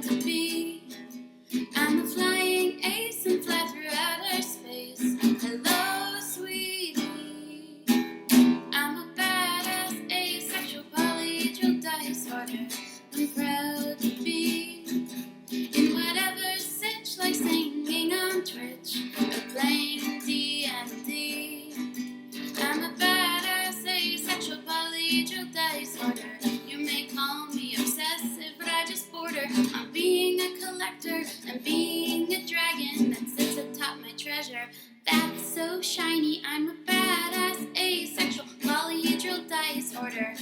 to be. I'm a flying ace and fly through outer space. Hello, sweetie. I'm a badass, asexual, polyhedral disorder. I'm proud to be in whatever sitch, like singing on Twitch or playing D&D. I'm a badass, asexual, polyhedral disorder. You may call me obsessive, but I just border on being a collector and being a dragon that sits atop my treasure. That's so shiny. I'm a badass, asexual, polyhedral disorder,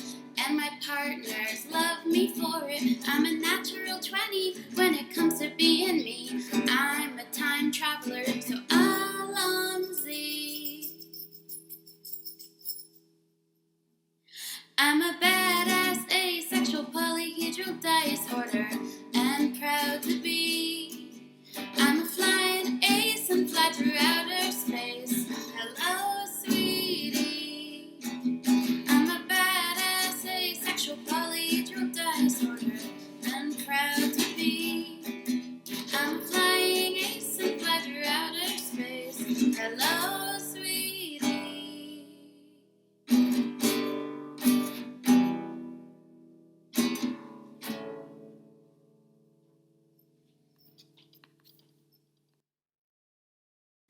and my partners love me for it. I'm a natural 20 when it comes to being me. I'm a time traveler, so Alonzi. I'm a badass, asexual, polyhedral disorder, and proud to be. I'm a flying ace and fly through outer space. Hello, sweetie. I'm a badass, asexual, polyhedral disorder, and proud to be. I'm a flying ace and fly through outer space. Hello, sweetie.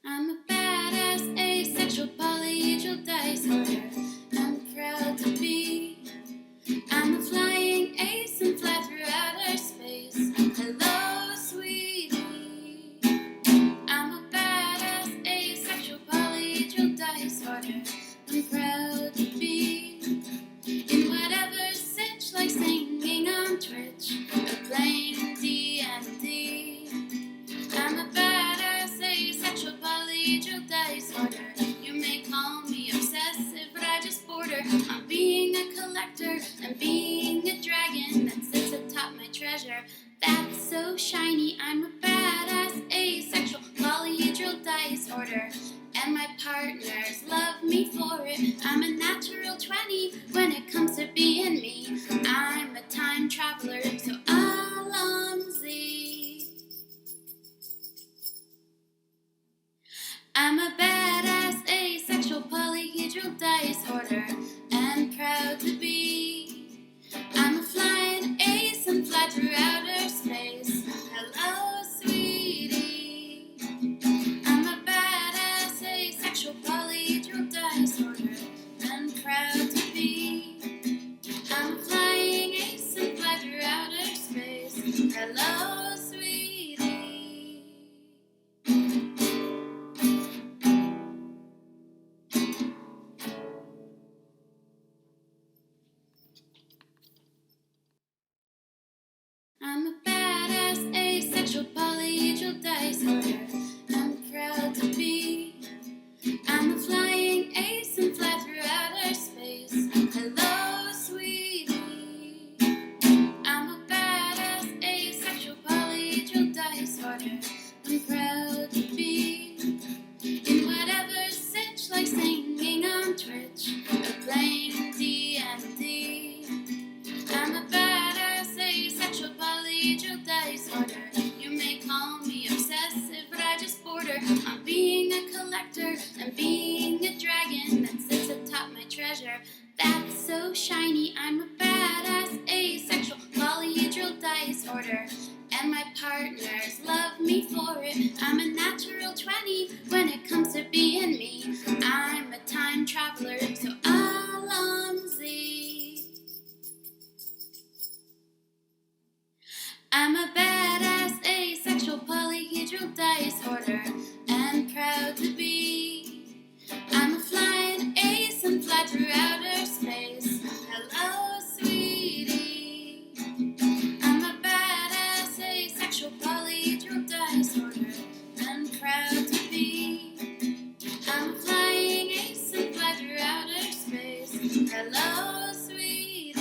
I'm a badass, asexual, polyhedral disorder. I'm proud to be. I'm a flying ace and fly through outer space. Hello, sweetie. I'm a badass, asexual, polyhedral disorder. I'm proud to be in whatever sitch, like singing on Twitch or playing D&D. I'm a badass, asexual, polyhedral disorder. You may call me obsessive, but I just border on being a collector and being a dragon that sits atop my treasure. That's so shiny. I'm a badass, asexual, polyhedral disorder, and my partners love me for it. I'm a natural 20 when it comes to being me. I'm a time traveler, so Alonzi. I'm a badass, asexual, polyhedral disorder, and proud to be. I'm a flying ace and fly through outer space. Hello, sweetie. I'm a badass, asexual, polyhedral disorder, and proud to be. I'm a flying ace and fly through outer space. Hello, sweetie. I'm a badass, asexual, polyhedral disorder. I'm proud to be. I'm a flying ace and fly through outer space. Hello, sweetie. I'm a badass, asexual, polyhedral disorder. I'm proud to be in whatever sitch, like singing on Twitch or playing D&D. I'm a badass, asexual, polyhedral disorder. You may call me obsessive, but I just border on being a collector and being a dragon that sits atop my treasure. That's so shiny. I'm a badass, asexual, polyhedral disorder, and my partners love me for it. I'm a natural 20 when it comes to being me. I'm a time traveler, so Alonzi. I'm a badass, asexual, polyhedral disorder, and proud to be. I'm a flying ace and fly through outer space. Hello, sweetie. I'm a badass, asexual, polyhedral disorder, and proud to be. I'm a flying ace and fly through outer space. Hello, sweetie.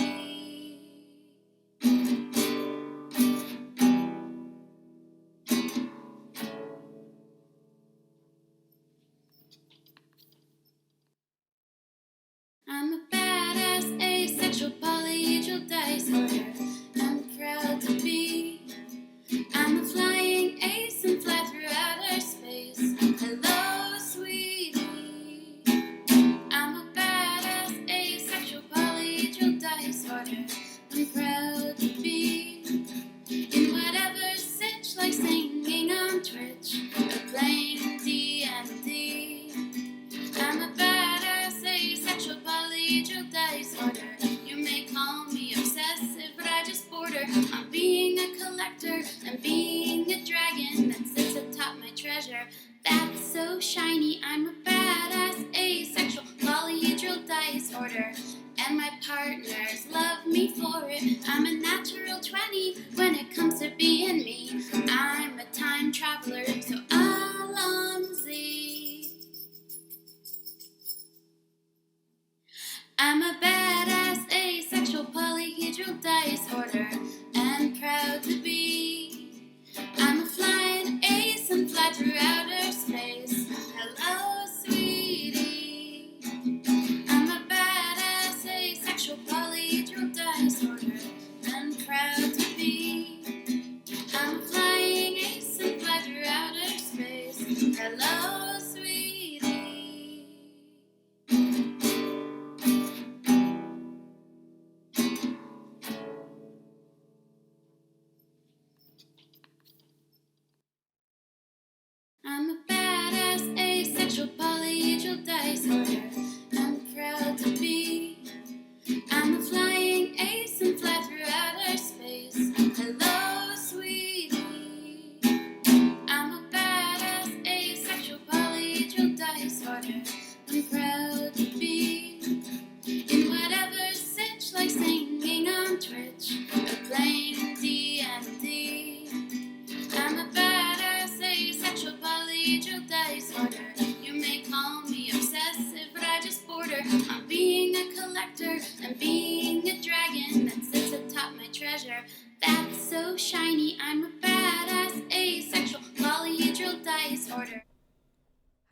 that's so shiny. I'm a badass asexual polyhedral dice hoarder.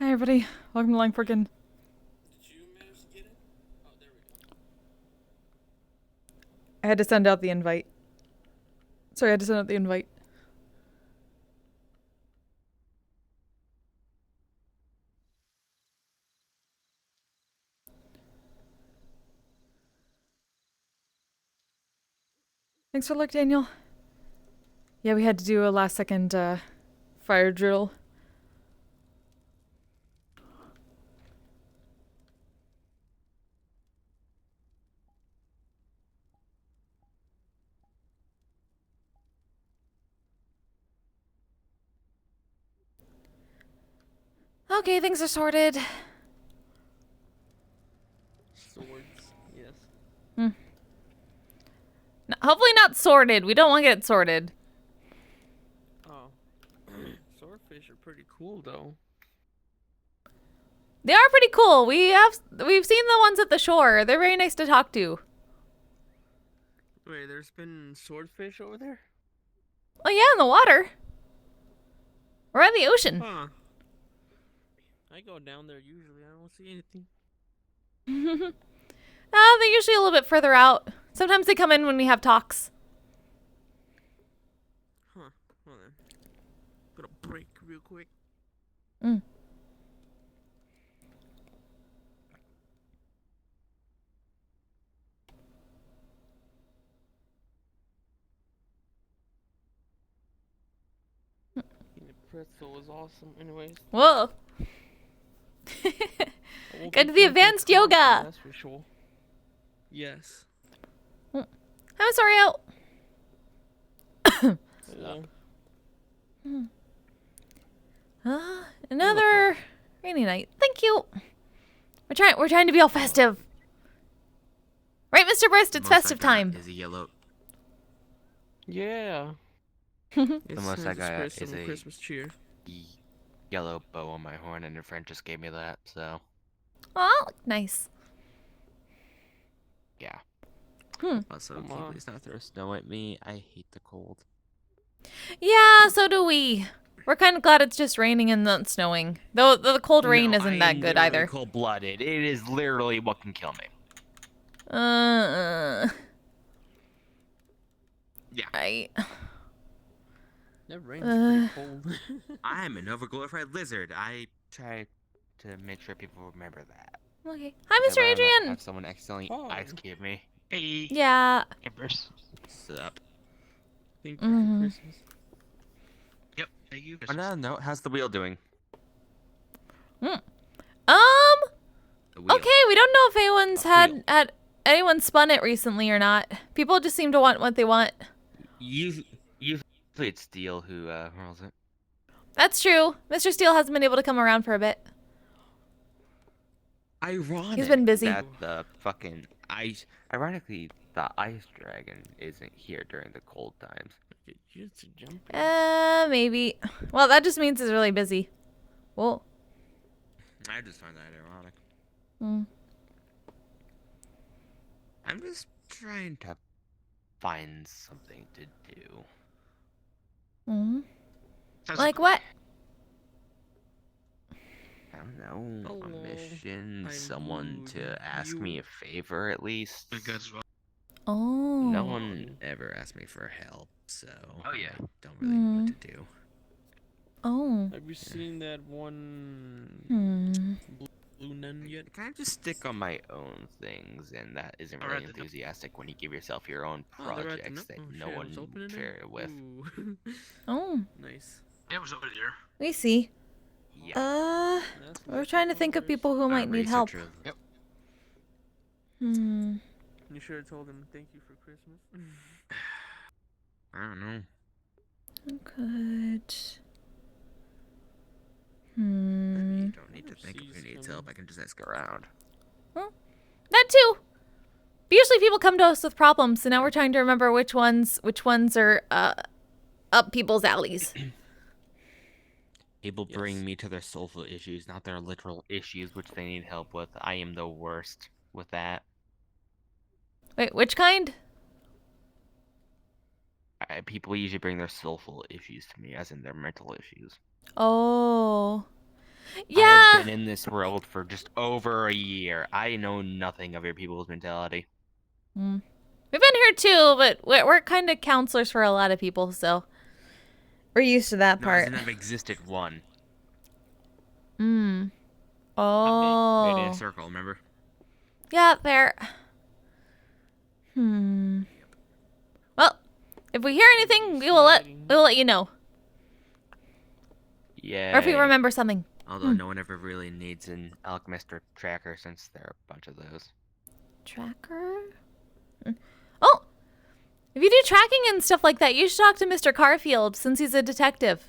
Hi everybody, welcome to Langforkin. Did you manage to get it? Oh, there we go. I had to send out the invite. Sorry, I had to send out the invite. Thanks for luck, Daniel. Yeah, we had to do a last second fire drill. Okay, things are sorted. Swords, yes. No, hopefully not sorted. We don't want to get sorted. Oh. Swordfish are pretty cool, though. They are pretty cool. We've seen the ones at the shore. They're very nice to talk to. Wait, there's been swordfish over there? Oh yeah, in the water. We're in the ocean. Huh. I go down there usually. I don't see anything. They're usually a little bit further out. Sometimes they come in when we have talks. Huh. Well then. Gonna break real quick. Mm. Eating a pretzel was awesome. Anyways. Whoa. Good to the advanced yoga. That's for sure. Yes. I'm sorry out. Hello. Another rainy night. Thank you. We're trying to be all festive. Right, Mr. Brist? It's festive time. Is a yellow. Yeah. The It's most I got Christmas, is a Christmas cheer. yellow bow on my horn, and a friend just gave me that. So Oh, nice. yeah. Also, Come can you on. please not throw snow at me? I hate the cold. Yeah, so do we. We're kind of glad it's just raining and not snowing. Though the cold rain No, isn't I that am good literally either. Cold-blooded. It is literally what can kill me. Yeah. That rain's pretty cold. I'm an overglorified lizard. I try to make sure people remember that. Okay. Hi, Mr. Whenever I Adrian. have someone accidentally ice cube me. Hey. Yeah. Embers. What's up? Thank you for Christmas. Yep. Thank you. On another note, how's the wheel doing? The The wheel. okay, we don't know if anyone's The wheel. had anyone spun it recently or not. People just seem to want what they want. Usually it's Steel who rolls it. That's true. Mr. Steele hasn't been able to come around for a bit. Ironic. He's been busy. That the fucking ice. Ironically, the ice dragon isn't here during the cold times. Get used to jumping. Maybe. Well, that just means he's really busy. Whoa. I just find that ironic. Hmm. I'm just trying to find something to do. Hmm. Like what? I don't know. Oh, A mission. I'm Someone rude. to ask You- me a favor at least. Oh. No one ever asked me for help, so yeah. I don't really know what to do. Oh. Have you seen that one Hmm. blue nun yet? I kind of just stick on my own things, and that isn't really enthusiastic when you give yourself your own Oh, they're at the projects that oh, no shit, I one was opening share it? it with. Ooh. Oh. Nice. It was over there. We see. Yeah. That's We're what trying to the think of colors- people who might need help. Researcher. Yep. Hmm. You should have told him thank you for Christmas. I don't know. Good. You don't need to think of who Sees needs him. help. I can just ask around. That too. But usually people come to us with problems, so now we're trying to remember which ones are up people's alleys. People Yes. bring me to their soulful issues, not their literal issues, which they need help with. I am the worst with that. Wait, which kind? people usually bring their social issues to me, as in their mental issues. Oh. I Yeah. have been in this world for just over a year. I know nothing of your people's mentality. Mm. We've been here too, but we're kind of counselors for a lot of people, so we're used to that No, part. as in I've existed one. Mm. Made Oh. in a circle, remember? Yeah, fair. Well, if we hear anything, we will let you know. Yeah. Or if we remember something. Although no one ever really needs an alchemist or tracker since there are a bunch of those. Tracker? Oh! If you do tracking and stuff like that, you should talk to Mr. Carfield since he's a detective.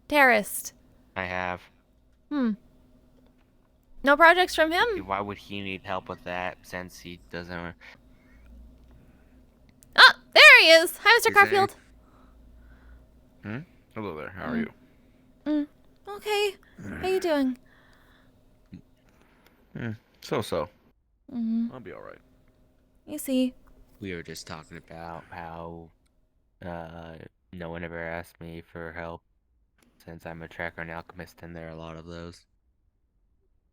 Terrorist. I have. No projects from him? Why would he need help with that since he doesn't... Ah, there he is. Hi, Mr. Is there- Carfield. Hello there. How are you? Okay. How you doing? So. Mm-hmm. I'll be all right. You see. We were just talking about how no one ever asked me for help since I'm a tracker and alchemist and there are a lot of those.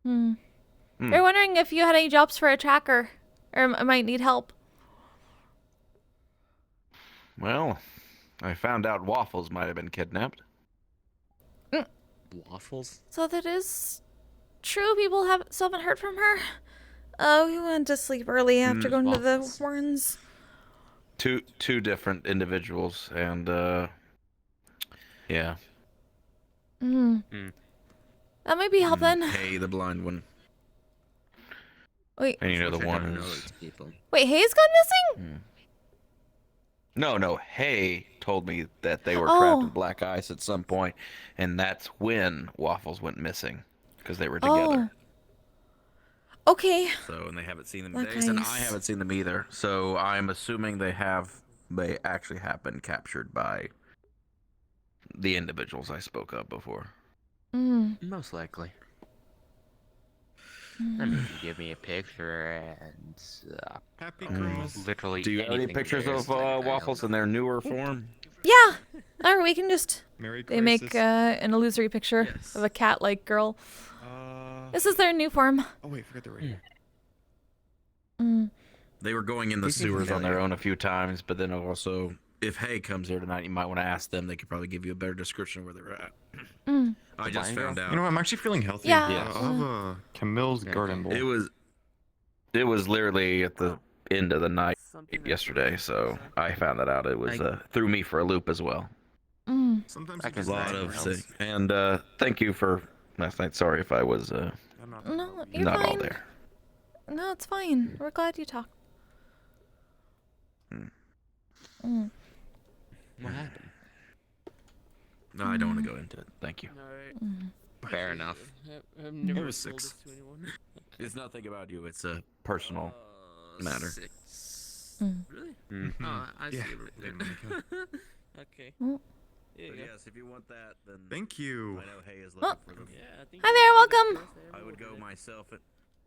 They're wondering if you had any jobs for a tracker or might need help. Well, I found out Waffles might have been kidnapped. Waffles? So that is true. People still haven't heard from her. We went to sleep early after going to the Waffles. Warrens. Two different individuals, and yeah. That might be helping. Hey, the blind one. Wait, And you know the Which I one don't know who's... these people. wait, Hayes gone missing? No. Hay told me that they were Oh. trapped in black ice at some point, and that's when Waffles went missing, because they were together. Oh. Okay. So, and they haven't seen them Black in days, and I ice. haven't seen them either. So I'm assuming they actually have been captured by the individuals I spoke of before. Most likely. I mean, you give me a picture and Happy Christmas. literally Do you have any anything pictures there of is like Waffles in their newer form? Yeah. Or we can just... Merry They Christmas. make an illusory picture Yes. of a cat-like girl. Uh, This is their new form. oh wait, forget the radio. They were going in the They seem sewers on their familiar. own a few times, but then also, if Hay comes here tonight, you might want to ask them. They could probably give you a better description of where they're at. I just blind girl? found out. You know, I'm actually feeling healthy. Yeah. I'll have a Camille's garden bowl. It was literally at the end of the night yesterday, so I found that out. It was threw me for a loop as well. Sometimes I you can just A lot need of something things. And thank you for last night. Sorry if I was else. I'm not No, you're not fine. all there. No, it's fine. We're glad you talked. What happened? No, I don't want to go into it. Thank you. Alright. Fair enough. I've never was told 6. this to anyone. It's nothing about you. It's a personal matter. 6. Really? Oh, I see Yeah. it right Yeah, there. Monica. Okay. Mm. Yeah, But yes, if you want that, then Thank you. I know Hay is looking for them. yeah, I think Hi there, welcome. I would go myself.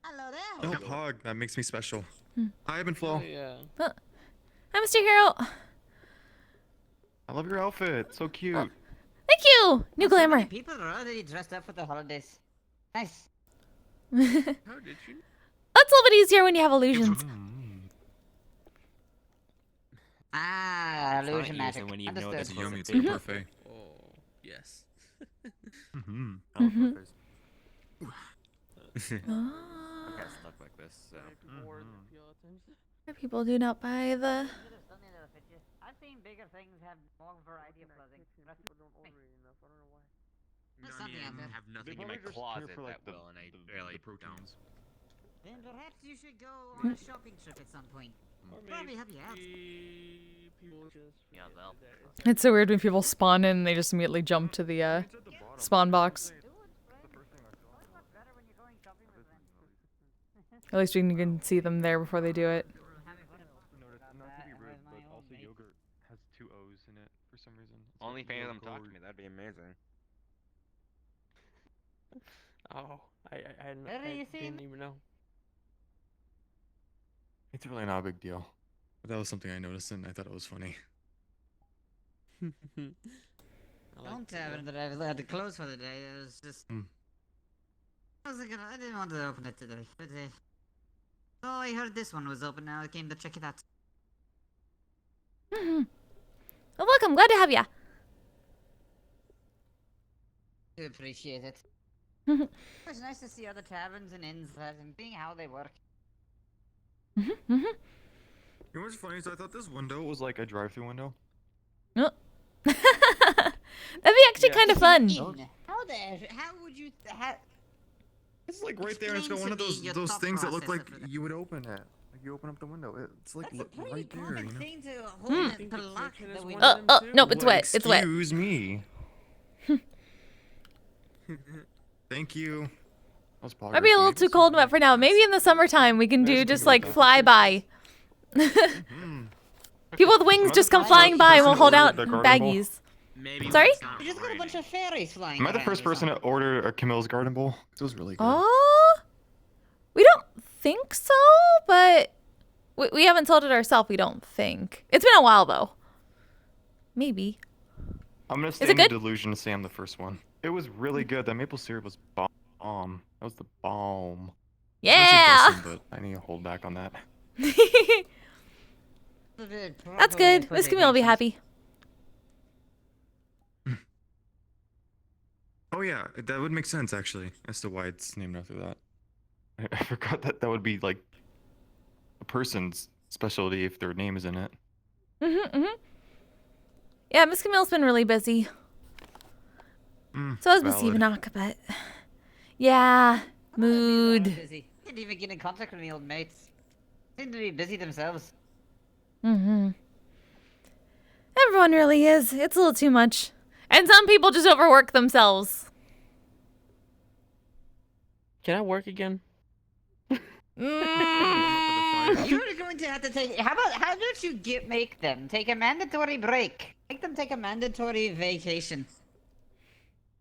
Hello there. Oh, Pog, that makes me special. Hi, Evan Oh, Flo. yeah. Hi, Mr. Hero. I love your outfit. So cute. Thank you. New So glamour. many people are already dressed up for the holidays. Nice. How did you? That's a little bit easier when you have illusions. Ah, It's not illusion easy magic. when you know Understood. this was Yummy, a it's big a one. parfait. Oh, yes. Mm-hmm. I love burgers. Oh. I got stuck like this, so. People do not buy the... I've seen bigger things have more variety of clothing. That's something out there. I have nothing in my closet that will, and I really don't. Then perhaps you should go on a shopping trip at some point. Probably help you out. Yeah, they'll. It's so weird when people spawn in and they just immediately jump to the spawn box. At least you can see them there before they do it. Not to be rude, but also yogurt has 2 O's in it for some reason. It's Only like fan of them yogurt. talk to me, that'd be amazing. Oh, I Where are you seeing? didn't even know. It's really not a big deal. But that was something I noticed and I thought it was funny. Don't tavern that I've had to close for the day. It was just. I didn't want to open it today. But, oh, I heard this one was open now. I came to check it out. Well, welcome. Glad to have ya. I appreciate it. It's nice to see other taverns and inns and seeing how they work. You know what's funny is I thought this window was like a drive-through window. Oh. That'd be actually kind of fun. How would you? It's like right there, and it's got one of those things that look like you would open it. Like you open up the window. It's like right there, you know. Thing to hold it to lock the window. Oh, nope, it's wet. It's wet. Excuse me. Thank you. Might be a little too cold and wet for now. Maybe in the summertime we can do just like fly by. People with wings just come flying by and we'll hold out baggies. Maybe. Sorry? You just got a bunch of fairies flying. Am I the first person to order a Camille's Garden Bowl? It was really good. Oh, we don't think so, but we haven't sold it ourselves. We don't think. It's been a while though. Maybe. I'm gonna stay it in the good? delusion to say I'm the first one. It was really good. That maple syrup was bomb. That was the bomb. Yeah. But I need to hold back on that. That's good. Miss Camille will be happy. Oh yeah, that would make sense actually, as to why it's named after that. I forgot that would be like a person's specialty if their name is in it. Yeah, Miss Camille's been really busy. So has Miss Evenok, but yeah, mood. Busy. Didn't even get in contact with my old mates. Seem to be busy themselves. Everyone really is. It's a little too much. And some people just overwork themselves. Can I work again? You're going to have to take. How don't you make them take a mandatory break? Make them take a mandatory vacation.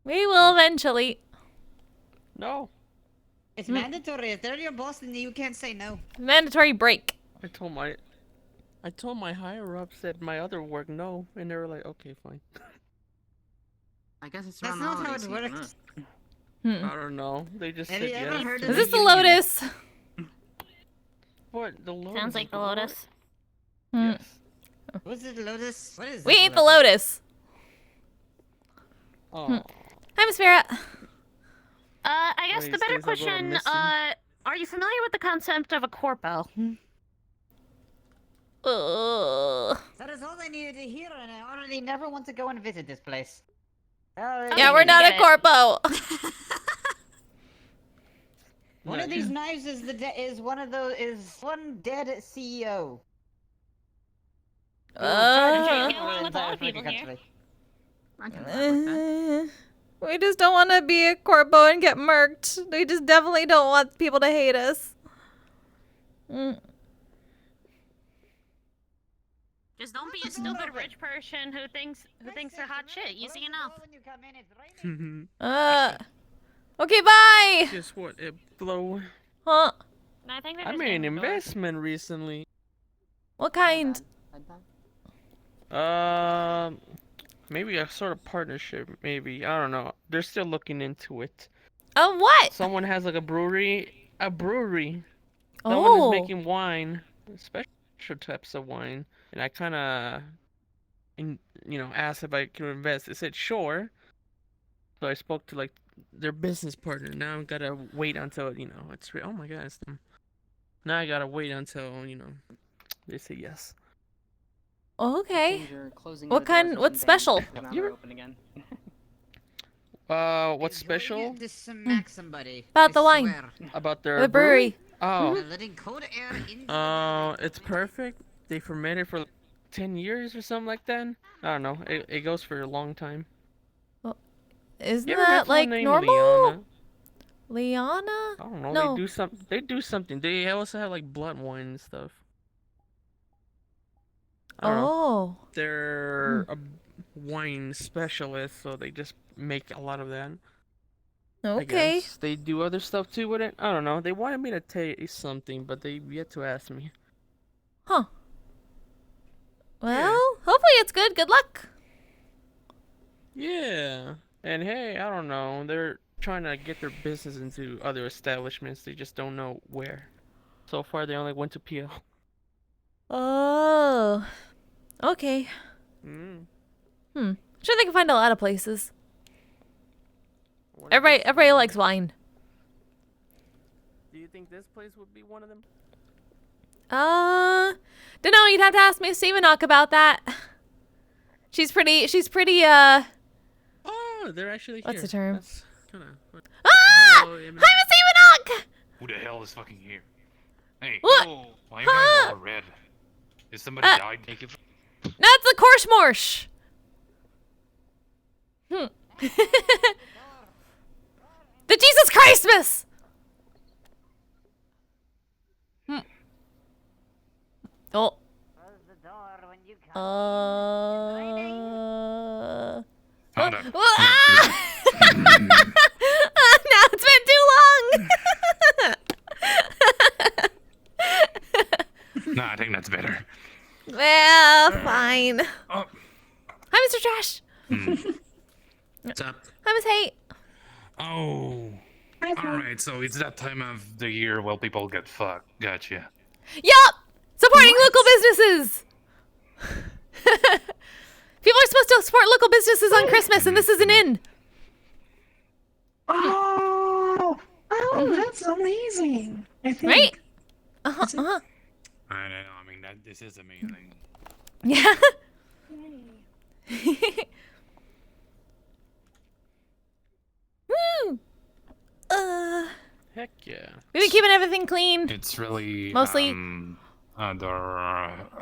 We will eventually. No. It's mandatory. If they're your boss, then you can't say no. Mandatory break. I told my higher ups at my other work no, and they were like, okay, fine. I guess it's That's around not how holiday it season, works. I don't know. They just Have said you ever yes. heard Is of this the the union? Lotus? What? The Lotus? Sounds like the Lotus. Yes. Was it Lotus? What is We this ate the Lotus. Oh. Hi, Miss Vera. I guess Wait, the better stays like a little question, missing. are you familiar with the concept of a corpo? That is all I needed to hear, and I already never want to go and visit this place. Yeah, we're not a corpo. One of these knives is one dead CEO. With a lot of people here. I can work with that. We just don't want to be a corpo and get murked. We just definitely don't want people to hate us. Just don't be a stupid rich person who thinks they're hot shit. Easy enough. Okay, bye. Guess what? It blow. Huh? I think I made an investment recently. What kind? Maybe a sort of partnership. Maybe, I don't know. They're still looking into it. What? Someone has like a brewery. Someone Oh. is making wine, special types of wine, and I kind of, asked if I could invest. They said sure. So I spoke to like their business partner. Now I've gotta wait until it's oh my god. Now I gotta wait until they say yes. Okay. You're closing What the doors kind? or What's something, special? and now they're open again. What's special To smack somebody. About I the wine. swear. about their The brewery. Oh, Letting cold air into the it's perfect. They fermented for 10 years or something like that. I don't know. It goes for a long time. Isn't You ever met that someone like named normal? Liana? Liana? I don't know. No. They do something. They also have like blood wine and stuff. I don't know. Oh. They're a wine specialist, so they just make a lot of that. I Okay. guess. They do other stuff too with it. I don't know. They wanted me to taste something, but they've yet to ask me. Huh. Well, hopefully it's good. Good luck. Yeah. And hey, I don't know. They're trying to get their business into other establishments. They just don't know where. So far, they only went to PL. Oh. Okay. Sure they can find a lot of places. Everybody likes wine. Do you think this place would be one of them? Don't know, you'd have to ask Miss Stevenok about that. She's pretty, Oh, they're actually here. What's the term? That's kinda... Ah! Hello, Hi, Miss Stevenok! Who the hell is fucking here? Hey, What? why are you guys all red? Is somebody died? Thank you. That's the Korshmorsh. The Jesus Christmas! Oh. Hold up. Now it's been too long. Nah, I think that's better. Well, fine. Oh. Hi, Mr. Trash. What's up? Hi, Miss Hate. Oh. Alright, so it's that time of the year where people get fucked. Gotcha. Yup! Supporting local businesses! People are supposed to support local businesses on Christmas, and this isn't in. Oh, that's amazing. I think. Right? I don't know, I mean, this is amazing. Yeah. Woo! Heck yeah. We've been keeping everything clean. It's really, Mostly. adorable.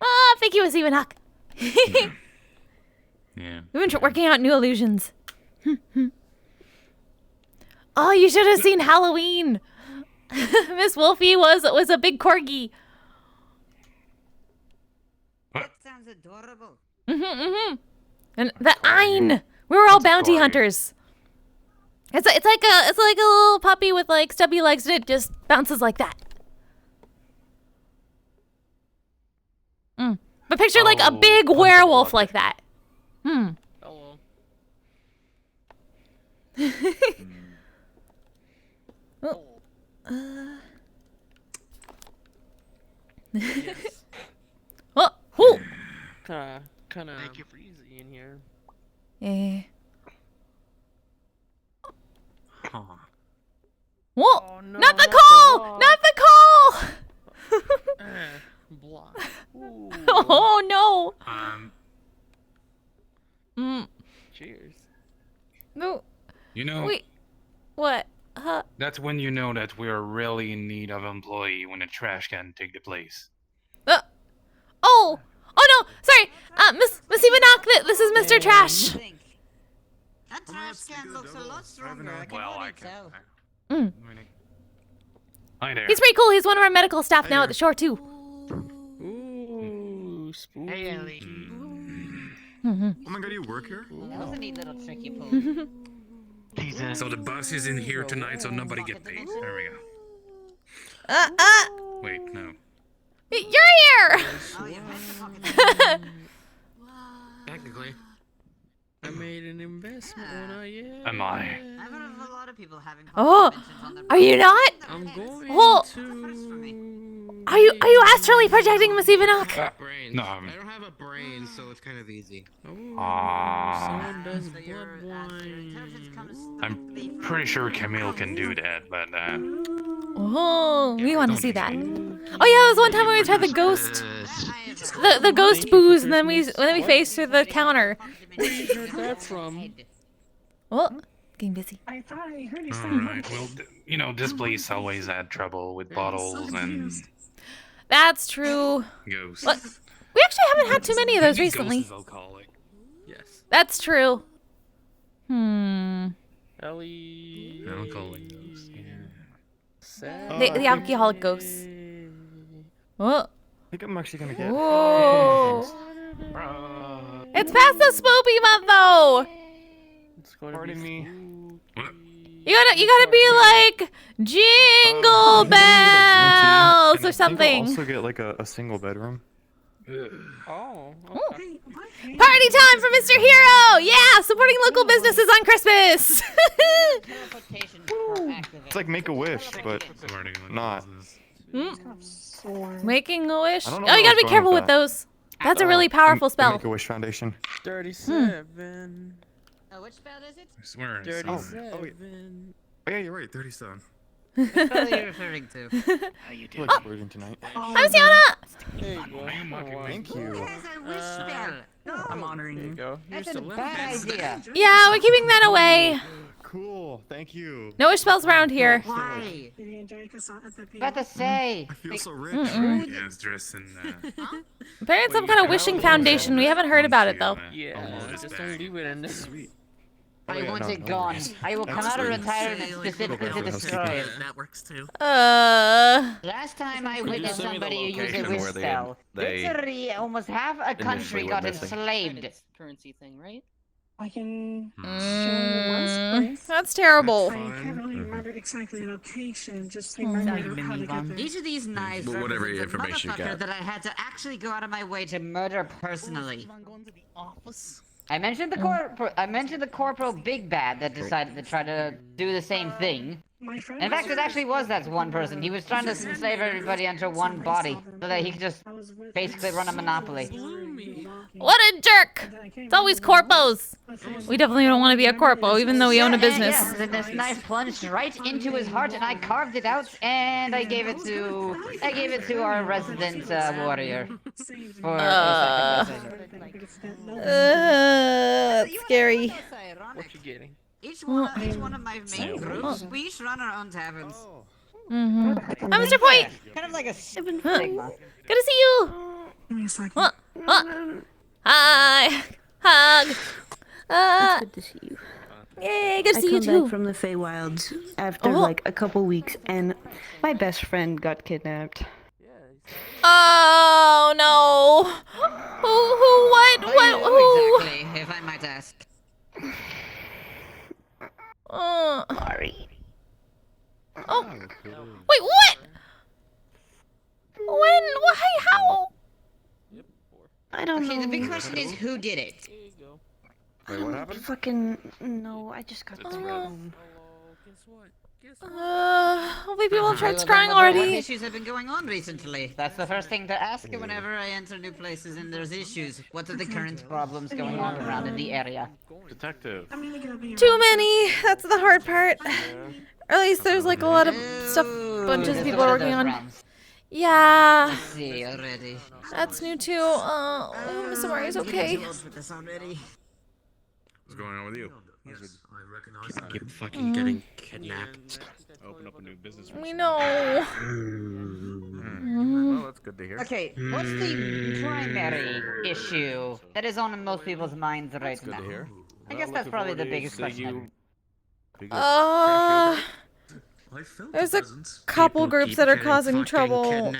Oh, thank you, Miss Evenhock. Yeah. We've been working out new illusions. Oh, you should have seen Halloween. Miss Wolfie was a big corgi. That sounds adorable. And the Ein. We were all bounty hunters. It's like a little puppy with like stubby legs, and it just bounces like that. But picture like a big werewolf like that. Hello. Yes. Oh, whoo. Kinda breezy in here. Eh. Whoa! Oh, no, not the not call! the Not the call! Block. Ooh. Oh no! Cheers. No. You know, Wait. What? that's when you know that we're really in need of employee when the trash can take the place. Oh! Oh no! Sorry! Miss Evenok, this is Mr. Trash. That trash can looks a lot stronger. I can Well, I already can. tell. Hi there. He's pretty cool. He's one of our medical staff now at the shore too. Ooh, spooky. Hey, Ellie. Oh my god, you work here? That was a neat little trick you pulled. So the boss is in here tonight, so nobody get paid. There we go. Wait, no. You're here! Oh, you missed the fucking Technically. I made an investment when I Am I? I've heard of a lot of people having Oh, conventions on their are you not? I'm going Oh. to... Are you astrally projecting, Miss Evenok? Brains. No, I don't have a brain, so it's kind of easy. Someone does So your blood intelligence wine. comes I'm directly from- pretty sure Camille can do that, but Oh, we want to see that. Oh yeah, there was one time when we tried the ghost, the ghost booze, and then we faced through the counter. Where you heard that from? Oh, getting busy. I thought I heard you say alright. Well, you know, this place always had trouble with bottles and That's true. ghosts. What? We actually haven't had too many of those Maybe Ghost recently. is alcoholic. Yes. That's true. Ellie. Alcoholic ghost, yeah. The alcoholic ghosts. Oh. I think I'm actually gonna get. Whoa. It's past the spoopy month though. Pardon me. You gotta be like jingle bells or Can I something. also get like a single bedroom? Oh, okay. Party time for Mr. Hero! Yeah, supporting local businesses on Christmas. It's like Make a Wish, but not. Making a wish. I don't know Oh, you where I gotta was be going careful with with that. those. That's a really powerful The spell. Make a Wish Foundation. 37. Oh, which spell is it? I swear. 37. Oh yeah, you're right. 37. Which spell are you referring to? How you doing? Like tonight. I'm Sienna! There you go. Thank you. Yes, a wish spell. No, I'm honoring There you you. go. that's Here's a the bad idea. Yeah, we're keeping that away. Cool. Thank you. No wish spells around here. Why? Did you enjoy croissant at the About to say. I feel so rich. Mm-mm. Yeah, it's dressed in Apparently it's some kind of wishing foundation. We haven't heard about it though. Yeah, just don't leave it in this. I yeah, want no, it no gone. worries. I will come That's out of fine. retirement specifically to destroy it. That works too. Last time I Could you witnessed send me the somebody use a location wish where spell, they literally almost half a country went got missing. enslaved. Currency thing, right? I can show you the last place. That's terrible. I can't really remember exactly the location, just Sounds remember how to get there. Each of these knives Well, whatever represents a information you motherfucker got. that I had to actually go out of my way to murder personally. I'm going to the office. I mentioned the corporal Big Bad that decided to try to do the same thing. My friend In fact, it actually was that one person. He was trying to enslave everybody under one body so that he could just basically run a monopoly. What a jerk! It's always corpos. We definitely don't want to be a corpo, even though we own a business. Yes, and this knife plunged right into his heart, and I carved it out, and I gave it to our resident warrior for That's scary. What you getting? Each one of my main groups, we each run our own taverns. Mm-hmm. Hi, Mr. Point. Kind of like a stigma. Good to see you. Give me a second. Hi. Hug. It's good to see you. Yay, good to see you I come too. back from the Feywilds after like a couple weeks, and my best friend got kidnapped. Oh no. Who, what, who? Exactly, if I might ask. Sorry. Oh. Wait, what? When? Why? How? I don't Okay, know. the big question is who did it? Wait, what happened? Fucking no, I just got home. Hopefully people have tried What scrying already. issues have been going on recently? That's the first thing to ask whenever I enter new places and there's issues. What are the current problems going on around in the area? Detective. Too many. That's the hard part. Or at least there's like a lot of stuff bunches of people are working on. Yeah. I see already. That's new too. Miss Amari's okay. What's going on with you? Keep fucking getting kidnapped. Open up a new business. We know. Well, that's good to hear. Okay, what's the primary issue that is on most people's minds right Good now? to hear. I guess that's probably the biggest question. There's a couple groups that are causing trouble.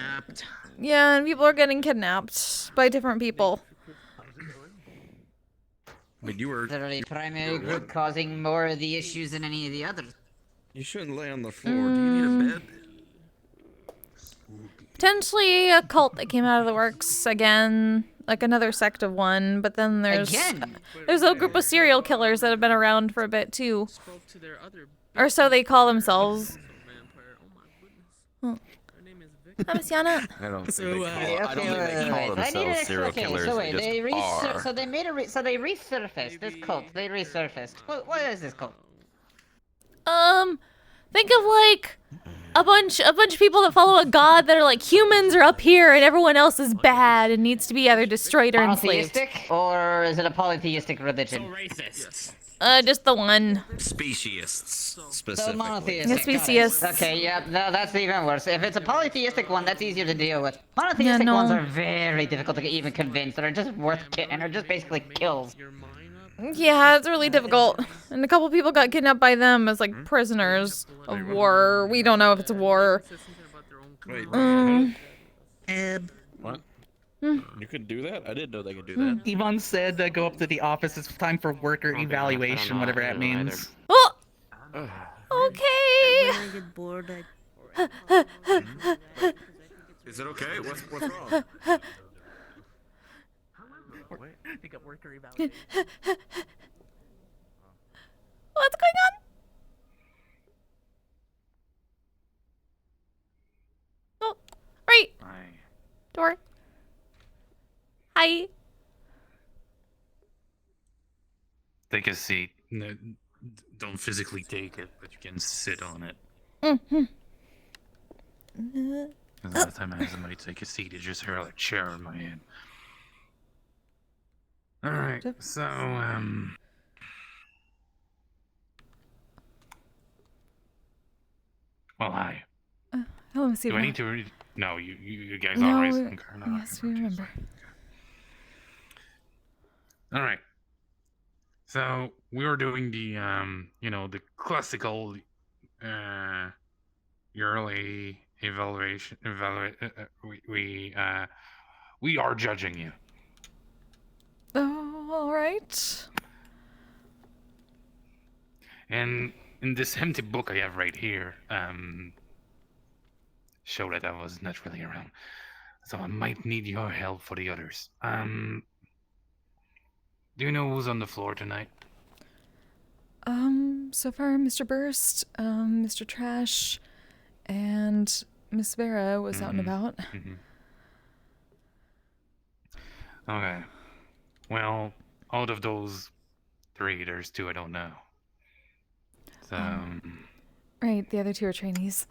Yeah, and people are getting kidnapped by different people. I mean, you were. Literally, primary group causing more of the issues than any of the others. You shouldn't lay on the floor. Do you need a bed? Potentially a cult that came out of the works again, like another sect of one. But then there's a group of serial killers that have been around for a bit too, or so they call themselves. I'm Sienna. I don't think So, they call, I don't think they call themselves serial killers. So wait, they just are. so they resurfaced this cult. They resurfaced. What is this cult? Think of like a bunch of people that follow a god that are like humans are up here and everyone else is bad and needs to be either destroyed or enslaved. Monotheistic, or is it a polytheistic religion? Racists. Just the one. Speciesists. So Specifically. monotheistic. Yes, speciest. Okay, yeah, no, that's even worse. If it's a polytheistic one, that's easier to deal with. Monotheistic no. ones are very difficult to even convince. They're just worth and are just basically kills. Yeah, it's really difficult. And a couple people got kidnapped by them as like prisoners of war. We don't know if it's a war. Wait. What? You could do that? I didn't know they could do that. Yvonne said go up to the office. It's time for worker evaluation, whatever that means. Oh! Okay. When I get bored, Is it okay? What's wrong? They got worker evaluation. What's going on? Oh, right. Hi. Door. Hi. Take a seat. No, don't physically take it, but you can sit on it. Mm-hmm. The last time I had somebody take a seat, it just hurled a chair in my head. Alright, so, well, hi. Hello, Miss Do I Eva. need to read? No, you guys No, already concur. No, yes, we remember. Alright. So, we were doing the, the classical, yearly evaluation. We are judging you. Oh, all right. And in this empty book I have right here, show that I was not really around. So I might need your help for the others. Do you know who's on the floor tonight? So far, Mr. Burst, Mr. Trash, and Miss Vera was out and about. Okay. Well, out of those 3, there's 2 I don't know. So, Right, the other 2 are trainees.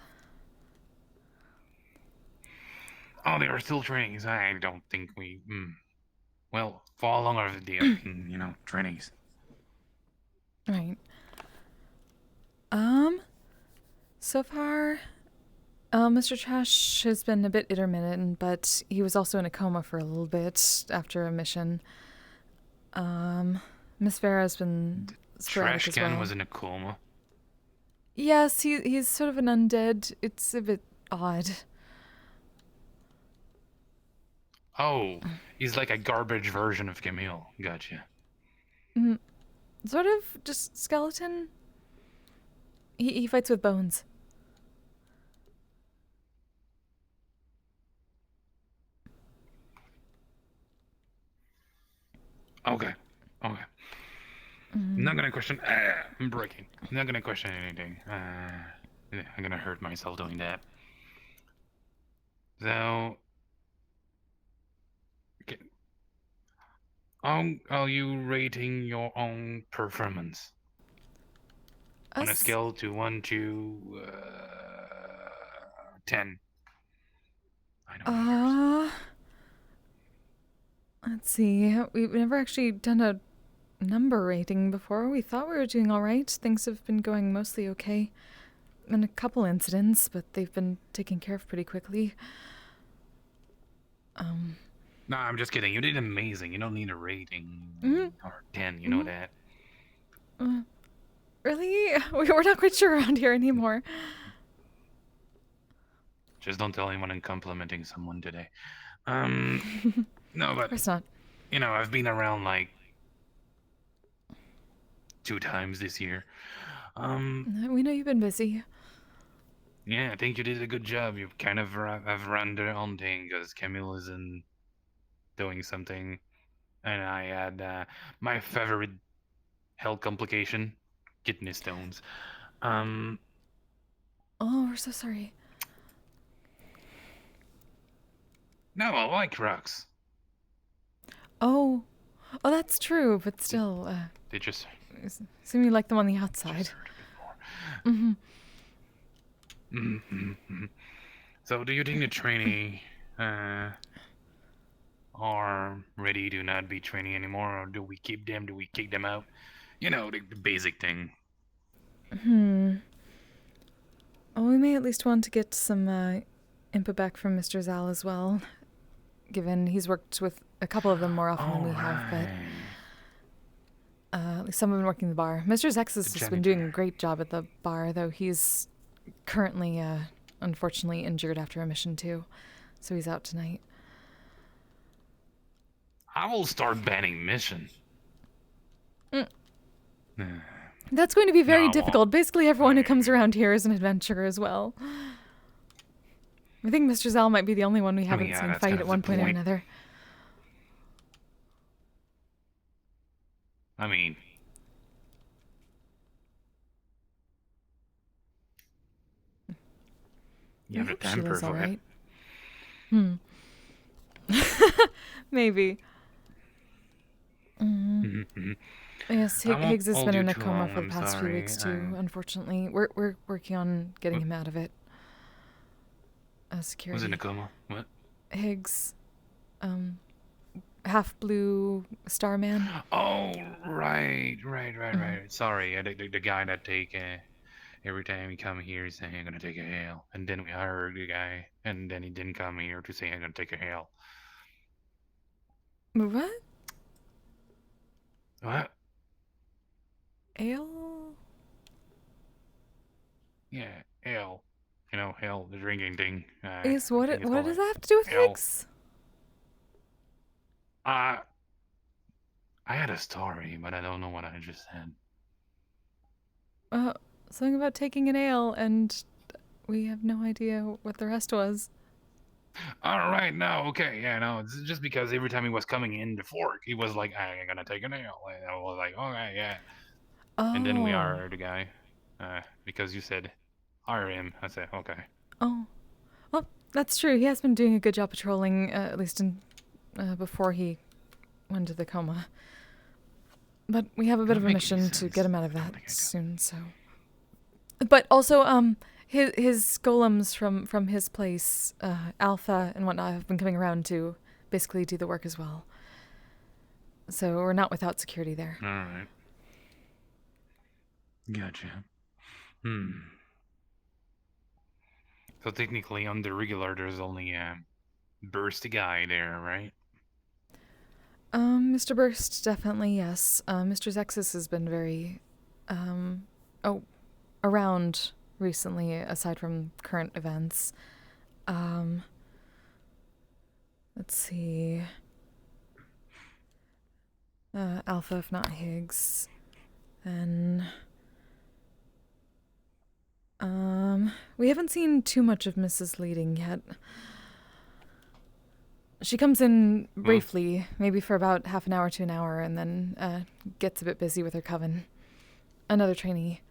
oh, they are still trainees. I don't think we. Well, for how long are they, trainees? Right. So far, Mr. Trash has been a bit intermittent, but he was also in a coma for a little bit after a mission. Miss Vera's been sporadic Trash as can well. was in a coma. Yes, he's sort of an undead. It's a bit odd. Oh, he's like a garbage version of Camille. Gotcha. Sort of just skeleton. He fights with bones. Okay. I'm not gonna question. I'm breaking. I'm not gonna question anything. I'm gonna hurt myself doing that. So, how are you rating your own performance on a scale to 1 to 10? Let's see. We've never actually done a number rating before. We thought we were doing all right. Things have been going mostly okay. Been a couple incidents, but they've been taken care of pretty quickly. No, I'm just kidding. You did amazing. You don't need a rating or 10. You know that. Really? We're not quite sure around here anymore. Just don't tell anyone I'm complimenting someone today. No, but Of course not. I've been around like 2 times this year. We know you've been busy. Yeah, I think you did a good job. You kind of have run their own thing because Camille isn't doing something, and I had my favorite health complication, kidney stones. Oh, we're so sorry. No, I like rocks. Oh, that's true, but still, They just seem you like them on the outside. So, do you think the trainee are ready to not be trainee anymore, or do we keep them? Do we kick them out? The basic thing. Well, we may at least want to get some input back from Mr. Zal as well, given he's worked with a couple of them more often than we have, but at least some have been working the bar. Mr. Zex has just been doing a great job at the bar, though he's currently, unfortunately, injured after a mission too, so he's out tonight. I will start banning mission. That's going to be very No, I won't. difficult. Basically, everyone who comes around here is an adventurer as well. I think Mr. Zal might be the only one we haven't seen that's fight kind at of one the point or point. another. I mean, you have a hope temper Sheila's for all it. right. Maybe. Yes, I won't Higgs has hold been you in a too coma long, for the I'm past few sorry. weeks too. Unfortunately, we're working on getting him out of it. Security. Was in a coma. What? Higgs, half blue Starman. Oh, right. Sorry, the guy that take every time he come here, he's saying I'm gonna take a hail, and then we hired the guy, and then he didn't come here to say I'm gonna take a hail. What? What? Ale? Yeah, ale. You know, ale, the drinking thing. Is I what? think it's What called does that have to do with ale. Higgs? I had a story, but I don't know what I just said. Something about taking an ale, and we have no idea what the rest was. All right, no, okay, yeah, no, it's just because every time he was coming in the fork, he was like, I'm gonna take an ale. And I was like, okay, yeah. And then we Oh. hired the guy, because you said hire him. I said, okay. Oh. Well, that's true. He has been doing a good job patrolling, at least in before he went to the coma. But we have a bit of a mission to get him out of that soon, so. But also, his golems from his place, Alpha and whatnot, have been coming around to basically do the work as well. So we're not without security there. All right. Gotcha. So technically, on the regular, there's only Burst guy there, right? Mr. Burst, definitely, yes. Mr. Zexus has been very, around recently, aside from current events. Let's see. Alpha, if not Higgs. Then, we haven't seen too much of Mrs. Leading yet. She comes in briefly, maybe for about half an hour to an hour, and then gets a bit busy with her coven. Another trainee.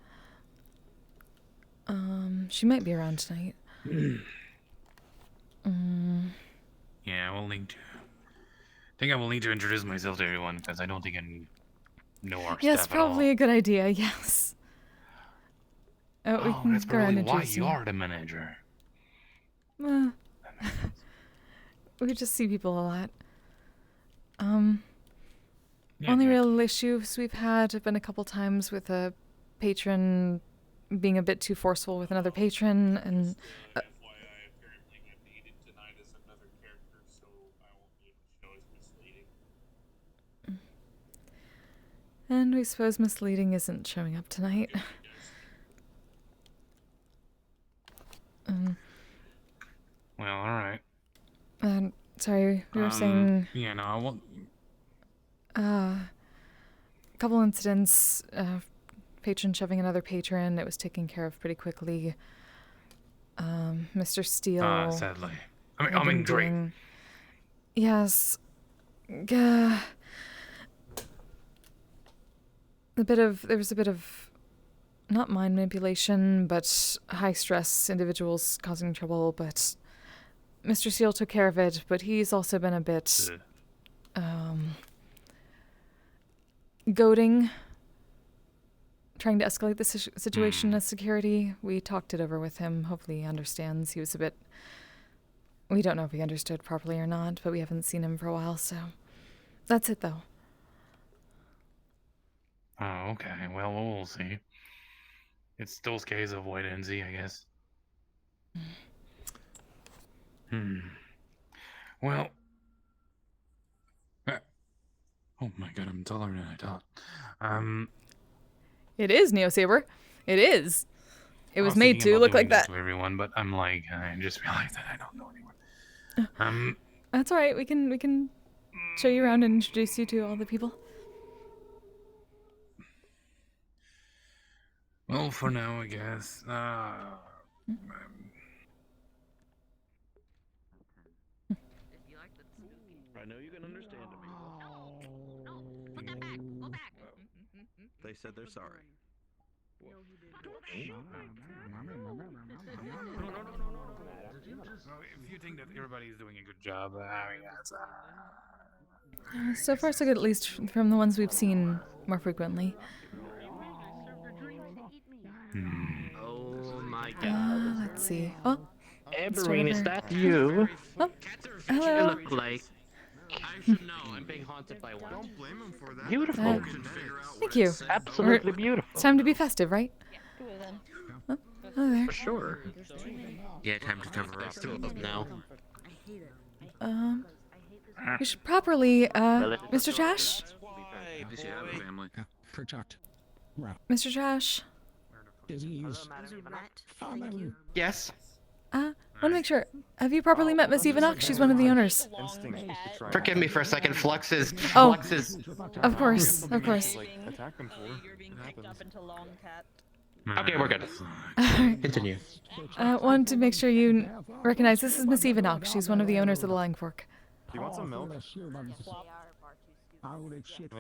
She might be around tonight. Yeah, I think I will need to introduce myself to everyone, because I don't think I know our Yes, staff at all. probably a good idea, yes. We can That's go around probably and why introduce you are the manager. We just see people a lot. Yeah, Only real issues we've had have been a couple times with a patron being a bit too forceful with another patron, and and we suppose Misleading isn't showing up tonight. Well, alright. Sorry, we were saying Yeah, no, I won't. a couple incidents, patron shoving another patron. It was taken care of pretty quickly. Mr. Steele. Sadly. I mean, great. Yes. There was a bit of, not mind manipulation, but high stress individuals causing trouble, but Mr. Steele took care of it, but he's also been a bit, goading, trying to escalate the situation as security. We talked it over with him. Hopefully he understands. He was a bit, we don't know if he understood properly or not, but we haven't seen him for a while, so that's it though. Oh, okay. Well, we'll see. It's those cases of wait and see, I guess. Well. Oh my god, I'm taller than I thought. It is, Neo Saber. It is. It was made thinking to about look doing like that. To everyone, but I'm like, I just realized that I don't know anyone. That's all right. We can show you around and introduce you to all the people. Well, for now, I guess. I know you can understand me. No, put that back. Go back. they said they're sorry. If you think that everybody's doing a good job, I mean, that's, So far, so good, at least from the ones we've seen more frequently. Oh my god. Let's see. Oh, Eberine, is that you? Oh, hello. You look like. I should know. I'm being haunted by one. Don't blame him for that. Beautiful. Thank you. Absolutely beautiful. It's time to be festive, right? Oh, hello there. For sure. Yeah, time to cover up. Two of them now. We should properly, Mr. Trash? Does she have a family? Protect. Mr. Trash? Yes. Want to make sure. Have you properly met Miss Evanok? She's one of the owners. Forgive me for a second. Flux is. Of course, of course. Okay, we're good. Continue. Wanted to make sure you recognize this is Miss Evanok. She's one of the owners of the Lying Fork. Do you want some milk? Maybe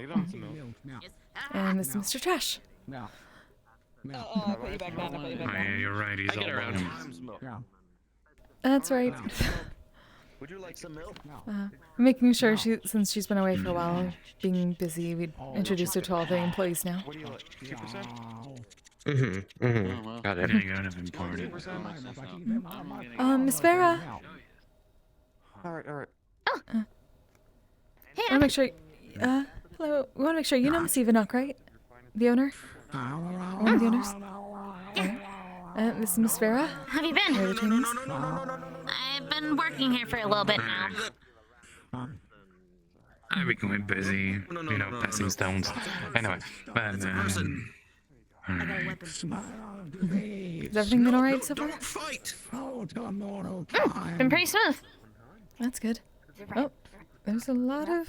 want some milk. And this is Mr. Trash. Oh, yeah, you're right. He's all around. That's right. Would you like some milk? Making sure since she's been away for a while, being busy, we'd introduced her to all the employees now. What do you like? 2%? Got it. Yeah, kind of important. Miss Vera. Alright. I want to make sure. Hello. We want to make sure you know Miss Evanok, right? The owner. One of the owners. This is Miss Vera. How have you been? Where are the trainees? I've been working here for a little bit now. I've been quite busy, passing stones. Anyway, but, Has everything been alright so far? Been pretty smooth. That's good. Oh, there's a lot of...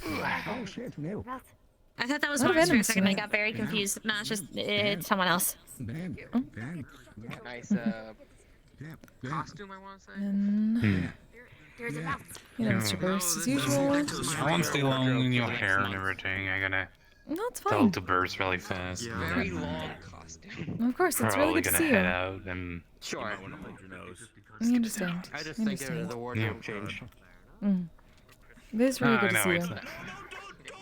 I thought that was Lot of Mars for a enemies second. I tonight. got very confused. No, it's someone else. Nice, costume, I want to say. And... You know, Mr. Burst, as usual. I want to stay long in your hair and everything. I'm gonna No, it's tell fine. to burst really fast. Yeah, very long costume. Of course, it's really Probably good to gonna see you. head out and Sure. We understand. I just We think understand. the wardrobe change. It is really good to no, see it's you. not.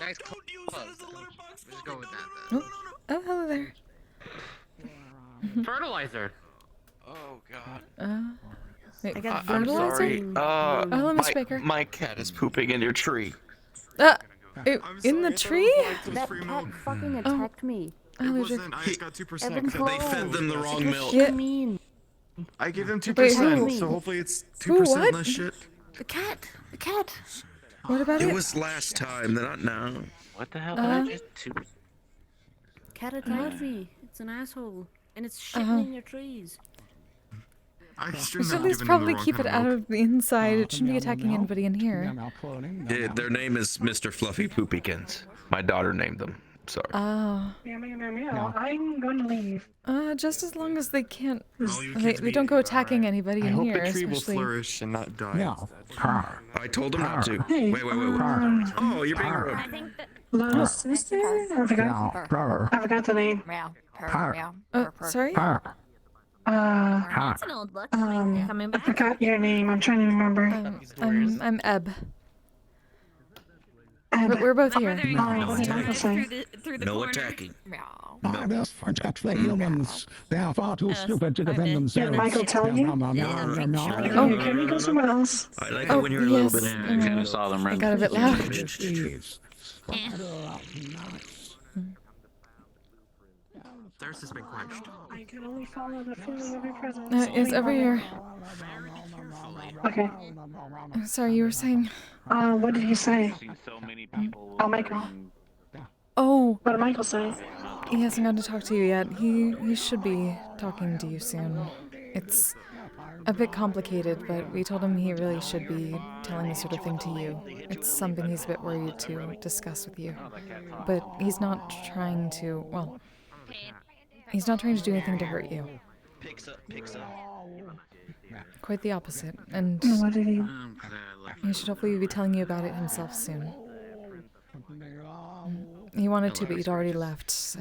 Nice clothes. Let's go with that then. Oh, hello there. Fertilizer. Oh god. Wait, I got I'm fertilizer? sorry. Hello, Miss Baker. My cat is pooping in your tree. In the tree? That cat fucking attacked me. Oh, there's your... I got 2%. They fed them the wrong milk. Yeah. Mean. I gave them Wait, 2%, who? so hopefully it's Who, 2% what? less shit. The cat. The cat. What about It it? was last time, not now. What the hell did I just Cat attacked me. It's an asshole. And it's shitting in your trees. I We shouldn't should have at least given them the probably wrong keep kind it of out milk. of the inside. It shouldn't be attacking anybody in here. Their name is Mr. Fluffy Poopykins. My daughter named them. Sorry. Oh. I'm going to leave. Just as long as they can't... All you They, kids they be- don't go attacking anybody I in hope here, the tree will especially... flourish and not die. I told them not to. Hey, Wait. Oh, you're being rude. I think that. Little sister? I forgot the name. Sorry? That's an old look. Coming I back. forgot your name. I'm trying to remember. I'm Eb. We're both here. What did Michael say? Through the No corner. attacking. Protect the humans. They are far too stupid to defend Did themselves. Michael tell you? Oh. Can we go somewhere else? I like it when you're a little bit. I kind of saw them I run. got a bit loud. Thirst has been quenched. I can only follow the feeling of your presence. Yes, over here. Okay. Sorry, you were saying... What did he say? So many people. Oh, Michael. Oh, What did Michael say? he hasn't gone to talk to you yet. He should be talking to you soon. It's a bit complicated, but we told him he really should be telling this sort of thing to you. It's something he's a bit worried to discuss with you. But he's not trying to, well, he's not trying to do anything to hurt you. Picks up. Quite the opposite. And What did he? he should hopefully be telling you about it himself soon. He wanted to, but you'd already left, so.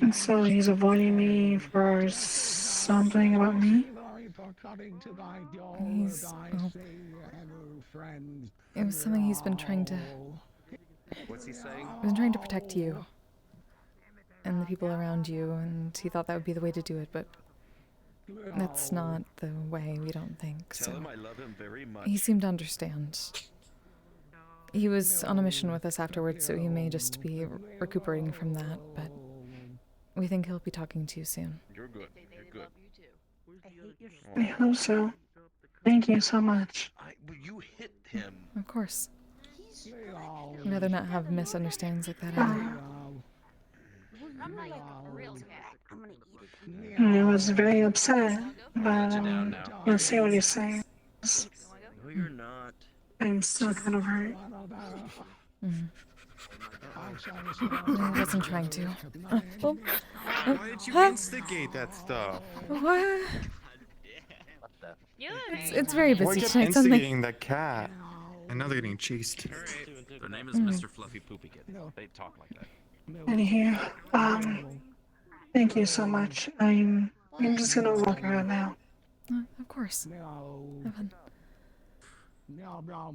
And so he's avoiding me for something about me? He's. Well, it was something he's been trying to. What's he saying? Been trying to protect you. And the people around you, and he thought that would be the way to do it, but. That's not the way, we don't think, so. Tell him I love him very much. He seemed to understand. He was on a mission with us afterwards, so he may just be recuperating from that, but we think he'll be talking to you soon. You're good. You're good. I hope so. Thank you so much. You hit him. Of course. I'd rather not have misunderstandings like that either. I was very upset, but let's see what he's saying. No, you're not. I'm still kind of hurt. I wasn't trying to. Why did you instigate that stuff? What? It's very busy Why kept tonight. instigating that cat? And now they're getting chased. Their name is Mr. Fluffy Poopykins. They talk like that. Anywho, thank you so much. I'm just gonna walk around now. Of course. Have fun. Oh,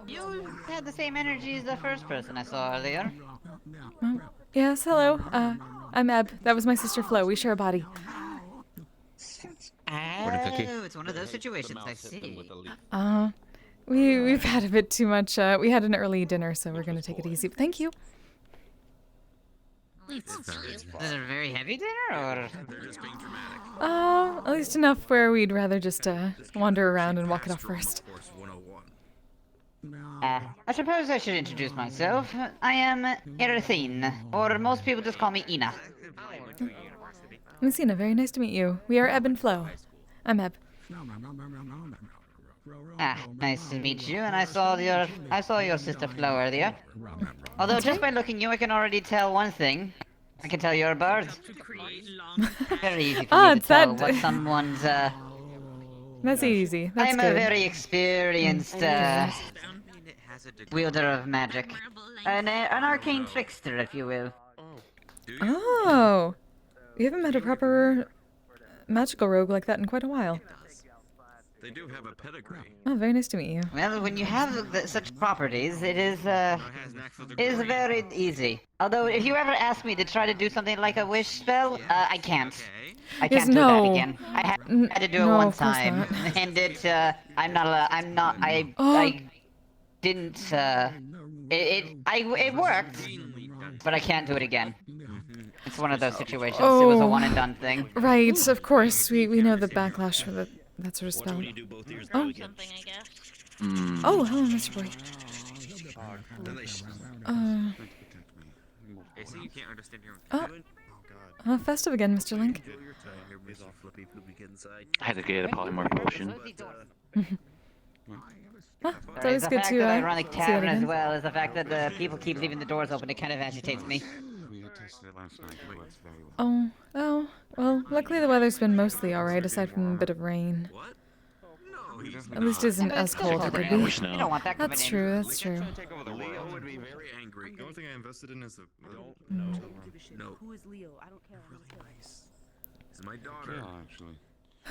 you had the same energy as the first person I saw earlier. Oh, yes, hello. I'm Eb. That was my sister Flo. We share a body. Oh, it's one of those situations, I see. We've had a bit too much. We had an early dinner, so we're gonna take it easy. Thank you. Is it a very heavy dinner, or? They're just being dramatic. At least enough where we'd rather just wander around and walk it off first. I suppose I should introduce myself. I am Erathine, or most people just call me Ina. Messina, very nice to meet you. We are Eb and Flo. I'm Eb. Nice to meet you, and I saw your sister Flo earlier. Although just by looking you, I can already tell one thing. I can tell you're a bird. Very easy for me to tell what someone's, That's easy. That's I'm good. a very experienced, wielder of magic. An arcane trickster, if you will. Oh! We haven't met a proper magical rogue like that in quite a while. They do have a pedigree. Oh, very nice to meet you. Well, when you have such properties, it is very easy. Although, if you ever ask me to try to do something like a wish spell, I can't. I can't do that again. I had to do it one time, and it worked, but I can't do it again. It's one of those situations. It was a one and done thing. Right, of course. We know the backlash for that sort of spell. Oh. Oh, hello, Mr. Boy. Festive again, Mr. Link. I had to get a polymorph potion. It's always good to see that ironic again. tavern as well as the fact that the people keep leaving the doors open. It kind of agitates me. Oh, well, luckily the weather's been mostly alright, aside from a bit of rain. At least it isn't as cold as it could be. You don't want that coming That's in. true, that's true. Leo would be very angry. The only thing I invested in is the. No. Who is Leo? I don't care. It's my daughter. Actually.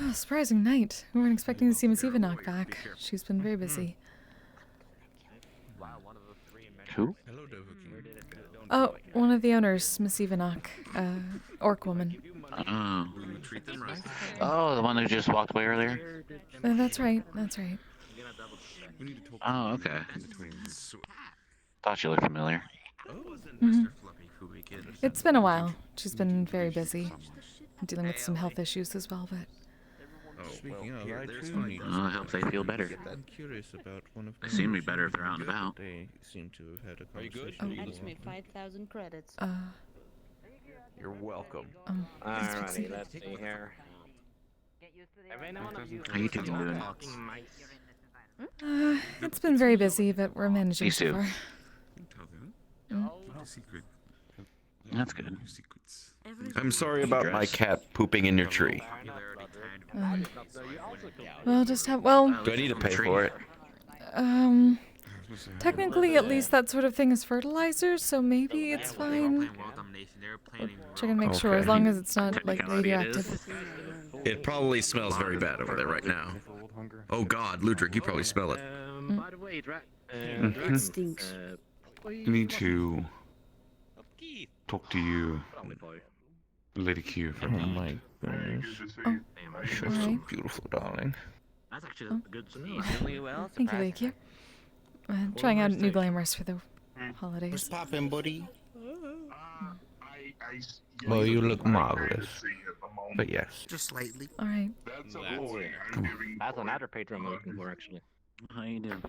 Oh, surprising night. We weren't expecting to see Miss Ivanock back. She's been very busy. Who? Oh, one of the owners, Miss Ivanock, orc woman. Oh, the one who just walked away earlier? That's right, that's right. Oh, okay. Thought you looked familiar. It's been a while. She's been very busy. Dealing with some health issues as well, but... Speaking of, I hope they feel better. I'm curious about one of They seem to be better if they're out and about. They seem to have had a I just made 5,000 credits. You're welcome. Alrighty, let's see here. How you two doing? It's been very busy, but we're managing Me so too. far. That's good. I'm sorry about my cat pooping in your tree. We'll just have, well, Do I need to pay for it? Technically, at least that sort of thing is fertilizer, so maybe it's fine. We'll check and make sure, as long as it's not, like, radioactive. It probably smells very bad over there right now. Oh God, Ludwig, you probably smell it. By the way, It stinks. I need to talk to you, Lady Q, for a moment. My goodness. Oh, You're so alright. beautiful, darling. That's actually good to know. Thank you, thank you. Trying out new glamours for the holidays. What's poppin', buddy? Well, you look marvelous. But yes. Just slightly. Alright. That's another patron I'm looking for, actually. How you doing?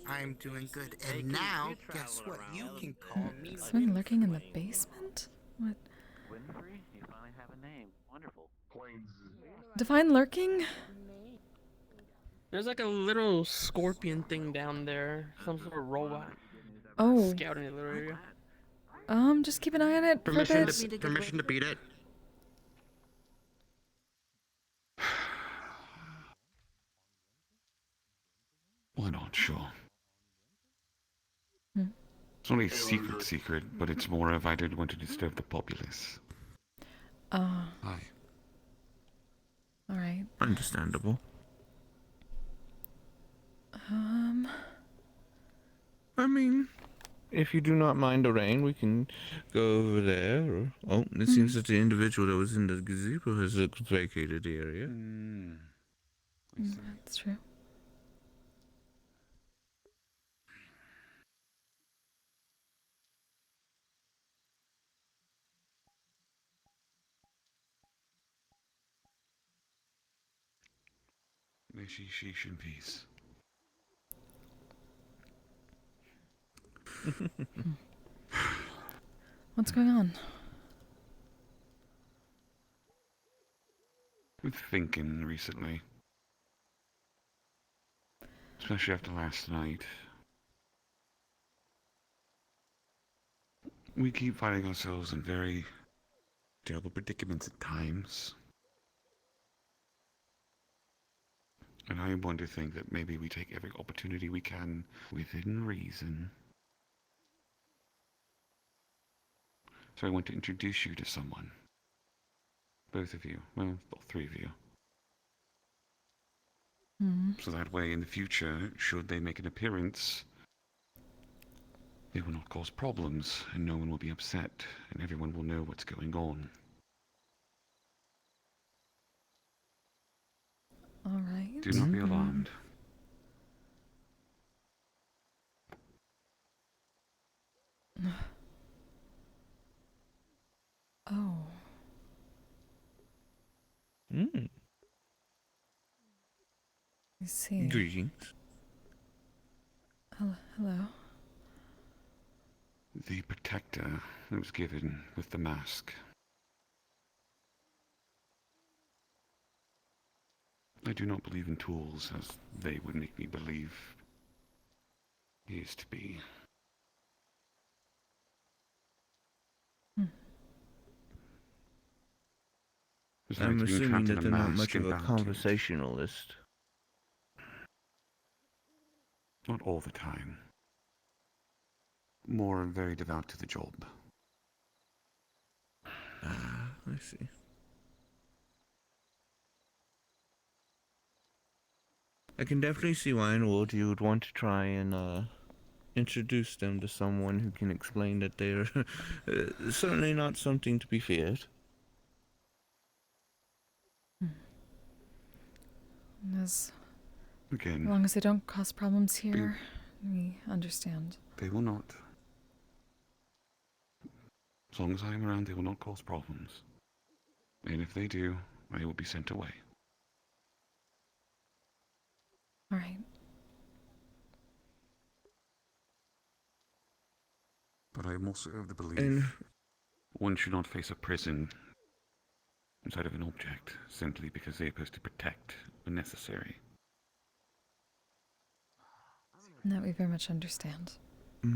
I'm doing good. And now, guess what? You can call me. Someone lurking in the basement? What? Winfrey, you finally have a name. Wonderful. Define lurking? There's like a little scorpion thing down there. Some sort of robot. Oh. Scouting the little area. Just keep an eye on it for a bit. Permission to beat it? Why not? Sure. Hmm. It's not a secret, but it's more of I didn't want to disturb the populace. Hi. Alright. Understandable. I mean, if you do not mind the rain, we can go over there. Or, oh, it seems that the individual that was in the gazebo has vacated the area. That's true. May she sheesh in peace. What's going on? Been thinking recently. Especially after last night. We keep finding ourselves in very terrible predicaments at times. And I want to think that maybe we take every opportunity we can within reason. So I want to introduce you to someone. Both of you. Well, all three of you. So that way in the future, should they make an appearance, they will not cause problems, and no one will be upset, and everyone will know what's going on. Alright. Do not be alarmed. Oh. I see. Greetings. Hello. The protector that was given with the mask. I do not believe in tools as they would make me believe he is to be. I'm assuming that they're not much of a conversationalist. Not all the time. More very devout to the job. Ah, I see. I can definitely see why in Wood you would want to try and introduce them to someone who can explain that they're certainly not something to be feared. As Again, long as they don't cause problems here, we understand. they will not. As long as I am around, they will not cause problems. And if they do, I will be sent away. Alright. But I am also of the belief one should not face a prison inside of an object simply because they are supposed to protect when necessary. That we very much understand. I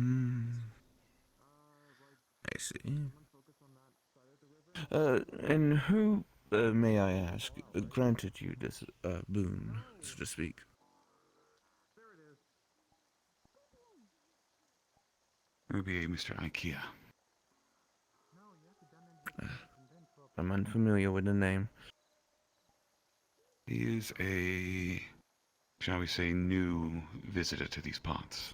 see. And who may I ask, granted you this boon, so to speak? It would be Mr. IKEA. I'm unfamiliar with the name. He is a, shall we say, new visitor to these parts.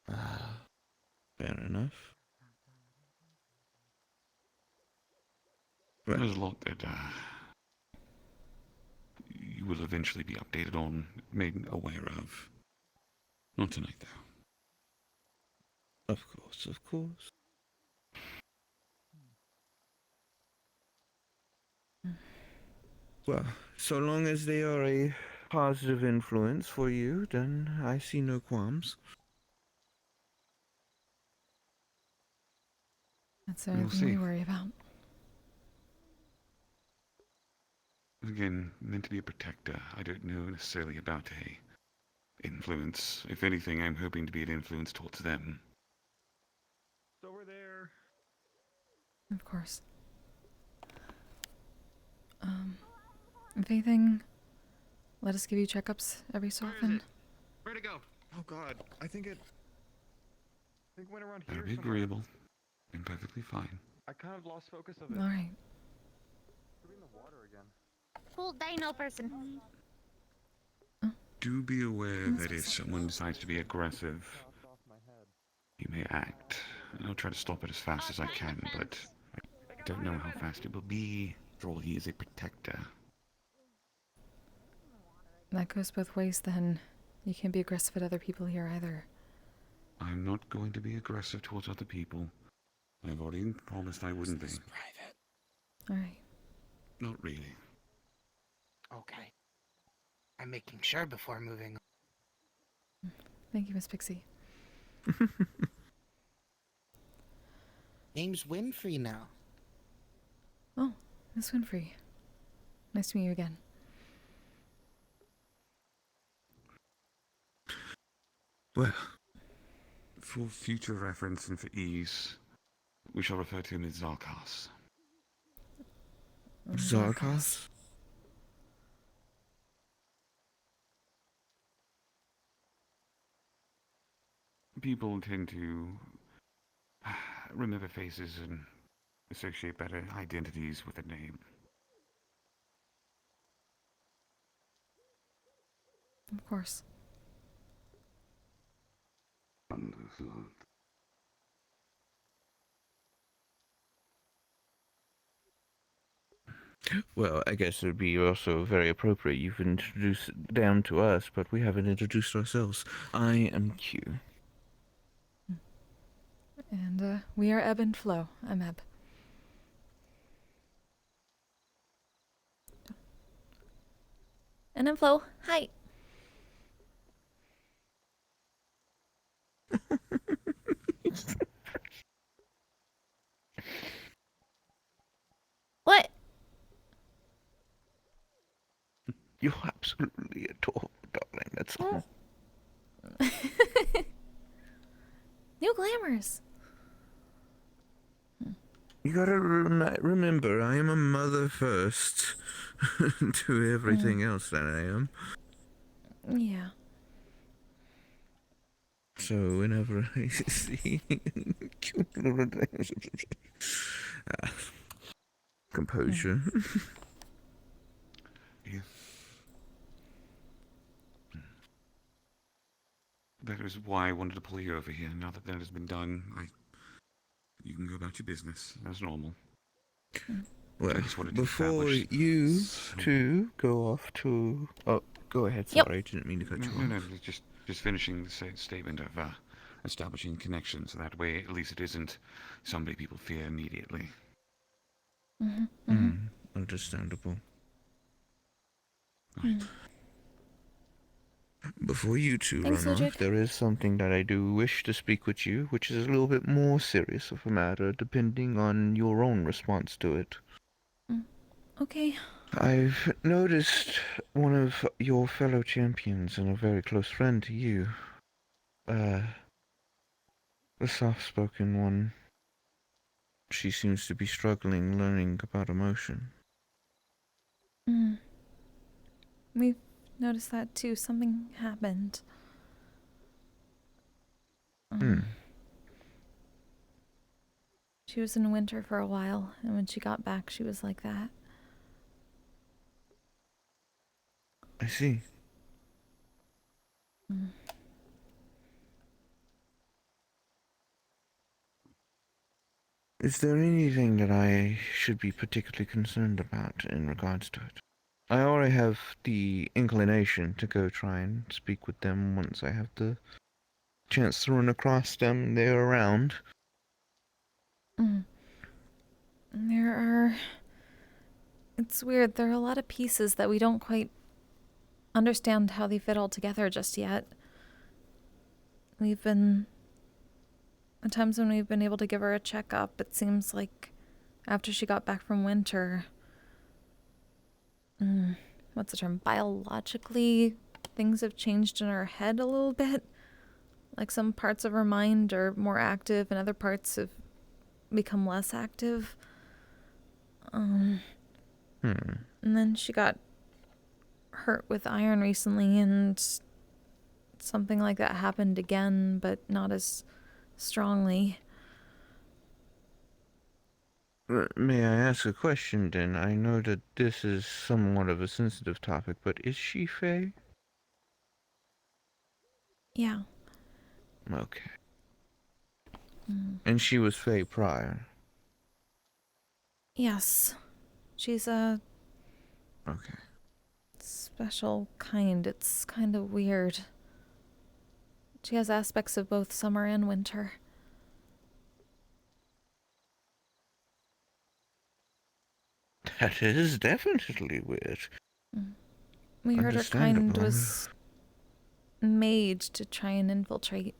Fair enough. There's a lot that you will eventually be updated on, made aware of. Not tonight, though. Of course, of course. Well, so long as they are a positive influence for you, then I see no qualms. That's We'll everything see. we worry about. Again, meant to be a protector. I don't know necessarily about a influence. If anything, I'm hoping to be an influence towards them. So we're there. Of course. If anything, let us give you checkups every so often. Where'd it go? Oh God, I think it went around here That'll be somewhere. agreeable and perfectly fine. I kind of lost focus of it. All right. Could be in the water again. Cool dino person. Do be aware that if someone decides to be aggressive, he may act. I'll try to stop it as fast as I can, but I don't know how fast it will be. After all, he is a protector. That goes both ways then. You can't be aggressive at other people here either. I'm not going to be aggressive towards other people. I've already promised I wouldn't be. All right. Not really. Okay. I'm making sure before moving. Thank you, Miss Pixie. Name's Winfrey now. Oh, Miss Winfrey. Nice to meet you again. Well, for future reference and for ease, we shall refer to him as Zarkos. Zarkos? People tend to remember faces and associate better identities with a name. Of course. Well, I guess it would be also very appropriate you've introduced them to us, but we haven't introduced ourselves. I am Q. And we are Ebb and Flow. I'm Ebb. And I'm Flo. Hi. What? You're absolutely adorable, darling. That's all. New glamours. You gotta remember, I am a mother first to everything else that I am. Yeah. So whenever I see cute little things, composure. That is why I wanted to pull you over here. Now that that has been done, you can go about your business as normal. Well, I just wanted to before establish you two go off to... Oh, go ahead. Sorry, I didn't mean to cut you off. No, just finishing the statement of establishing connections. So that way, at least it isn't somebody people fear immediately. Understandable. Right. Before you two Thanks, run Logic. off, there is something that I do wish to speak with you, which is a little bit more serious of a matter, depending on your own response to it. Okay. I've noticed one of your fellow champions and a very close friend to you, the soft-spoken one, she seems to be struggling learning about emotion. We've noticed that too. Something happened. She was in winter for a while, and when she got back, she was like that. I see. Is there anything that I should be particularly concerned about in regards to it? I already have the inclination to go try and speak with them once I have the chance to run across them and they're around. It's weird. There are a lot of pieces that we don't quite understand how they fit all together just yet. At times when we've been able to give her a checkup, it seems like after she got back from winter, what's the term? Biologically, things have changed in her head a little bit. Like some parts of her mind are more active and other parts have become less active. And then she got hurt with iron recently, and something like that happened again, but not as strongly. May I ask a question then? I know that this is somewhat of a sensitive topic, but is she Fae? Yeah. Okay. And she was Fae prior? Yes. She's a Okay. special kind. It's kind of weird. She has aspects of both summer and winter. That is definitely weird. We heard her kind was made to try and infiltrate.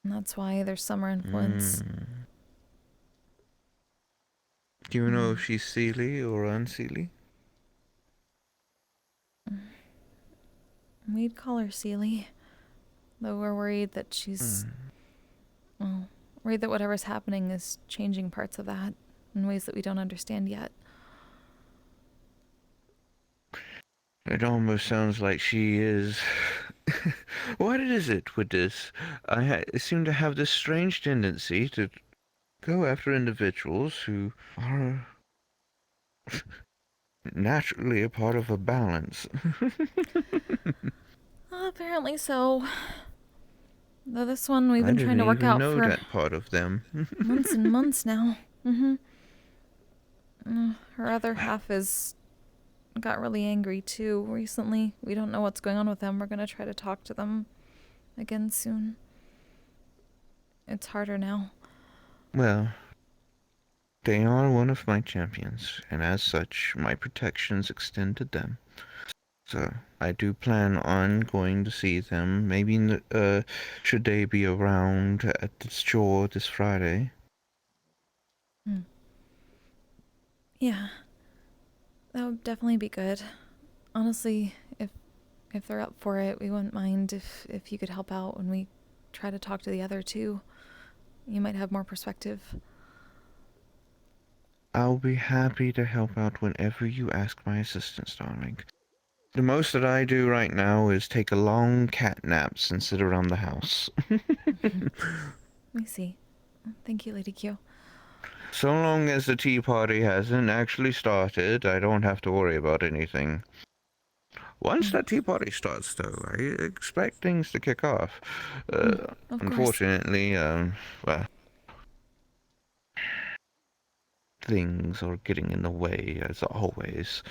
And that's why there's summer influence. Do you know if she's Seelie or unseelie? We'd call her Seelie, though we're worried that she's... Well, worried that whatever's happening is changing parts of that in ways that we don't understand yet. It almost sounds like she is... What is it with this? I seem to have this strange tendency to go after individuals who are naturally a part of a balance. Apparently so. Though this one we've been trying to work out for that part of them. months and months now. Her other half got really angry too recently. We don't know what's going on with them. We're gonna try to talk to them again soon. It's harder now. Well, they are one of my champions, and as such, my protections extend to them. So, I do plan on going to see them, maybe should they be around at the store this Friday. Yeah. That would definitely be good. Honestly, if they're up for it, we wouldn't mind if you could help out when we try to talk to the other two. You might have more perspective. I'll be happy to help out whenever you ask my assistance, darling. The most that I do right now is take a long cat naps and sit around the house. I see. Thank you, Lady Q. So long as the tea party hasn't actually started, I don't have to worry about anything. Once that tea party starts, though, I expect things to kick off. Unfortunately, well, things are getting in the way, as always.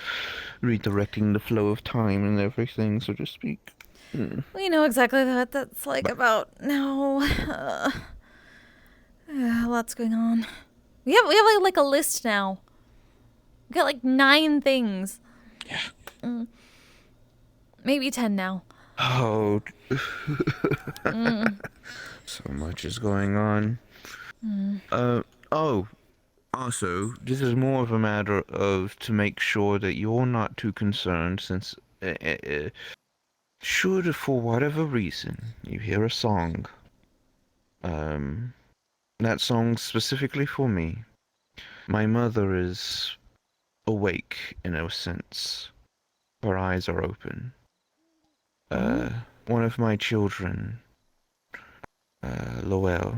Redirecting the flow of time and everything, so to speak. We know exactly what that's like about now. Lots going on. We have like a list now. We got like 9 things. Yeah. Maybe 10 now. Oh. So much is going on. Also, this is more of a matter of to make sure that you're not too concerned, since should, for whatever reason, you hear a song, that song specifically for me. My mother is awake in a sense. Her eyes are open. One of my children, Lowell,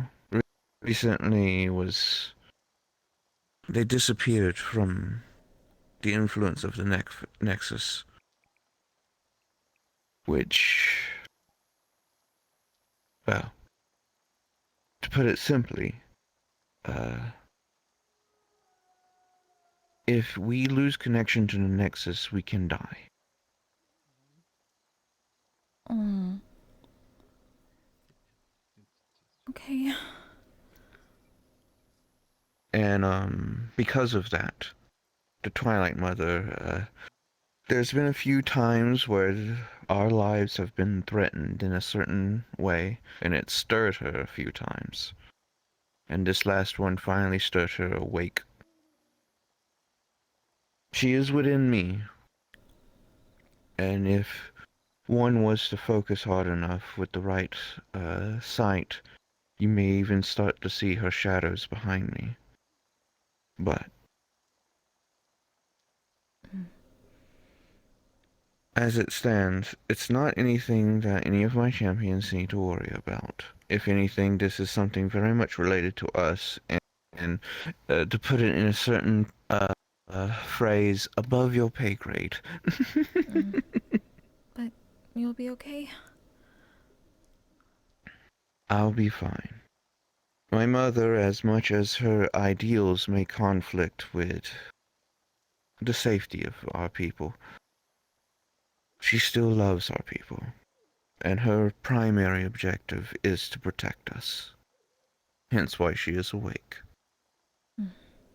recently they disappeared from the influence of the Nexus, which, well, to put it simply, if we lose connection to the Nexus, we can die. Okay. And because of that, the Twilight Mother, there's been a few times where our lives have been threatened in a certain way, and it stirred her a few times. And this last one finally stirred her awake. She is within me, and if one was to focus hard enough with the right sight, you may even start to see her shadows behind me. But as it stands, it's not anything that any of my champions need to worry about. If anything, this is something very much related to us, and to put it in a certain phrase, above your pay grade. But you'll be okay? I'll be fine. My mother, as much as her ideals may conflict with the safety of our people, she still loves our people, and her primary objective is to protect us. Hence why she is awake.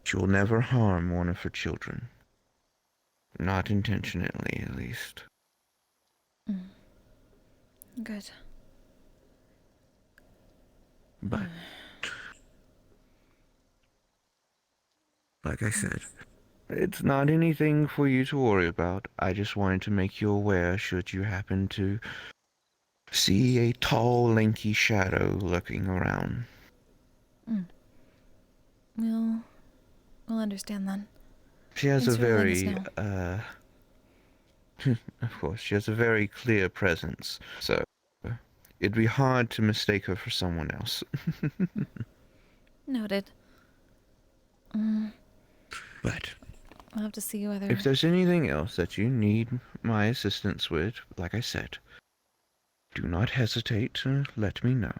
She will never harm one of her children. Not intentionally, at least. Good. But, like I said, it's not anything for you to worry about. I just wanted to make you aware should you happen to see a tall, lanky shadow lurking around. We'll understand then. She has Thanks a for letting us very, know. of course, she has a very clear presence, so it'd be hard to mistake her for someone else. Noted. But I'll have to see whether... if there's anything else that you need my assistance with, like I said, do not hesitate to let me know.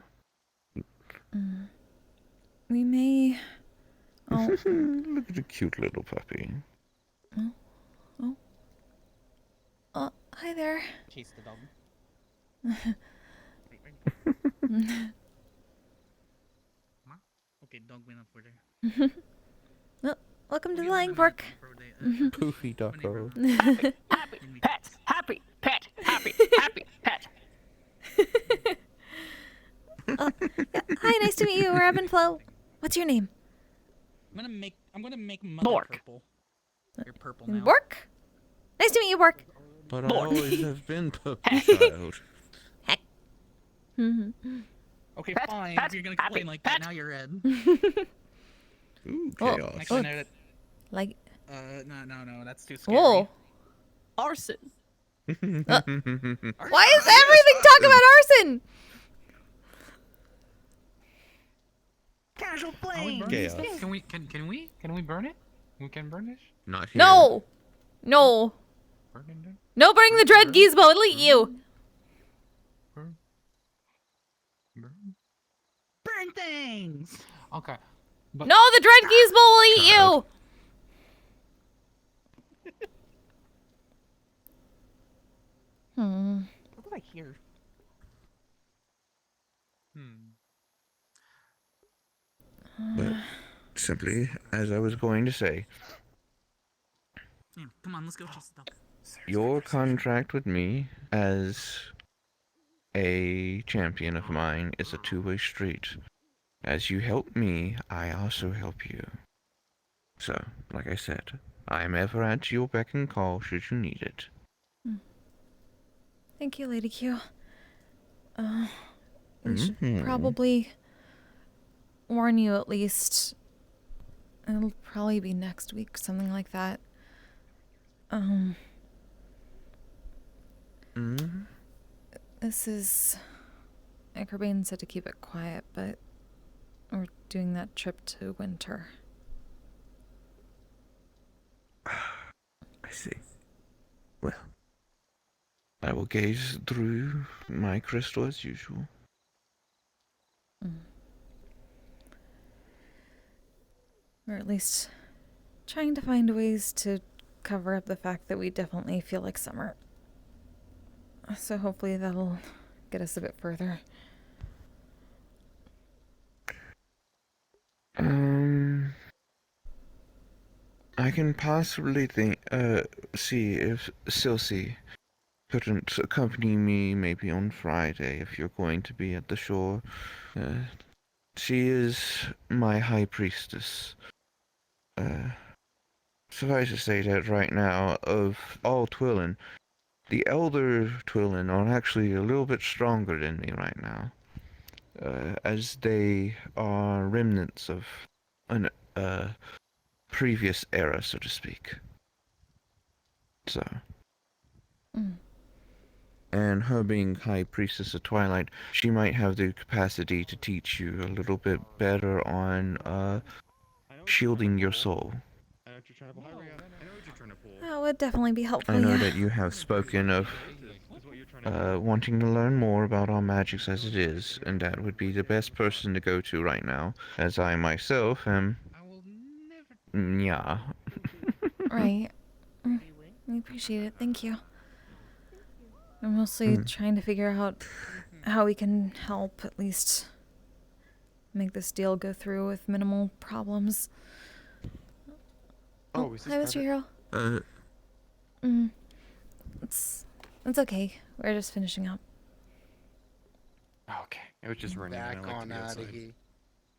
We may... Oh. Look at the cute little puppy. Oh, hi there. Chase the dog. Okay, dog went up for there. Well, welcome to the Lying Fork. Poofy ducko. Happy pet, happy pet, happy pet. Yeah, hi, nice to meet you. We're Ebb and Flow. What's your name? I'm gonna make Mother Bork. purple. You're purple now. Bork? Nice to meet you, Bork. But I always have been puppy child. Heck. Okay, Pet, fine. pet, If you're gonna happy complain like pet. that, now you're red. Ooh, Oh, chaos. Actually, no, that, Like... no, that's too scary. Whoa. Arson. Why is everything talking about arson? Casual Are we flame. burning Chaos. stuff? Can we burn it? We can burn it? Not here. No. No. Burn it then? No, bring the dread gizmo. It'll eat you. Burn. Burn. Burn things. Okay. But No, the dread gizmo will eat you. what did I hear? But simply, as I was going to say, Yeah, come on, let's go chase the dog. your contract with me as a champion of mine is a two-way street. As you help me, I also help you. So, like I said, I am ever at your beck and call should you need it. Thank you, Lady Q. We should Mhm. probably warn you at least. It'll probably be next week, something like that. This is... Cobain said to keep it quiet, but we're doing that trip to Winter. I see. Well, I will gaze through my crystal as usual. Or at least trying to find ways to cover up the fact that we definitely feel like summer. So hopefully that'll get us a bit further. I can possibly see if Silsey couldn't accompany me maybe on Friday if you're going to be at the shore. She is my high priestess. Suffice to say that right now, of all Twillin, the elder Twillin are actually a little bit stronger than me right now. As they are remnants of an previous era, so to speak. So. And her being High Priestess of Twilight, she might have the capacity to teach you a little bit better on shielding your soul. That would definitely be helpful, I know yeah. that you have spoken of wanting to learn more about our magics as it is, and that would be the best person to go to right now, as I myself am... yeah. Right. I appreciate it, thank you. I'm mostly trying to figure out how we can help, at least make this deal go through with minimal problems. Oh, is this hi, Mr. Hero. It's okay. We're just finishing up. Oh, okay. It was just raining. Back and I like on to be out outside, of here.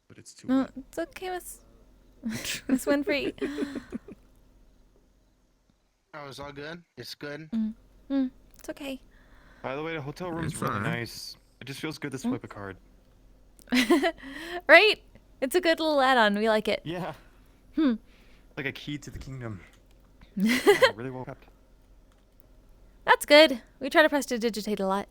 but it's too No, wet. it's okay, Miss Winfrey. Oh, it's all good? It's good? It's okay. By the way, the hotel room's It's really fine. nice. It just feels good to swipe a card. Right? It's a good little add-on. We like it. Yeah. Like a key to the kingdom. Really well kept. That's good. We try to prestidigitate a lot.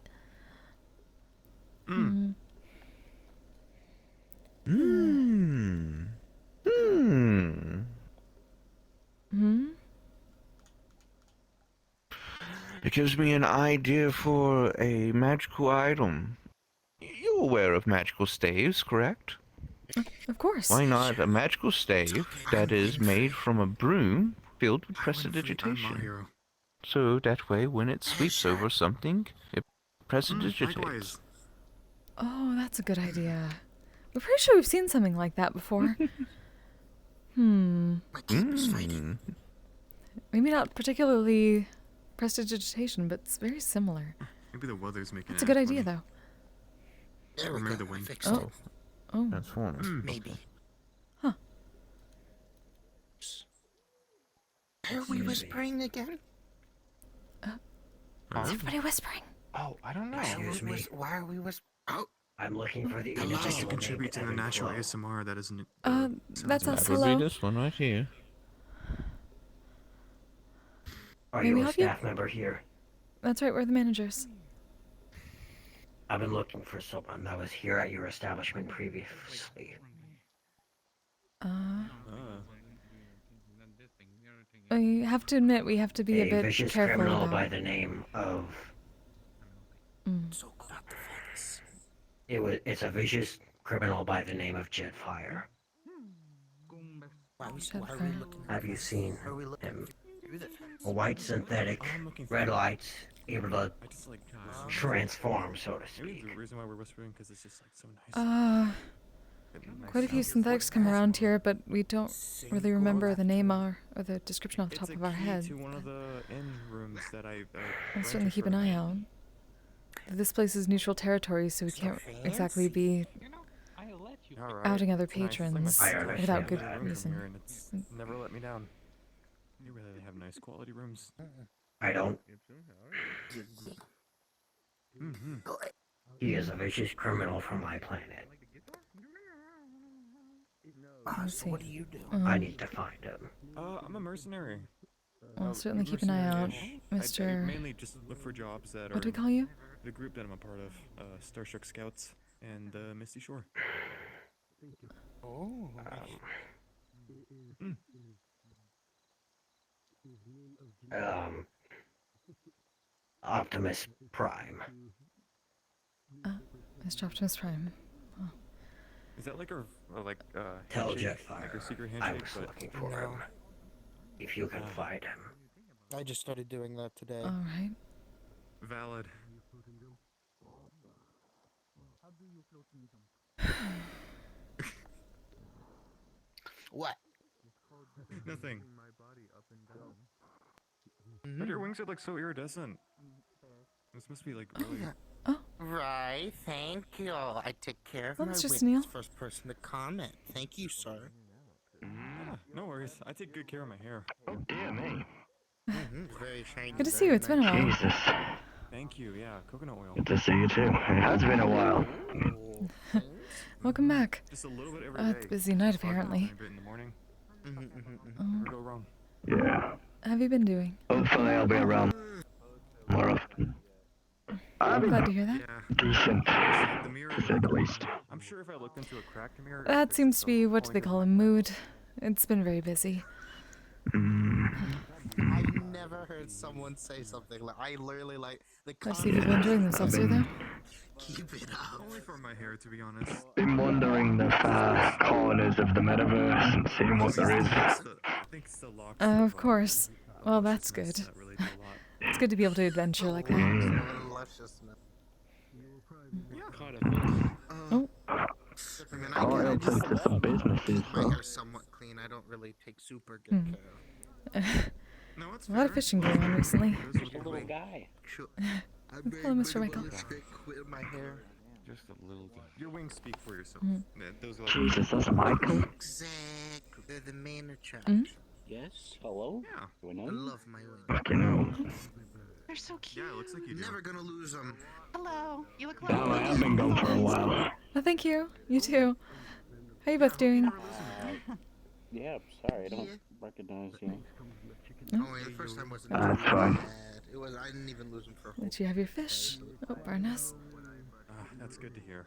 It gives me an idea for a magical item. You're aware of magical staves, correct? Of course. Why not a magical stave that is made from a broom filled with prestidigitation? So that way, when it sweeps over something, it prestidigitates. Oh, that's a good idea. We're pretty sure we've seen something like that before. Maybe not particularly prestidigitation, but it's very similar. Maybe the weather's making That's a good idea, though. There we Maybe go. the wind. I fixed it. Oh. That's fun. Maybe. Huh. Are we whispering again? Is everybody whispering? Oh, I don't know. Excuse me. Why are we whispering? Oh. I'm looking for the Hello. Just to contribute to the natural ASMR that isn't. That's us. That would Hello. be this one right here. Are May we you a help you? staff member here? That's right, we're the managers. I've been looking for someone that was here at your establishment previously. You have to admit, we have to be a bit vicious careful criminal about... by the name of. It's a vicious criminal by the name of Jetfire. Why are we looking? Have you seen him? A white synthetic, red lights, able to transform, so to speak. The reason why we're whispering because it's just like so nice. Quite a few synthetics come around here, but we don't really remember the name or the description off the top of our head. To one of the inn rooms that I'll certainly keep an eye out. This place is neutral territory, so we can't exactly be outing other patrons without good reason. Never let me down. You really have nice quality rooms. I don't. He is a vicious criminal from my planet. Let's So see. what do you do? Um, I need to find him. I'm a mercenary. I'll certainly keep an eye out, I Mr. mainly just look for jobs that What do are we call you? the group that I'm a part of, Starstruck Scouts and Misty Shore. Oh. Optimus Prime. Mr. Optimus Prime. Oh. Is that like our Tell handshake? Jetfire Like our secret I handshake? was But looking for him. If you can find him. I just started doing that today. All right. Valid. What? Nothing. But your wings are like so iridescent. This must be like really. Right, thank you. I take care of Oh, my Mr. wings. Sneal. First person to comment. Thank you, sir. Yeah, no worries. I take good care of my hair. Oh dear me. Very shiny. Good to see you. It's been a while. Jesus. Thank you. Yeah, coconut oil. Good to see you too. It has been a while. Welcome back. Just a little bit every day. It's a busy night, apparently. A bit in the morning. Um, Never go wrong. Yeah. How have you been doing? Hopefully I'll be around more often. I'm glad to hear that. Decent. The mirror. To say the least. I'm sure if I looked into a cracked mirror. That seems to be what they call a mood. It's been very busy. I never heard someone say something like I literally like the. I see people enjoying themselves here, though. Keep it up. Only for my hair, to be honest. Been wandering the far corners of the metaverse and seeing what there is. I think it's the locks. Of course. Well, that's good. It's good to be able to adventure like that. Oh. Oh, I'll take to some businesses, My though. hair's somewhat clean. I don't really take super good care of. A lot of fishing going on recently. Little guy. Hello, Mr. Michael. Quit my hair. Just a little bit. Your wings speak for yourself. Yeah, those are Jesus, that's Michael. Exactly. They're the main Mm? Yes. Hello. Yeah. I love my wings. Fucking hell. They're so cute. Yeah, it looks like you do. Never gonna lose them. Hello. You look Oh, I have been gone for a while. Oh, thank you. You too. How you both doing? Yeah, sorry, I don't recognize you. Oh. Oh, yeah, the first time wasn't That's fine. bad. It was. I didn't even lose them for a whole. Did you have your fish? Oh, Barnes. That's good to hear.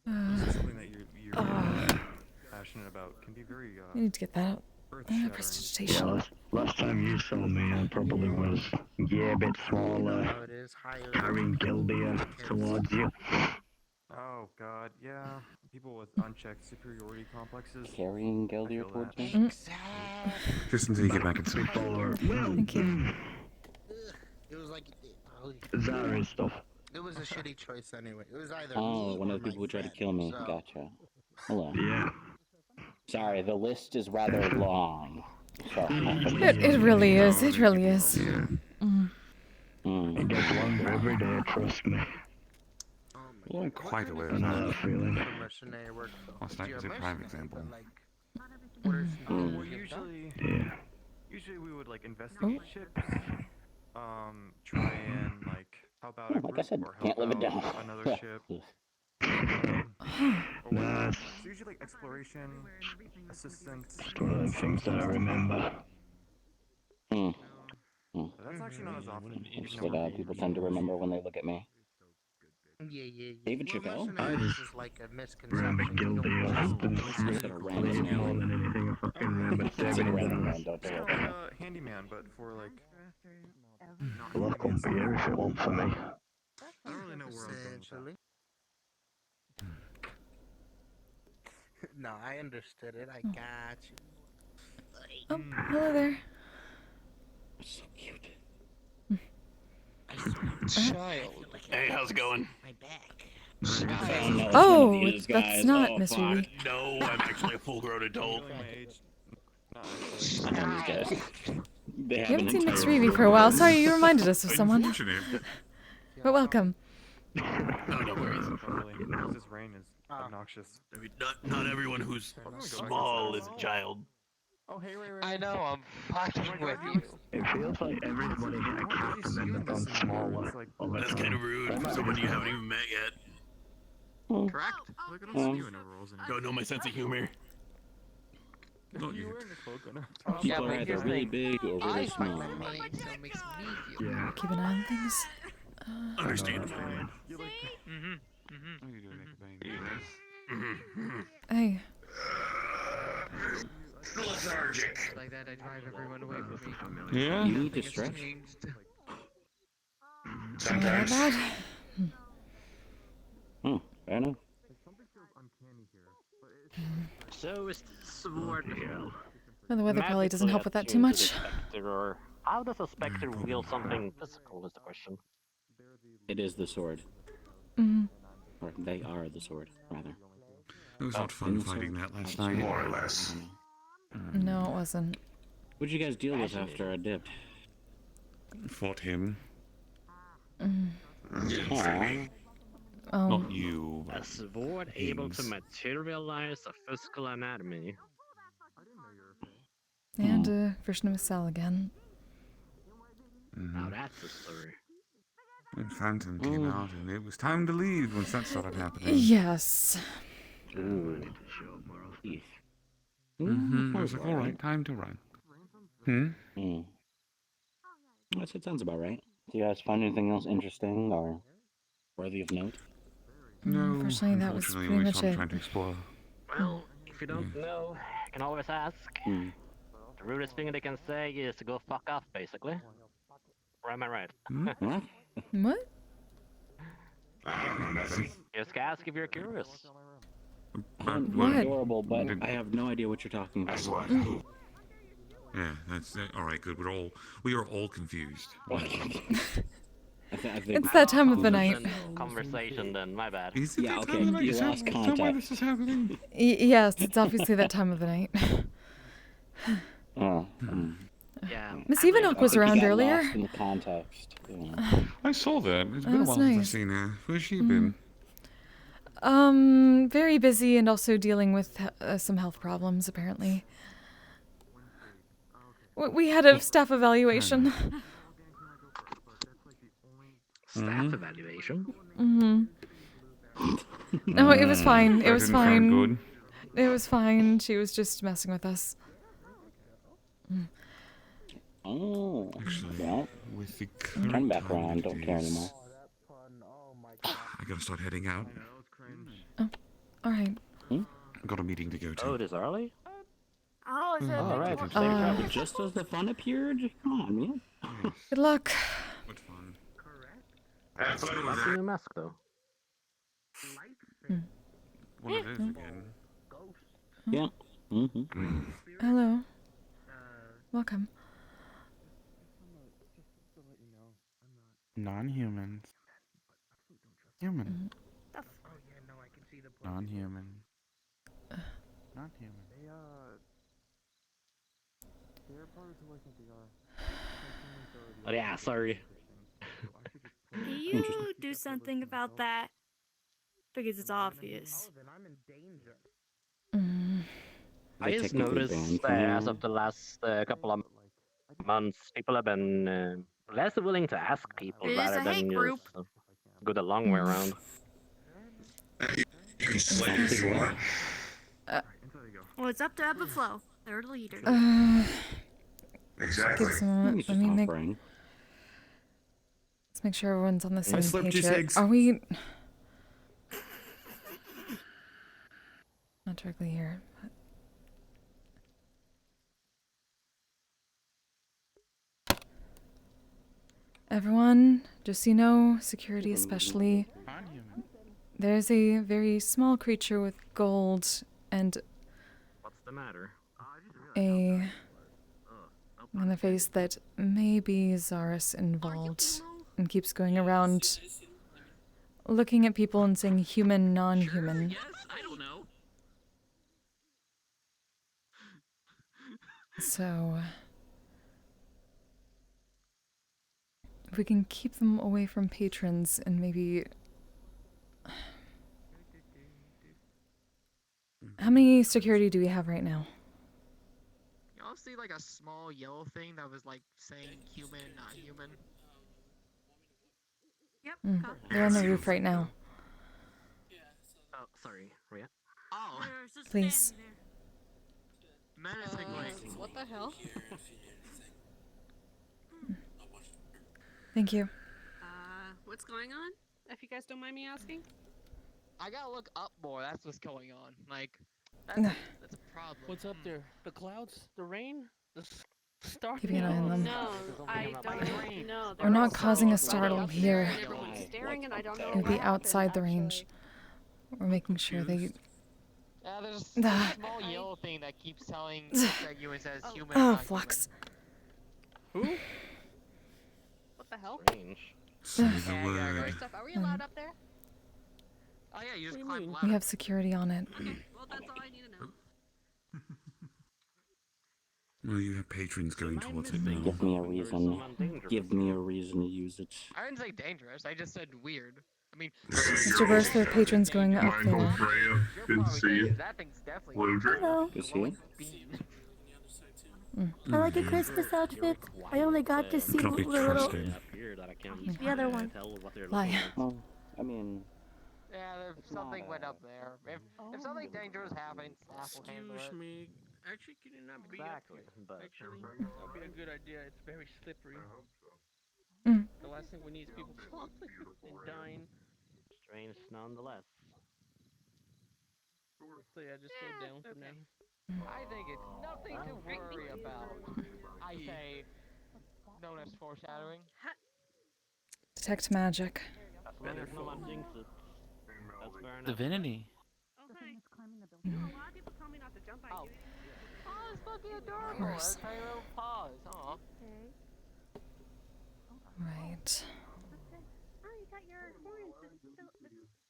Uh, This is something that you're passionate about. Can be very. You need to get that out. Earth-shattering. Prestidigitation. Yeah, last time you saw me, I probably was a bit smaller, How it is higher. carrying Gilbia towards you. Oh God, yeah. People with unchecked superiority complexes. Carrying Gildia towards me. Mm. Just until you get back in space. Thank you. It was like. Zara stuff. It was a shitty choice anyway. It was either. Oh, me one or of the people who my tried to friend, kill me. so- Gotcha. Hello. Yeah. Sorry, the list is rather long. So. It really is. It really is. Yeah. It gets longer every day, trust me. I wasn't quite aware I of know that that. feeling. Mercenary work. Last night was a prime example. Well, usually we would like investigate ships. Try and like help out a Like I group said, or help can't live it down. out another ship. Nice. It's usually like exploration, assistance. One of the things that I remember. But that's actually not as often. Interesting that people tend to remember when they look at me. Yeah. David Well, Chappelle? mercenaries is like a Remember misconception. You Gilbia. don't Just a random More name. than anything, I fucking remember It's a saving random them. name, don't do It's it. kind of a handyman, but for like. Well, I'll come here if you want for me. I don't really know where I'm going with that. No, I understood it. I got you. Oh, hello there. So cute. Child. Hey, how's it going? My back. Oh, that's not Miss Ruby. No, I'm actually a full-grown adult. I know these guys. They You have haven't an seen Miss entire Ruby for a while. Sorry, you reminded us of someone. But welcome. No worries. This rain is obnoxious. I mean, not everyone who's small is a child. Oh, hey, Ray. I know, I'm fucking with you. It feels like everybody hit a cap and then they've gone smaller. That's kind of rude for someone you haven't even met yet. Correct. Look at us you in overalls. Don't know my sense of humor. Not yet. People are either really big or really small. So it makes me feel. Yeah. Keep an eye on things. Understandable. Hey. Lethargic. Like that, I drive everyone away from me. Yeah? You need to It's stretch. changed. Sometimes. Bad. Fair enough. So is the sword here? Well, the weather probably doesn't help with that too attuned much. to the spectre, or how does a spectre wield something physical is the question. It is the sword. Mm. Or they are the sword, rather. It was not fun fighting that last night. More or less. No, it wasn't. What'd you guys deal with after I dipped? Fought him. Aw. Not you. A sword able to materialize a physical anatomy. And a version of a cell again. Now that's a story. When Phantom came out, and it was time to leave once that started happening. Yes. Ooh. I was like, alright, time to run. That sounds about right. Do you guys find anything else interesting or worthy of note? No, unfortunately, that was pretty we much started it. trying to explore. Well, if you don't know, you can always ask. The rudest thing they can say is to go fuck off, basically. Or am I right? What? What? Just ask if you're curious. You're adorable, but I have no idea what you're talking about. Yeah, that's alright. Good. We are all confused. It's that time of the night. Conversation, then my bad. Is it Yeah, that okay, time of the night? you Is that lost why contact. this is happening? Yes, it's obviously that time of the night. Yeah. Miss Evanock was around earlier. Lost in the context. I saw that. It's That been a was while since I've nice. seen her. Where's she been? Very busy and also dealing with some health problems, apparently. We had a staff evaluation. Staff evaluation? No, it was fine. It That was didn't sound fine. good. It was fine. She was just messing with us. Oh, Actually, well, with the turn current back time around. it Don't care is, anymore. I gotta start heading out. All right. I've got a meeting to go to. Oh, it is early? Oh, is it? All right. Safe travel. Just as the fun appeared. Come on, man. Good luck. What fun. That's a new mask, though. One of those again. Yeah. Hello. Welcome. Non-humans. Human. Non-human. Not human. Oh yeah, sorry. Can you do something about that? Because it's obvious. I just noticed as of the last couple of months, people have been less willing to ask people It is rather a than hate just group. go the long way around. You can slip if you want. Well, it's up to Ebb and Flow. They're the leaders. Exactly. Let me make. Let's make sure everyone's on the same slipped page his here. eggs. Are we? Not directly here. But... Everyone, just so you know, security especially. There's a very small creature with gold and What's the matter? a on the face that may be Zaris involved and keeps going around looking at people and saying human, non-human. Yes, I don't know. So if we can keep them away from patrons and maybe... How many security do we have right now? Y'all see like a small yellow thing that was like saying human, not human? Yep. They're on the roof right now. Oh, sorry, Rhea. Oh. Please. menacingly. What the hell? Thank you. What's going on? If you guys don't mind me asking. I gotta look up more. That's what's going on. Like, that's a problem. What's up there? The clouds? The rain? The star? Keeping an eye on them. No, I don't know. We're not causing a startle here. Everyone's staring, and I don't know It would be what outside the range. We're making sure they. Yeah, there's a small yellow thing that keeps telling that you and says human. Oh, not flux. Who? What the hell? Say the word. Are we allowed up there? Oh yeah, you just climb the ladder. We have security on it. Okay, well that's all I need to know. Well, you have patrons going towards it now. Give me a reason. Give me a reason to use it. I didn't say dangerous. I just said weird. I mean, Mr. Burst, there are patrons going up there. Good to see you. That thing's definitely. Hello. You see it? I like a Christmas outfit. I only got to see the Can't be little, trusted. the other one. Lie. Well, I mean, Yeah, something went up there. If something dangerous happens, staff will handle Excuse it. me. Actually, can you not be Exactly, up here? but- Actually, that would be a good idea. It's very slippery. Mm. The last thing we need is people falling and dying. Strange nonetheless. So yeah, just go down for now. I think it's nothing to worry about. I say, known as foreshadowing. Detect magic. As long as no one jinx it. That's fair enough. Divinity. Oh, hi. A lot of people tell me not to jump on you. Oh, it's fucking Of adorable. course. That's my little paws. Aw. Right. Oh, you got your horns. It's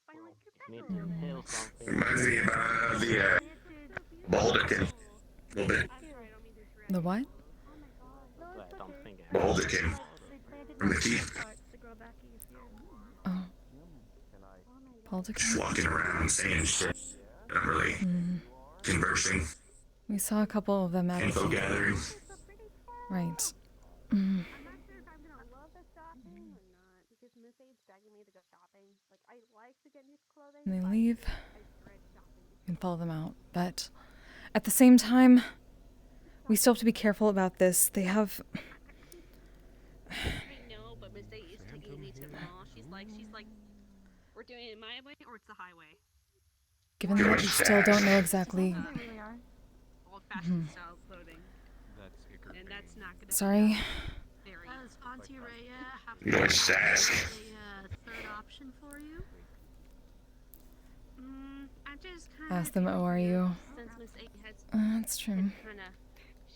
finally Need to kill something. Reminds me of the Baldican. A little bit. The what? I don't think it Baldican. From the teeth. Oh. Baldican? Just walking around saying shit. Not really conversing. We saw a couple of them at Info gathering. Right. I'm not sure if I'm gonna love this shopping or not because Miss A's begging me to go shopping. Like I like to get new clothing. And they but leave. I dread shopping. You can follow them out. But at the same time, we still have to be careful about this. They have. I know, but Miss A is taking me to the mall. She's like, we're doing it my way or it's the highway. Given that we still don't know exactly. Old-fashioned style clothing. And that's not gonna. Sorry. Auntie Rhea, You don't just ask. a third option for you. I'm just kind of. Ask them, oh, are you? Since Miss A has That's true.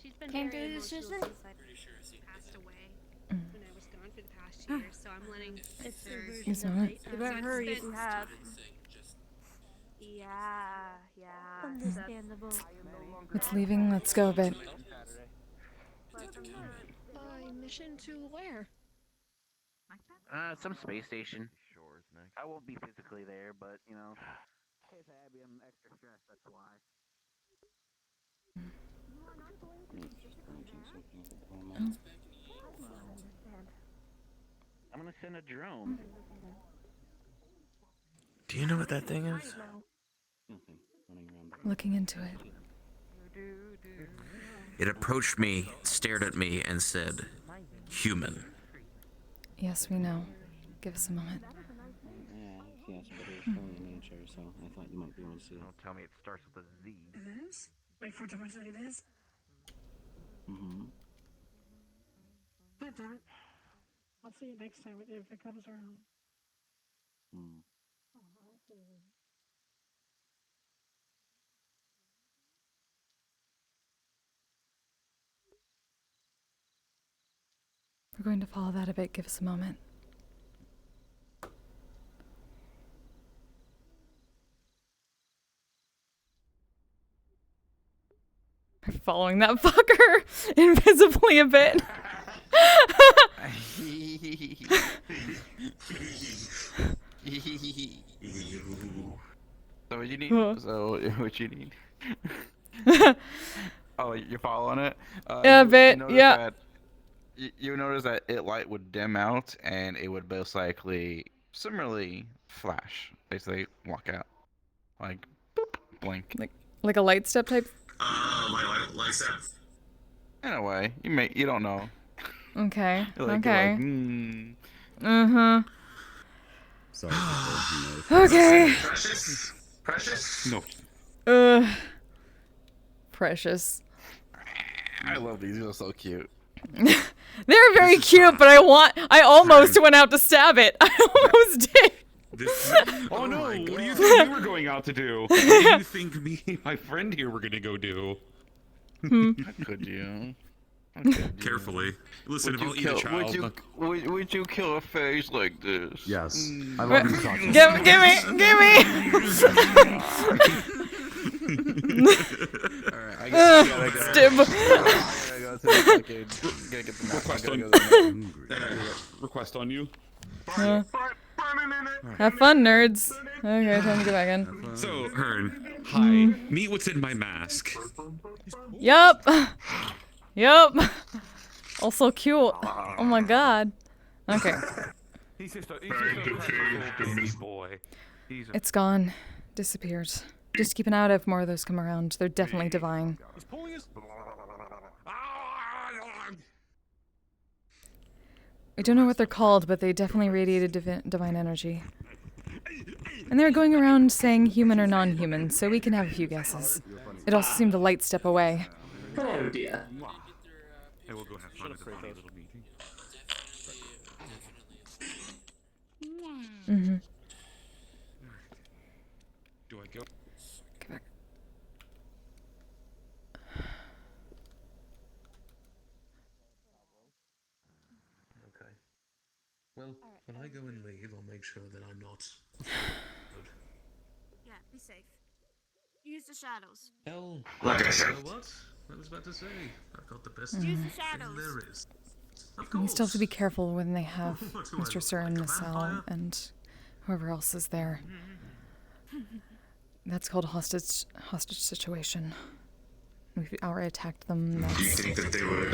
she's been Can't very do this, emotional Susan? since I passed away when I was gone for the past year. So I'm letting her. He's not. You better hurry if you have. Yeah. Understandable. It's leaving. Let's go a bit. Mission to where? Some space station. I won't be physically there, but you know, in case Abby, I'm extra stressed. That's why. I'm gonna send a drone. Do you know what that thing is? Looking into it. It approached me, stared at me, and said, "Human." Yes, we know. Give us a moment. yes, but it was friendly in nature, so I thought you might be able to see it. Don't tell me it starts with a Z. It is? Wait for it to mention it is? Mm-hmm. God damn it. I'll see you next time if it comes around. Mm. We're going to follow that a bit. Give us a moment. We're following that fucker invisibly a bit. So what you need? Huh. So what you need? Oh, you're following it? Yeah, a bit, notice yeah. That, you notice that light would dim out, and it would most likely similarly flash. Basically, walk out, like boop, blink. Like a light step type Like that. In a way, you don't know. Okay. You're like, Okay. Mm. Sorry. Okay. Precious. No. Precious. I love these. They're so cute. They're very cute, but I almost went out to stab it. I almost did. Oh no! What do you think you were going out to do? What do you think me and my friend here were gonna go do? How could you? Carefully. Listen, Would if you I'll eat kill? a child, Would you kill a face like this? Yes. Mm. I love you talking. Alright, I gotta go. Stim. I gotta go to the fucking. Gotta get the map. I gotta go there. request on you. Have fun, nerds. Okay, time to get back in. So, Hearn, hi. Meet what's in my mask. Yup. Yup. Also cute. Oh my god. Okay. He's just a baby boy. It's gone. Disappeared. Just keep an eye out if more of those come around. They're definitely divine. We don't know what they're called, but they definitely radiated divine energy. And they were going around saying human or non-human, so we can have a few guesses. It also seemed a light step away. Oh dear. Hey, we'll go have fun at the funny little meeting. Mm-hmm. Do I go? Come back. Okay. Well, when I go and leave, I'll make sure that I'm not. Yeah, be safe. Use the shadows. Hell, Like I said. you know what? I was about to say, I've got the best Use thing the shadows. there is. Of You course. still have to be careful when they have What do I Mr. look Sir like, in a the cell vampire? and whoever else is there. That's called a hostage situation. We've outright attacked them. Do you That's... think that they would?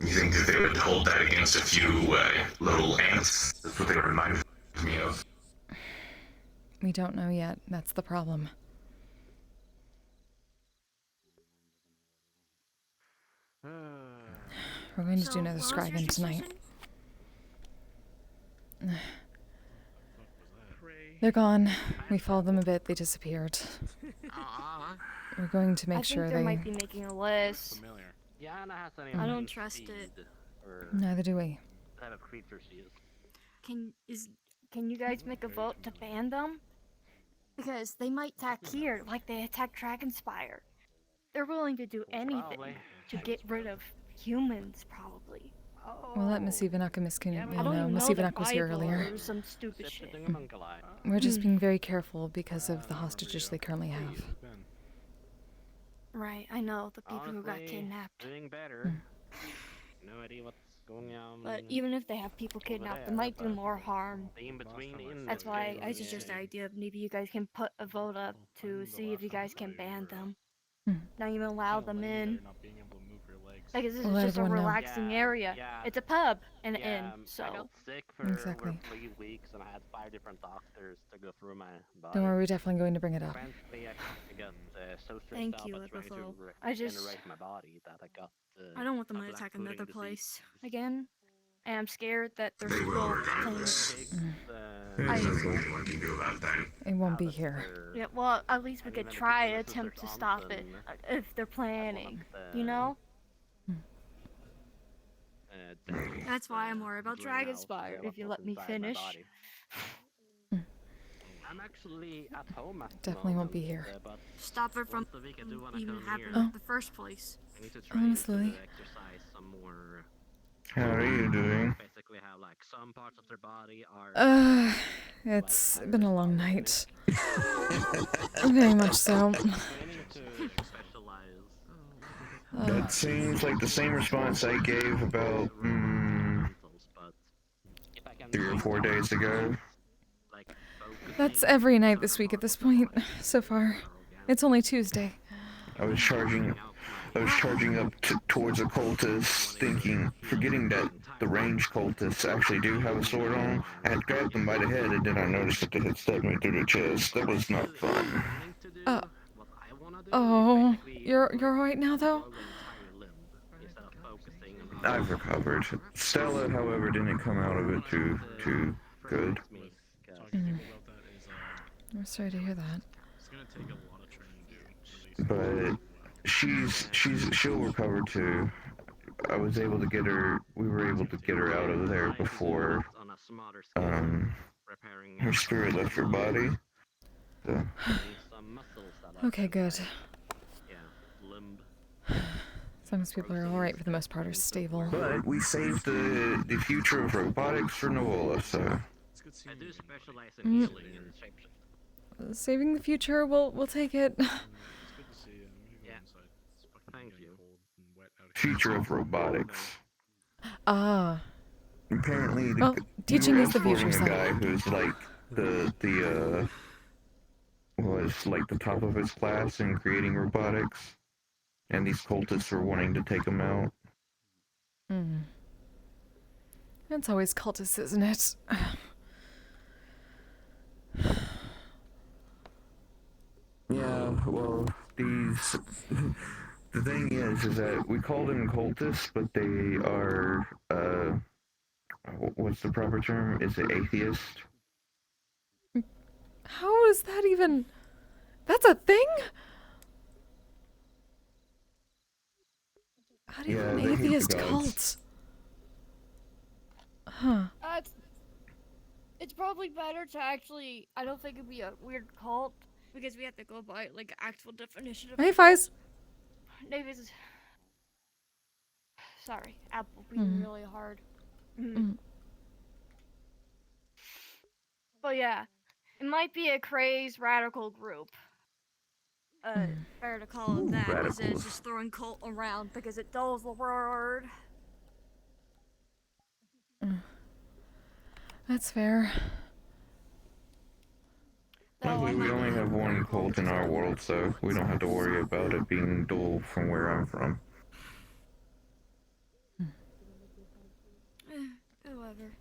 You think that they would hold that against a few little ants? That's what they remind me of. We don't know yet. That's the problem. We're going to do another scrying tonight. They're gone. We followed them a bit. They disappeared. We're going to make sure I think they... they might be making a list. Yeah, and has any I don't idea trust speed it. Or Neither do we. what type of creature she is. Can you guys make a vote to ban them? Because they might attack here like they attacked Dragonspire. They're willing to do anything to get rid of humans, probably. We'll let Miss Ivanaka I don't even Miss know the Ivanaka was here Bible earlier. or some stupid shit. We're just being very careful because of the hostages they currently have. Right, I know, the people who got Honestly, kidnapped. Doing better. No idea what's going on. But even if they have people kidnapped, they might do more harm. That's why I suggest the idea of maybe you guys can put a vote up to see if you guys can ban them. Not even allow them in. Because this We'll let is just a everyone know. relaxing area. It's a pub and an inn, I so. got sick for Exactly. over 3 weeks and I had 5 different doctors to go through my body. Don't worry, we're definitely going to bring it up. Apparently I got so stressed Thank out you, by trying to Liverpool. I just- regenerate my body that I got I don't want them to black attack pudding another disease. place again. And I'm scared that they're still playing. It won't be here. Yeah, well, at least we could try to attempt to stop it if they're planning, you know? That's why I'm worried about Dragonspire, if you let me finish. I'm actually at home at the Definitely won't moment, be here. but Stop it from once a week I do wanna even come happening here. in the first place. I need to try Honestly. to exercise some more. How are you doing? Basically have like some parts of their body are It's been a long night. Very much so. That seems like the same response I gave about 3 or 4 days ago. That's every night this week at this point, so far. It's only Tuesday. I was charging up towards the cultists, forgetting that the ranged cultists actually do have a sword on. I had grabbed them by the head and then I noticed that they had stabbed me through the chest. That was not fun. Oh, you're alright now though? I've recovered. Stella, however, didn't come out of it too good. I'm sorry to hear that. But she'll recover too. I was able to get her. We were able to get her out of there before her spirit left her body. So. Okay, good. As long as people are alright for the most part, are stable. But we saved the future of robotics for Novola, so. I do specialize in healing and shapeshifting. Saving the future, we'll take it. Yeah. Thank you. Future of robotics. Ah. Apparently, teaching is the future. A guy who's like was like the top of his class in creating robotics, and these cultists were wanting to take him out. It's always cultists, isn't it? Yeah, well, these. The thing is that we call them cultists, but they are, what's the proper term? Is it atheist? How is that even... That's a thing? How do you have an atheist cult? Huh. It's probably better to actually... I don't think it'd be a weird cult, because we have to go by, like, actual definition of... Hey, Fies. David's... Sorry, Apple being really hard. But yeah, it might be a crazed radical group. Better to call it that instead of just throwing cult around because it dulls the word. That's fair. Luckily, we only have one cult in our world, so we don't have to worry about it being dual from where I'm from. Whoever.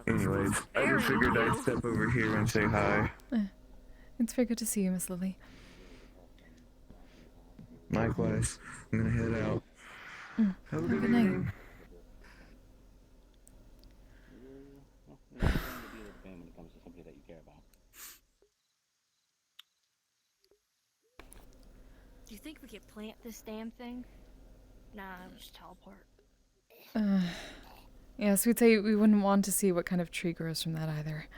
Anyways, I just figured I'd step over here and say hi. It's very good to see you, Miss Lily. Likewise. I'm gonna head out. Have a good night. evening. When it comes to somebody that you care about. Do you think we could plant this damn thing? Nah, I'll just teleport. Yes, we'd say we wouldn't want to see what kind of tree grows from that either.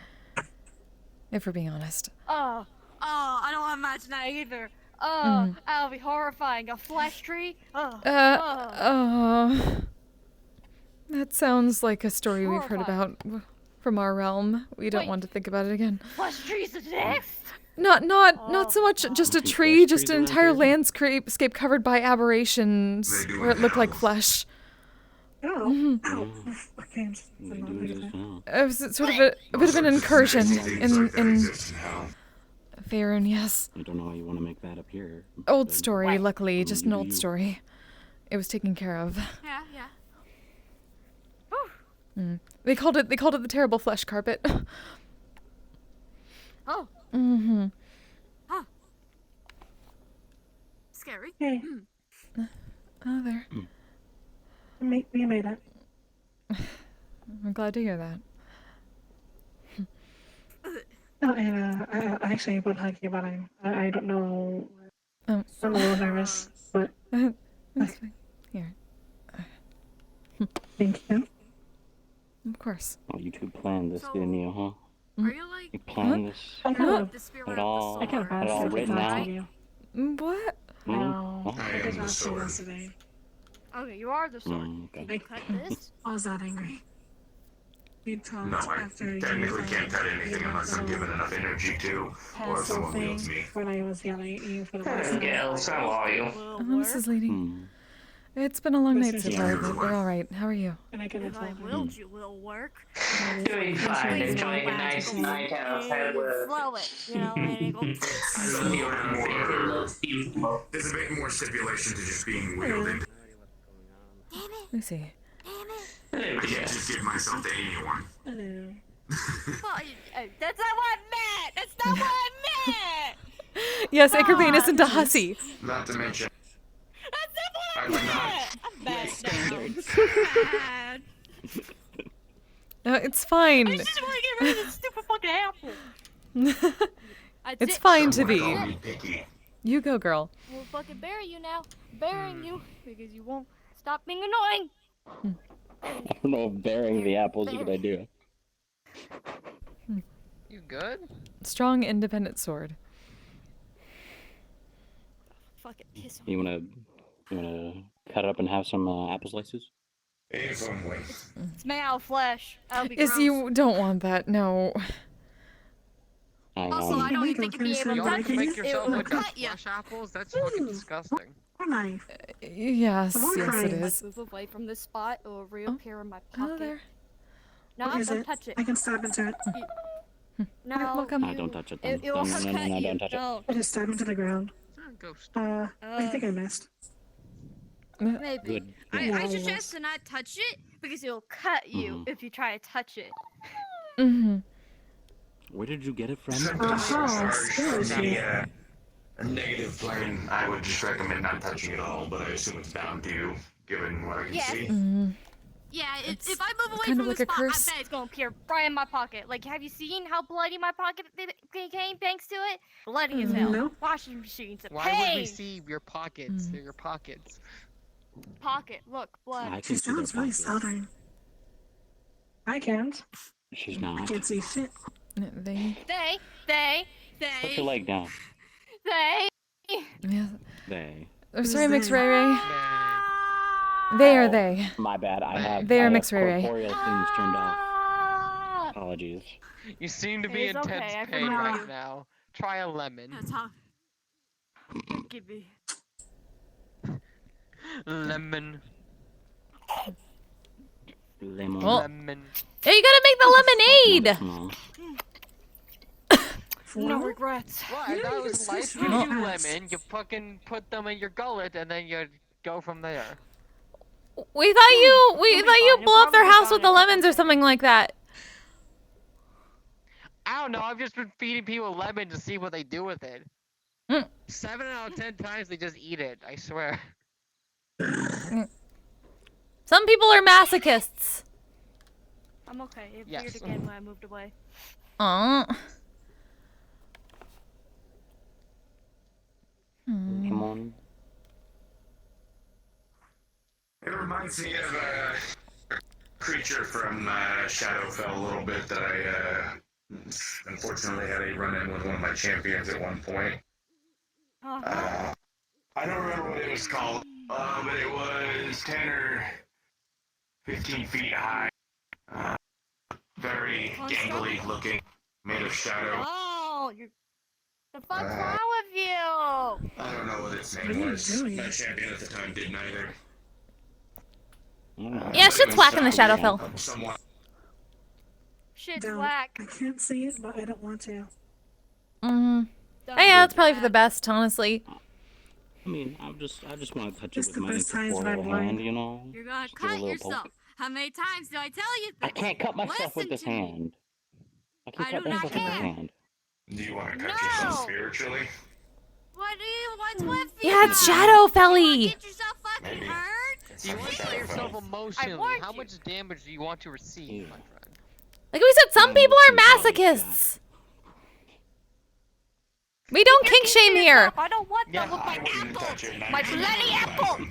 If we're being honest. Oh, I don't want to imagine that either. That would be horrifying. A flesh tree? That sounds like a story we've heard about from our realm. We don't want to think about it again. Flesh trees exist? Not so much just a tree, just an entire landscape covered by aberrations where it looked like flesh. It was sort of a bit of an incursion in Faerun, yes. I don't know how you want to make that appear. Old story, luckily, just an old story. It was taken care of. Yeah. They called it the terrible flesh carpet. Oh. Huh. Scary. Hey. Oh, there. We made it. I'm glad to hear that. Oh, and I actually would hug you, but I don't know. I'm a little nervous, but that's fine. Here. Thank you. Of course. Oh, you two planned this, didn't you, huh? Are you like... You planned this? It all written out? What? No, I did not say this today. Okay, you are the sword. Okay. Can you cut this? I was that angry. We talked No, I after you technically can't cut anything unless I'm given enough energy to, or if someone wields me. When I was yelling at you for the last Girls, how are you? Mrs. Lady. It's been a long night so far, but we're alright. How are you? And I can If I willed you, will work. Doing fine, enjoying a nice night out at work. Slow it, you know, and it goes... There's a bit more stipulation to just being wielded. Let me see. I can't just give myself to anyone. Hello. That's not what I meant! That's not what I meant! Yes, Anchorman isn't a hussy. Not to mention, That's not what I I would meant! not. I'm bad now. Bad. No, it's fine. I just want to get rid of this stupid fucking apple. It's fine to Someone be. call me picky. You go, girl. We'll fucking bury you now. Burying you because you won't stop being annoying. I don't know if burying the apple is a good idea. You good? Strong, independent sword. Fucking piss You wanna cut it up and have some apple slices? If I'm waiting. It's made out of flesh. That'll be Is gross. you don't want that? No. Also, I don't even think you'd be able to You touch make it. It yourself will like cut you. flesh apples? That's fucking disgusting. Yes, yes, it is. Move away from this spot, it will reappear in my pocket. there. No, What is don't it? touch it. I can stab into it. No, welcome. No, don't touch it. Then. It will No, cut no, you. don't touch it. Don't. I just stabbed into the ground. I think I missed. Maybe. Good. I suggest to not touch it because it will cut you if you try to touch it. Mm-hmm. Where did you get it from? A negative plane, I would just recommend not touching it all, but I assume it's bound to, given what I can see. Yeah, if I move away kind from of like the a spot, curse. I bet it's gonna appear right in my pocket. Like, have you seen how bloody my pocket became thanks to it? Bloody as hell. No. Washing machines, a Why would we pain. see your pockets? They're your pockets. Pocket, look, blood. I She can see their sounds really pockets. southern. I can't. She's I not. can't see shit. They. Put your leg down. Yeah. They. Oh, sorry, Mix Ray Ray. They are they. My bad. I have. They are I have Mix Ray Ray. corporeal things turned off. Apologies. You seem to be in It's intense okay, I pain forgive right you. now. Try a lemon. That's how. Give me. Lemon. Lemon. Well, Lemon. hey, you gotta make the lemonade. Small. No regrets. Right, that was life. You Oh. do lemon. You fucking put them in your gullet, and then you go from there. We thought you blew up their house with the lemons or something like that. I don't know. I've just been feeding people lemon to see what they do with it. Mm. 7 out of 10 times they just eat it. I swear. Some people are masochists. I'm okay. It Yes. appeared again when I moved away. Aw. Lemon. It reminds me of a creature from Shadowfell a little bit that I unfortunately had a run-in with one of my champions at one point. I don't remember what it was called, but it was 10 or 15 feet high. Very gangly looking, made of shadow. Oh, the fuck's wrong with you? I don't know what its What are name you was. doing? My champion at the time didn't either. Yeah, shit's whack in the Shadowfell. Someone. Shit's Don't. whack. I can't see it, but I don't want to. Mm. Hey, yeah, that's probably for the best, honestly. I mean, I just want to touch It's it the with my best times when incorporeal I'm blind. hand, you know? You're gonna Just give a cut little yourself. poke. How many times do I tell you this? I can't cut myself with Listen this to me. hand. I can I cut do not myself with this care. hand. Do you want to cut No. yourself spiritually? What's with you? Yeah, it's Shadowfelly. Get yourself fucking hurt? Do you want to kill yourself emotionally? warned How you. much damage do you want to receive, my friend? Like we said, some people are masochists. We don't kink shame here. I don't want Yeah, that with my I wouldn't touch apple. it. My bloody apple.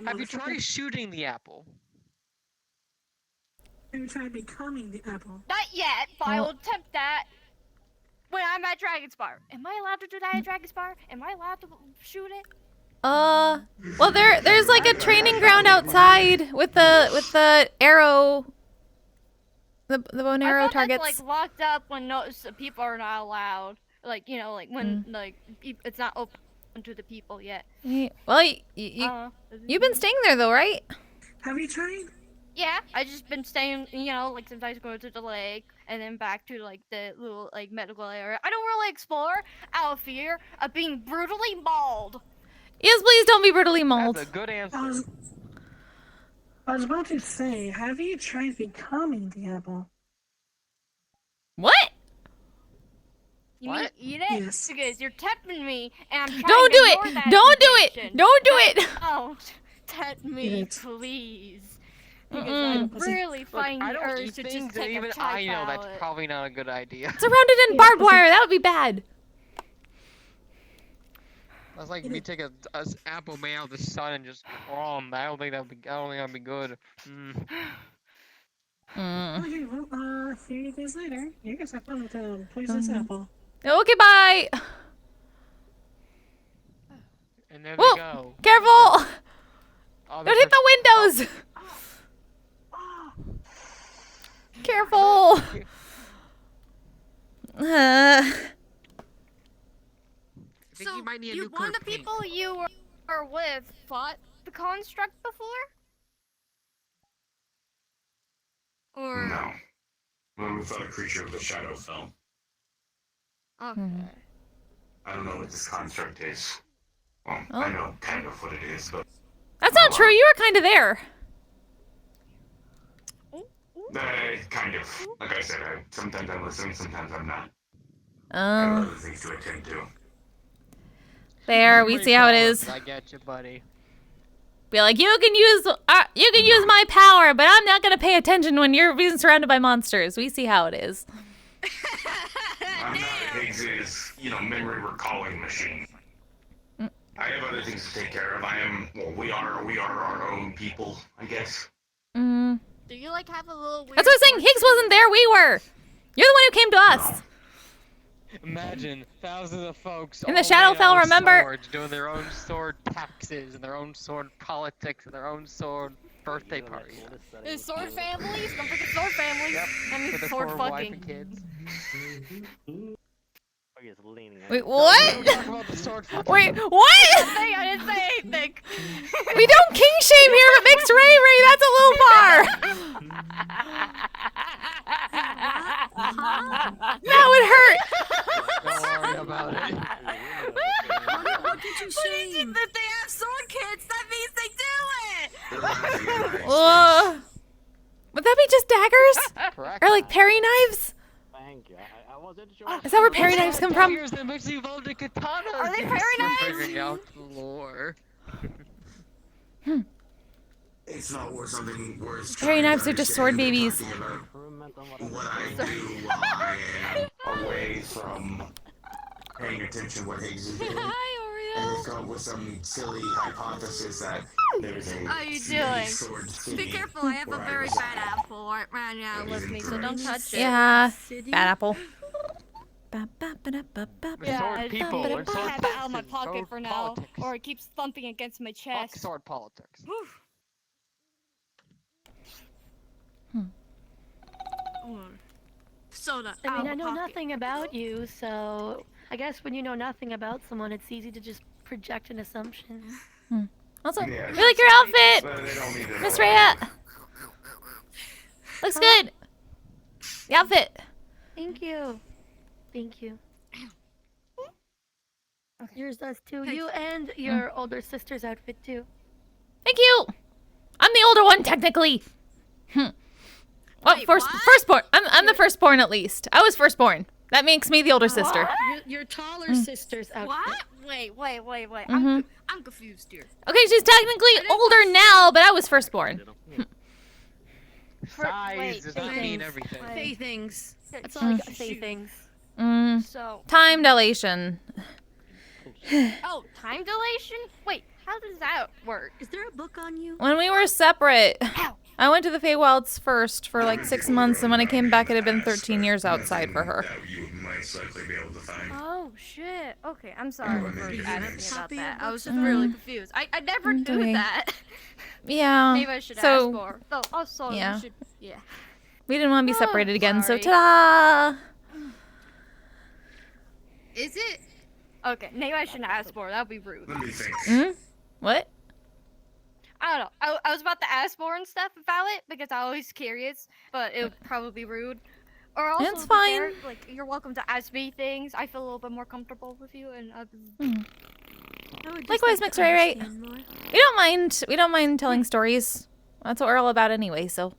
Have you tried shooting the apple? Have you tried becoming the apple? Not yet, but I will attempt that when I'm at Dragonspire. Am I allowed to do that at Dragonspire? Am I allowed to shoot it? Well, there's like a training ground outside with the arrow, the bow and arrow I thought targets. that's like locked up when people are not allowed. Like like when it's not open to the people yet. Well, you've been staying there though, right? Have you tried? Yeah, I just been staying, like sometimes go to the lake and then back to like the little like medical area. I don't really explore out of fear of being brutally mauled. Yes, please don't be brutally mauled. That's a good answer. I I was about to say, have you tried becoming the apple? What? You mean eat it? Yes. Because you're tempting me, and I'm trying Don't to do ignore it! that Don't do it! temptation. Don't do it! Don't tempt Eat me, it. please. Because Mm-mm. I'm really finding I the don't urge eat to things, just and take even a chai I know that's palette. probably not a good idea. Surrounded in barbed wire. That would be bad. That's like me take a apple made out of the sun and just I don't think that'd be good. Okay, well, see you guys later. You guys have fun with poisonous apple. Okay, bye. And there Whoa! they go. Careful! Oh, Don't hit the windows! Careful! So, you one of the people you were with fought the construct before? Or... No. When we fought a creature with a shadow fell. Okay. I don't know what this construct is. Well, Oh. I know kind of what it is, but That's not true. You were kind of there. kind of. Like I said, sometimes I'm listening, sometimes I'm not. I have other things to attend to. There, we see how it is. I get you, buddy. Be like, you can use my power, but I'm not gonna pay attention when you're being surrounded by monsters. We see how it is. I'm not Higgs's, memory recalling machine. I have other things to take care of. We are our own people, I guess. Mm. Do you like have a little weird... That's what I'm saying. Higgs wasn't there. We were. You're the one who came to us. Imagine thousands of folks In the all Shadowfell, made out of remember? swords, doing their own sword taxes and their own sword politics and their own sword birthday parties. There's sword families. Don't forget sword families. I mean, With their sword poor wife fucking. and kids. Wait, what? Wait, what? I didn't say anything. We don't king shame here, but mixed Ray, that's a little far. That would hurt. Don't worry about it. What did you say? That they have sword kids, that means they do it! Would that be just daggers? Correct. Or like parry knives? Thank you. I wasn't sure. Is that where parry knives come from? Daggers that makes you evolve to katanas. Are they parry We're knives? figuring out the lore. It's not worth something worth Parry knives are just sword babies. what I do while I am away from paying attention to what Higgs is doing. And he's come up with some silly hypothesis that there's a How you sword doing? city Be careful, I have a where I very reside. bad apple right now with me, so don't touch it. Yeah, bad apple. Yeah, sword people, I and sword have it out of my taxes, pocket sword for now, politics. or it keeps thumping against my Fuck chest. sword politics. Soda. I mean, I know pocket. nothing about you, so I guess when you know nothing about someone, it's easy to just project an assumption. Also, Yeah. we like your outfit, But they don't need to Miss know Rhea. Looks good. The outfit. Thank you. Thank you. Yours does too. You and your older sister's outfit too. Thank you. I'm the older one, technically. Well, firstborn. I'm the firstborn at least. I was firstborn. That makes me the older sister. Your taller sister's outfit. What? Wait. Mhm. I'm confused here. Okay, she's technically older now, but I was firstborn. Size does not mean everything. Say things. That's all I gotta say things. So. Time dilation. Oh, time dilation? Wait, how does that work? Is there a book on you? When we were separate, I went to the Feywilds first for like 6 months, and when I came back, it had been 13 years outside for her. that you would most likely be able to find. Oh shit. Okay, I'm sorry for asking about that. I was just Mm. really confused. I never do Okay. that. Yeah. Maybe I should so, ask more. Though also yeah. you should yeah. We didn't want to be separated again, so sorry. ta-da! Is it? Okay, maybe I shouldn't ask more. That would be rude. Let me think. What? I don't know. I was about to ask more and stuff about it because I was curious, but it would probably be rude. Or also, It's to be fine. fair, like you're welcome to ask me things. I feel a little bit more comfortable with you, and Likewise, Mix Ray, right? We don't mind telling stories. That's what we're all about anyway, so.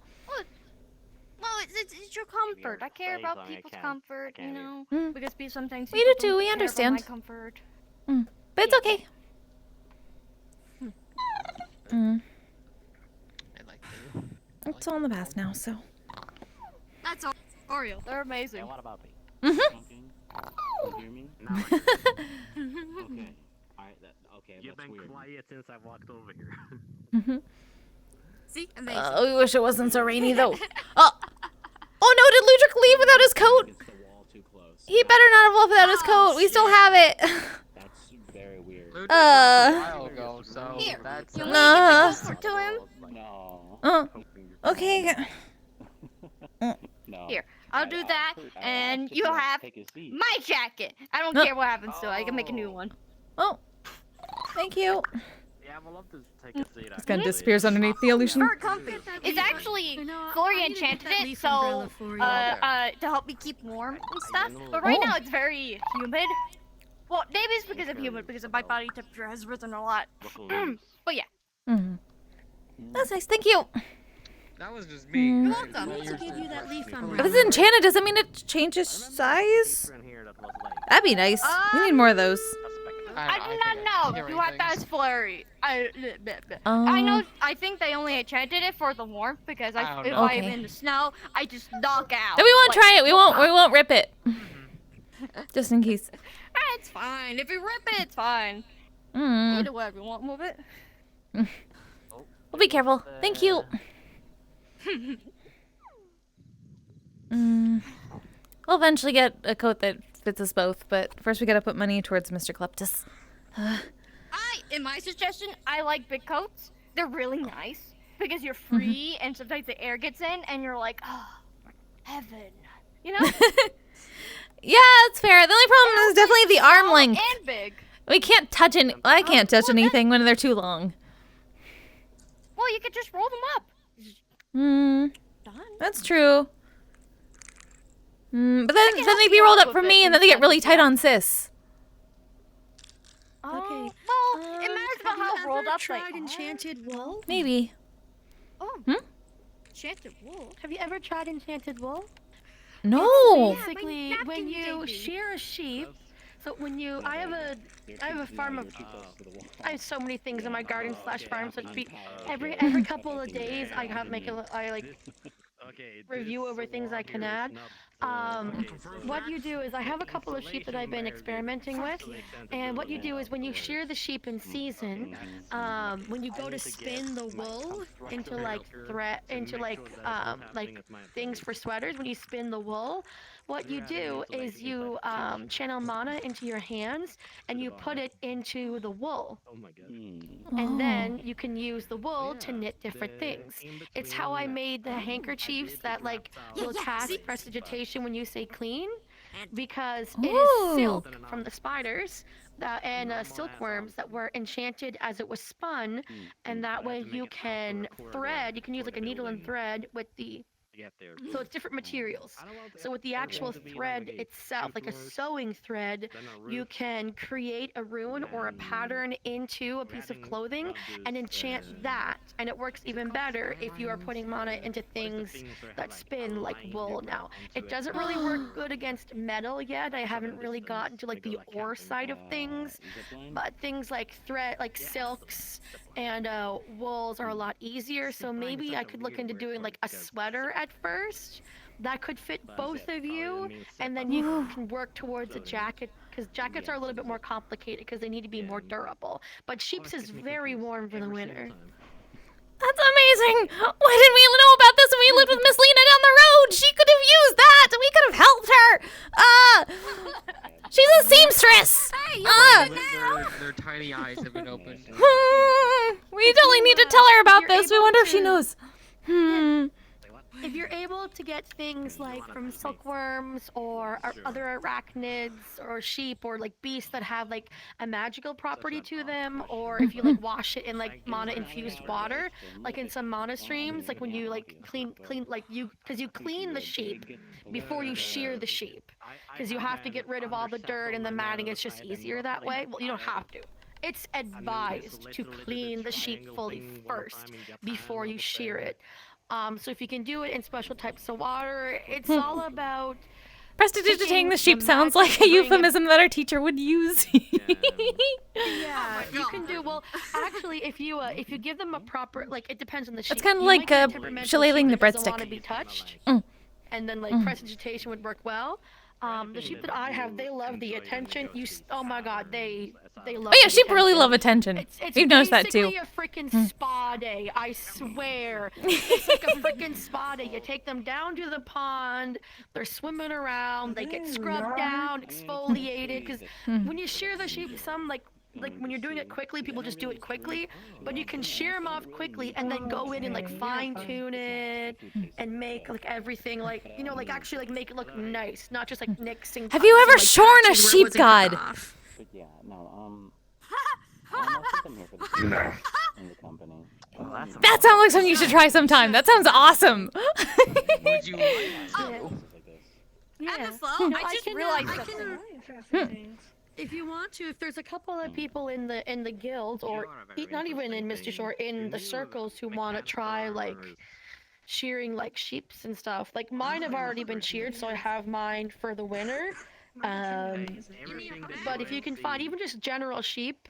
Well, it's your comfort. I care about people's comfort, you know, because sometimes We people do too, don't we care about understand. my comfort. But it's okay. It's all in the past now, so. That's all. Oreo. They're amazing. What about me? Mhm. You hear me? No. Okay. Alright, okay, You've that's been weird. quiet since I walked over here. See? Amazing. We wish it wasn't so rainy though. Oh no, did Ludwig leave without his coat? He better not have left without his coat. We still have it. That's very weird. A while ago, so Here, that's you want to give to him? No. Okay. No. Here, I'll do that, and asked if you'll you have take a seat. my jacket. I don't No. care what happens to it. I can make a new one. Oh, thank you. Yeah, I would love to take a seat. This guy disappears underneath the illusion. For comfort. It's actually Gloria enchanted it, so to help me keep warm and stuff. But right now it's very humid. Well, maybe it's because of humid, because my body temperature has risen a lot. But yeah. That's nice, thank you. That was just me. You're welcome. If it's enchanted, does it mean it changes size? That'd be nice. We need more of those. I do not know. You have to ask Flurry. I know. I think they only enchanted it for the warmth because if I'm Okay. in the snow, I just knock out. And we won't try it. We won't rip it. Just in case. It's fine. If you rip it, it's fine. Either way, if you want to move it. We'll be careful. Thank you. We'll eventually get a coat that fits us both, but first we gotta put money towards Mr. Kleptus. In my suggestion, I like big coats. They're really nice because you're free, and sometimes the air gets in, and you're like, oh, heaven. You know? Yeah, it's fair. The only problem is definitely the arm length. And big. We can't touch any. I can't touch anything when they're too long. Well, you could just roll them up. That's true. But then they'd be rolled up from me, and then they get really tight on sis. Okay. Well, it matters about how rolled up they tried enchanted wool? Maybe. Oh. Enchanted wool. Have you ever tried enchanted wool? No. Basically, when you shear a sheep, so when you, I have a farm of, I have so many things in my garden / farm, so to speak. Every couple of days, I review over things I can add. What you do is I have a couple of sheep that I've been experimenting with, and what you do is when you shear the sheep in season, when you go to spin the wool into like things for sweaters, when you spin the wool, what you do is you channel mana into your hands and you put it into the wool. And then you can use the wool to knit different things. It's how I made the handkerchiefs that like will cast prestidigitation when you say clean, because it is silk from the spiders and silkworms that were enchanted as it was spun, and that way you can thread, you can use like a needle and thread with the so it's different materials. So with the actual thread itself, like a sewing thread, you can create a rune or a pattern into a piece of clothing and enchant that. And it works even better if you are putting mana into things that spin like wool now. It doesn't really work good against metal yet. I haven't really gotten to like the ore side of things, but things like thread, like silks and wools are a lot easier. So maybe I could look into doing like a sweater at first that could fit both of you, and then you can work towards a jacket, because jackets are a little bit more complicated because they need to be more durable, but sheep's is very warm for the winter. That's amazing! Why didn't we know about this when we lived with Miss Lena down the road? She could have used that! We could have helped her! She's a seamstress! Their tiny eyes have been opened. We totally need to tell her about this. We wonder if she knows. If you're able to get things like from silkworms or other arachnids or sheep or like beasts that have like a magical property to them, or if you like wash it in like mana infused water, like in some mana streams, like when you like clean like because you clean the sheep before you shear the sheep, because you have to get rid of all the dirt and the matting. It's just easier that way. Well, you don't have to. it's advised to clean the sheep fully first before you shear it. So if you can do it in special types of water, it's all about Prestidigitating the sheep sounds like a euphemism that our teacher would use. Yeah, you can do well. Actually, if you give them a proper, like, it depends on the sheep. It's kind of You like might get a temperamental shillelaghing sheep the that doesn't want to breadstick. be touched, Mm. and then like Mm. prestidigitation would work well. The sheep that I have, they love the attention. Oh my god, they love. Oh yeah, the sheep really attention. love attention. It's We've noticed that too. basically a freaking spa day, I swear. It's like a freaking spa day. You take them down to the pond, they're swimming around, they get scrubbed down, exfoliated, because when you shear the sheep, some like when you're doing it quickly, people just do it quickly, but you can shear them off quickly and then go in and like fine tune it and make like everything like, you know, like actually like make it look nice, not just like nicks and Have you cuts ever and, like, shorn a patches where it sheep wasn't cut god? off. But yeah, no, I'm not here for the No. in the company. That sounds like something you should try sometime. That sounds awesome. Would you like to? Yeah. Slow, No, I just can, realized I something. can, if you want to, if there's a couple of people in the guild, or not even in Mr. Shore, in the circles who want to try like shearing like sheeps and stuff. Like mine have already been sheared, so I have mine for the winter. But if you can find even just general sheep,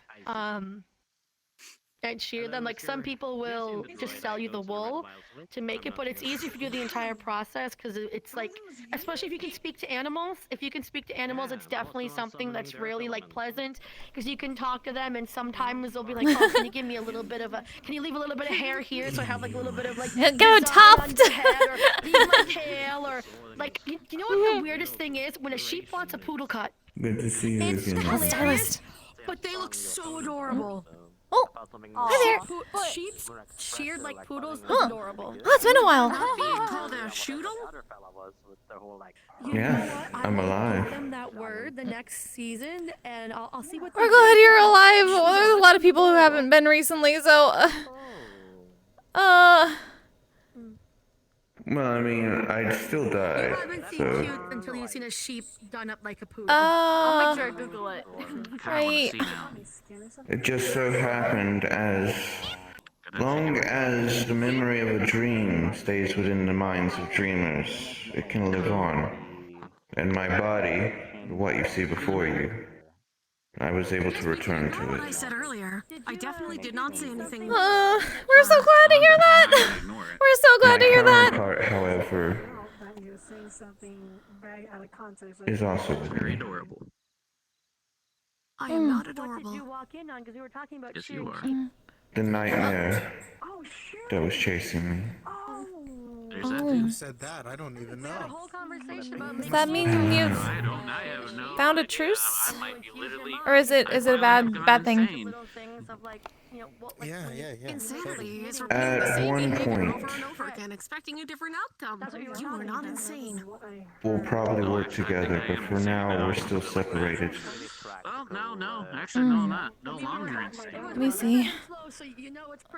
and shear them, like some people will just sell you the wool to make it, but it's easy if you do the entire process, because it's like, especially if you can speak to animals. If you can speak to animals, it's definitely something that's really like pleasant, because you can talk to them and sometimes they'll be like, oh, can you give me a little bit of can you leave a little bit of hair here so I have like a little bit of like Go design tuft! on the head, or leave my tail, or like, you know what the weirdest thing is? When a sheep wants a poodle cut. Good to see you It's again. hilarious, but they look so adorable. Oh, hi there. Sheep sheared like poodles is Huh. adorable. Oh, it's been a while. Called a shoodle? Yeah, I'm alive. Give them that word the next season, and I'll see what. We're glad you're alive. Well, there's a lot of people who haven't been recently, so. Well, I mean, I'd still die, You haven't seen so. cute until you've seen a sheep done up like a poodle. I'll make sure I Google it. Right. It just so happened as long as the memory of a dream stays within the minds of dreamers, it can live on. And my body, what you see before you, I was able to return to What I it. said earlier. I definitely did not say anything. We're so glad to hear that. We're so glad to hear My current that. part, however, is also very adorable. I am not What adorable. did you walk in on? Because we were talking about Yes, shearing you are. sheep. the nightmare that was chasing me. Who said that? I don't even know. Whole conversation about Does that mean you've found a truce? Or is it a bad thing? Yeah. Insanity is repeating At the same one behavior point- over and over again, expecting a different outcome. You are not insane. We'll probably work together, but for now, we're still separated. Oh, no. Actually, no, not. No longer insane. Let me see.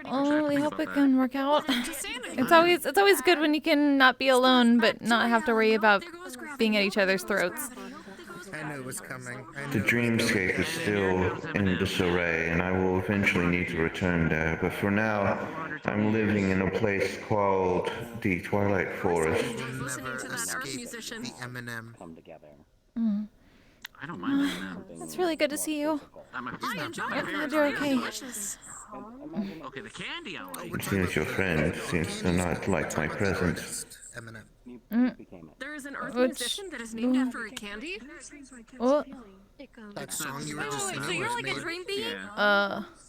Oh, we hope it can work out. It's always good when you can not be alone, but not have to worry about being at each other's throats. I knew it was coming. The dreamscape is still in disarray, and I will eventually need to return there. But for now, I'm living in a place called the Twilight Forest. Listening to that earth musician. The Eminem. Mm. I don't mind Eminem. It's really good to see you. I enjoy I'm it. glad you're okay. Delicious. Okay, the candy I like. It seems your friend seems to not like my presence. Eminem. There is an earth Which- musician that is named after a candy? What? That song you were just singing So you're was like a made, dream being?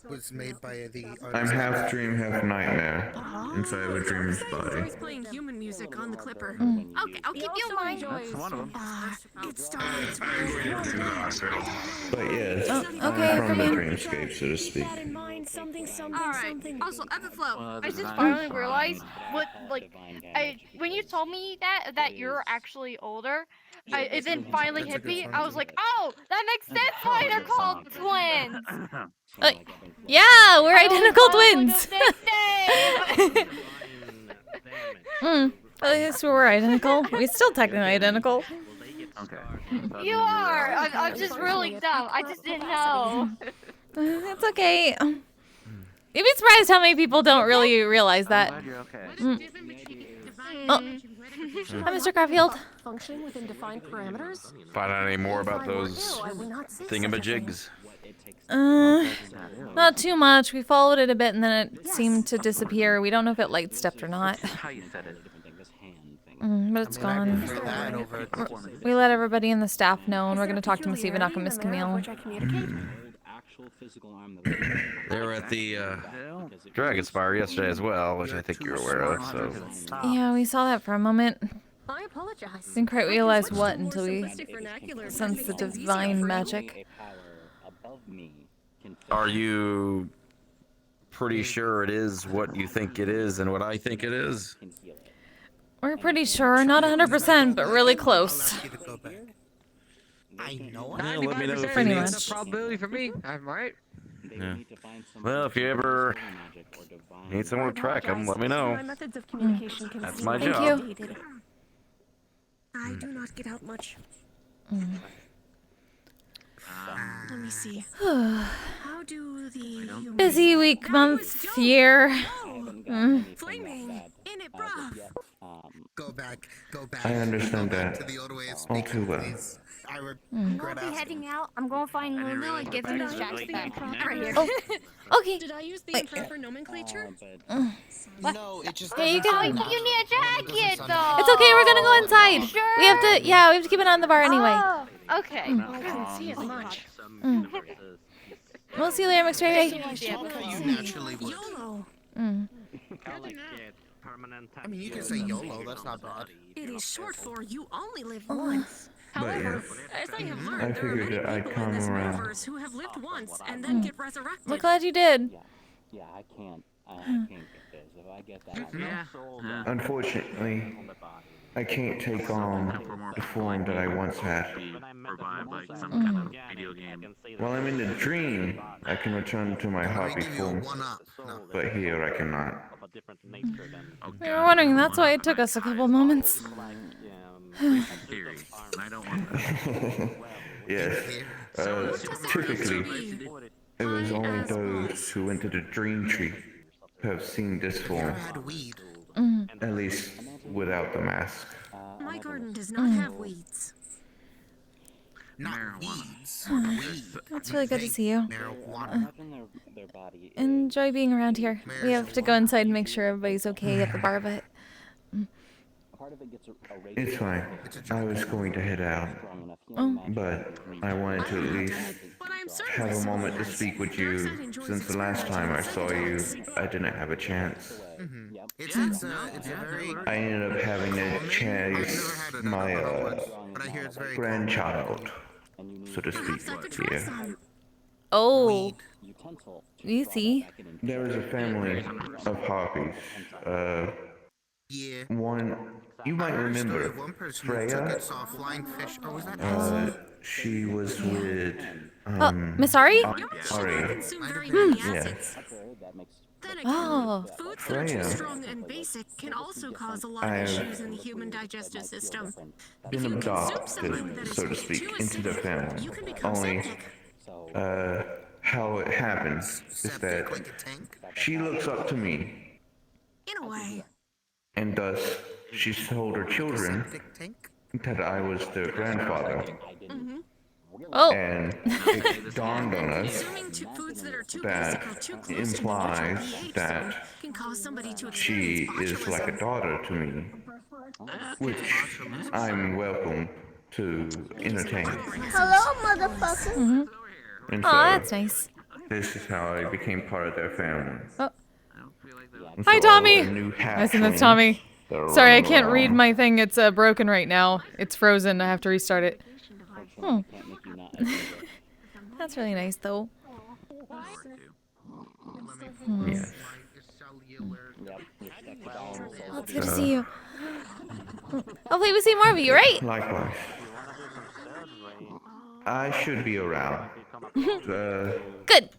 was made by the I'm artist. half dream, half nightmare inside of a dreamer's body. Always playing human music on the clipper. Mm. Okay, I'll keep you in mind. That's one of them. It starts But yes, okay, I'm from the Vivian. dreamscape, so to speak. Alright, also, Everflow, I just design finally fine. realized what, like, when you told me that you're actually older, it then finally hit me. I was like, oh, that makes sense why they're called twins. Yeah, we're identical twins. At least we're identical. We're still technically identical. Okay. You are. I'm just really dumb. I just didn't know. It's okay. You'd be surprised how many people don't really realize that. Glad you're okay. Oh. Hi, Mr. Garfield. Functioning within defined parameters? Find out any more about If I were those ill, I would not say such a thingamajigs? Not too much. We followed it a bit and then it seemed to disappear. We don't know if it light stepped or not. How you said it. But it's gone. We let everybody in the staff know, and we're going to talk to Miss Ivanaka and Miss Camille. They were at the Dragon Spire yesterday as well, which I think you're aware of. So Yeah, we saw that for a moment. I apologize. Didn't quite realize what until we sensed the divine magic. are you pretty sure it is what you think it is and what I think it is? We're pretty sure, not 100%, but really close. I know. Yeah, let me know if you Pretty need. much. Probability for me. I'm right. Yeah. Well, if you ever need someone to track them, let me know. That's my Thank job. you. I do not get out much. Let me see. How do the Busy week, month, year. flaming in it, bruh. Go back. Go back. I understand Go back that to the old way of all speaking, too well. please. I I'm regret gonna be asking. heading out. I'm gonna find Lulu and give him his jacket back. Right here. Oh, okay. Did I use the improper nomenclature? No, it just. Yeah, you doesn't can. sound You need a natural. jacket, though. It's okay, we're gonna go inside. Sure. We have to, yeah, we have to keep it on the bar anyway. Oh, okay. I can see as much. We'll see you later, McStray. You naturally would. YOLO. I mean, you can say YOLO. That's not bad. It is short for you only live once. But However, yeah, as I have I learned, there are figured many that I'd people in come this around. universe who have lived once and then get resurrected. We're glad you did. Yeah, I can't get this. If I get that, Unfortunately, I can't take on the form that I once had. While I'm in the dream, I can return to my hobby form, but here I cannot. We were wondering, that's why it took us a couple moments. Yes, typically, it was only those who went to the dream tree who have seen this form, at least without the mask. My garden does not have weeds. Not weeds. It's really good to see you. Marijuana. Enjoy being around here. We have to go inside and make sure everybody's okay at the bar, but... It's fine. I was going to head out, but I wanted to at least have a moment to speak with you, since the last time I saw you, I didn't have a chance. It's a very. I ended up having to chase my But I hear it's very. grandchild, so to speak, here. Oh. You see? There was a family of harpies. Yeah. One, you might remember, One person who took Freya. it saw a flying fish. Oh, was that She was with, Miss Ari? Ari. Yeah. Then again, Oh. foods that are too Freya. strong and basic can also cause a lot of I've issues in the human digestive system. Been Consume adopted, something that is so to too speak, into the acidic, family. you can become Only, septic. how it happens is that she looks up to me, In a way. and thus she told her children that I was their grandfather. Oh. And it dawned on us Consuming foods that are too that basic or too close to the implies natural pH that zone can cause somebody to she experience is like a botulism. daughter to me, which I'm welcome to entertain. Hello, motherfucker. And Aw, so, that's nice. this is how I became part of their family. Oh. And Hi, so all Tommy. the new Nice, and that's hatchlings Tommy. that are Sorry, I running can't read around. my thing. It's broken right now. It's frozen. I have to restart it. That's really nice, though. Yes. Well, it's good to see you. Hopefully we see more of you, right? Likewise. I should be around. Good.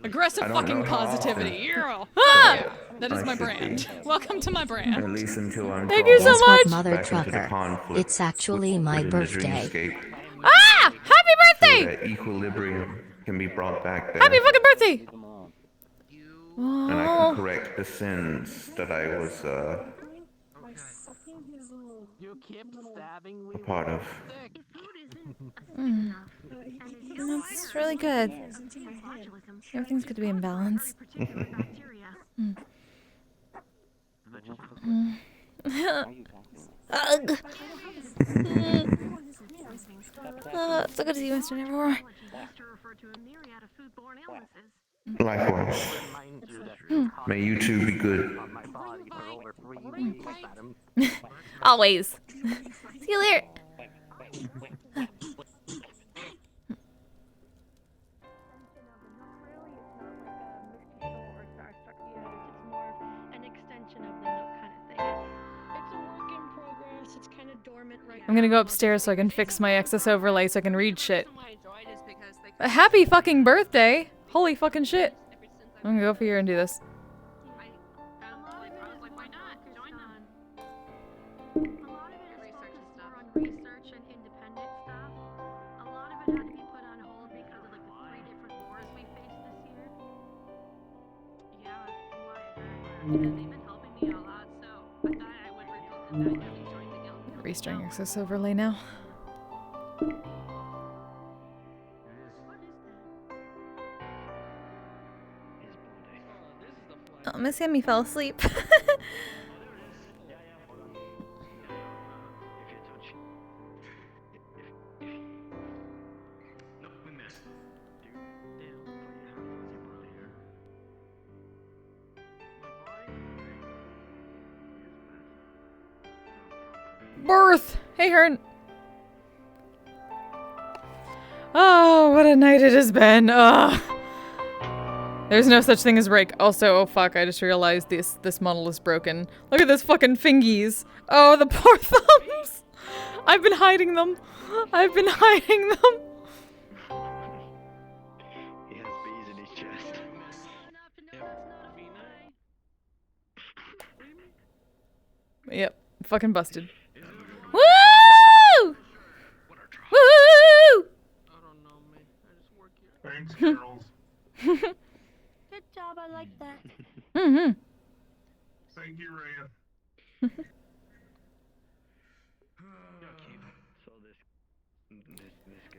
Aggressive I don't fucking know how positivity. often. Yeah. Ah! Yeah, that is I my should brand. be. Welcome to my At brand. least until I'm Thank you so Guess what, much. Mother back into the Trucker? conflict It's actually my within the birthday. dreamscape, Ah! Happy so birthday! that equilibrium can be brought back there. Happy fucking birthday! And I Oh. can correct the sins that I was You keep stabbing me a part of. Mm. That's really good. Everything's good to be in balance. Mm. Mm. Ugh. It's so good to see you, Mr. Nevermore. Likewise. May you two be good. Always. See you later. An extension of the note kind of thing. It's a work in progress. It's kind of dormant right now. I'm gonna go upstairs so I can fix my excess overlay so I can read shit. A happy fucking birthday! Holy fucking shit. I'm gonna go over here and do this. Research and independent stuff. A lot of it had to be put on hold because of like the 3 different wars we faced this year. Yeah, they've been helping me a lot, so I thought I would repeat them back at least join the guild. Restoring excess overlay now. Oh, Miss Hammy fell asleep. Birth! Hey, Hearn. Oh, what a night it has been. Ugh. There's no such thing as break. Also, oh fuck, I just realized this model is broken. Look at this fucking fingies. Oh, the poor thumbs. I've been hiding them. I've been hiding them. He has bees in his chest. Yep, fucking busted. Woo! Woo! Thanks, girls. Good job, I like that. Mm-hmm. Thank you, Rhea.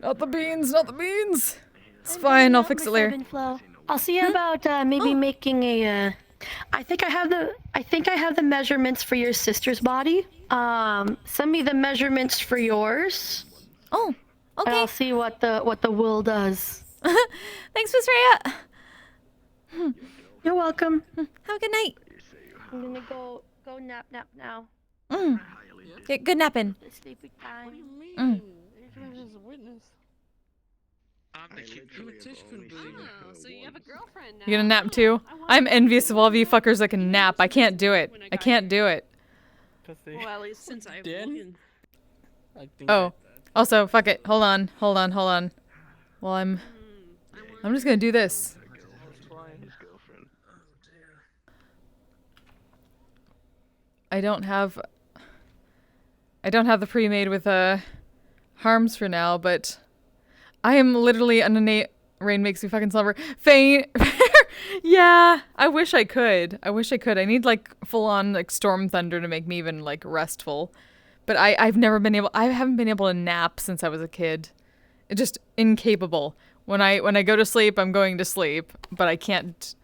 Not the beans, not the beans. It's fine, I'll fix it later. I'll see about maybe making a. I think I have the measurements for your sister's body. Send me the measurements for yours. Oh, okay. And I'll see what the wool does. Thanks, Miss Rhea. You're welcome. Have a good night. I'm gonna go nap now. Get good napping. Sleepy time. As a witness. So you have a girlfriend now. You gonna nap too? I'm envious of all of you fuckers that can nap. I can't do it. I can't do it. Well, at least since I've been. Oh. Also, fuck it. Hold on. Well, I'm just gonna do this. I don't have the pre-made with harms for now, but I am literally an innate rain makes me fucking slumber. Faint. Yeah, I wish I could. I need like full-on like storm thunder to make me even like restful. But I haven't been able to nap since I was a kid. It's just incapable. When I go to sleep, I'm going to sleep, but I can't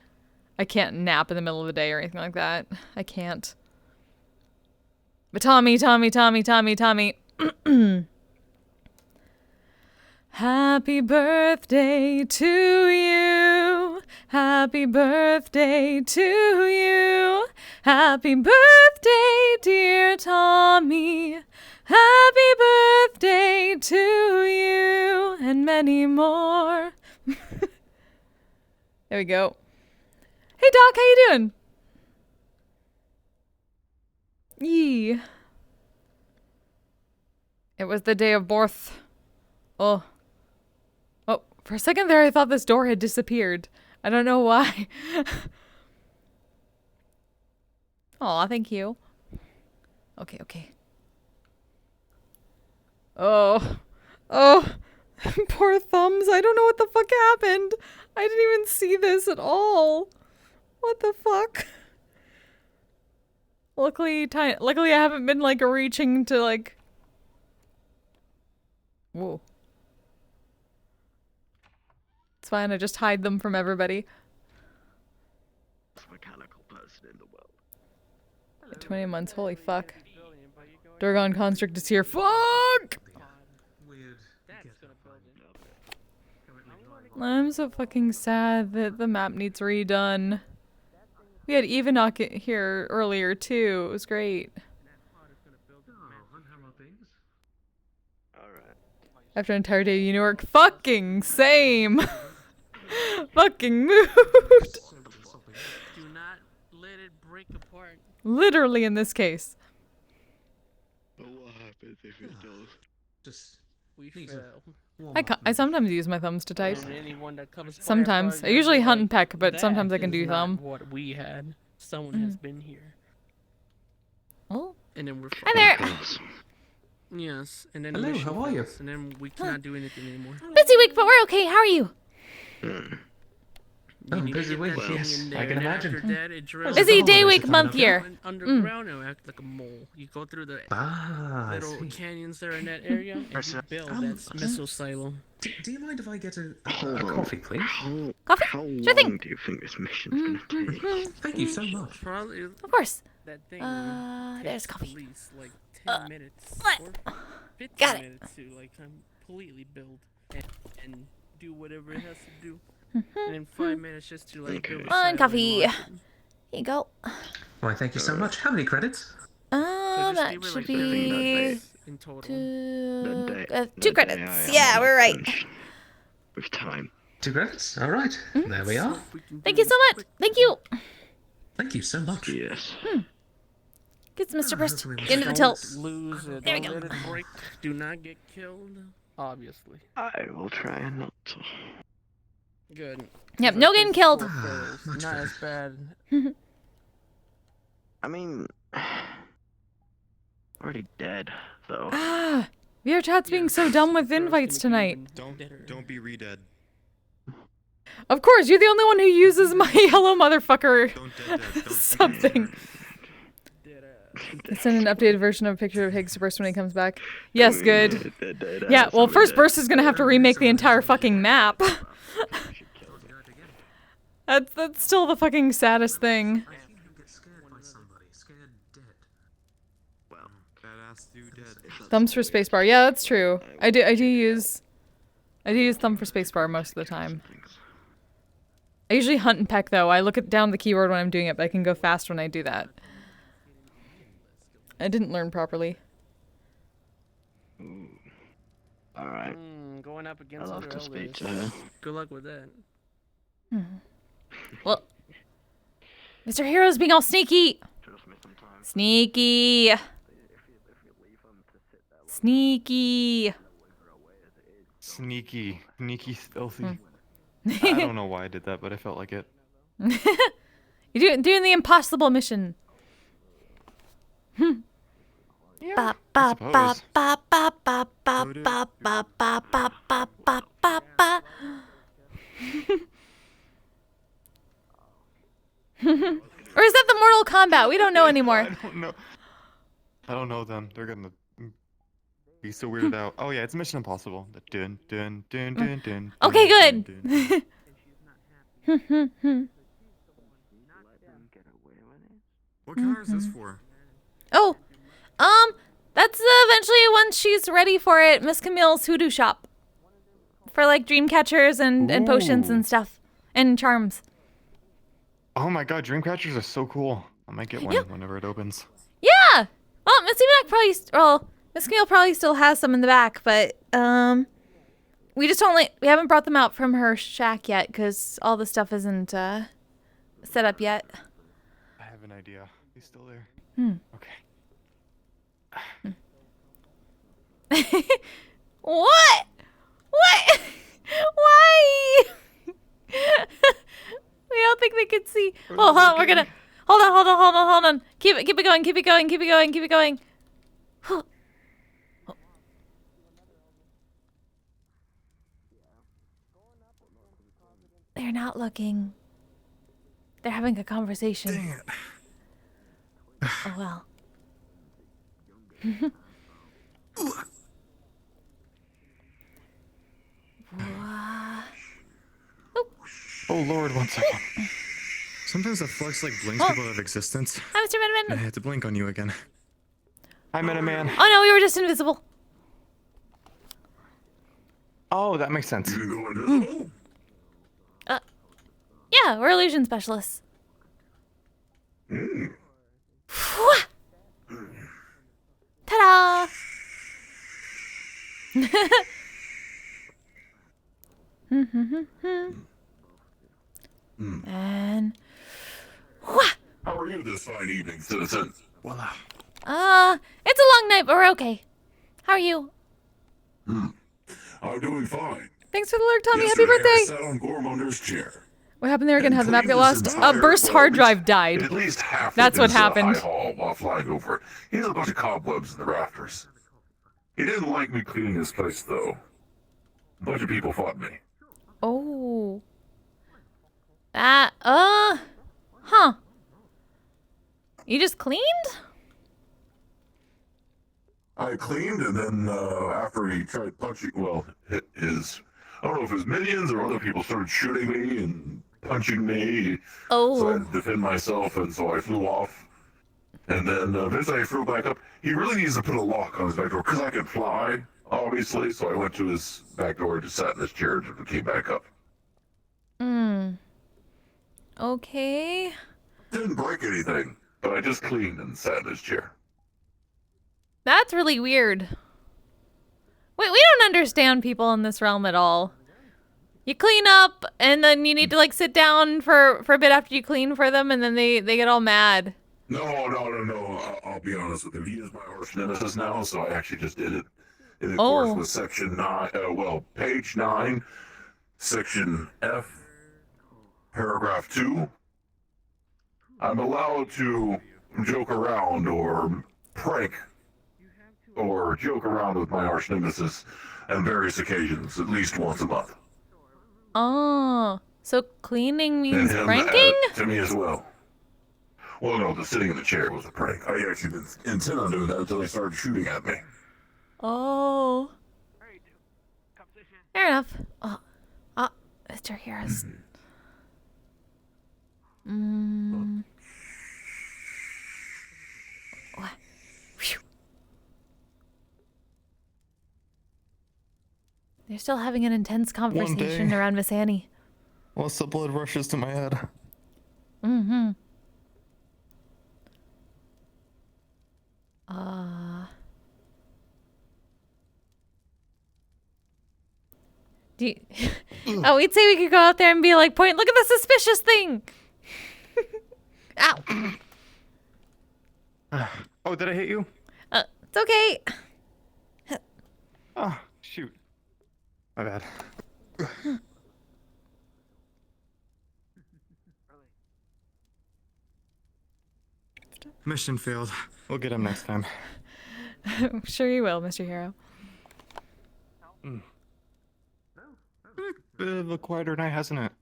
nap in the middle of the day or anything like that. I can't. But Tommy. Happy birthday to you. Happy birthday to you. Happy birthday, dear Tommy. Happy birthday to you. And many more. There we go. Hey, Doc, how you doing? Yee. It was the day of birth. Oh. Oh, for a second there I thought this door had disappeared. I don't know why. Aw, thank you. Okay. Oh. Poor Thumbs. I don't know what the fuck happened. I didn't even see this at all. What the fuck? Luckily I haven't been like reaching to like. Whoa. It's fine. I just hide them from everybody. Mechanical person in the world. 20 months. Holy fuck. Durgon Construct is here. Fuck! I'm so fucking sad that the map needs redone. We had Evanok here earlier too. It was great. After an entire day of New York. Fucking same! Fucking mood! Do not let it break apart. Literally in this case. But what happens if it does? Just We fail. I sometimes use my thumbs to type. And anyone that comes Sometimes. far I usually is hunt like, and peck, but "That sometimes I can is do not thumb. What we had. Someone has been here. Oh. And then we're Hi there. Yes, and then Hello, mission how are you? fails, and then we cannot do anything anymore. Busy week, but we're okay. How are you? Oh, need to busy get week, that thing yes, in I there, can and after imagine. that, it drills Busy the day, holidays week, are month, coming up, year. went underground and act like a mole. You go through the I little see. canyons there in that area, and you build that missile silo. Do you mind if I get a coffee, please? Coffee? How Sure thing. long do you think this mission's gonna take? Thank you so much. Probably. Of course. That thing. There's takes coffee. At least like 10 minutes what? or 15 Got it. minutes to like completely build and do whatever it has to do. Mhm. And then 5 minutes just to like build a One silo and coffee. launch Here you go. Why, thank you so much. How many credits? That give her, should like, be in total. two credits. Yeah, we're right. With time. 2 credits? Alright. There we are. Thank you so much. Thank you. Thank you so much. Yes. Gets Mr. Brist hopefully we'll into the Don't tilt. lose it. There we Don't go. let it break. Do not get killed. Obviously. I will try not to. Good. Yep, no getting killed. Not as bad. I mean, already dead though. Ah, VRChat's being so dumb with invites tonight. Don't be re-dead. Of course, you're the only one who uses my hello motherfucker something. Send an updated version of a picture of Higgs to Burst when he comes back. Yes, good. Yeah, well, first Burst is gonna have to remake the entire fucking map. That's still the fucking saddest thing. Thumbs for spacebar. Yeah, that's true. I do use thumb for spacebar most of the time. I usually hunt and peck though. I look down the keyboard when I'm doing it, but I can go fast when I do that. I didn't learn properly. Alright. Going up against I'll other have to speak elders. to her. Good luck with that. Well, Mr. Hero's being all sneaky. Sneaky. Sneaky. Sneaky, stealthy. I don't know why I did that, but I felt like it. You're doing the impossible mission. Yeah, ba I ba suppose. ba ba ba ba ba ba ba ba ba ba ba ba. Or is that the Mortal Kombat? We don't know anymore. I don't know. I don't know them. They're gonna be so weirded out. Oh yeah, it's Mission Impossible. The dun dun dun dun dun. Okay, dun, good. dun, dun. What car is this for? Oh, that's eventually once she's ready for it, Miss Camille's hoodoo shop. For like dream catchers and potions and stuff. And charms. Oh my god, Dreamcatchers are so cool. I might get one whenever it opens. Yeah! Well, Miss Camille probably still has some in the back, but, we just we haven't brought them out from her shack yet, because all the stuff isn't, set up yet. I have an idea. He's still there. Okay. What? What? Why? We don't think they can see. Oh, hold on, we're gonna hold on. Keep it going. They're not looking. They're having a conversation. Dang it. Oh well. Oh Lord, 1 second. Sometimes the flux like blinks people out of existence. Hi, Mr. I Miniman. had to blink on you again. Hi, Miniman. Oh no, we were just invisible. Oh, that makes sense. Yeah, we're illusion specialists. Ta-da! And How are you this fine evening, citizen? it's a long night, but we're okay. How are you? I'm doing fine. Thanks for the lurk, Tommy. Happy Yesterday, I birthday! sat on Gormunder's chair. What happened there again? How the map get Cleaned lost? this A entire- burst well, hard at drive least- died. At least half That's of what his, happened. high hall while flying over. He has a bunch of cobwebs in the rafters. He didn't like me cleaning his place, though. A bunch of people fought me. Oh. Huh. You just cleaned? I cleaned, and then after he tried punching, well, his, I don't know if his minions or other people started shooting me and punching me. Oh. So I had to defend myself, and so I flew off. And then eventually I flew back up. He really needs to put a lock on his back door, because I can fly, obviously. So I went to his back door, just sat in his chair, and came back up. Okay. Didn't break anything, but I just cleaned and sat in his chair. That's really weird. Wait, we don't understand people in this realm at all. You clean up, and then you need to like sit down for a bit after you clean for them, and then they get all mad. No. I'll be honest with you. He is my arch nemesis now, so I actually just did it. In accordance with section 9, page 9, section F, paragraph 2. I'm allowed to joke around or prank or joke around with my arch nemesis on various occasions, at least once a month. Oh, so cleaning means And him, pranking? to me as well. Well, no, the sitting in the chair was a prank. I actually didn't intend on doing that until they started shooting at me. Oh. Fair enough. Oh, Mr. Harris. What? Phew. They're still having an intense conversation around Miss Annie. Once the blood rushes to my head. Do you... Oh, we'd say we could go out there and be like, look at the suspicious thing! Ow! Oh, did I hit you? It's okay. Oh, shoot. My bad. Mission failed. We'll get him next time. I'm sure you will, Mr. Hero. Bit of a quieter night, hasn't it?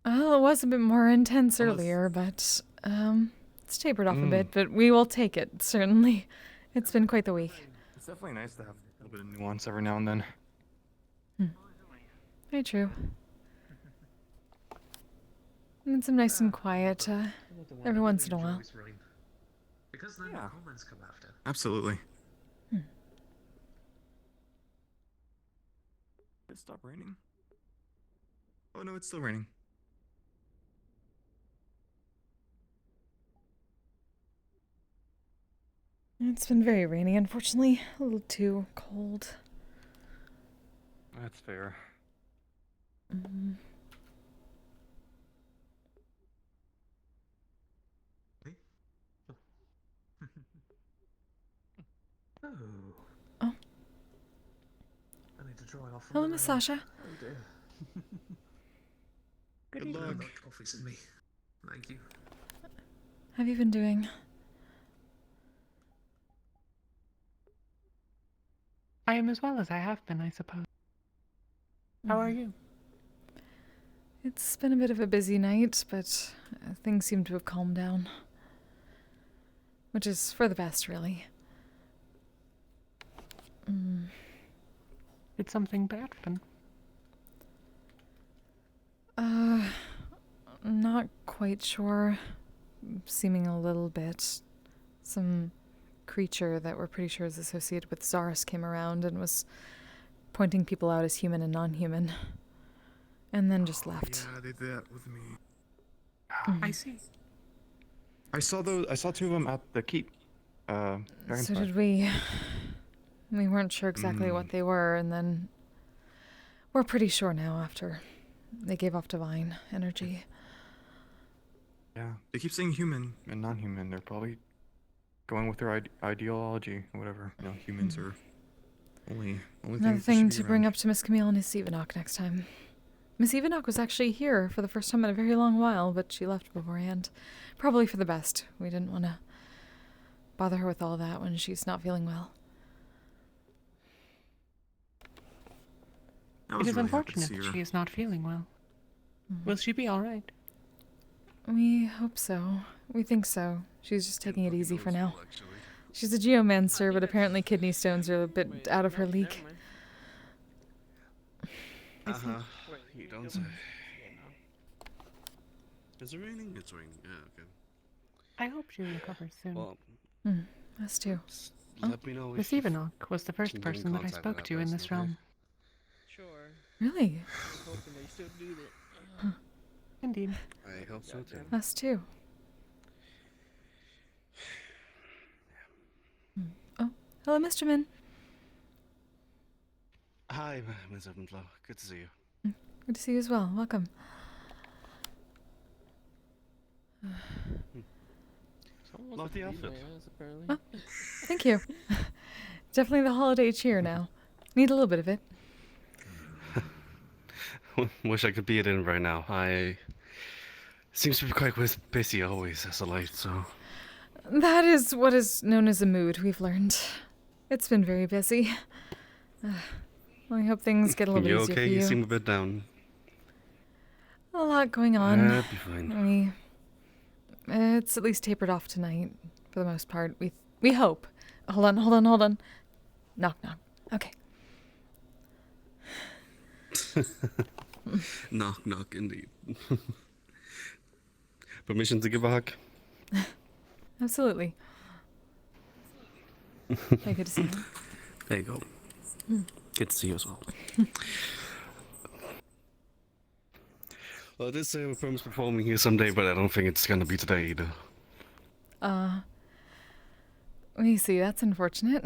Well, it was a bit more intense earlier, but it's tapered off a bit, but we will take it, certainly. It's been quite the week. It's definitely nice to have a little bit of nuance every now and then. Very true. And some nice and quiet every once in a while. Because then the comments come after. Absolutely. Did it stop raining? Oh no, it's still raining. It's been very rainy, unfortunately. A little too cold. That's fair. Oh. I need to dry off. Hello, Miss Sasha. Oh dear. Good luck. Coffee's in me. Thank you. How have you been doing? I am as well as I have been, I suppose. How are you? It's been a bit of a busy night, but things seem to have calmed down. Which is for the best, really. Did something bad happen? Not quite sure. Seeming a little bit. Some creature that we're pretty sure is associated with Zaris came around and was pointing people out as human and non-human. And then just left. Yeah, they did that with me. I see. I saw two of them at the keep. So Dragonfire. did we. We weren't sure exactly what they were, and then we're pretty sure now after they gave off divine energy. Yeah, they keep saying human and non-human. They're probably going with their ideology or whatever. You know, humans are only Another things that thing should be to bring around. up to Miss Camille and Miss Evenok next time. Miss Evenok was actually here for the first time in a very long while, but she left beforehand. Probably for the best. We didn't want to bother her with all that when she's not feeling well. It is unfortunate that she is not feeling well. Will she be alright? We hope so. We think so. She's just taking it easy for now. She's a geomancer, but apparently kidney stones are a bit out of her league. You don't say. Is it raining? It's raining. Yeah, okay. I hope she recovers soon. Well, Us too. let me know Miss if Evenok was the first can get in person that I contact with spoke that to in person, this okay? realm. Sure. Really? I'm hoping they still do that. Indeed. I hope so too. Us too. Oh, hello, Mr. Min. Hi, Ms. Evenflow. Good to see you. Good to see you as well. Welcome. Love the outfit. Oh, thank you. Definitely the holiday cheer now. Need a little bit of it. Wish I could be it in right now. I seems to be quite busy always as a light, so. That is what is known as a mood, we've learned. It's been very busy. I hope things get a little bit You easier okay? for you. You seem a bit down. A lot going on. That'd be fine. It's at least tapered off tonight, for the most part. We hope. Hold on. Knock, knock. Okay. Knock, knock, indeed. Permission to give a hug? Absolutely. Hey, good to see you. There you go. Good to see you as well. Well, I did say I would promise performing here someday, but I don't think it's gonna be today either. We see, that's unfortunate.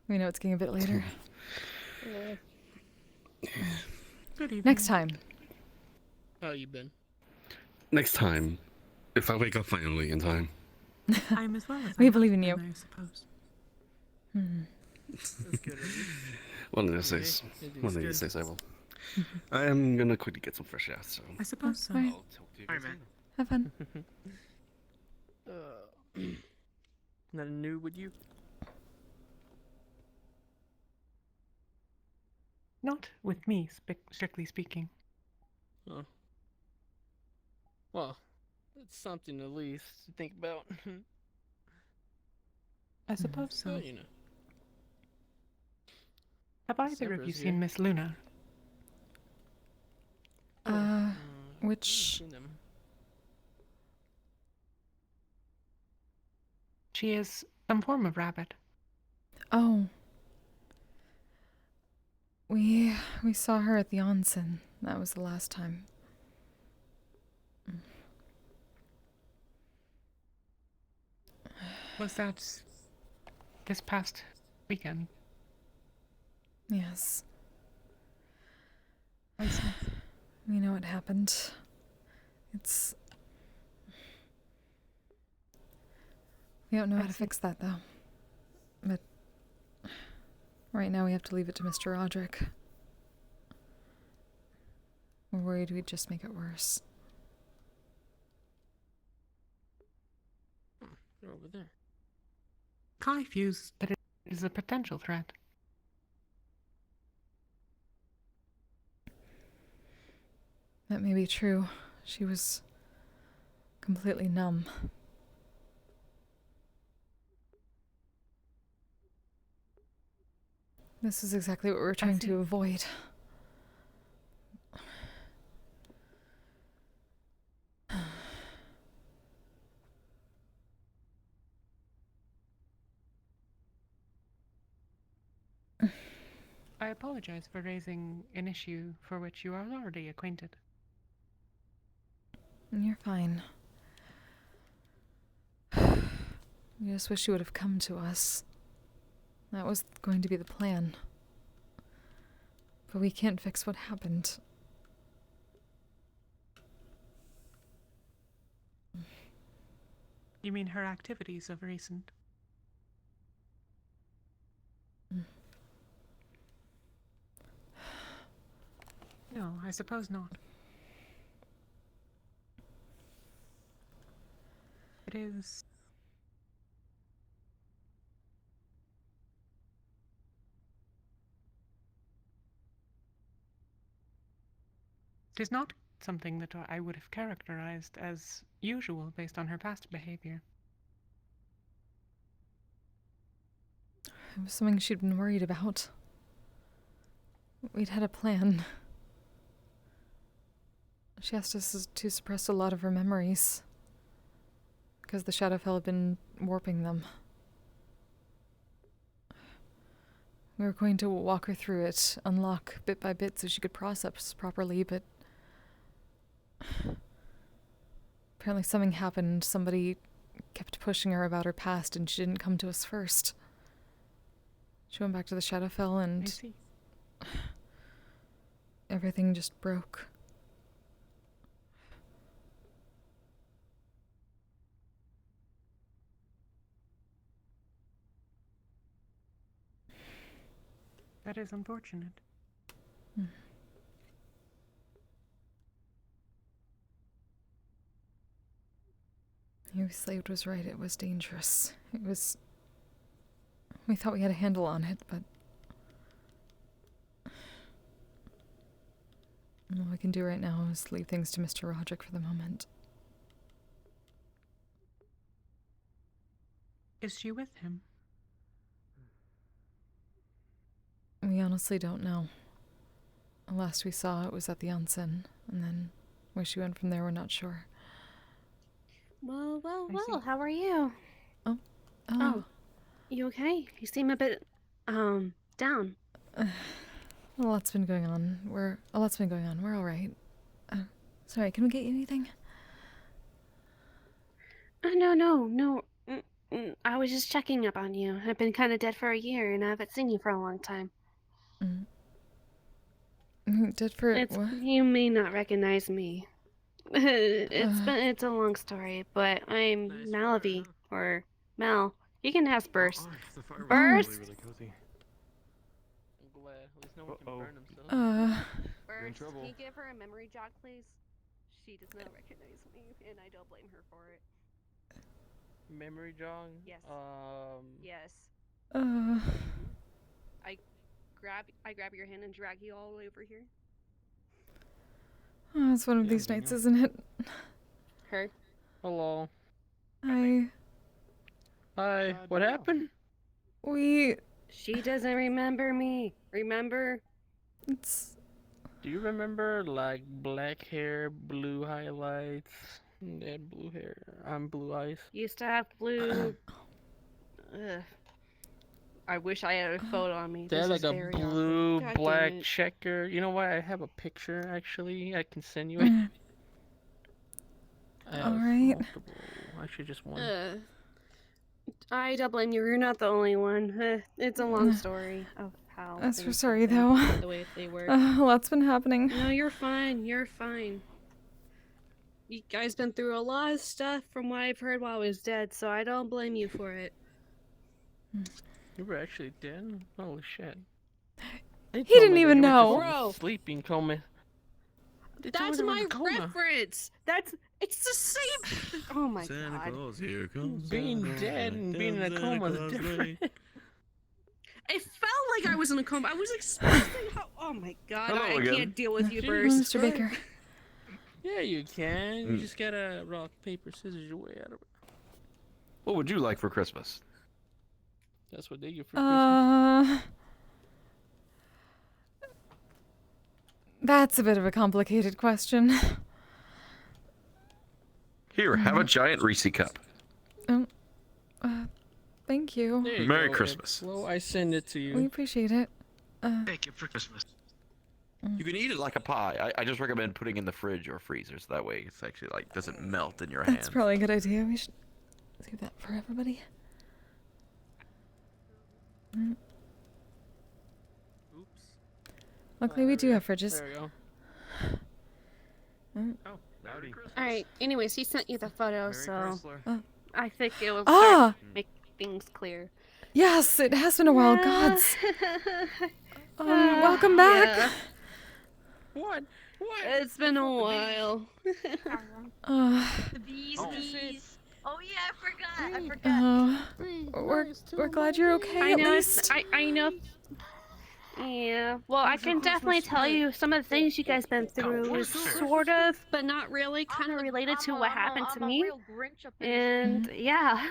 We know it's getting a bit later. Good evening. Next time. How you been? Next time, if I wake up finally in time. I'm as well as We I believe in have you. been, I suppose. That's good. One of these days. One of these days I will. I am gonna quickly get some fresh air, so. I suppose so. Alright. I'll talk to you Alright, guys man. later. Have fun. Nothing new with you? Not with me, strictly speaking. Oh. Well, it's something at least to think about. I suppose so. Well, you know. Have either of you Sembra's seen here. Miss Luna? Which... She is some form of rabbit. Oh. We saw her at the onsen. That was the last time. Was that this past weekend? Yes. I see. We know what happened. We don't know how to fix that, though. But right now we have to leave it to Mr. Roderick. We're worried we'd just make it worse. They're over there. Kai views that it is a potential threat. That may be true. She was completely numb. This is exactly what we were trying to avoid. I apologize for raising an issue for which you are already acquainted. You're fine. We just wish you would have come to us. That was going to be the plan. But we can't fix what happened. You mean her activities of recent? No, I suppose not. It is... It is not something that I would have characterized as usual based on her past behavior. It was something she'd been worried about. We'd had a plan. She asked us to suppress a lot of her memories, because the Shadowfell had been warping them. We were going to walk her through it, unlock bit by bit so she could process properly, but apparently something happened. Somebody kept pushing her about her past and she didn't come to us first. She went back to the Shadowfell and everything just broke. That is unfortunate. Slade was right, it was dangerous. We thought we had a handle on it, but all we can do right now is leave things to Mr. Roderick for the moment. Is she with him? We honestly don't know. The last we saw, it was at the onsen, and then where she went from there, we're not sure. Well, how are you? Oh. You okay? You seem a bit, down. A lot's been going on. We're all right. Sorry, can we get you anything? No. I was just checking up on you. I've been kind of dead for a year, and I haven't seen you for a long time. Dead for what? You may not recognize me. It's a long story, but I'm Malavi, or Mel. You can ask Burst. Burst! I'm glad. At least no one can burn himself. Burst, can you give her a memory jog, please? She does not recognize me, and I don't blame her for it. Memory jog? Yes. Yes. I grab your hand and drag you all the way over here. Oh, it's one of these nights, isn't it? Her. Hello. Hi. What happened? She doesn't remember me. Remember? Do you remember, like, black hair, blue highlights, and blue hair? Blue eyes. Used to have blue. I wish I had a photo on me. They had This like is a very blue, awkward. God black damn it. checker. You know what? I have a picture, actually. I can send you it. I have Alright. multiple. Actually, just one. I don't blame you. You're not the only one. It's a long story of how. As for things sorry, happened, though. The way they were. A lot's been happening. No, you're fine. You're fine. You guys been through a lot of stuff from what I've heard while I was dead, so I don't blame you for it. You were actually dead? Holy shit. He didn't even know. Bro. Sleeping coma. That's my reference. It's the same. Oh my Santa god. Claus, here comes Being Santa dead and being in a Santa coma is Claus different. It felt like I was in a coma. I was expressing how. Oh my god. Hello I again. can't deal with you, Jeez. Burst. Mr. Baker. Yeah, you can. You Mm. just gotta rock, paper, scissors your way out of it. What would you like for Christmas? That's what they get for Christmas. That's a bit of a complicated question. Here, have a giant Reese cup. Thank you. There you Merry go, Christmas. Well, I send it to We you. appreciate it. Thank you for Christmas. You can eat it like a pie. I just recommend putting it in the fridge or freezer, so that way it's actually like doesn't melt in your hand. That's probably a good idea. We should do that for everybody. Oops. Luckily, we do have fridges. There we go. Oh, howdy. Alright, anyways, he sent you the photo, so I think it will Ah! make things clear. Yes, it has been a while. Gods. Welcome back. Yeah. What? What? It's been a while. These. Oh yeah, I forgot. We're glad you're okay. I at know. least. I know. Yeah. Well, I can definitely tell you some of the things you guys been through is sort of, but not really, kind of related to what happened to me. And yeah,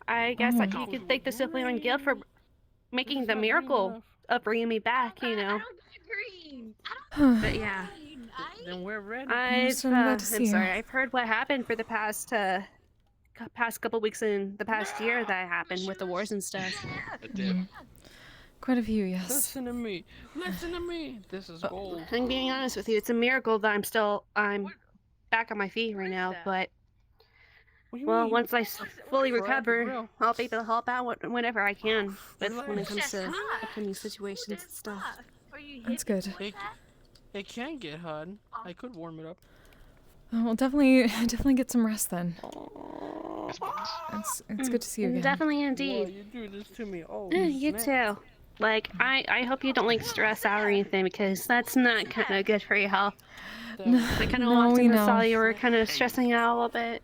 I guess like you could thank the Sylvan Guild for making the miracle of bringing me back. You know. But yeah. Then we're ready. I'm so glad to see you. sorry. I've heard what happened for the past couple weeks in the past year that happened with the wars and stuff. Quite a few, yes. Listen to me. Listen to me. This is gold. I'm being honest with you. It's a miracle that I'm back on my feet right now. But well, once I fully recover, I'll be able to help out whenever I can. But when it comes to upcoming situations and stuff. That's good. It can get hot. I could warm it up. Oh, well, definitely get some rest then. It's good to see you again. Definitely, indeed. Whoa, you do this to me. Oh, You snap. too. Like, I hope you don't like stress out or anything because that's not kind of good for your health. I kind of walked in and saw you were kind of stressing out a little bit,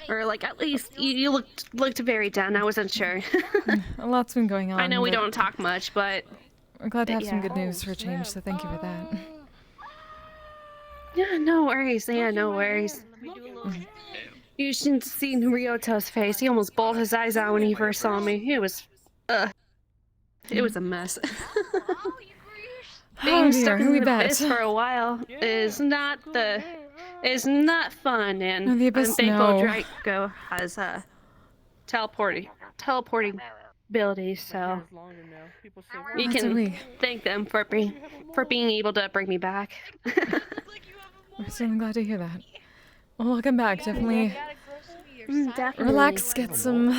or like at least you looked very down. I wasn't sure. A lot's been going on. I know we but don't talk much, but we're glad to have some yeah. good news for a change, so thank you for that. Yeah, no worries. Yeah, no worries. You shouldn't have seen Ryoto's face. He almost bawled his eyes out when he first saw me. It was a mess. Being stuck in the abyss for a while is not fun, and No, the I'm abyss, thankful no. Draco has teleporting abilities, so you That's can really- thank them for being able to bring me back. We're certainly glad to hear that. Well, welcome back. Definitely Definitely. relax, get some.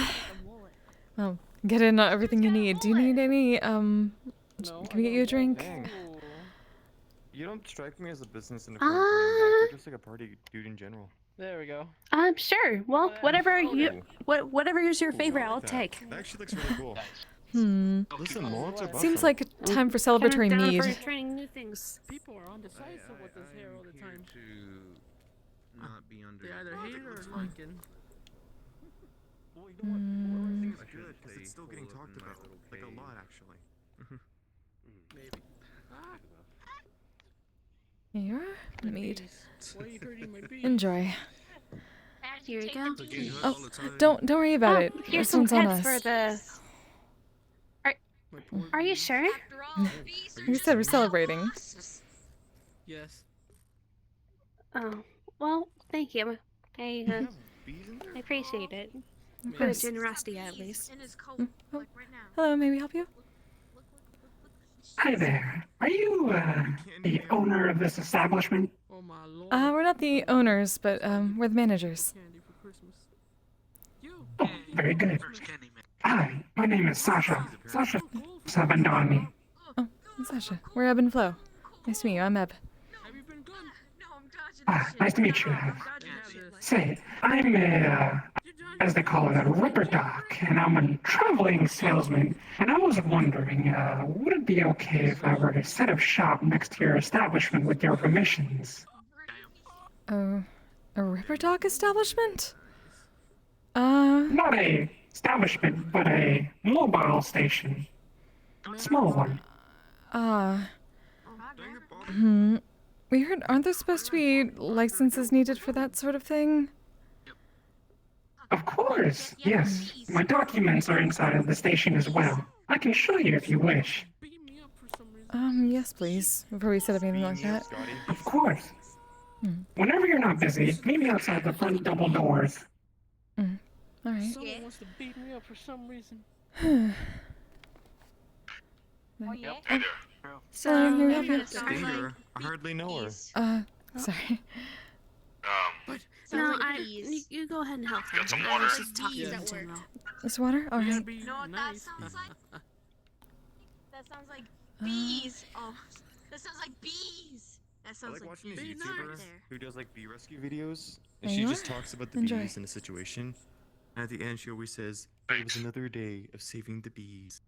Well, get in everything you need. Do you need any? Can we get you a drink? Dang. You don't strike me as a business in a party. You're just like a party dude in general. There we go. Sure. Well, whatever is your favorite, I'll take. That actually looks really cool. Listen, Lawrence are Seems buffing. like a time for celebratory Down mead. for trying new things. People are undecisive with this hair all the time. To not be under. They either hate it or like it. Well, you know what? I think it's good because it's still getting talked about, like a lot actually. Maybe. Here you are. Mead. Why are you hurting my beak? Enjoy. Here you go. Oh, don't worry about it. Here's This some one's on pets us. for the. Are you sure? You said we're celebrating. Yes. Oh, well, thank you. I appreciate it. Of For the course. generosity, at least. Oh, hello, may we help you? Hi there. Are you the owner of this establishment? We're not the owners, but we're the managers. Oh, very good. Hi, my name is Sasha. Sasha Sabandani. Oh, I'm Sasha. We're Ebb and Flow. Nice to meet you. I'm Ebb. Nice to meet you. Say, I'm as they call it, a ripper doc, and I'm a traveling salesman. And I was wondering, would it be okay if I were to set up shop next to your establishment with your permissions? A Ripper Dog establishment? Not a establishment, but a mobile station. Small one. We heard, aren't there supposed to be licenses needed for that sort of thing? Of course, yes. My documents are inside of the station as well. I can show you if you wish. Yes, please. Before we set up anything like that. Of course. Whenever you're not busy, meet me outside the front double doors. Alright. Someone wants to beat me up for some reason. Yep. So, here we maybe have it's it. not like I hardly know her. Sorry. No, you go ahead and help him. Got some I water? was just talking in general. This water? Alright. You know what that sounds like? That sounds like bees. Oh, that sounds like bees. That I sounds like like watching these bees YouTubers right there. who does like bee rescue videos, and There she you just are. talks about the Enjoy. bees in a situation. And at the end, she always says, "It was another day of saving the bees."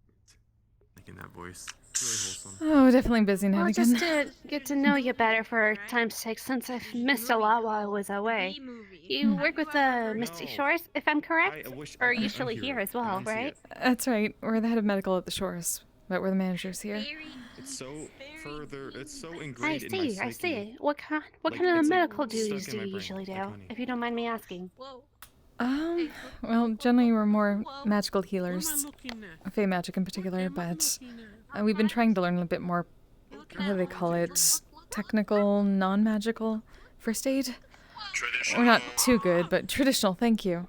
Like in that voice, it's really wholesome. Oh, definitely busy now Well, and just again. to get to know you better for time's sake, since I've missed a lot while I was away. You work with Misty Shores, if I'm correct? Or I'm usually here as well, right? That's right. We're the head of medical at the Shores, but we're the managers here. It's so further. It's so I ingrained in my see, psyche. I see. What kind Like, of it's, like, medical stuck duties in do my you brain, usually do, like honey. if you don't mind me asking? Well, generally we're more magical healers. Fey magic in particular, but we've been trying to learn a bit more, what do they call it? Technical, non-magical first aid? We're not too good, but traditional, thank you.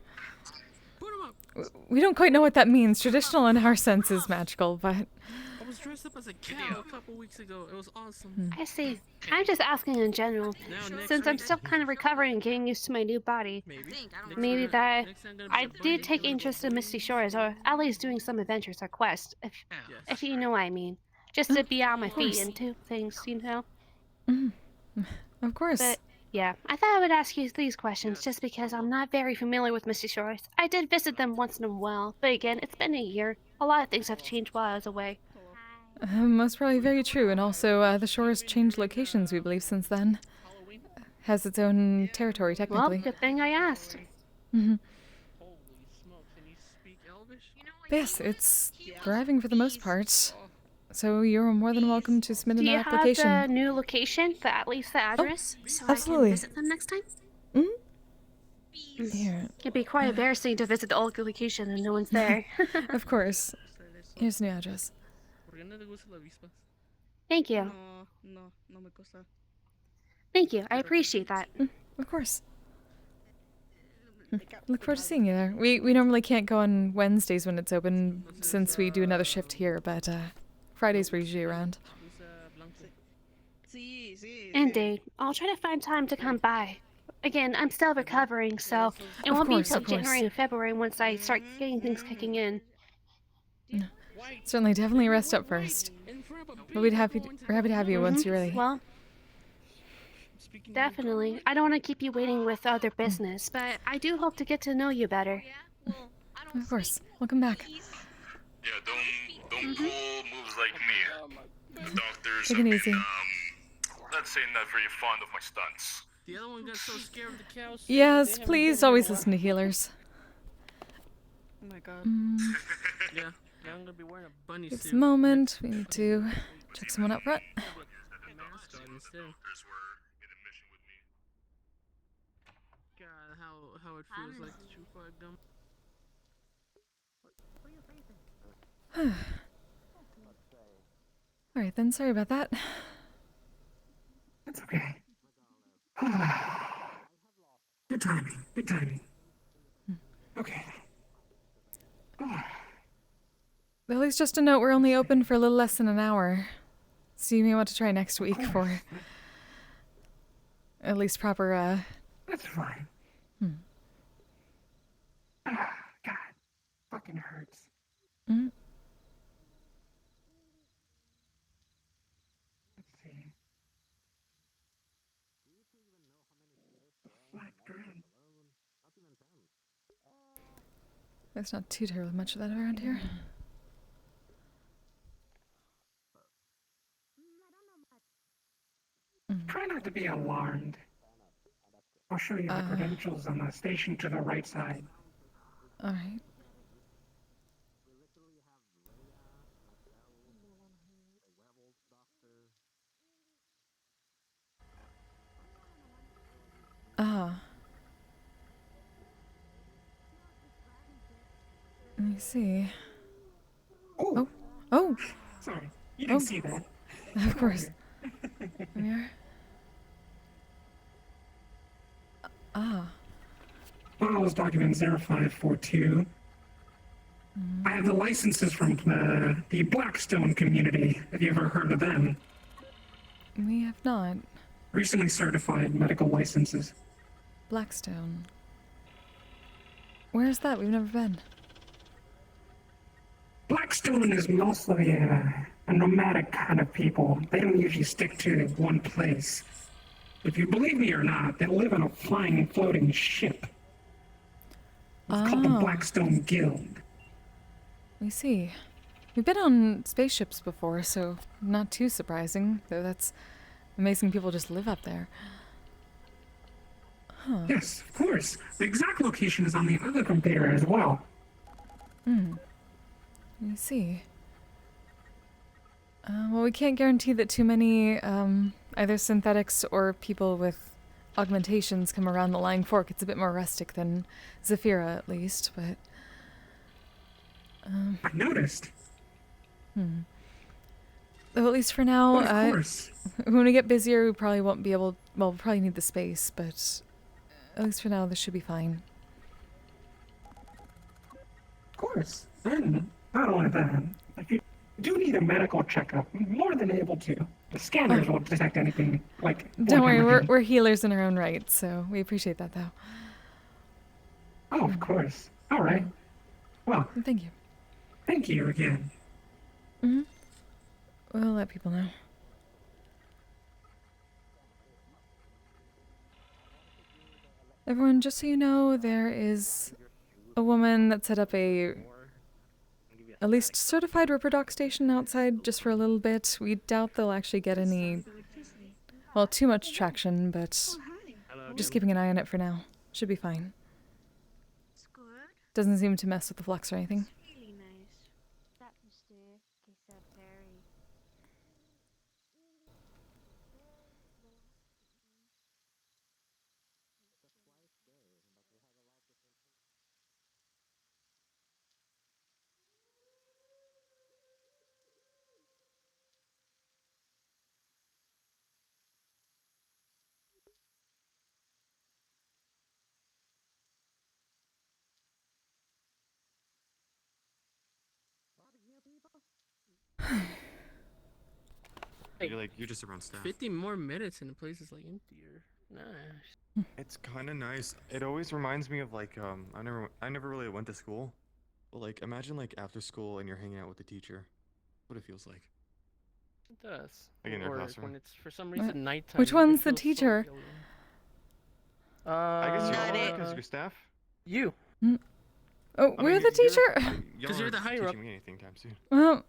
We don't quite know what that means. Traditional in our sense is magical, but... I was dressed up as a cow a couple weeks ago. It was awesome. I see. I'm just asking in general. Since I'm still kind of recovering and getting used to my new body, maybe that I did take interest in Misty Shores, or at least doing some adventures or quests, if you know what I mean. Just to be on my feet and do things, you know? Of course. But, yeah, I thought I would ask you these questions just because I'm not very familiar with Misty Shores. I did visit them once in a while, but again, it's been a year. A lot of things have changed while I was away. Most probably very true, and also the Shores changed locations, we believe, since then. Has its own territory, technically. Well, good thing I asked. But yes, it's thriving for the most part. So you're more than welcome to submit Do an you application. have the new location, at least the address, so absolutely. I can visit them next time? Here. It'd be quite embarrassing to visit the old location and no one's there. Of course. Here's the new address. Thank you. No me gusta. Thank you. I appreciate that. Of course. Look forward to seeing you there. We normally can't go on Wednesdays when it's open since we do another shift here, but Fridays we're usually around. Indeed. I'll try to find time to come by. Again, I'm still recovering, so it won't be until January and February once I start getting things kicking in. Certainly, definitely rest up first. But we're happy to have you once you're ready. Well, definitely. I don't want to keep you waiting with other business, but I do hope to get to know you better. Of course. Welcome back. Yeah, don't pull moves like me. The doctors Take it easy. let's say not very fond of my stunts. The other one got so scared of the cows. Yes, please always listen to healers. Oh my god. Yeah, I'm gonna be wearing a bunny It's suit. a moment. We need to check someone up front. God, how it feels like to chew fire gum. Alright then, sorry about that. That's okay. Good timing. Good timing. Okay. At least just a note, we're only open for a little less than an hour. So you may want to try next week for at least proper, That's fine. God, fucking hurts. Mm. Let's see. Black dread. There's not too terribly much of that around here. Try not to be alarmed. I'll show you the credentials on the station to the right side. Alright. Ah. Let me see. Oh. Oh. Sorry, you didn't see that. Of course. Here we are. Ah. Files document 0542. I have the licenses from the Blackstone community. Have you ever heard of them? We have not. Recently certified medical licenses. Blackstone. Where's that? We've never been. Blackstone is mostly a nomadic kind of people. They don't usually stick to one place. If you believe me or not, they live on a flying, floating ship. It's called the Blackstone Guild. We see. We've been on spaceships before, so not too surprising, though that's amazing people just live up there. Huh. Yes, of course. The exact location is on the other computer as well. I see. Well, we can't guarantee that too many either synthetics or people with augmentations come around the Lying Fork. It's a bit more rustic than Zephyra, at least, but... I noticed. Though at least for now, Of course. when we get busier, we probably won't be able... Well, we'll probably need the space, but at least for now, this should be fine. Of course. And not only that, if you do need a medical checkup, I'm more than able to. The scanners won't detect anything like... Don't worry, we're healers in our own right, so we appreciate that, though. Oh, of course. All right. Well, thank you. Thank you again. We'll let people know. Everyone, just so you know, there is a woman that set up a at least certified Ripperdoc station outside just for a little bit. We doubt they'll actually get any, well, too much traction, but just keeping an eye on it for now. Should be fine. Doesn't seem to mess with the flux or anything. You're just around staff. 50 more minutes and the place is like emptier. Nice. It's kind of nice. It always reminds me of like I never really went to school, but like imagine like after school and you're hanging out with the teacher. What it feels like. It does. Like in their Or classroom. when it's for some reason nighttime. Which one's the teacher? I guess Not you're it. because your staff. You. Oh, we're the teacher? Because you're the higher up. Teaching me anything time soon. Well,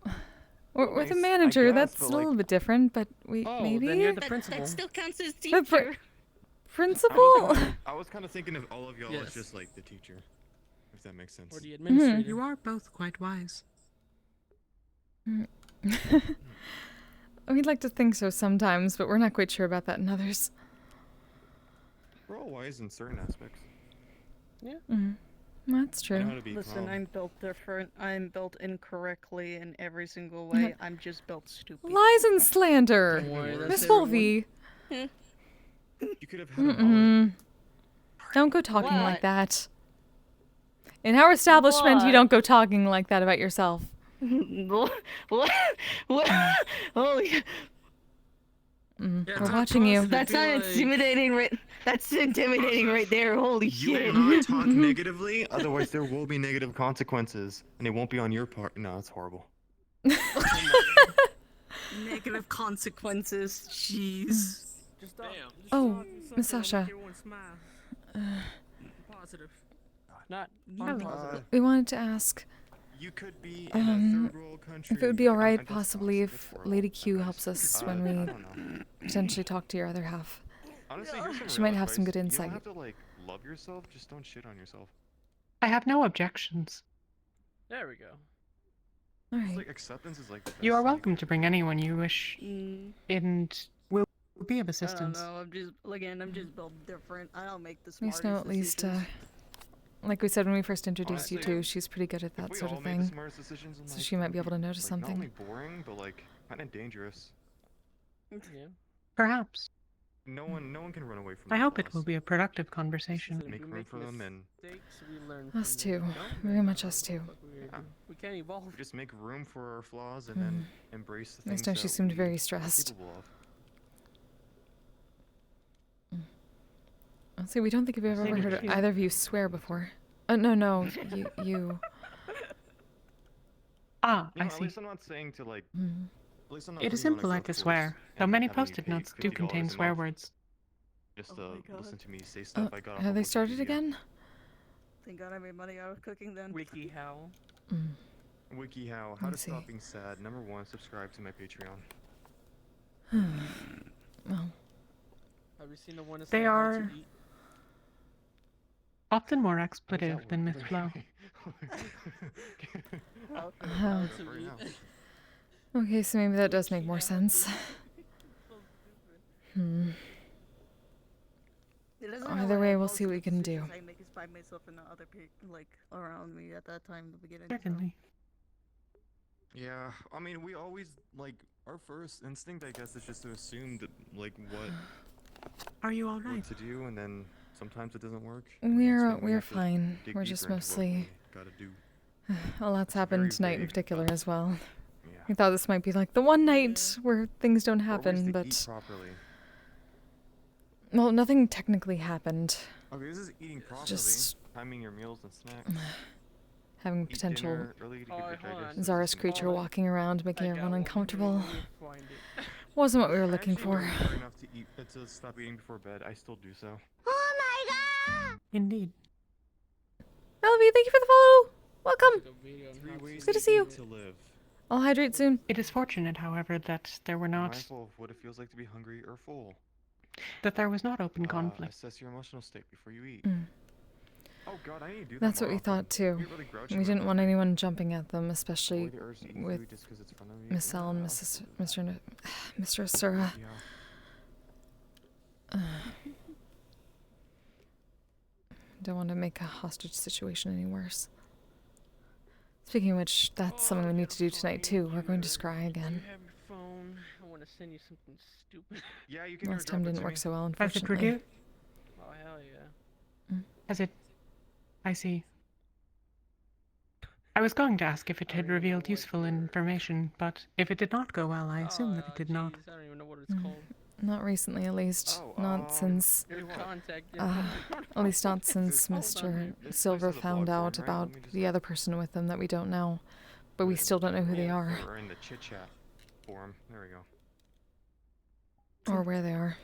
we're the manager. guess, That's but, a little bit different, but we maybe. then you're the principal. That still counts as The teacher. principal? I was kind of thinking of all of y'all as Yes. just like the teacher, if that makes sense. Or the administrator. You are both quite wise. We'd like to think so sometimes, but we're not quite sure about that in others. We're all wise in certain aspects. Yeah. That's I know true. how to be Listen, calm. I'm built different. I'm built incorrectly in every single way. I'm just built stupid. Lies and slander. Don't worry, that's Miss everyone. Wolfie. You could have had a mullet. Don't go talking like that. In our establishment, you don't go talking like that about yourself. What? Holy. We're watching you. That's not intimidating, right? That's intimidating right there. Holy You shit. will not talk negatively, otherwise there will be negative consequences, and it won't be on your part. No, it's horrible. Negative consequences. Jeez. Oh, Miss Sasha. Positive. Not Oh, positive. we wanted to ask You could be in a third world country. if it would be alright, possibly, if Lady Q helps us when we potentially talk to your other half. Honestly, here's some She real might have some advice. good insight. You don't have to like love yourself, just don't shit on yourself. I have no objections. There we go. It's Alright. like acceptance is like the You best are thing. welcome to bring anyone you wish, and we'll be of I don't assistance. know. I'm just built different. I don't make the At least smartest know, at least, decisions. like we said when we first introduced you Honestly, two, she's pretty good at If that we sort all of made the thing. smartest decisions in So life, she it might would be able to notice like, not only something. boring, but like kind of dangerous. Yeah. Perhaps. No one can run away from. I their hope it flaws. will be a productive conversation. Make room for them and Mistakes, we learn Us from them. too. If we don't, Very then, much us too. what we're gonna do? We can't evolve. just make room for our flaws and then embrace the Last things time that she seemed we very are stressed. capable of. Let's see, we don't think we've ever Maybe heard she- either of you swear before. No, you. Ah, You know, I at see. least I'm not saying to like. Mm. At least I'm not It is putting you on a impolite to growth swear, course though and many having you post-it pay notes do $50 contain a swear month words. Just Oh to my God. listen to me say stuff I got off Have of they started Wikipedia. again? Thank God I made money out of cooking then. WikiHow. WikiHow, Let how me to see. stop being sad. #1, subscribe to my Patreon. Well, Have you seen the one that They said how are to eat? often more expletive than Miss Flo. How to eat. okay, so maybe that does make more sense. It doesn't Either really way, have we'll most see what we of the can do. decisions I make is by myself and the other people like around me at that time in the beginning. Certainly. Yeah, I mean, we always like our first instinct, I guess, is just to assume that like what Are you all right? what to do, and then sometimes it doesn't work. and that's We're when we have to fine. dig We're deeper just into what mostly. we gotta do. A lot's happened very tonight in vague, particular as well. Yeah. We thought this might be like the one night where things don't Or ways happen, to but eat properly. well, nothing technically happened. Okay, this is eating properly. Just Timing your meals and snacks. having Eat potential dinner early to give your digestive Czarist system creature time. walking around, making I got everyone one. uncomfortable. Let me find it. Wasn't what we were I looking actually for. work hard enough to eat to stop eating before bed. I still do so. Oh my God! Indeed. Melvie, thank you for the follow. Welcome. The video on 3 how to ways Good to eat see you. to live. I'll hydrate soon. It is fortunate, however, that there were Be not mindful of what it feels like to be hungry or full. that there was not open conflict. Assess your emotional state before you eat. Mm. Oh God, I need to do that. That's more what we often. thought too. I get really grouchy We about didn't that. want anyone jumping at them, Avoid especially the urge to eat with food just 'cause it's in front of you. Miss L and Mr. Asura. Yeah. Don't want to make a hostage situation any worse. Speaking of which, that's something we need to do tonight too. We're going to scry again. You have your phone. I want to send you something stupid. Yeah, you can Last time didn't work so well, Has it unfortunately. reduced? Oh hell yeah. Has it? I see. I was going to ask if it had revealed useful information, but if it did not go well, I assume that it did not. I don't even know what it's called. Not recently, at least. Oh, not since. Your contact. At least not since Mr. Silver found out about the other person with them that we don't know. But we still don't know who they are Or in the chit chat forum. There we go. or where they are.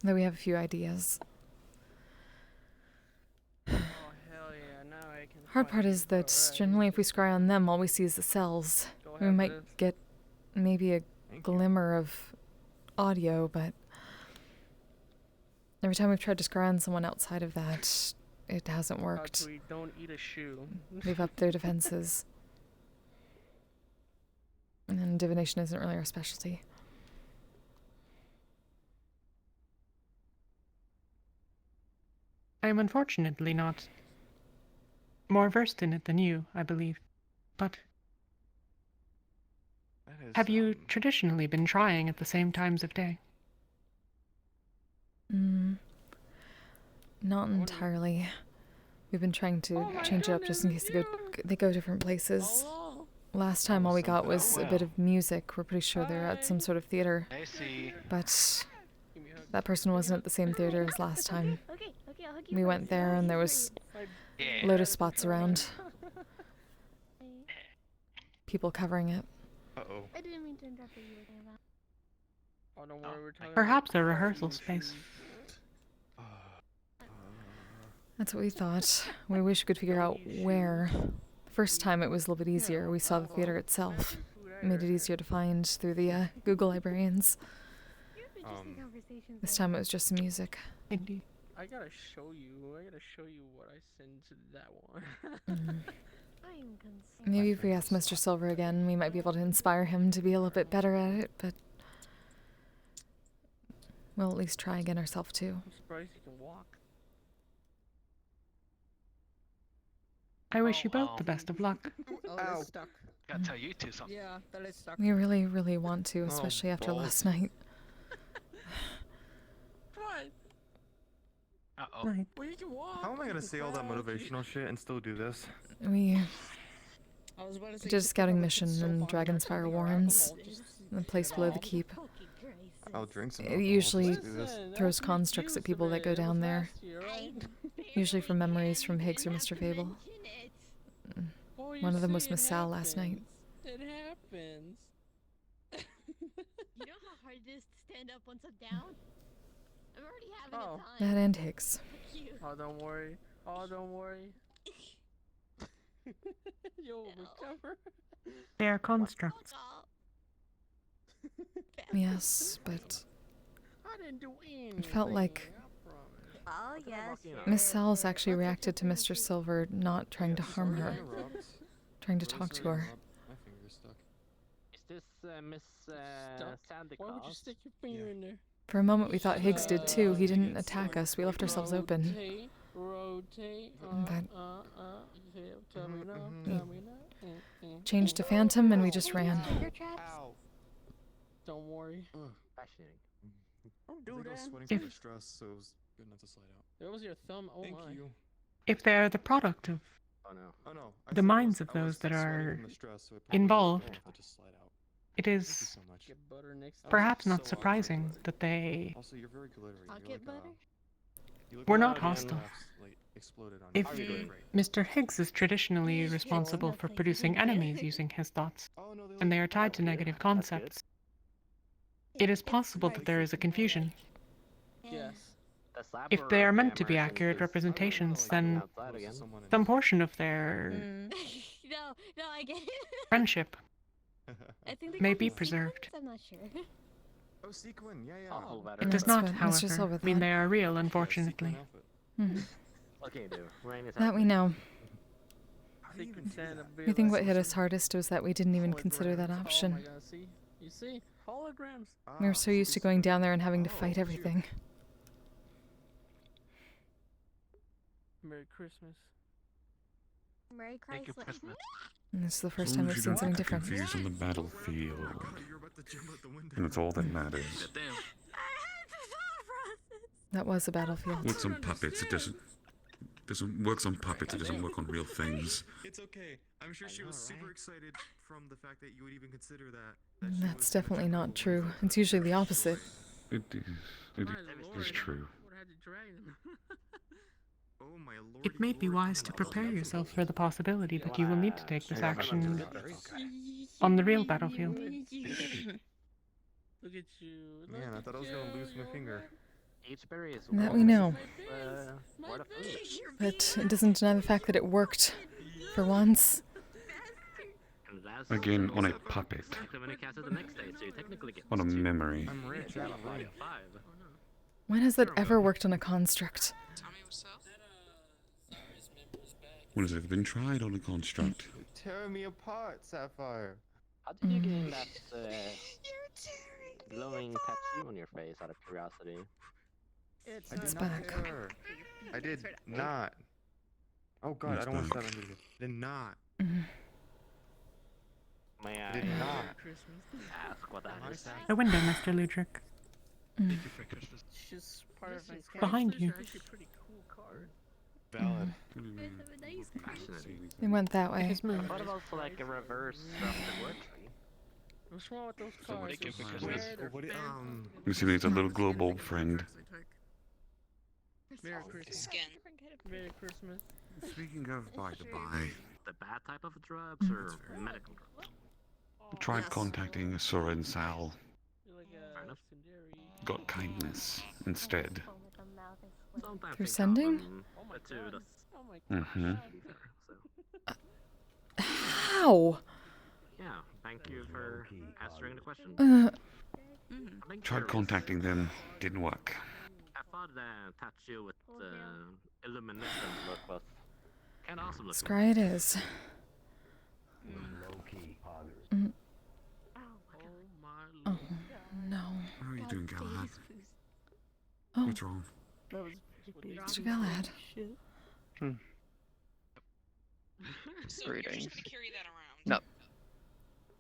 Though we have a few ideas. Oh hell yeah! Now I can. Hard part is that generally, if we scry on them, all we see is the cells. We might get maybe a glimmer of audio, but every time we've tried to scry on someone outside of that, it hasn't worked. We don't eat a shoe. They've upped their defenses. And divination isn't really our specialty. I am unfortunately not more versed in it than you, I believe. But have you traditionally been trying at the same times of day? Not entirely. We've been trying to change it up just in case they go different places. Last time all we got was a bit of music. We're pretty sure they're at some sort of theater. I see. But that person wasn't at the same theater as last time. We went there and there was a load of spots around. People covering it. Uh-oh. I didn't mean to interrupt what you were talking about. Oh, don't worry, we're talking Perhaps about a rehearsal space. That's what we thought. We wish we could figure out where. The first time it was a little bit easier. We saw the theater itself. It made it easier to find through the Google librarians. This time it was just the music. Indeed. I gotta show you. I gotta show you what I sent to that one. Maybe if we ask Mr. Silver again, we might be able to inspire him to be a little bit better at it, but We'll at least try again ourselves too. I'm surprised you can walk. I wish you both the best of luck. Oh, it's stuck. Gotta tell you two something. Yeah, that is stuck. We really, really want to, especially after last night. What? Uh-oh. Well, you can walk. How am I gonna say all that motivational shit and still do this? We I was about to say, did a scouting mission in Dragonspire Warrens, the place below the keep. I'll drink some It alcohol usually just to do this. throws constructs at people that go down there. Usually from memories from Higgs or Mr. Fable. One of them was Miss Sal last night. It happens. You know how hard it is to stand up once I'm down? I'm already having Oh. a time. That and Higgs. Oh, don't worry. Oh, don't worry. You'll recover. They are constructs. Yes, but I didn't do anything. it felt like Oh, yes. Miss Sal's actually reacted to Mr. Silver not trying to harm her, trying to talk to her. My finger's stuck. Is this Miss Sandy Why would you Claus? stick your finger in there? For a moment we thought Higgs did too. He didn't attack us. We left ourselves open. Rotate. But Tell me now. we Tell me now. changed to Phantom and we just ran. Ow. Don't worry. Fascinating. Don't I do think I was that. sweating from the stress, so it was good not to slide out. That was your thumb. Oh Thank my. you. If they are the product of Oh no. Oh no. the minds of those that are involved, it Thank you is so much. Get butter next time. perhaps So not surprising that they Also, you're very glittery. Pocket butter? You look were like not the hostile. laughs, like, exploded on If you. Mr. Higgs is traditionally responsible for producing enemies using his thoughts, and they are tied to negative concepts, it is possible that there is a confusion. Yes. If they are meant to be accurate representations, then some portion of their No, I get it. friendship I think they may call be them preserved. sequins, I'm not sure. Oh, sequin. Yeah, yeah. Oh, It does That's not, what Mr. Silver however, mean thought. they are real, unfortunately. Mhm. What can you do? Rain is That we know. Secret Santa I think what hit us hardest was that we didn't even consider that Oh my option. God, see? You see? Holograms. We were so used to going down there and having to fight everything. Merry Christmas. Merry Thank you, Chrysler. Christmas. And this is the first As time long as we've you seen don't something get different. confused on the battlefield. You're about to jump out the window. And that's all that matters. Damn. That was a battlefield. Works on puppets, it doesn't works on puppets, it doesn't work on real things. It's okay. I'm sure she was super excited from the fact that you would even consider that. That's definitely not true. It's usually the opposite. It is true. What had you dragged him? Oh my lord. It may be wise to prepare yourself for the possibility that you will need to take this action on the real battlefield. Look at you. Look Man, I thought I was gonna lose my finger. Each berry is That we know. What a food. But it doesn't deny the fact that it worked. For once. And that's Again, on a puppet. exactly when you cast it the next day, so you technically get On a +2. memory. I'm rich. I have a Five. ring. When has that ever worked on a construct? When has it been tried on a construct? You're tearing me apart, Sapphire. How did you get in that glowing tattoo on your face out of curiosity? I did not back. hit her. I did not. Oh god, It's I don't want back. 700. Did not. May I Did not. ask what that is? The window, Mr. Ludrick. Thank you for Christmas. It's just part of my Behind you. Actually, a pretty cool card. Valid. Fascinating. It went that way. His move. What about like a reverse of the word tree? What's wrong with those So cards? thank you for They're Christmas. square, they're What it, phantom. You see, there's a little glow bulb friend. Merry Christmas. Merry Christmas. Speaking of by the by, The bad type of drugs or medical drugs? tried contacting Asura and Sal. You're like Fair a enough. Sinderi. Got kindness instead. Sometimes Through they sending? come to the Oh my Mm-hmm. so. How? Yeah, thank you for answering the question. Uh, Tried contacting them, didn't work. I thought the tattoo with the illumination look was kind of awesome looking. Scry it is. Mm. Oh my Oh, no. How are you doing, Galahad? What's wrong? That was Mr. Galahad. Greetings. No.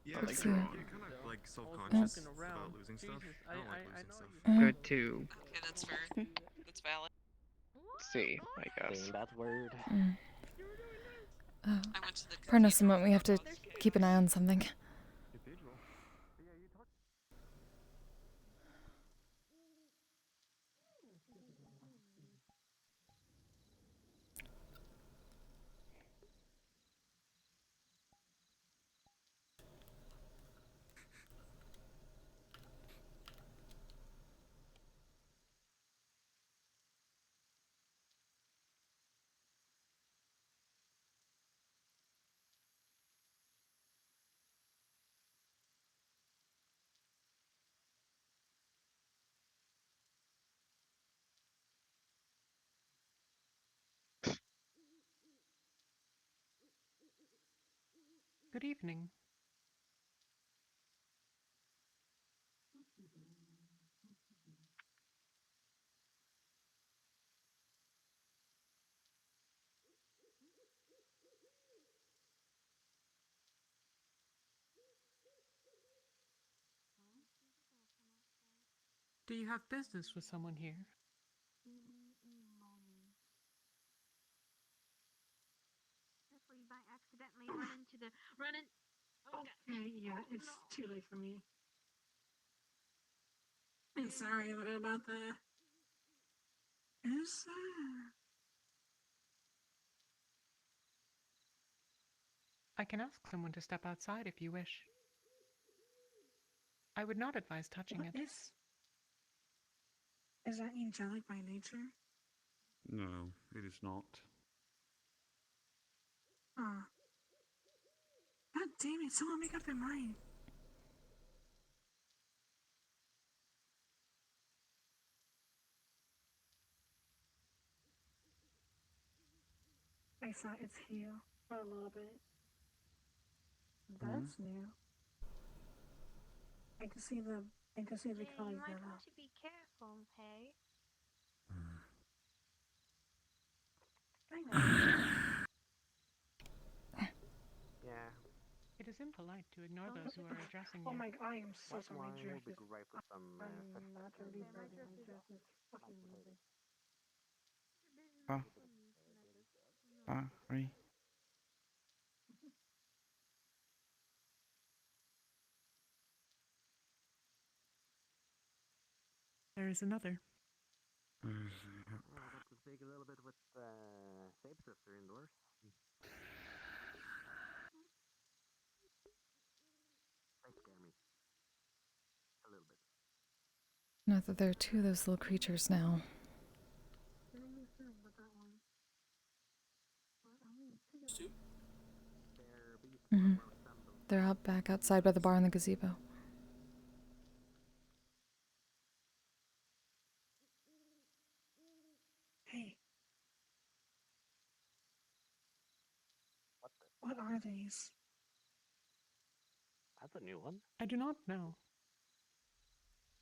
Yeah, Let's like, see. you're kind of like self-conscious about losing stuff. I don't like losing stuff. Good too. Okay, that's fair. That's valid. See, I guess. Saying that word. Oh. I went to the Pardon moment, we have to keep an eye on something. Good evening. Do you have business with someone here? Careful, you might accidentally run in. Oh, Yeah, it's too late for me. I'm sorry about that. It's I can ask someone to step outside if you wish. I would not advise touching it. Is that angelic by nature? No, it is not. Oh. God damn it, someone make up their mind. I saw its heel for a little bit. That's new. I can see the color You might yellow. want to be careful, hey? I know. Yeah. It is impolite to ignore those who are addressing Oh you. my god, I am so White sorry. wine My will be dress is. great with some I'm not gonna be Okay, my burning. dress My is dress is fucking amazing. Sorry. There is another. I'll have to speak a little bit with Shapeshifter indoors. They scare me. A little bit. Note that there are two of those little creatures now. They're out back outside by the bar and the gazebo. Hey. What are these? That's a new one. I do not know.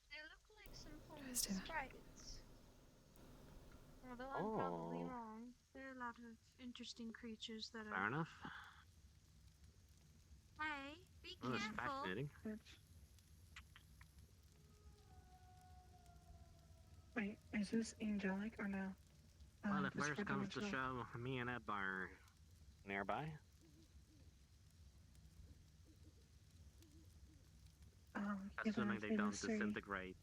They look like some form of sprites. Although I'm probably wrong. There are a lot of interesting creatures that are. Fair enough. Hey, be Well, that's careful. fascinating. Wait, is this angelic or no? Well, if This worse comes to four-dimensional. show, me and Ed are nearby. Assuming they don't disintegrate.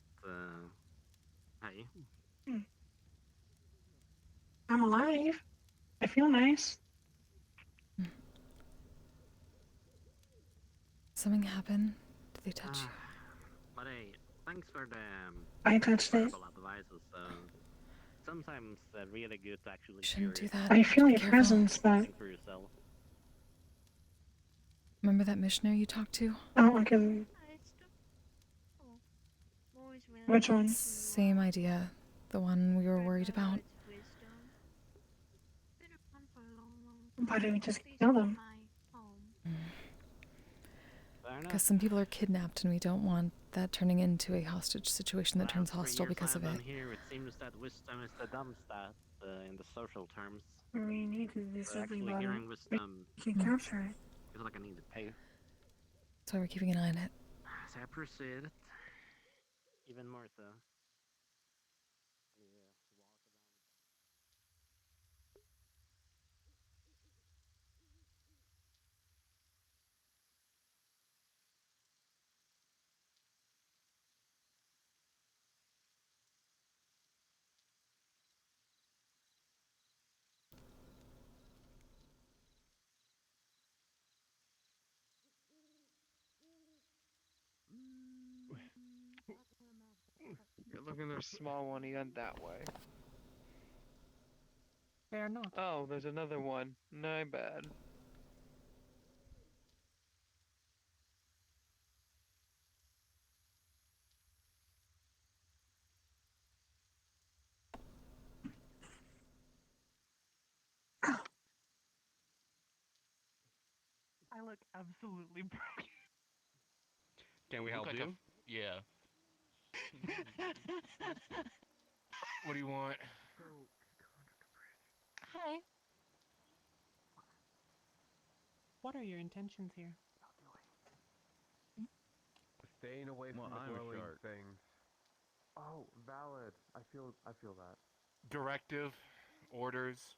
Hey. I'm alive. I feel nice. Something happened? Did they touch you? But hey, thanks for the I touched it. advices. Sometimes really good to actually Shouldn't do that. I feel Be your careful. presence, but think for yourself. Remember that missionary you talked to? oh, I can. Which one? Same idea. The one we were worried about. Why didn't we just kill them? Because some people are kidnapped, and we don't want that turning into a hostage situation that turns hostile because of it. Here, it seems that wisdom is the dumb stat in the social terms. We need to do something Actually, about it. hearing wisdom We can capture it. feels like I need to pay. That's why we're keeping an eye on it. So I appreciate it. Even more so. You're looking at a small one, he went that way. They are not. Oh, there's another one. My bad. I look absolutely broken. Can we help you? Yeah. What do you want? Hi. What are your intentions here? Staying away from the glowing things. Oh, valid. I feel that. Directive, orders,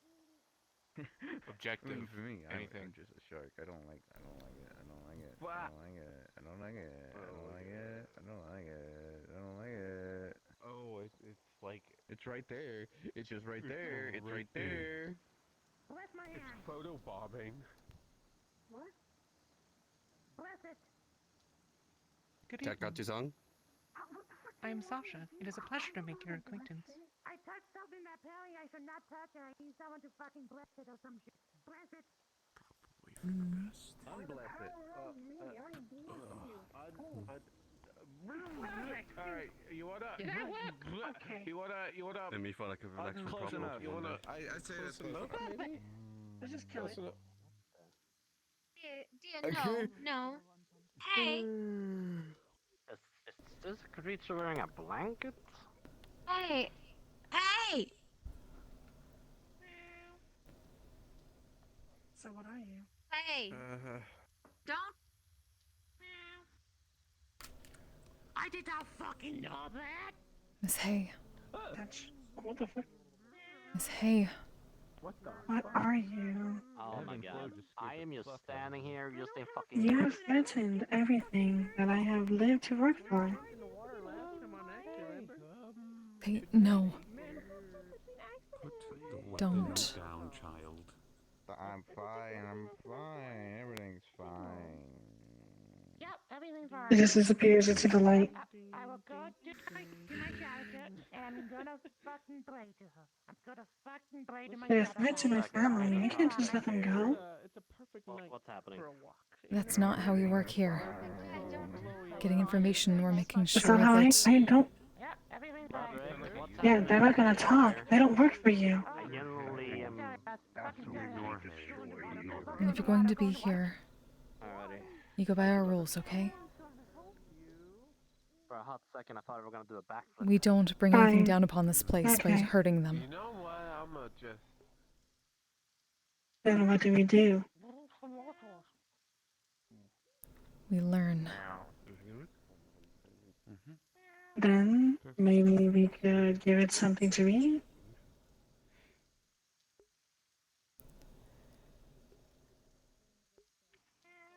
objective. I mean, for me, anything. I'm just a shark. I don't like it. I don't like it. I don't like it. I don't like it. I don't like it. I don't like it. I don't like it. I don't like it. Oh, it's like It's right there. It's just right there. It's right there. Bless my it's photo bombing. What? Bless it. Good Check out evening. Jizong. I am Sasha. It is a pleasure to make your acquaintance. I touched something that apparently I should not touch, and I need someone to fucking bless it or some shit. Bless it. Unbless it. Alright, you wanna? Did that work? Okay. You wanna? Let me feel like a relaxed Close proper enough. You one wanna? day. I'd say that's close enough, maybe. Let's just kill it. Dear, no. Hey! Is this creature wearing a blanket? Hey! Hey! So what are you? Hey! Don't. I did not fucking know that. Miss Hay. That's what the fuck? Miss Hay. What the? What are you? Oh my god. I am just standing here using fucking. You have threatened everything that I have lived to work for. No. Put the weapon Don't. down, child. I'm fine. I'm fine. Everything's fine. Yep, everything's fine. It just disappears into the light. I will go to my character and I'm gonna fucking pray to her. I'm gonna fucking pray to my They're a character. threat to my family. I can't just let them go. It's a perfect night What's happening? for a walk. That's not how we work here. Getting information, we're making That's sure not how I that... don't. Yep, everything's fine. Yeah, they're not gonna talk. They don't work for you. I generally am. Absolutely ignore him. And if you're going to be here, Alrighty. you go by our rules, okay? For a hot second, I thought we were gonna do a backflip. We don't bring anything Fine. down upon this place by Okay. hurting them. You know what? I'ma just. Then what do we do? We learn. Then maybe we could give it something to eat.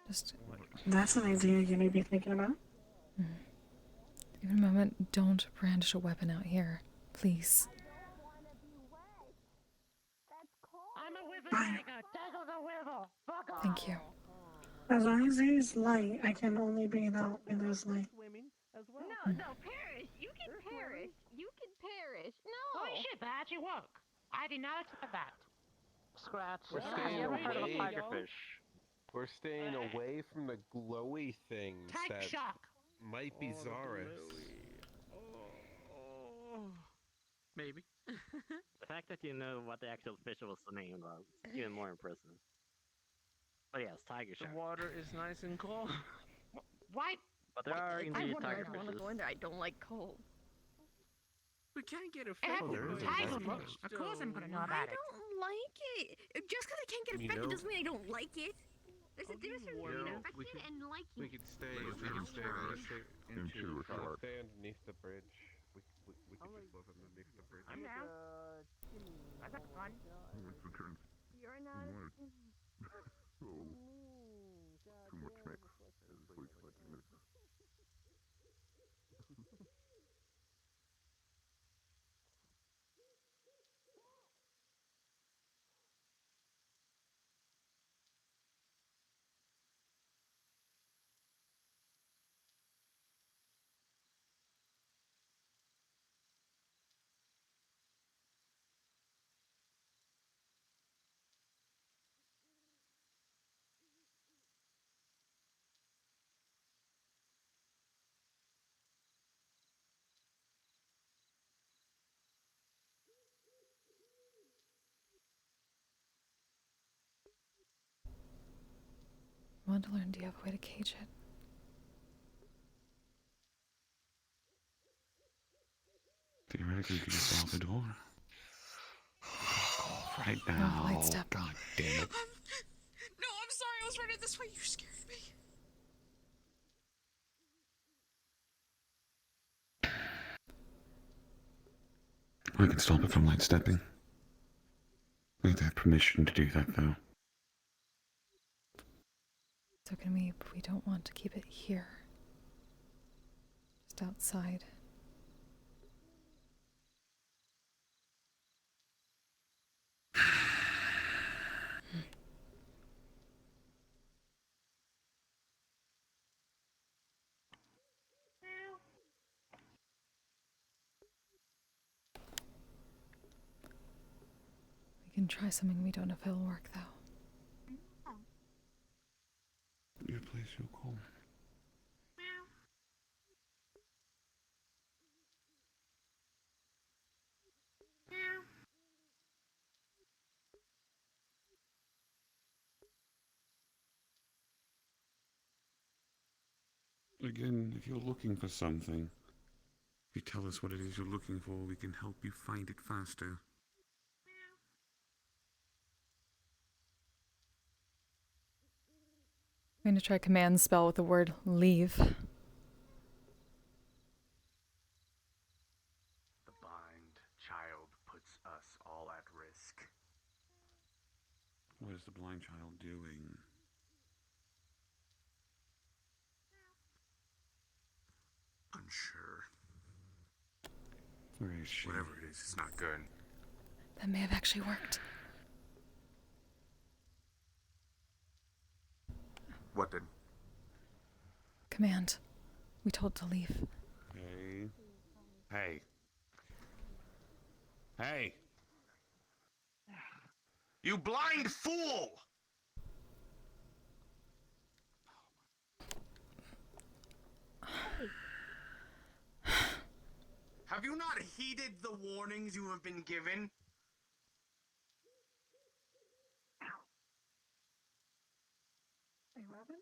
Just That's an idea you may be thinking about. give it a moment. Don't brandish a weapon out here. Please. I'm a wizard tiger. Tiger the wizard. Fuck off. Thank you. As long as there's light, I can only bring it out when there's light. No, perish. You can perish. You can perish. No. Holy shit, that actually worked. I did not expect that. Scratch. We're Have staying you ever heard of a away. tigerfish? We're staying away from the glowy things Tank that shock. might be Zaris. Maybe. The fact that you know what the actual fish was named was even more impressive. But yes, tiger The shark. water is nice and cold. What? But there are I indeed wouldn't tiger want to fishes. go in there. I don't like cold. We can't get Oh, affected there is by a it tiger as fish. much, Of course I'm gonna know I about it. don't like it. Just because I can't get affected doesn't mean I don't like it. There's a difference between being affected and liking We it. could stay. We could stay into stay underneath the bridge. We could just live underneath the bridge. I'm down. I got fun. You're not. Too much mix. I want to learn, do you have a way to cage it? Theoretically, you could just blow the door. Right No, now. light step. God damn it. No, I'm sorry. I was running this way. You scared me. I can stop it from light stepping. We have to have permission to do that, though. So can we, but we don't want to keep it here. Just outside. We can try something. We don't know if it'll work, though. Your place, you'll call. Again, if you're looking for something, if you tell us what it is you're looking for, we can help you find it faster. I'm going to try command spell with the word leave. The blind child puts us all at risk. What is the blind child doing? Unsure. Where is she? Whatever it is, it's not good. That may have actually worked. What did? Command. We told to leave. Hey. Hey. Hey! You blind fool! Have you not heeded the warnings you have been given? Hey, Robin?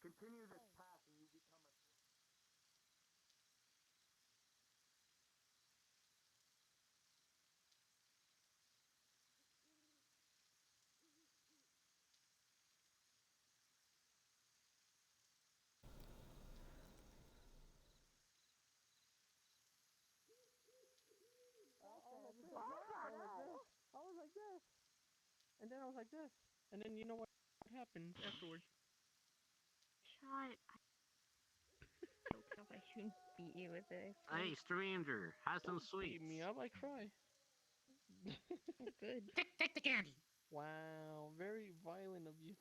Continue this path and you become a... I was like this. And then I was like this. And then you know what happened afterwards? Shut. I shouldn't beat you with this. Hey, stranger, have some Don't sweets. beat me up, I cry. Good. Take the candy. Wow, very violent of you.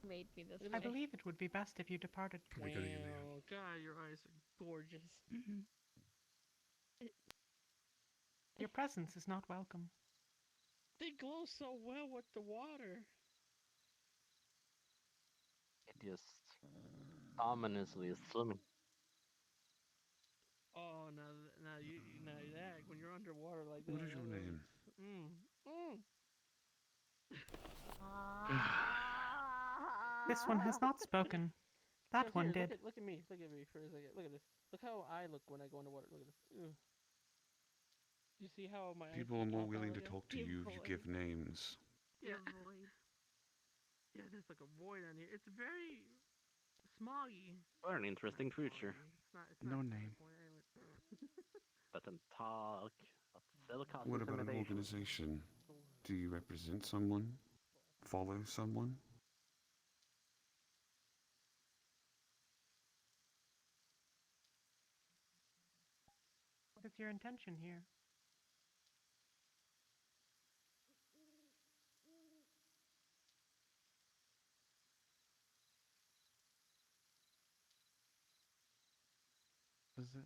Made me this I way. believe it would be best if you departed. Wow, God, your eyes are gorgeous. Your presence is not welcome. They glow so well with the water. It just ominously is swimming. Oh, now that when you're underwater like that. What is your name? This one has not spoken. That one did. Look at me. Look at me for a second. Look at this. Look how I look when I go in the water. Look at this. Ew. You see how my eyes People are more pop out willing to again? talk to you if you give names. Yeah. Yeah, there's like a void on here. It's very smoggy. What an interesting creature. No name. Doesn't talk. But still causes What about an intimidation. organization? Do you represent someone? Follow someone? What is your intention here? Is it?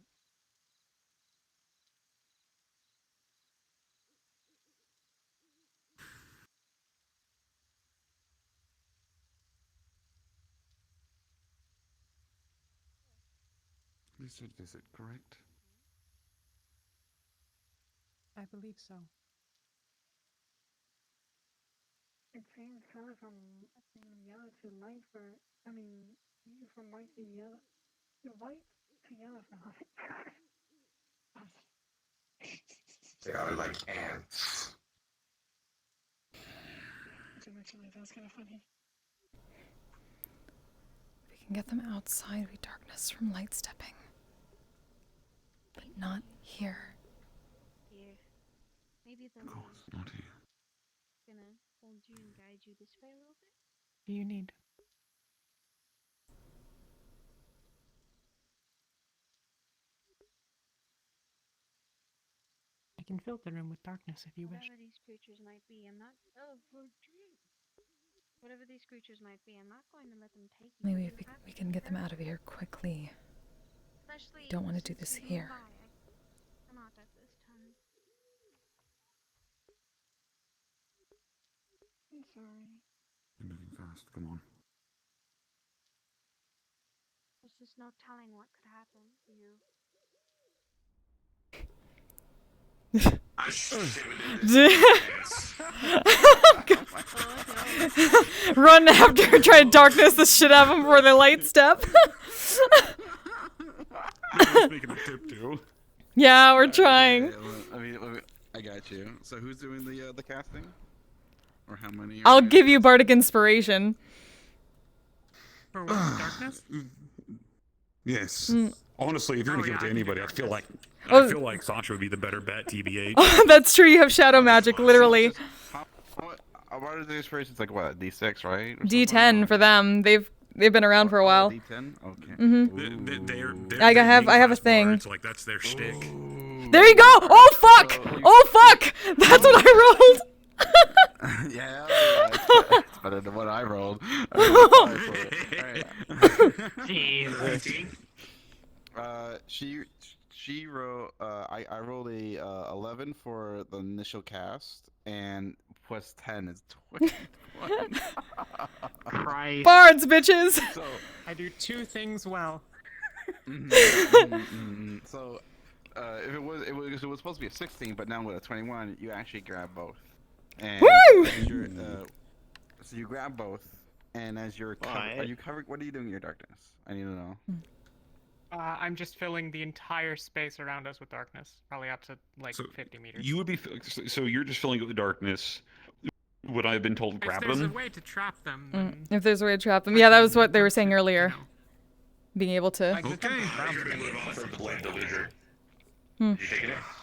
You said visit, correct? I believe so. It seems kind of from yellow to light for, I mean, from white to yellow. White to yellow for They are like ants. Actually, that's kind of funny. We can get them outside, we darkness from light stepping. But not here. Here. Maybe the Of course, not here. gonna hold you and guide you this way a little bit. What do you need? I can fill the room with darkness if you wish. Whatever these creatures might be, I'm not. Oh, whatever these creatures might be, I'm not going to let them take you. Maybe if we can get them out of here quickly. Especially We don't want to do since this you're here. nearby. I'm not at this time. I'm sorry. You're moving fast, come on. There's just no telling what could happen to you. Run after, try to darkness the shit out of them before they light step. Making a tip too. Yeah, we're trying. Okay, well, I got you. So who's doing the casting? Or how many? I'll give you bardic inspiration. For what? Darkness? Yes. Mm. Honestly, if you're gonna give it to anybody, I feel like Sancho would be the better bet, TBH. Oh, that's true. You have shadow magic, literally. What is the inspiration? It's like what, D6, right? Or D10 for them. They've been around for a while. D10? Okay. Mhm. I have a thing. It's like that's their shtick. There you go. Oh fuck. Oh fuck. That's what I rolled. Yeah, it's better than what I rolled. Alright. Jeez. She wrote. I rolled a 11 for the initial cast, and plus 10 is 21. Christ. Bards, bitches. So I do two things well. So, if it was supposed to be a 16, but now with a 21, you actually grab both. And Woo! So you grab both, and as you're are you covering? What are you doing in your darkness? I need to know. I'm just filling the entire space around us with darkness, probably up to like So 50 meters. You would be so you're just filling it with darkness. Would I have been told grab If there's them? a way to trap them, then If there's a way to trap them. Yeah, that was what they were saying earlier. Being able to.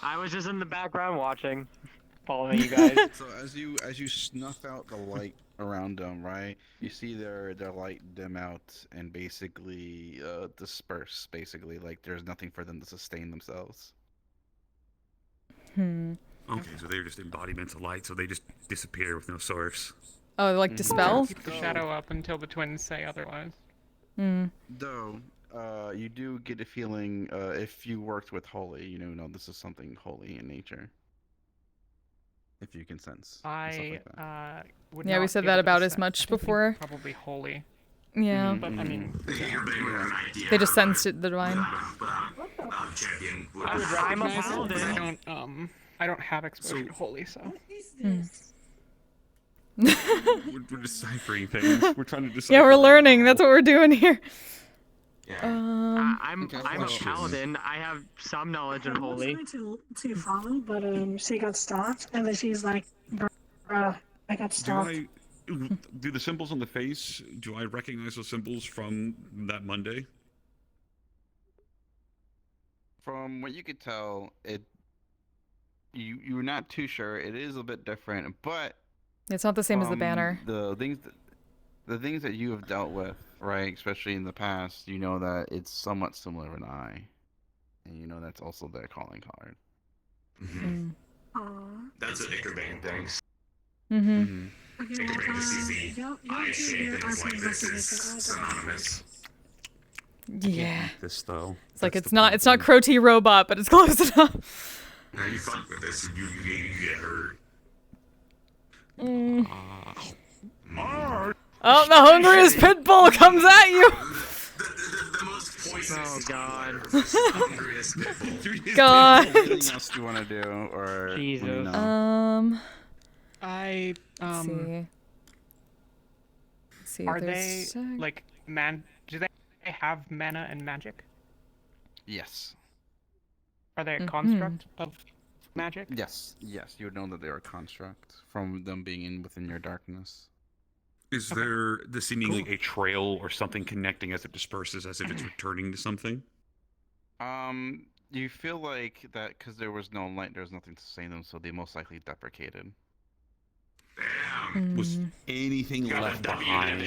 I was just in the background watching, following you guys. So as you snuff out the light around them, right? You see their light dim out and basically disperse. Basically, like there's nothing for them to sustain themselves. Okay, so they're just embodiments of light, so they just disappear with no source. Oh, like dispel? keep the shadow up until the twins say otherwise. Though, you do get a feeling if you worked with holy, you know this is something holy in nature. If you can sense. and stuff like that. Would Yeah, we not said be that able to about as sense- much I think before. Probably holy. Yeah. But I mean, They just sensed it, the divine. Champion. I would I'm a recognize it, but paladin. I don't have exposure to holy, so. we're deciphering things. We're trying to decipher. Yeah, we're right learning. now. That's what we're doing here. I'm a paladin. I have some knowledge in I was holy. trying to follow, but she got stopped, and then she's like, bruh, I got stopped. Do the symbols on the face? Do I recognize those symbols from that Monday? From what you could tell, you're not too sure. It is a bit different, but It's not the same as the banner. the things that you have dealt with, right, especially in the past, you know that it's somewhat similar of an eye, and you know that's also their calling card. That's an Ickerbane thing. Mm-hmm. Ickerbane is the eye shape and it's like this is synonymous. Yeah. This though. It's like it's not Crotty Robot, but it's close enough. Now you fuck with this, you get hurt. Oh, the hungriest pit bull comes at you! The most poisonous. Oh god. God. Anything else you want to do, or Jesus. you know? Let's see. Are they like do they have mana and magic? Yes. Are they a construct of magic? Yes, you would know that they're a construct from them being within your darkness. Is there seemingly a trail or something connecting as it disperses, as if it's returning to something? You feel like that because there was no light, there was nothing to sustain them, so they most likely deprecated. Damn. Was anything left behind?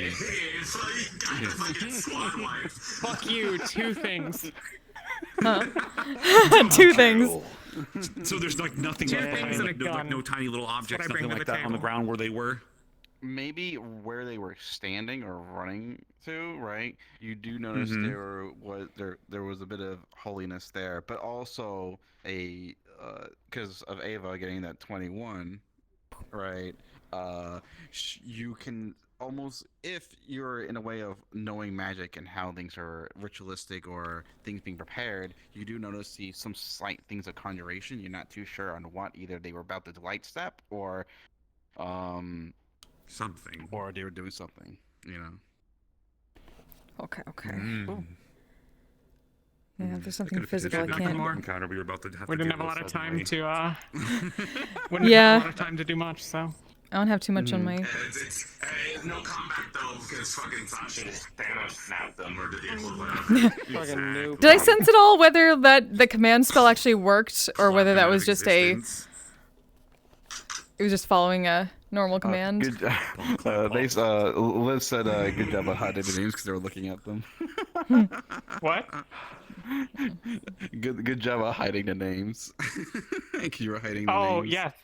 Fuck you, two things. Two things. So there's like nothing left behind, like no tiny little objects, nothing like that on the ground where they were? Maybe where they were standing or running to, right? You do notice there was a bit of holiness there, but also because of Ava getting that 21, right? You can almost, if you're in a way of knowing magic and how things are ritualistic or things being prepared, you do notice some slight things of conjuration. You're not too sure on what, either they were about to light step or something, or they were doing something, you know. Okay. Yeah, there's something physical I can't. We didn't have a lot of time to do much, so. I don't have too much on my. No combat though, because fucking Sasha Thanos snapped them, or did the Did I sense at all whether the command spell actually worked, or whether that was just it was just following a normal command? Good. Liz said, "Good job on hiding the names," because they were looking at them. What? Good job on hiding the names. You were hiding the names. Oh yes.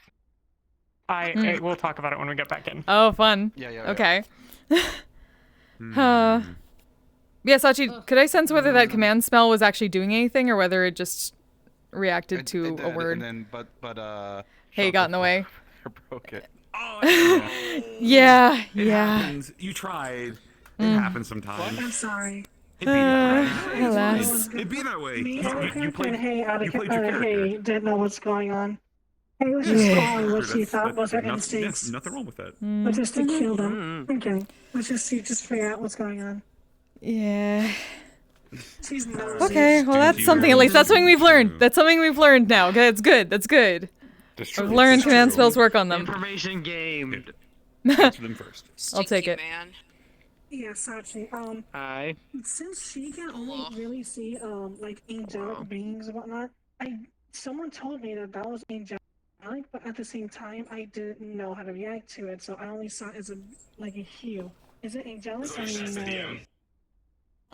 We'll talk about it when we get back in. Oh, fun. Yeah. Okay. Yeah, Sachi, could I sense whether that command spell was actually doing anything, or whether it just reacted to a word? And then, Hey, got in the way. Broke it. Yeah. Happens. You tried. It happens sometimes. I'm sorry. It'd be that way. Alas. It'd be that way. Me, You played out of your character. Hey, didn't know what's going on. Hey, was just following what she thought was her instincts. Nothing wrong with that. But just to kill them. Okay. Let's just figure out what's going on. Yeah. She's nosy. Okay, well that's something at least. That's something we've learned. That's something we've learned now. Okay, that's good. That's good. I've learned command spells work on them. Information gained. Answer them first. I'll take it. Man. Yeah, Sachi. Hi. Since she can only really see like angelic beings and whatnot, someone told me that was angelic, but at the same time I didn't know how to react to it, so I only saw it as a hue. Is it angelic?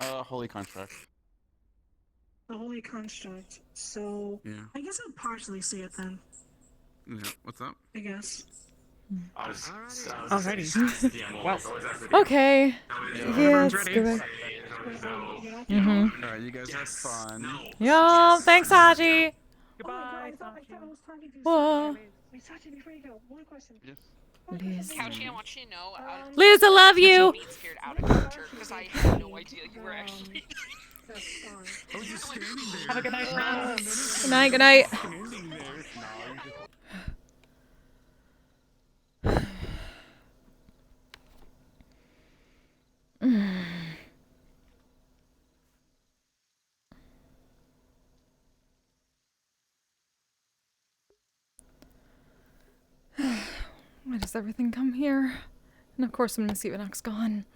Holy construct. A holy construct. So Yeah. I guess I'll partially see it then. Yeah. What's up? I guess. Alrighty. Well. Okay. Yeah, let's go back. Alright, you guys have fun. Yeah, thanks, Haji. Goodbye. I thought I was talking to you. Whoa. Wait, Sachi, before you go, one question. Yes. Liz. Couchy, I want you to know. Liz, I love you. Being scared out of character because I had no idea you were actually. Have a good night, friends. Good night. Good night. Why does everything come here? And of course, when Miss Evanok's gone.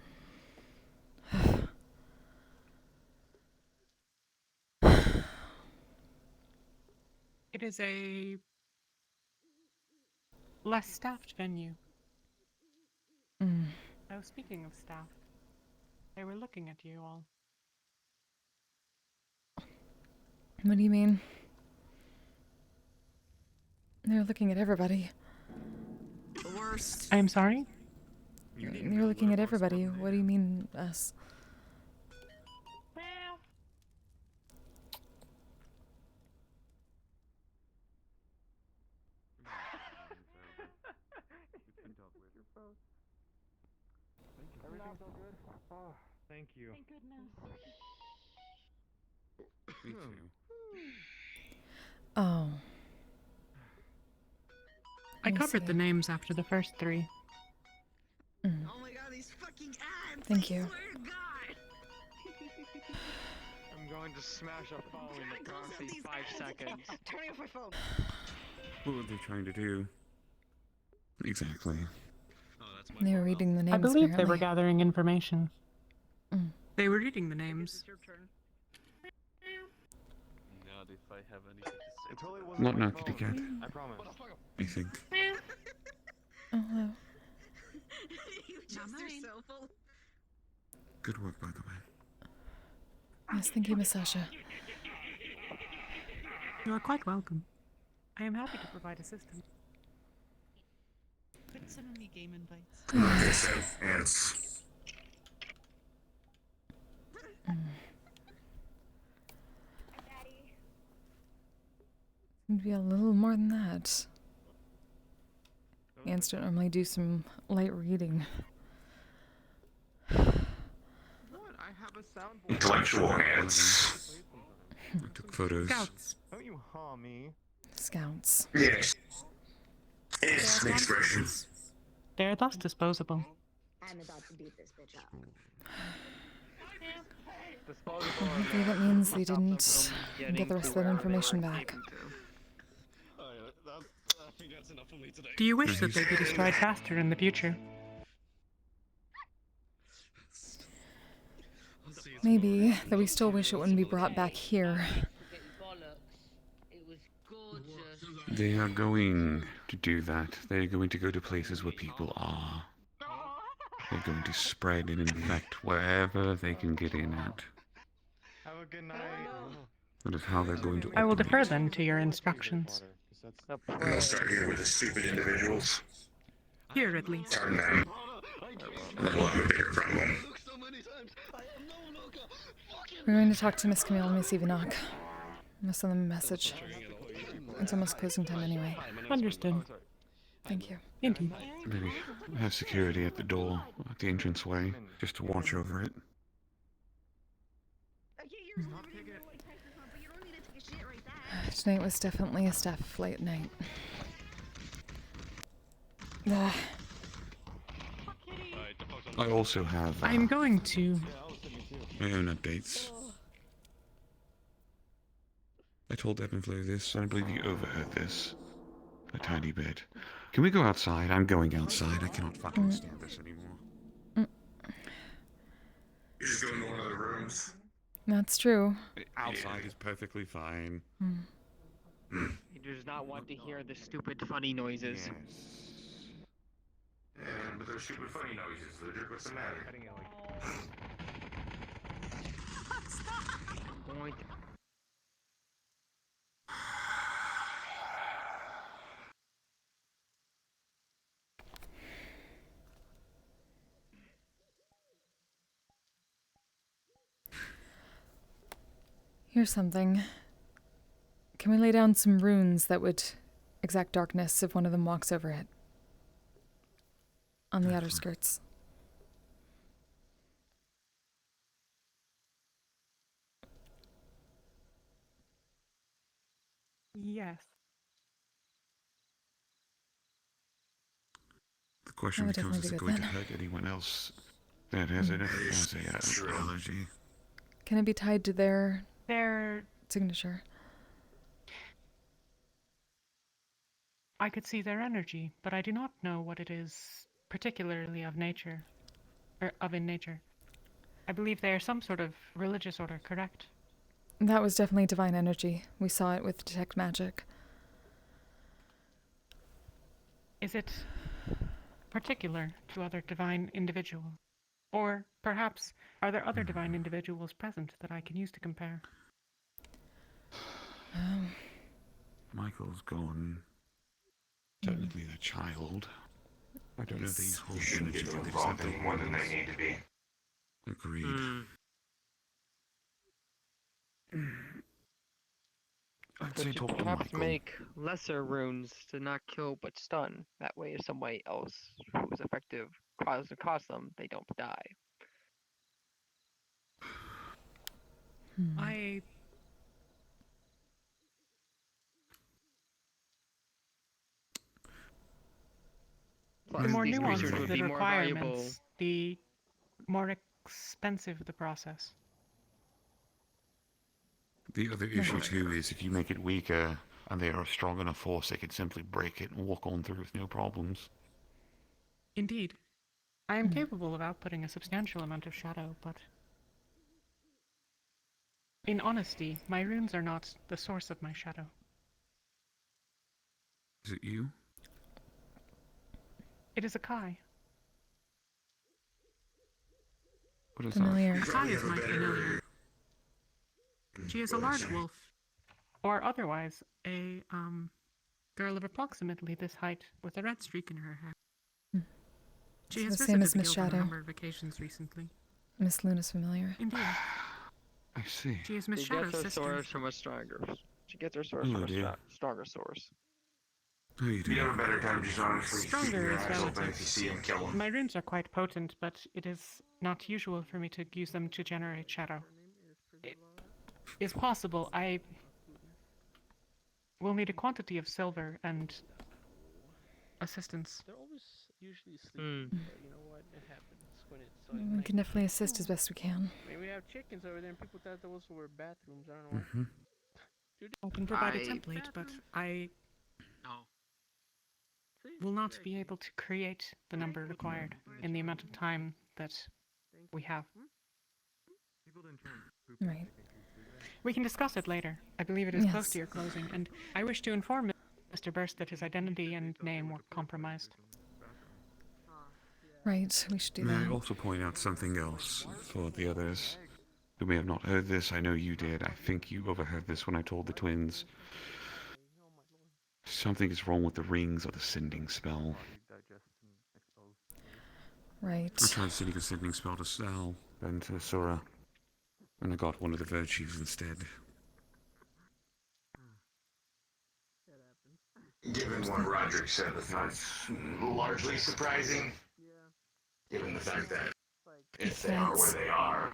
It is a less staffed venue. Oh, speaking of staff, they were looking at you all. What do you mean? They're looking at everybody. The worst. I am sorry? You're looking at everybody. What do you mean, us? Everything's all good? Oh, thank you. Thank goodness. Me too. Oh. I covered the names after the first 3. Oh my god, these fucking ads! Thank I you. swear to God! I'm going to smash a phone in approximately 5 seconds. Turning off my phone. What were they trying to do? Exactly. They were reading the names, I believe they were apparently. gathering information. They were reading the names. God, if I have anything to say. Not now, kitty cat. I promise. I think. Oh, hello. You just yourself. Good work, by the way. Yes, thank you, Miss Sasha. You are quite welcome. I am happy to provide assistance. Quit sending me game invites. Like I said, ants. It'd be a little more than that. Ants don't normally do some light reading. What? I have a soundboard. Intellectual ants. I took photos. Scouts. Don't you haw me. Scouts. Yes. It's an expression. They are thus disposable. I'm about to beat this bitch up. Hopefully that means they didn't get the rest of that information back. Do you wish that they be destroyed faster in the future? Maybe, though we still wish it wouldn't be brought back here. They are going to do that. They're going to go to places where people are. They're going to spread and infect wherever they can get in at. Have a good night. That is how they're going to I will operate. defer then to your instructions. And I'll start here with the stupid individuals. Here, at least. Turn them. And then we'll have a bigger problem. We're going to talk to Miss Camille and Miss Evanok. I'm gonna send them a message. It's almost closing time anyway. Understood. Thank you. Indeed. Maybe have security at the door, at the entranceway, just to watch over it. Tonight was definitely a staff late night. Ugh. I also have I'm going to... my own updates. I told Evanflo this, and I believe you overheard this. A tiny bit. Can we go outside? I'm going outside. I cannot fucking stand this anymore. You just go into one of the rooms. That's true. Outside is perfectly fine. He does not want to hear the stupid funny noises. And with those stupid funny noises, Ludwig, what's the matter? Point. Here's something. Can we lay down some runes that would exact darkness if one of them walks over it? On the outer skirts. Yes. The question That would becomes, is it definitely going be to good hurt anyone else that has an allergy? Can it be tied to their Their signature? I could see their energy, but I do not know what it is particularly of nature, or of in nature. I believe they are some sort of religious order, correct? That was definitely divine energy. We saw it with detect magic. Is it particular to other divine individuals? Or perhaps are there other divine individuals present that I can use to compare? Michael's gone. Technically a child. I don't know if these whole shouldn't get them involved any more than they need to be. Agreed. I'd But say you talk to perhaps Michael. make lesser runes to not kill but stun. That way, if somebody else who is effective tries to cause them, they don't die. I... Plus, the more these nuanced creatures would the be more valuable. requirements, the more expensive the process. The other issue too is if you make it weaker and they are a strong enough force, they could simply break it and walk on through with no problems. Indeed. I am capable of outputting a substantial amount of shadow, but... in honesty, my runes are not the source of my shadow. Is it you? It is a Kai. What is Familiar. that? Kai is my familiar. She is a large wolf. Or otherwise, a, girl of approximately this height with a red streak in her hair. She has the same visited as the Miss guild on a Shadow. number of occasions recently. Miss Luna's familiar. Indeed. I see. She is Miss She Shadow's gets her sister. source from a stronger. She gets her source Oh, from a dear. stronger source. How you You doing? have a better time just honestly keeping Stronger your is eyes open relative. if you see him, kill him. My runes are quite potent, but it is not usual for me to use them to generate shadow. It is possible I will need a quantity of silver and assistance. They're always usually sleeping, but you know what? It happens when it's like We can definitely assist as best we can. I mean, we have chickens over there, and people thought those were bathrooms. I don't know why. I can provide a template, but I will not be able to create the number required in the amount of time that we have. Right. We can discuss it later. I believe it is close Yes. to your closing, and I wish to inform Mr. Burst that his identity and name were compromised. Right, we should do May I that. also point out something else for the others who may have not heard this? I know you did. I think you overheard this when I told the twins. Something is wrong with the rings of the sending spell. Right. I tried sending a sending spell to Sal, then to Sora, and I got one of the virtues instead. Given what Roderick said, that's not largely surprising. Given the fact that if they are where they are,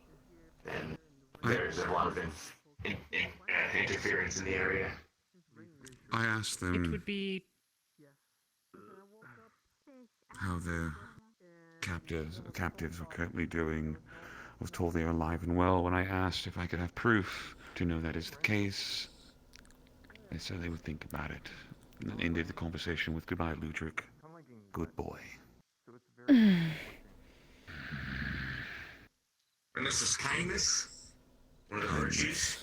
then there's a lot of interference in the area. I asked It them would be how the captives were currently doing. I was told they are alive and well. When I asked if I could have proof to know that is the case, they said they would think about it. And then ended the conversation with goodbye, Ludric. Good boy. And this is kindness? One of the virtues?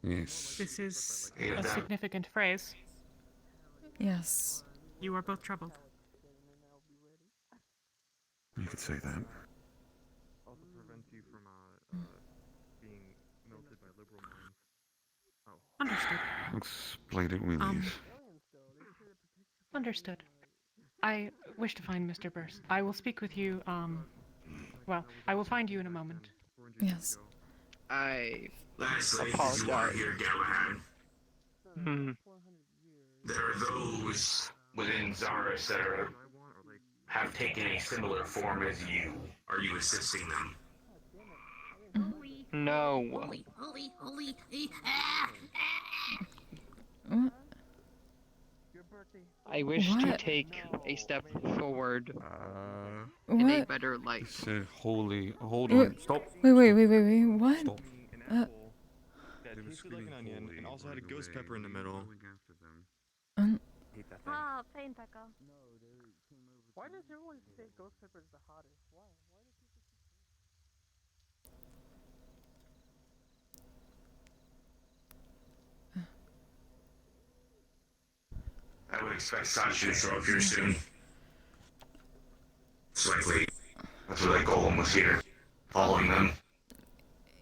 Yes. this is a significant phrase. Yes. You are both troubled. You could say that. Also prevents you from being melted by liberal minds. Understood. Explain it when we leave. Understood. I wish to find Mr. Burst. I will speak with you, well, I will find you in a moment. Yes. I Lastly, apologize. you are here, Galahad. Hmm. There are those within Zaris that have taken a similar form as you. Are you assisting them? No. What? I wish to What? take a step forward What? in a better light. It said holy. Hold Wait, on. Stop. wait. What? Stop. That tasted like an onion and also had a ghost pepper in the middle. hate that thing. Oh, pain pickle. Why does everyone say ghost pepper is the hottest? Why? Why do people I would expect Sachi to show up here soon. It's likely. That's where that golem was here, following them.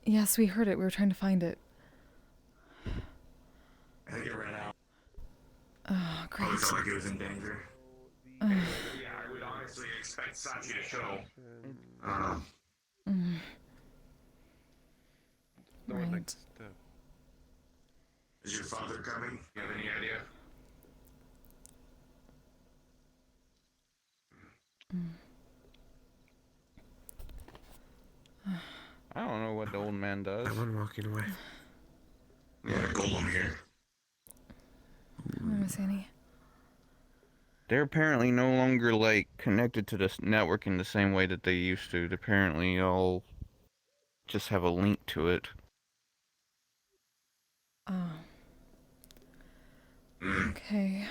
Yes, we heard it. We were trying to find it. I think it ran out. Oh, great. Probably felt like it was in danger. Yeah, I would honestly expect Sachi to show. Right. Is your father coming? You have any idea? I don't know what the old man does. I'm walking away. Yeah, golem here. Miss Annie. They're apparently no longer, like, connected to this network in the same way that they used to. They apparently all just have a link to it. Oh. Okay.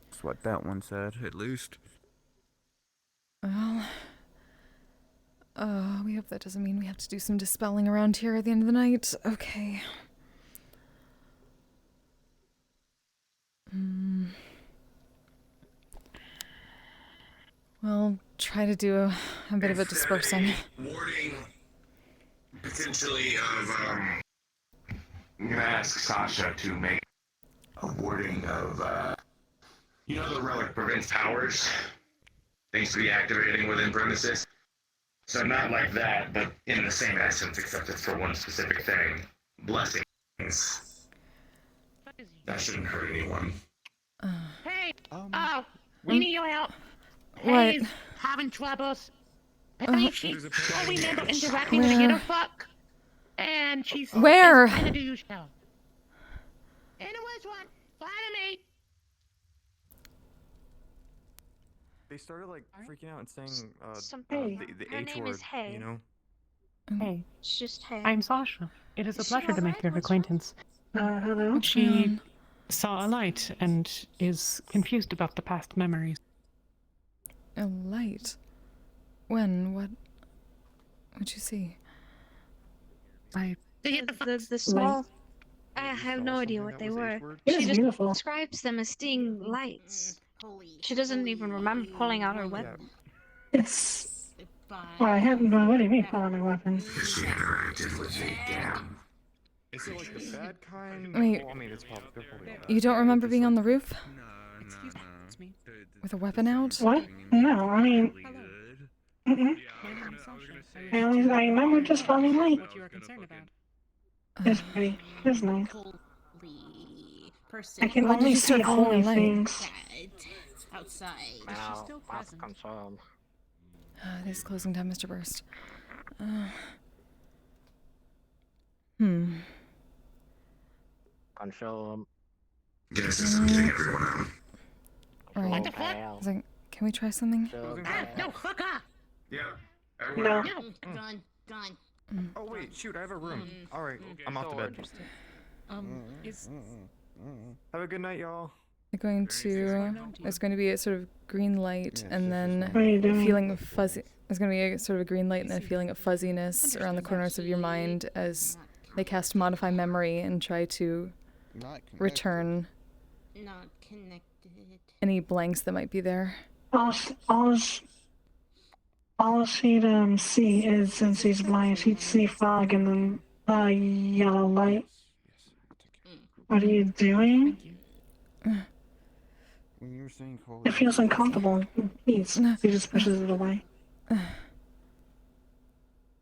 That's what that one said, at least. Well, we hope that doesn't mean we have to do some dispelling around here at the end of the night. Okay. We'll try to do a bit of a dispersing. Warding, potentially, of, I'm gonna ask Sasha to make a warding of, you know the relic prevents powers? Things to be activating within premises? So not like that, but in the same essence, except it's for one specific thing. Blessings. That shouldn't hurt anyone. Hey! Oh, we need your help. What? He's having troubles. Apparently she's only remember interacting with a Where? little fuck. And she's Where? trying to do you show. And it was one. Follow me. They started like freaking out and saying Something. the Her H name word, is Hay. you know? Hey, It's just Hay. I'm Sasha. It is a Is she pleasure to make alright? your What's acquaintance. Hello? She saw a light and is confused about the past memories. A light? When? What? What'd you see? The small. I have no idea what they were. It She is just beautiful. describes them as seeing lights. She doesn't even remember pulling out her weapon. It's. Well, I haven't. What do you mean, pulling my weapon? She interacted with a damn. Is it like the bad kind? Wait. Well, I mean, it's probably, they're probably all bad. You don't remember being on the roof? Excuse me, it's me. With a weapon out? What? No, I mean. My Mm-mm. name is Sasha. I remember just falling late. What you are concerned about. It's pretty. It's nice. Person. I can When did only you see start holy falling late? things. Outside. Now, must confirm. It is closing time, Mr. Burst. Confirm. Guess it's something everyone out. Alright. What the fuck? I was like, can we try something? No, fuck off! Yeah. No. Gone. Gone. Oh wait, shoot, I have a room. Alright, I'm off to bed. Is Have a good night, y'all. They're going to. There's going to be a sort of green light, and then What are you a doing? feeling of fuzzy. There's going to be a sort of a green light and then a feeling of fuzziness around the corners of your mind as they cast Modify Memory and try to return Not connected. any blanks that might be there. All she'd see is, since she's blind, she'd see fog and then a yellow light. What are you doing? When you were saying holy, It feels uncomfortable. Please. He just pushes it away.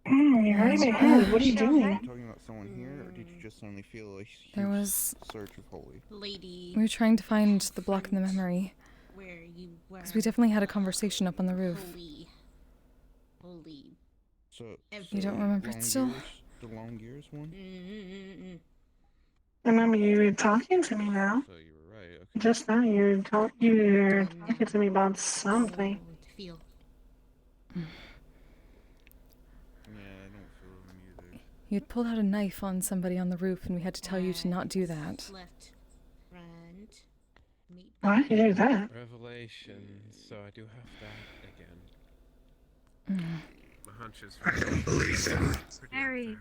You're hurting my head. What are you doing? talking about someone here, or did you just suddenly feel a There huge was. search of holy? Lady. We were trying to find the block in the memory. Where you were. Because we definitely had a conversation up on the roof. Holy. So, You don't remember it still? The long years one? Remember, you were talking to me now. So you were right, okay. Just now, you were talking to me about something. Feel. Yeah, I don't feel them either. You'd pulled out a knife on somebody on the roof, and we had to tell you to not do that. Left. Right. Why did you do that? Revelation, so I do have that again. My hunch is I don't believe him. Harry.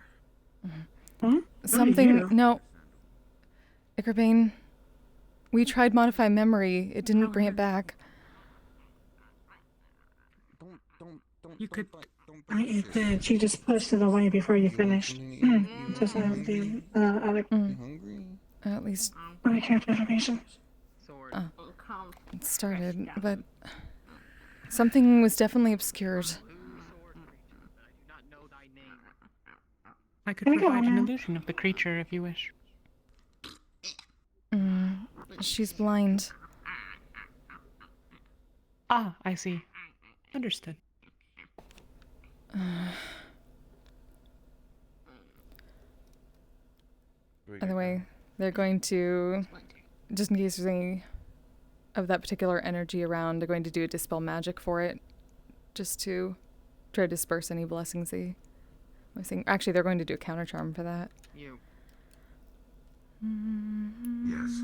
Something. No. Ickerbane. We tried modify memory. It didn't bring it back. You could. It did. She just pushed it away before you finished. Just have the At least character information. it started, but something was definitely obscured. I could provide an illusion of the creature if you wish. She's blind. Ah, I see. Understood. By the way, they're going to, just in case there's any of that particular energy around, they're going to do a dispel magic for it, just to try to disperse any blessings they was seeing. Actually, they're going to do a counter charm for that. You. Yes.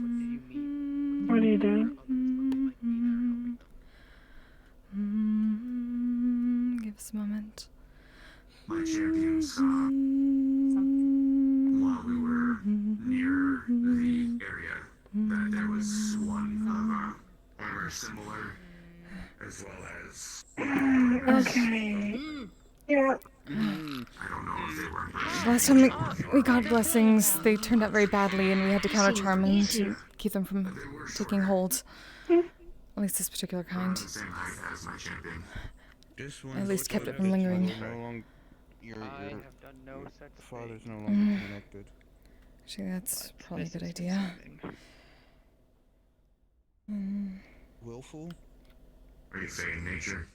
What are you doing? Give us a moment. My champion saw while we were near the area that there was one of armor similar as well as. Okay. Yeah. I don't know if they were. Last time we got blessings, they turned out very badly, and we had to counter charm them to keep them from taking hold. At least this particular kind. At least kept it from lingering. Your have done no such father's no longer connected. Actually, that's probably a good idea. Willful? Are you saying nature?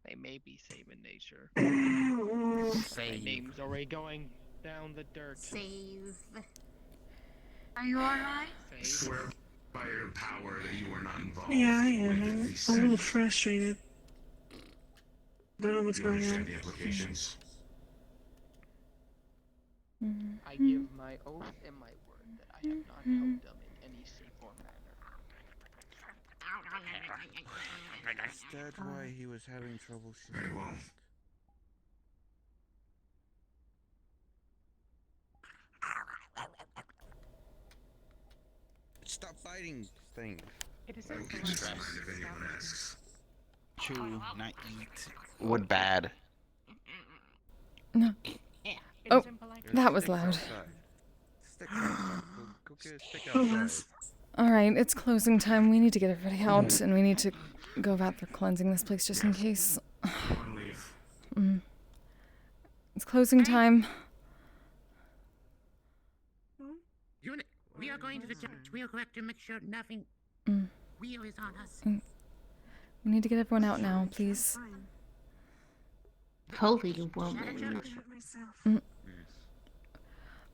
They may be same in nature. Save. My name's already going down the dirt. Save. Are you alright? I swear by your power that you were not involved. Yeah, I am. I'm a little frustrated. Don't know what's Do you going understand on. the implications? I give my oath and my word that I have not helped them in any shape or manner. Is that why he was having trouble shooting? Very well. Stop biting things. It is I will keep this in mind if anyone asks. Chew, not eat. Would bad. No. Oh, that was loud. Stick outside. Go get a stick outside. Alright, it's closing time. We need to get everybody out, and we need to go about their cleansing this place just in case. It's closing time. Unit, we are going to the church. We are going to make sure nothing real is on us. We need to get everyone out now, please. Holy woman.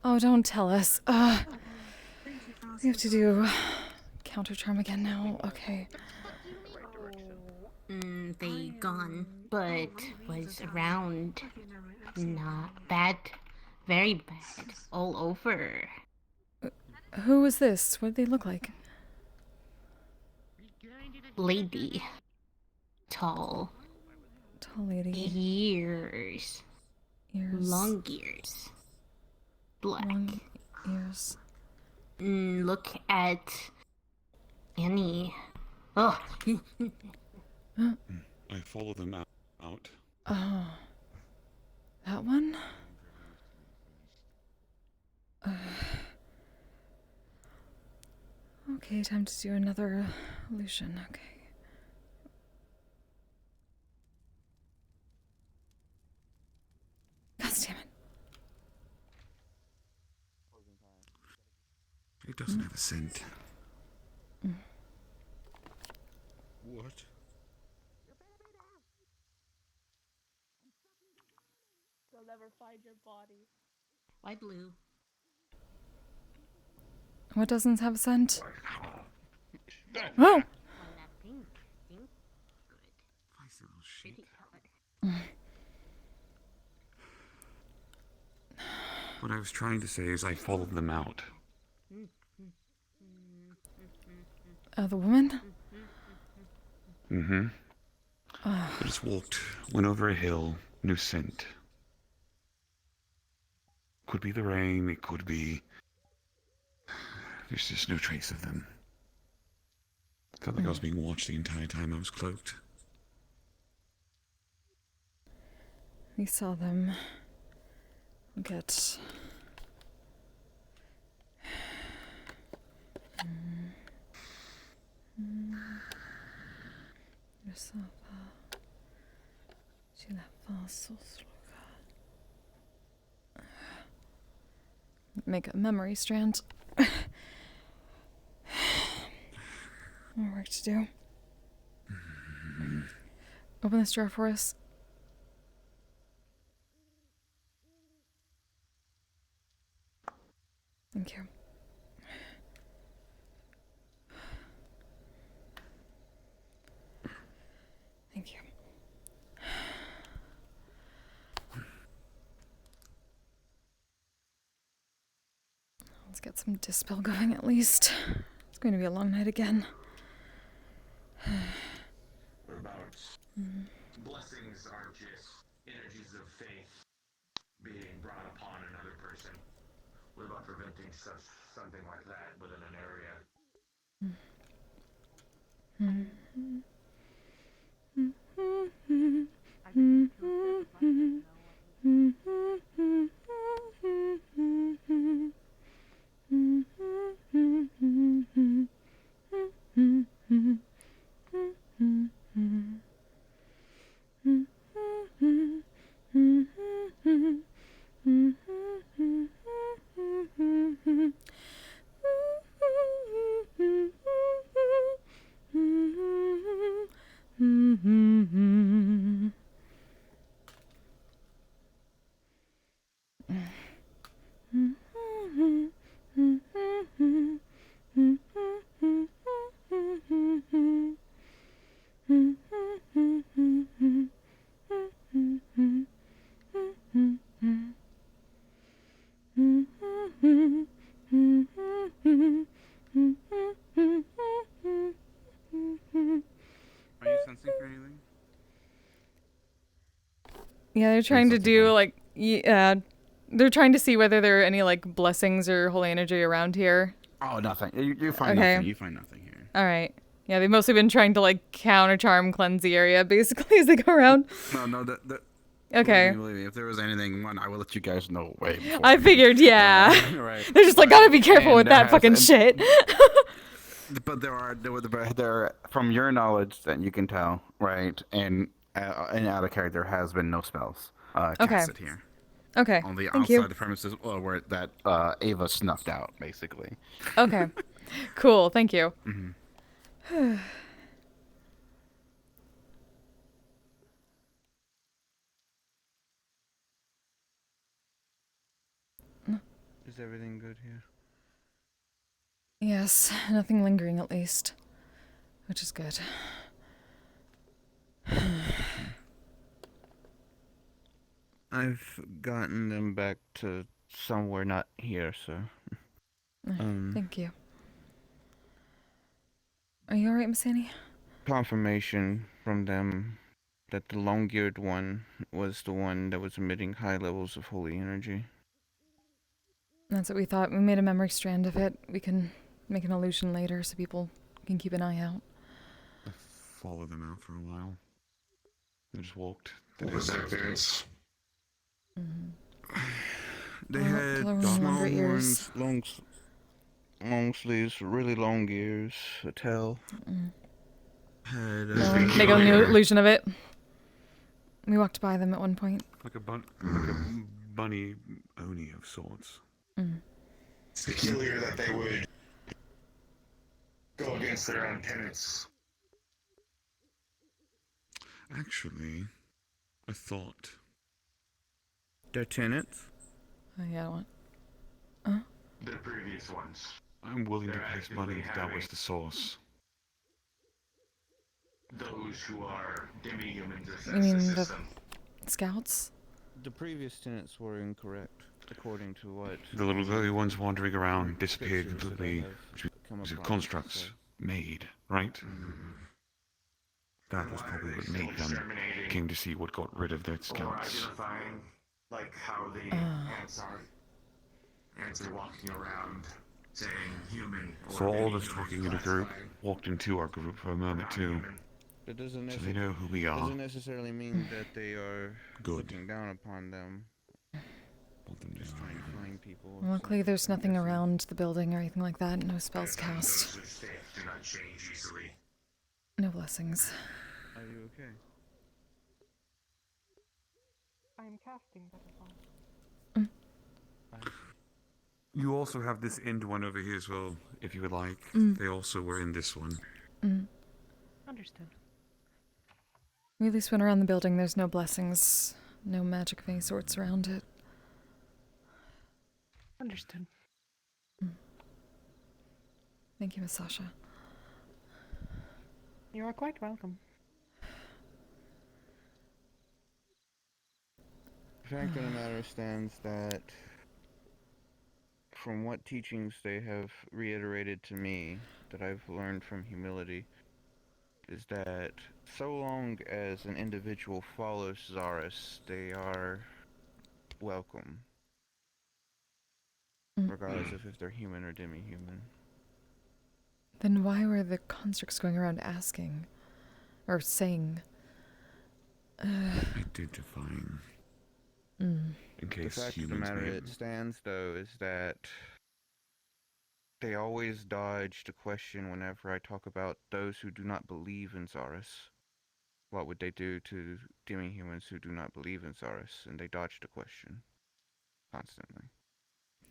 Oh, don't tell us. We have to do counter charm again now. Okay. They gone, but was around. Not bad. Very bad. All over. Who was this? What did they look like? Lady. Tall. Tall lady. Ears. Long ears. Black. Long ears. Look at Annie. Oh. I follow them out. Oh. That one? Okay, time to do another illusion. Okay. God damn it. It doesn't have a scent. What? They'll never find your body. Why blue? What doesn't have a scent? Oh! Pink. Pink. Good. Nice little shit. Pretty color. What I was trying to say is I followed them out. The woman? Mm-hmm. I just went over a hill, no scent. Could be the rain, it could be... There's just no trace of them. Felt like I was being watched the entire time I was cloaked. We saw them get... Make a memory strand. More work to do. Open this drawer for us. Thank you. Thank you. Let's get some dispel going at least. It's going to be a long night again. What about blessings are just energies of faith being brought upon another person? What about preventing something like that within an area? Are you sensing for anything? Yeah, they're trying to do like, they're trying to see whether there are any like blessings or holy energy around here. Oh, nothing. You find Okay. nothing. You find nothing here. All right. Yeah, they've mostly been trying to like counter charm cleanse the area basically as they go around. No, Okay. Believe me, if there was anything, I will let you guys know way before. I figured, yeah. Right. They're just like, gotta be careful with that fucking shit. But there, from your knowledge that you can tell, right, and out of character, there has been no spells casted here. Okay. On the Thank outside you. the premises where that Ava snuffed out, basically. Okay. Cool. Thank you. Mm-hmm. Is everything good here? Yes, nothing lingering at least, which is good. I've gotten them back to somewhere not here, sir. Thank you. Are you alright, Miss Annie? Confirmation from them that the long-eared one was the one that was emitting high levels of holy energy. That's what we thought. We made a memory strand of it. We can make an illusion later so people can keep an eye out. I followed them out for a while. They just walked. What was their appearance? They had small horns, long sleeves, really long ears, a tail. Had Make an illusion of it. We walked by them at one point. Like a bunny oni of sorts. It's peculiar that they would go against their own tenets. Actually, I thought. Their tenants? Oh, yeah, what? The previous ones. I'm willing to place money if that was the source. Those who are demi-humans You mean assess the the system. scouts? The previous tenants were incorrect, according to what... The little girly ones wandering around disappeared completely, which means constructs. made, right? That was probably what made them came to see what got rid of their scouts. Identifying, like how the ants are. Ants are walking around saying human. So all of us talking in a group walked into our group for a moment too. It doesn't So they know who we are. doesn't necessarily mean that they are Good. looking down upon them. Just trying to find people. Luckily, there's nothing around the building or anything like that. No spells cast. Those states do not change easily. No blessings. Are you okay? I'm casting Butterfly. You also have this end one over here as well, if you would like. They also were in this one. Understood. We at least went around the building. There's no blessings, no magic of any sorts around it. Understood. Thank you, Miss Sasha. You are quite welcome. The fact of the matter stands that from what teachings they have reiterated to me that I've learned from humility is that so long as an individual follows Zaris, they are welcome. Regardless of if they're human or demi-human. Then why were the constructs going around asking? Or saying? Identifying. In case the fact of the humans matter may- it stands, though, is that they always dodge the question whenever I talk about those who do not believe in Zaris. What would they do to demi-humans who do not believe in Zaris? And they dodge the question. Constantly.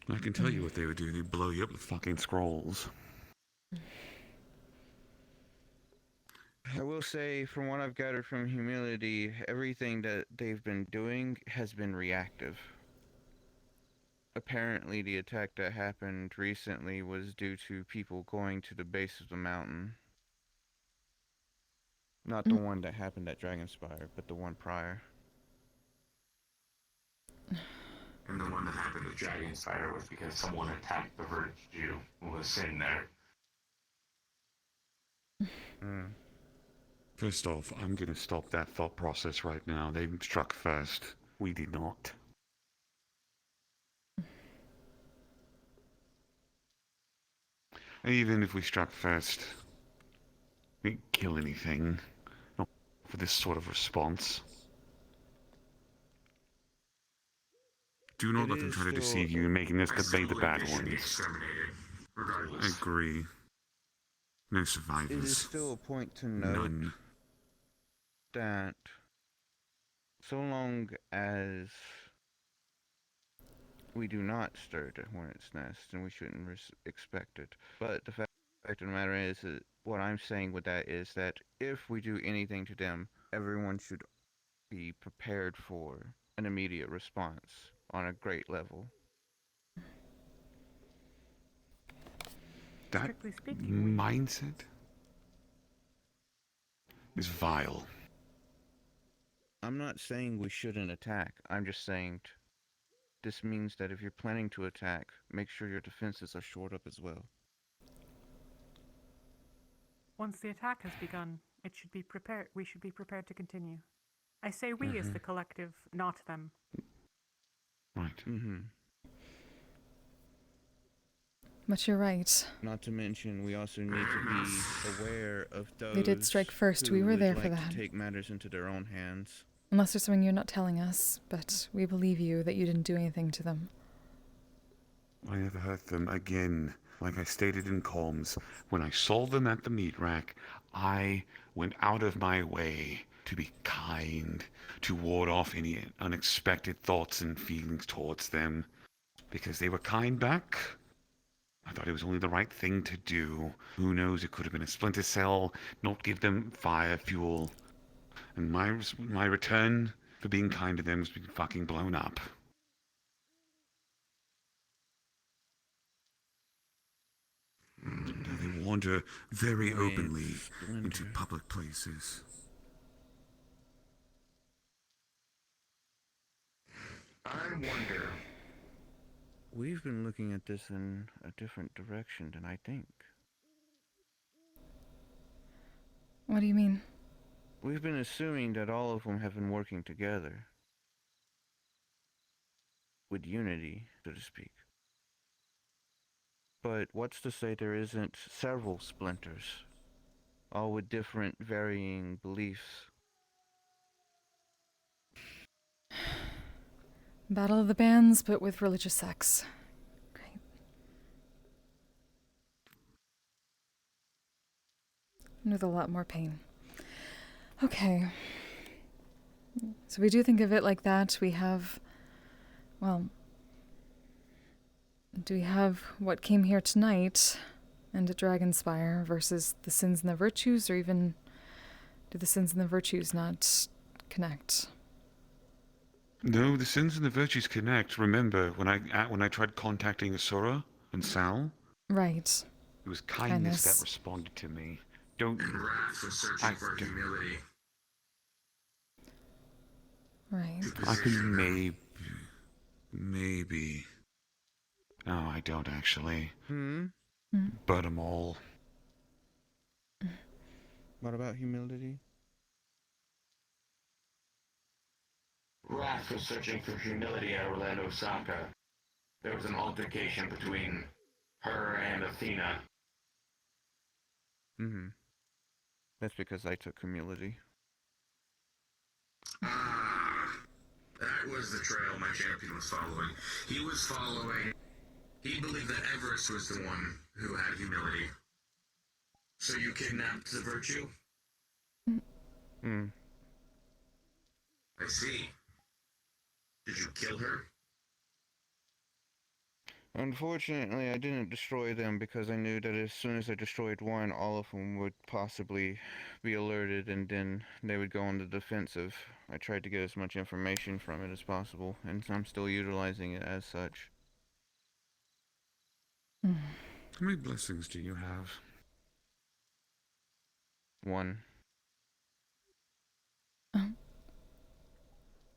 I can tell you what they would do. They'd blow you up with fucking scrolls. I will say, from what I've gathered from humility, everything that they've been doing has been reactive. Apparently, the attack that happened recently was due to people going to the base of the mountain. Not the one that happened at Dragonspire, but the one prior. And the one that happened with Dragonspire was because someone attacked the Verge Jew who was in there. First off, I'm gonna stop that thought process right now. They struck first. We did not. Even if we struck first, we didn't kill anything. Not for this sort of response. Do not let them try to deceive you in making us they the bad ones. I agree. No survivors. It is still a point to note None. that so long as we do not stir the hornet's nest, and we shouldn't expect it. But the fact of the matter is that what I'm saying with that is that if we do anything to them, everyone should be prepared for an immediate response on a great level. That mindset is vile. I'm not saying we shouldn't attack. I'm just saying this means that if you're planning to attack, make sure your defenses are shored up as well. Once the attack has begun, it should be prepared. We should be prepared to continue. I say we as the collective, not them. Right. But you're right. Not to mention, we also need to be aware of those. They did strike first. We who were would there like for to that. take matters into their own hands. Unless there's something you're not telling us, but we believe you that you didn't do anything to them. I never hurt them again. Like I stated in comms, when I saw them at the meat rack, I went out of my way to be kind, to ward off any unexpected thoughts and feelings towards them. Because they were kind back. I thought it was only the right thing to do. Who knows, it could have been a splinter cell, not give them fire fuel. And my return for being kind to them has been fucking blown up. Now they wander very openly into public places. I wonder. We've been looking at this in a different direction than I think. What do you mean? We've been assuming that all of them have been working together. With unity, so to speak. But what's to say there isn't several splinters, all with different varying beliefs? Battle of the Bands, but with religious sects. Great. And with a lot more pain. Okay. So we do think of it like that. We have, well, do we have what came here tonight and a Dragonspire versus the sins and the virtues, or even do the sins and the virtues not connect? No, the sins and the virtues connect. Remember, when I tried contacting Asura and Sal? Right. It was kindness that responded to me. Don't... And wrath was searching for humility. Right. I can maybe... No, I don't actually. But I'm all... What about humility? Wrath was searching for humility at Orlando Saka. There was an altercation between her and Athena. That's because I took humility. That was the trail my champion was following. He believed that Everest was the one who had humility. So you kidnapped the virtue? I see. Did you kill her? Unfortunately, I didn't destroy them because I knew that as soon as I destroyed one, all of them would possibly be alerted and then they would go on the defensive. I tried to get as much information from it as possible, and I'm still utilizing it as such. How many blessings do you have? 1.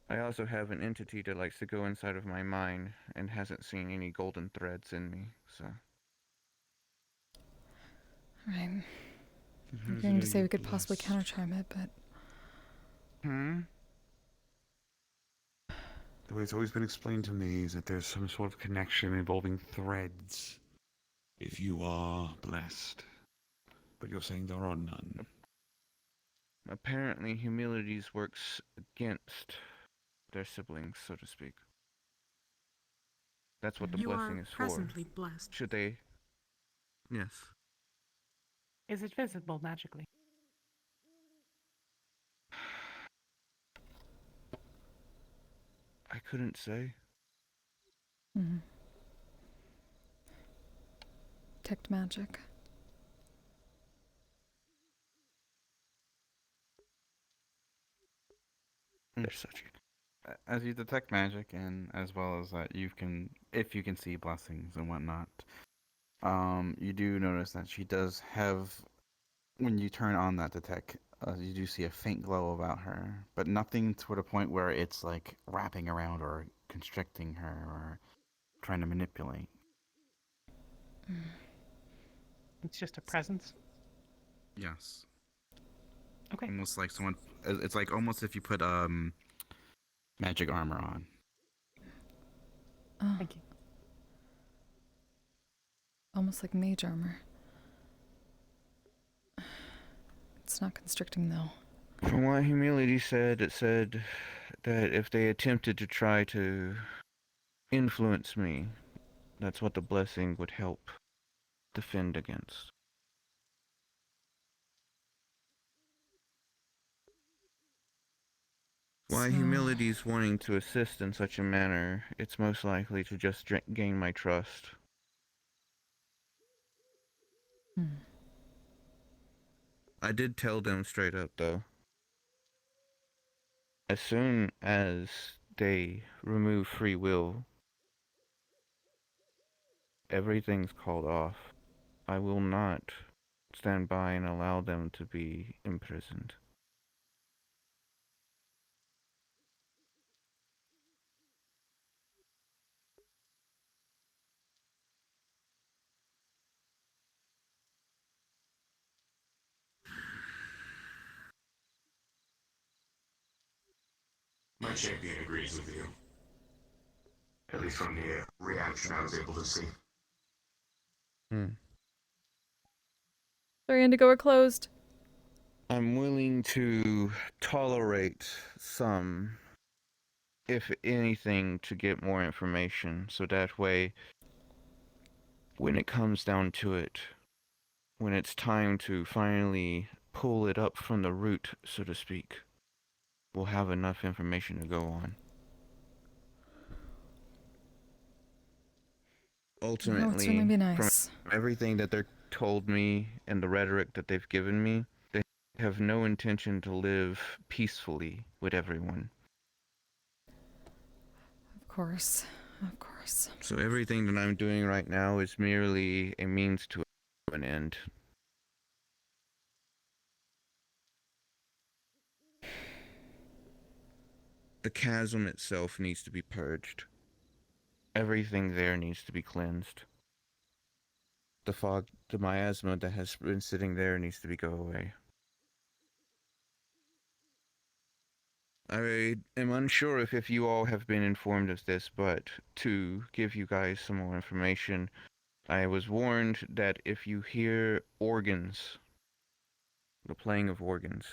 I also have an entity that likes to go inside of my mind and hasn't seen any golden threads in me, so... Right. I'm going to say we could possibly counter-charm it, but... The way it's always been explained to me is that there's some sort of connection involving threads. If you are blessed. But you're saying there are none. Apparently, humilities works against their siblings, so to speak. That's what the blessing is for. You are presently blessed. Should they... Yes. Is it visible magically? I couldn't say. Detect magic. There's such as you detect magic, and as well as that if you can see blessings and whatnot, you do notice that she does have, when you turn on that detect, you do see a faint glow about her, but nothing to the point where it's like wrapping around or constricting her or trying to manipulate. It's just a presence. Yes. Okay. Almost like someone. It's like almost if you put magic armor on. Oh. Thank you. Almost like mage armor. It's not constricting though. From what humility said, it said that if they attempted to try to influence me, that's what the blessing would help defend against. Why humility's wanting to assist in such a manner, it's most likely to just gain my trust. I did tell them straight up, though. As soon as they remove free will, everything's called off. I will not stand by and allow them to be imprisoned. My champion agrees with you. At least from the reaction I was able to see. Sorry, Indigo, we're closed. I'm willing to tolerate some, if anything, to get more information, so that way, when it comes down to it, when it's time to finally pull it up from the root, so to speak, we'll have enough information to go on. Ultimately, that would certainly be nice. From everything that they're told me and the rhetoric that they've given me, they have no intention to live peacefully with everyone. Of course. Of course. So everything that I'm doing right now is merely a means to an end. The chasm itself needs to be purged. Everything there needs to be cleansed. The fog, the miasma that has been sitting there needs to go away. I am unsure if you all have been informed of this, but to give you guys some more information, I was warned that if you hear organs, the playing of organs,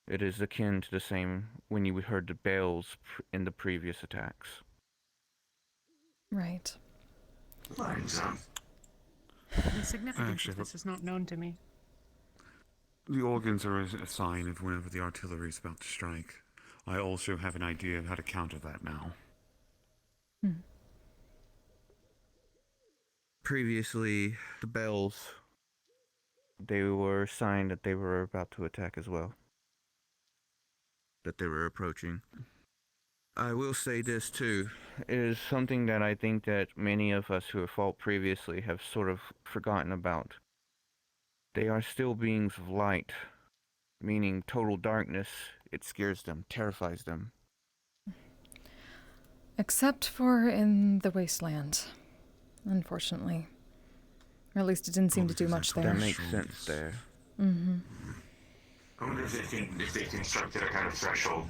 it is akin to the same when you heard the bells in the previous attacks. Right. The significance of this is not known to me. The organs are a sign of whenever the artillery is about to strike. I also have an idea of how to counter that now. Previously, the bells, they were a sign that they were about to attack as well. That they were approaching. I will say this too, it is something that I think that many of us who have fought previously have sort of forgotten about. They are still beings of light, meaning total darkness. It scares them, terrifies them. Except for in the wasteland, unfortunately. Or at least it didn't seem to do much there. That makes sense there. Mm-hmm. I wonder if they constructed a kind of threshold.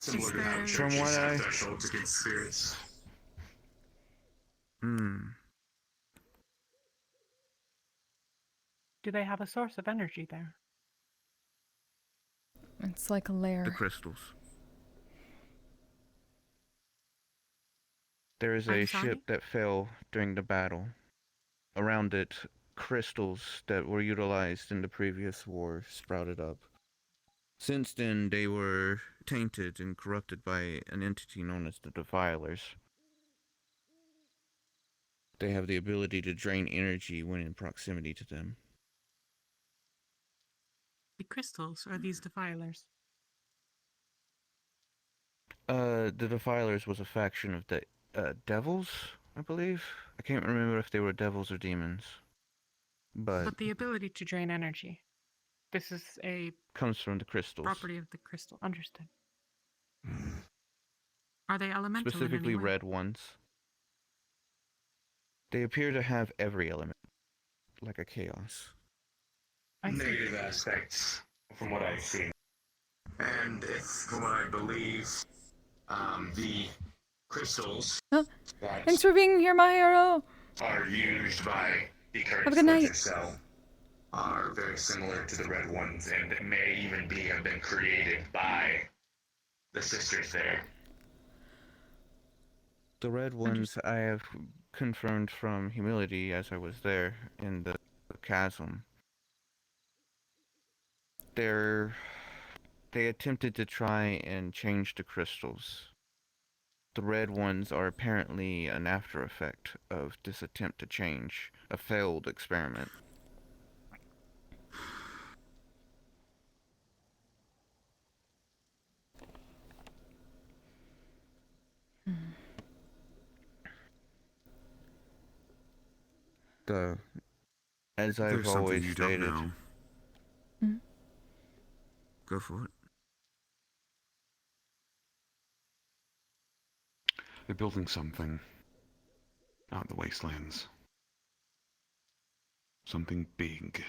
Similar to how churches have thresholds against spirits. Do they have a source of energy there? It's like a lair. The crystals. There is a ship that fell during the battle. Around it, crystals that were utilized in the previous war sprouted up. Since then, they were tainted and corrupted by an entity known as the Defilers. They have the ability to drain energy when in proximity to them. The crystals are these defilers. The Defilers was a faction of the devils, I believe. I can't remember if they were devils or demons. But the ability to drain energy. This is a comes from the crystals. property of the crystal. Understood. Are they elemental Specifically in any way? red ones. They appear to have every element, like a chaos. Negative aspects from what I've seen. And from what I believe, the crystals Thanks for being here, my hero! are used by the current Have a good night. Splinter Cell are very similar to the red ones and may even have been created by the sisters there. The red ones I have confirmed from humility as I was there in the chasm. They attempted to try and change the crystals. The red ones are apparently an after effect of this attempt to change, a failed experiment. As I've There's something always you stated. don't know. Go for it. They're building something out in the wastelands. Something big.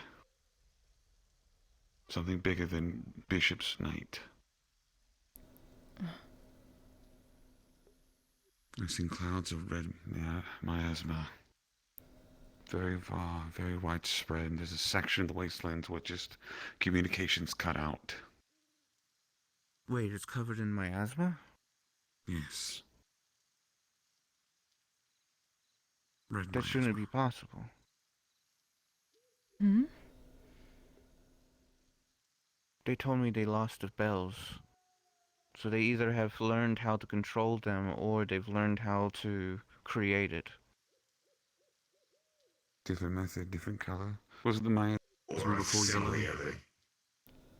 Something bigger than Bishop's Knight. I've seen clouds of red miasma. Very far, very widespread. There's a section of the wastelands where just communications cut out. Wait, it's covered in miasma? Yes. Red That shouldn't be possible. Hmm? They told me they lost the bells. So they either have learned how to control them or they've learned how to create it. Different method, different color. Was it the miasma Or before simile yellow? of it.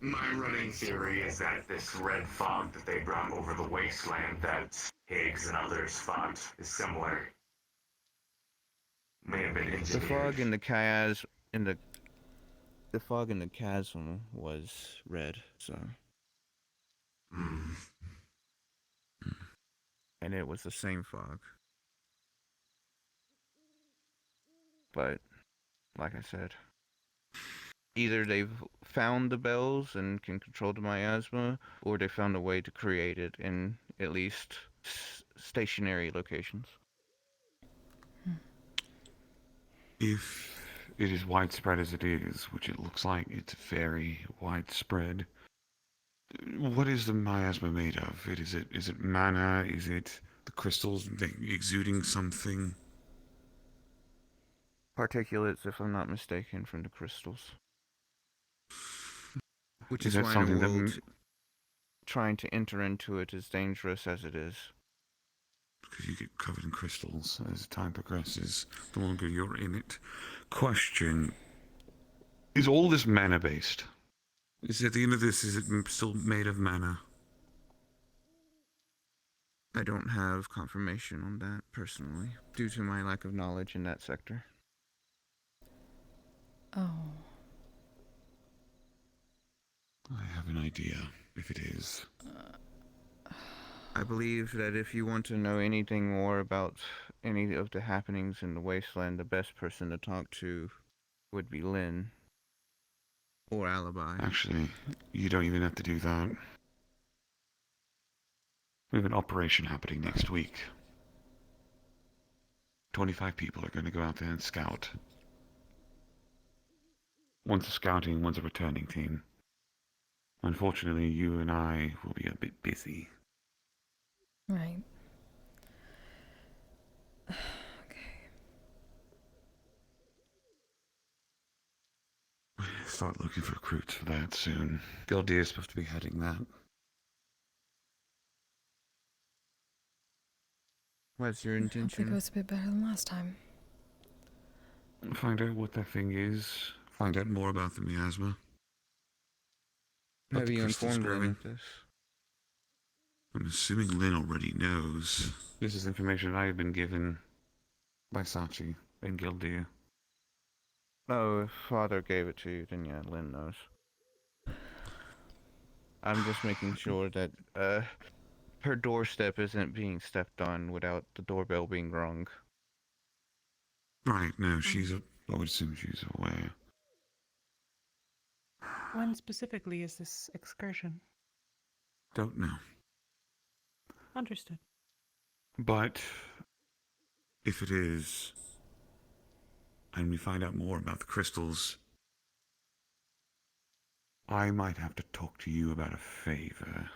My running theory is that this red fog that they brought over the wasteland that Higgs and others fought is similar. May have been The engineered. fog in the fog in the chasm was red, so. And it was the same fog. But, like I said, either they've found the bells and can control the miasma, or they found a way to create it in at least stationary locations. If it is widespread as it is, which it looks like it's very widespread, what is the miasma made of? Is it mana? Is it the crystals exuding something? Particulates, if I'm not mistaken, from the crystals. Which Is is that why in a something that world trying to enter into it is dangerous as it is. because you get covered in crystals as time progresses, the longer you're in it. Question: is all this mana based? Is at the end of this, is it still made of mana? I don't have confirmation on that, personally, due to my lack of knowledge in that sector. Oh. I have an idea, if it is. I believe that if you want to know anything more about any of the happenings in the wasteland, the best person to talk to would be Lynn. Or Alibi. Actually, you don't even have to do that. We have an operation happening next week. 25 people are going to go out there and scout. One's a scouting, one's a returning team. Unfortunately, you and I will be a bit busy. Right. Start looking for recruits for that soon. Gildir is supposed to be heading that. What's your I think it intention? was a bit better than last time. Find out what that thing is. Find out more about the miasma. Have you informed Lynn of this? I'm assuming Lynn already knows. This is information I have been given by Sachi and Gildir. Oh, if Father gave it to you, then yeah, Lynn knows. I'm just making sure that, her doorstep isn't being stepped on without the doorbell being rung. Right, no, I would assume she's aware. When specifically is this excursion? Don't know. Understood. But if it is, and we find out more about the crystals, I might have to talk to you about a favor.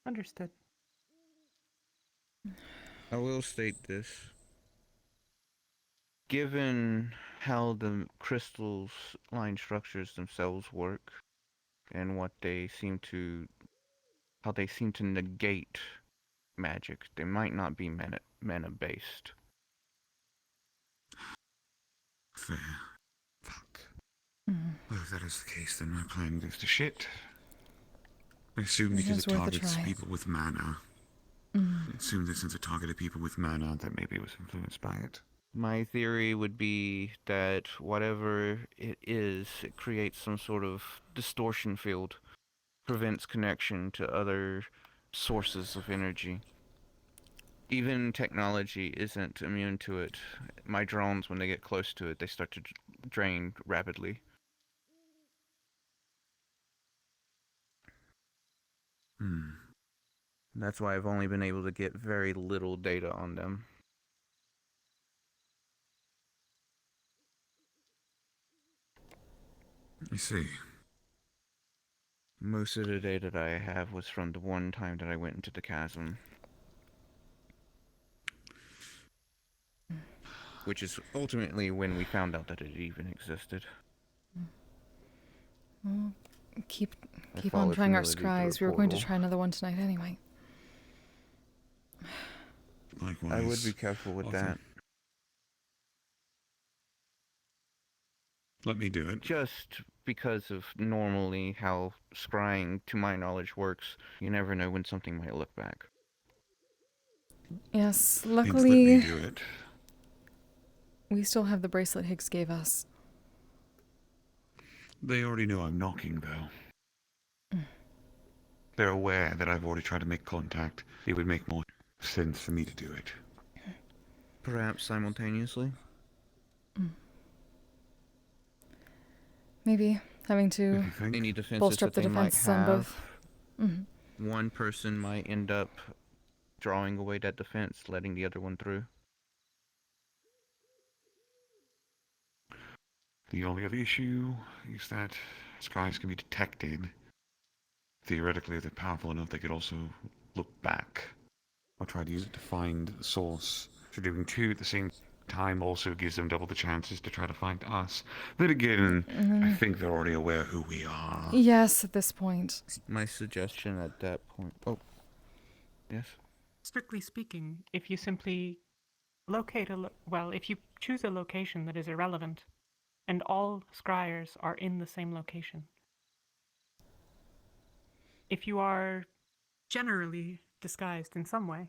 Understood. I will state this. Given how the crystals line structures themselves work, and how they seem to negate magic, they might not be mana based. Fair. Fuck. Well, if that is the case, then my plan goes to shit. I assume because it targets people with mana. I assume that since it targeted people with mana, that maybe it was influenced by it. My theory would be that whatever it is, it creates some sort of distortion field, prevents connection to other sources of energy. Even technology isn't immune to it. My drones, when they get close to it, they start to drain rapidly. That's why I've only been able to get very little data on them. I see. Most of the data that I have was from the one time that I went into the chasm. Which is ultimately when we found out that it even existed. Well, keep on followed trying our humility through a scries. We were going to portal. try another one tonight anyway. Likewise. I would be careful with that. Let me do it. Just because of normally how scrying, to my knowledge, works, you never know when something might look back. Yes, Hence, luckily, let me do it. we still have the bracelet Higgs gave us. They already know I'm knocking, though. They're aware that I've already tried to make contact. It would make more sense for me to do it. Perhaps simultaneously? Maybe having to Any defenses bolster up that the they might defenses on have, both. one person might end up drawing away that defense, letting the other one through. The only other issue is that skies can be detected. Theoretically, if they're powerful enough, they could also look back. I'll try to use it to find the source. So doing two at the same time also gives them double the chances to try to find us. Then again, I think they're already aware who we are. Yes, at this point. My suggestion at that point... Oh. Yes? Strictly speaking, if you simply locate if you choose a location that is irrelevant, and all scryers are in the same location. If you are generally disguised in some way,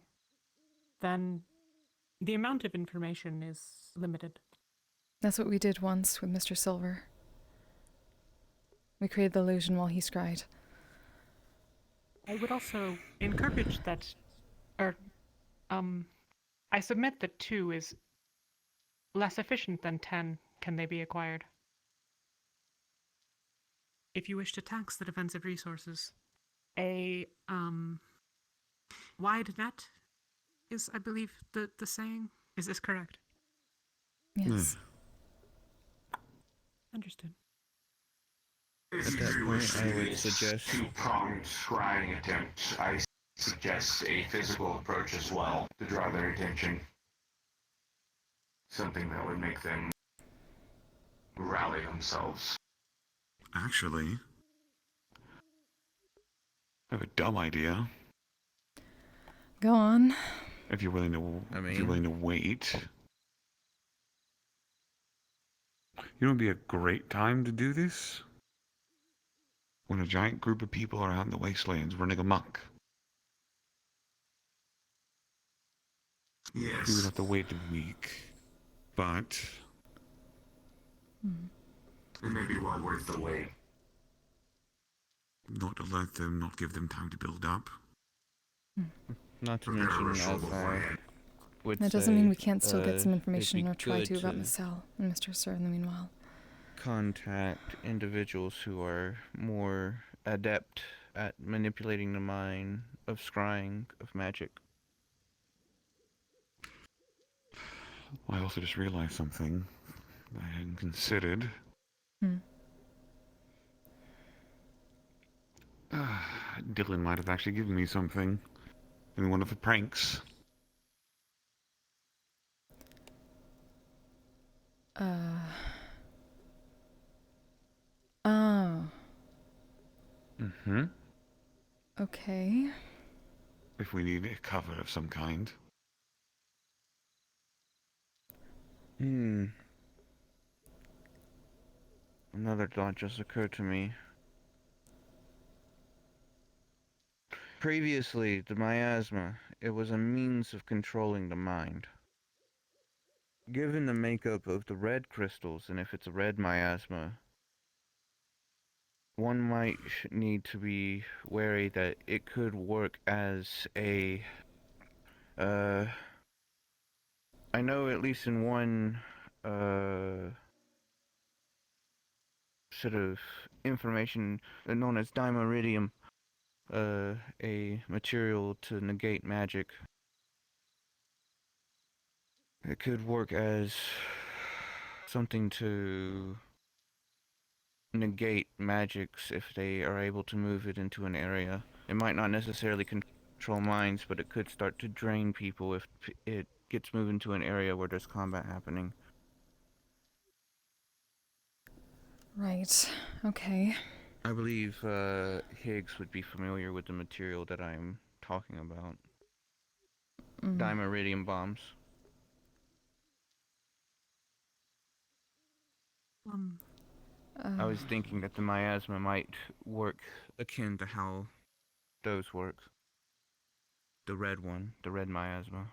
then the amount of information is limited. That's what we did once with Mr. Silver. We created the illusion while he scried. I would also encourage that, I submit that 2 is less efficient than 10. Can they be acquired? If you wish to tax the defensive resources, a wide net is, I believe, the saying. Is this correct? Yes. Understood. If At you that do point, wish I to do would this suggest... two-pronged scrying attempt, I suggest a physical approach as well to draw their attention. Something that would make them rally themselves. Actually, I have a dumb idea. Go on. If you're willing to, if you're willing to wait. You know, it'd be a great time to do this when a giant group of people are out in the wastelands running amok. Yes. You would have to wait a week, but It may be well worth the wait. not to let them, not give them time to build up. Not to mention, as I would That doesn't mean we can't say, still get some it'd information be or try good to about Miss Cell and Mr. Sir in the meanwhile. contact individuals who are more adept at manipulating the mind, of scrying, of magic. I also just realized something I hadn't considered. Dylan might have actually given me something in one of the pranks. Oh. Mm-hmm. Okay. If we need a cover of some kind. Another thought just occurred to me. Previously, the miasma, it was a means of controlling the mind. Given the makeup of the red crystals, and if it's a red miasma, one might need to be wary that it could work as a I know at least in one sort of information known as dimeridium, a material to negate magic. It could work as something to negate magics if they are able to move it into an area. It might not necessarily control minds, but it could start to drain people if it gets moved into an area where there's combat happening. Right. Okay. I believe Higgs would be familiar with the material that I'm talking about. Dimeridium bombs. I was thinking that the miasma might work akin to how those work. The red one, the red miasma.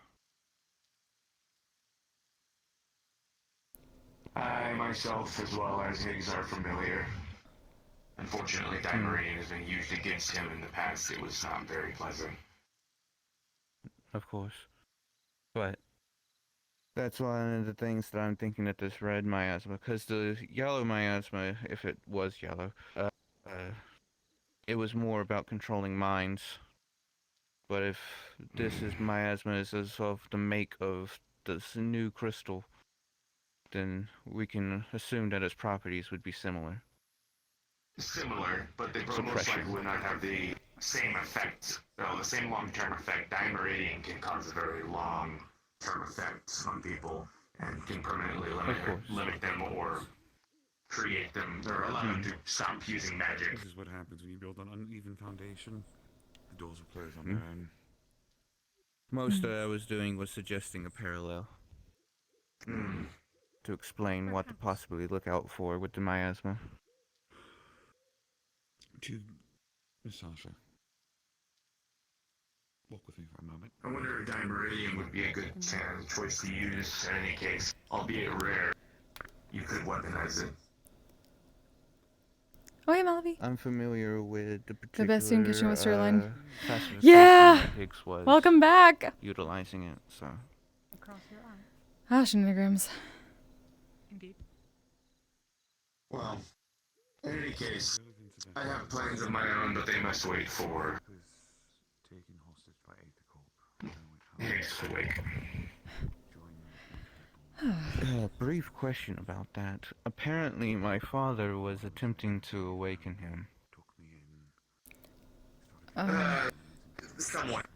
I myself, as well as Higgs, are familiar. Unfortunately, dimeridium has been used against him in the past. It was not very pleasant. Of course. But that's one of the things that I'm thinking that this red miasma, because the yellow miasma, if it was yellow, it was more about controlling minds. But if this is miasma is as of the make of this new crystal, then we can assume that its properties would be similar. Similar, but they most likely would not have the same effect. Well, the same long-term effect. Dimeridium can cause a very long-term effects on people and can permanently limit them or create them or allow them to stop using magic. This is what happens when you build an uneven foundation. The doors will close on their own. Most I was doing was suggesting a parallel to explain what to possibly look out for with the miasma. To Miss Sasha. Walk with me for a moment. I wonder if dimeridium would be a good choice to use in any case, albeit rare. You could weaponize it. Oh, hey, Malavi. I'm familiar with the particular The best in kitchen with Sirloin. classification Yeah! that Higgs was Welcome back! utilizing it, so. Across your arm. Ah, shenanigans. Indeed. Well, in any case, I have plans of my own, but they must wait for Taken hostage by Aether Corp. Higgs to wake. A brief question about that. Apparently, my father was attempting to awaken him. Somewhat.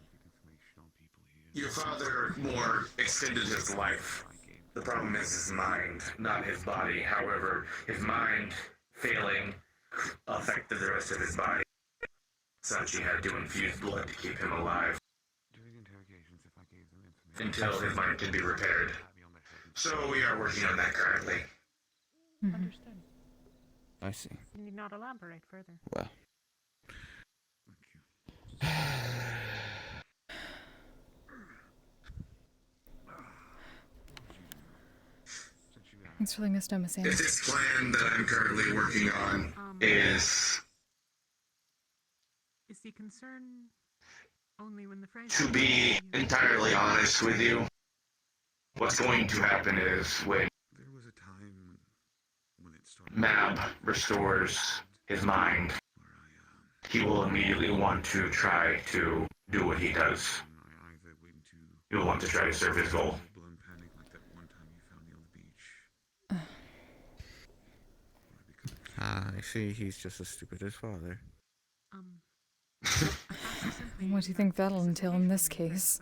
Your father more extended his life. The problem is his mind, not his body. However, his mind failing affected the rest of his body. Sachi had to infuse blood to keep him alive until his mind could be repaired. So we are working on that currently. Understood. I see. You need not elaborate further. Well. Thanks for letting us know, Miss Anne. This plan that I'm currently working on is the concern only when the phrase to be entirely honest with you. What's going to happen is when Mab restores his mind, he will immediately want to try to do what he does. He will want to try to serve his goal. I see, he's just as stupid as father. What do you think that'll entail in this case?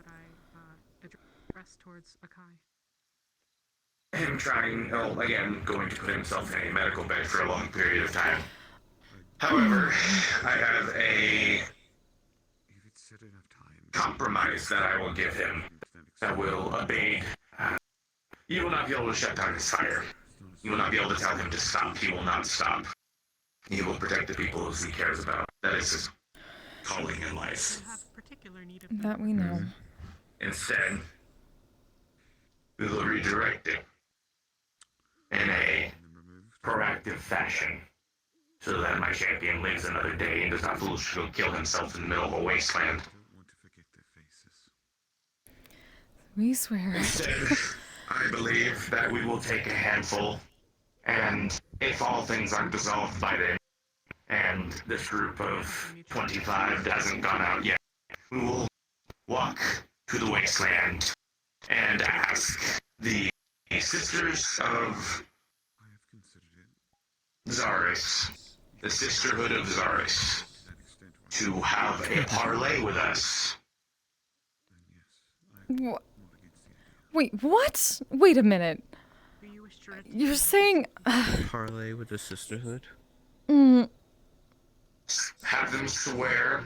Address towards Akai. Him trying, again, going to put himself in a medical bed for a long period of time. However, I have a compromise that I will give him that will abate. You will not be able to shut down his fire. You will not be able to tell him to stop. He will not stop. He will protect the people he cares about. That is his calling in life. That we know. Instead, we will redirect it in a proactive fashion so that my champion lives another day and does not foolishly kill himself in the middle of a wasteland. We swear. Instead, I believe that we will take a handful, and if all things aren't dissolved by then, and this group of 25 hasn't gone out yet, we will walk to the wasteland and ask the Sisters of Zaris, the Sisterhood of Zaris, to have a parlay with us. Wait, what? Wait a minute. You're saying... Parlay with the Sisterhood? Have them swear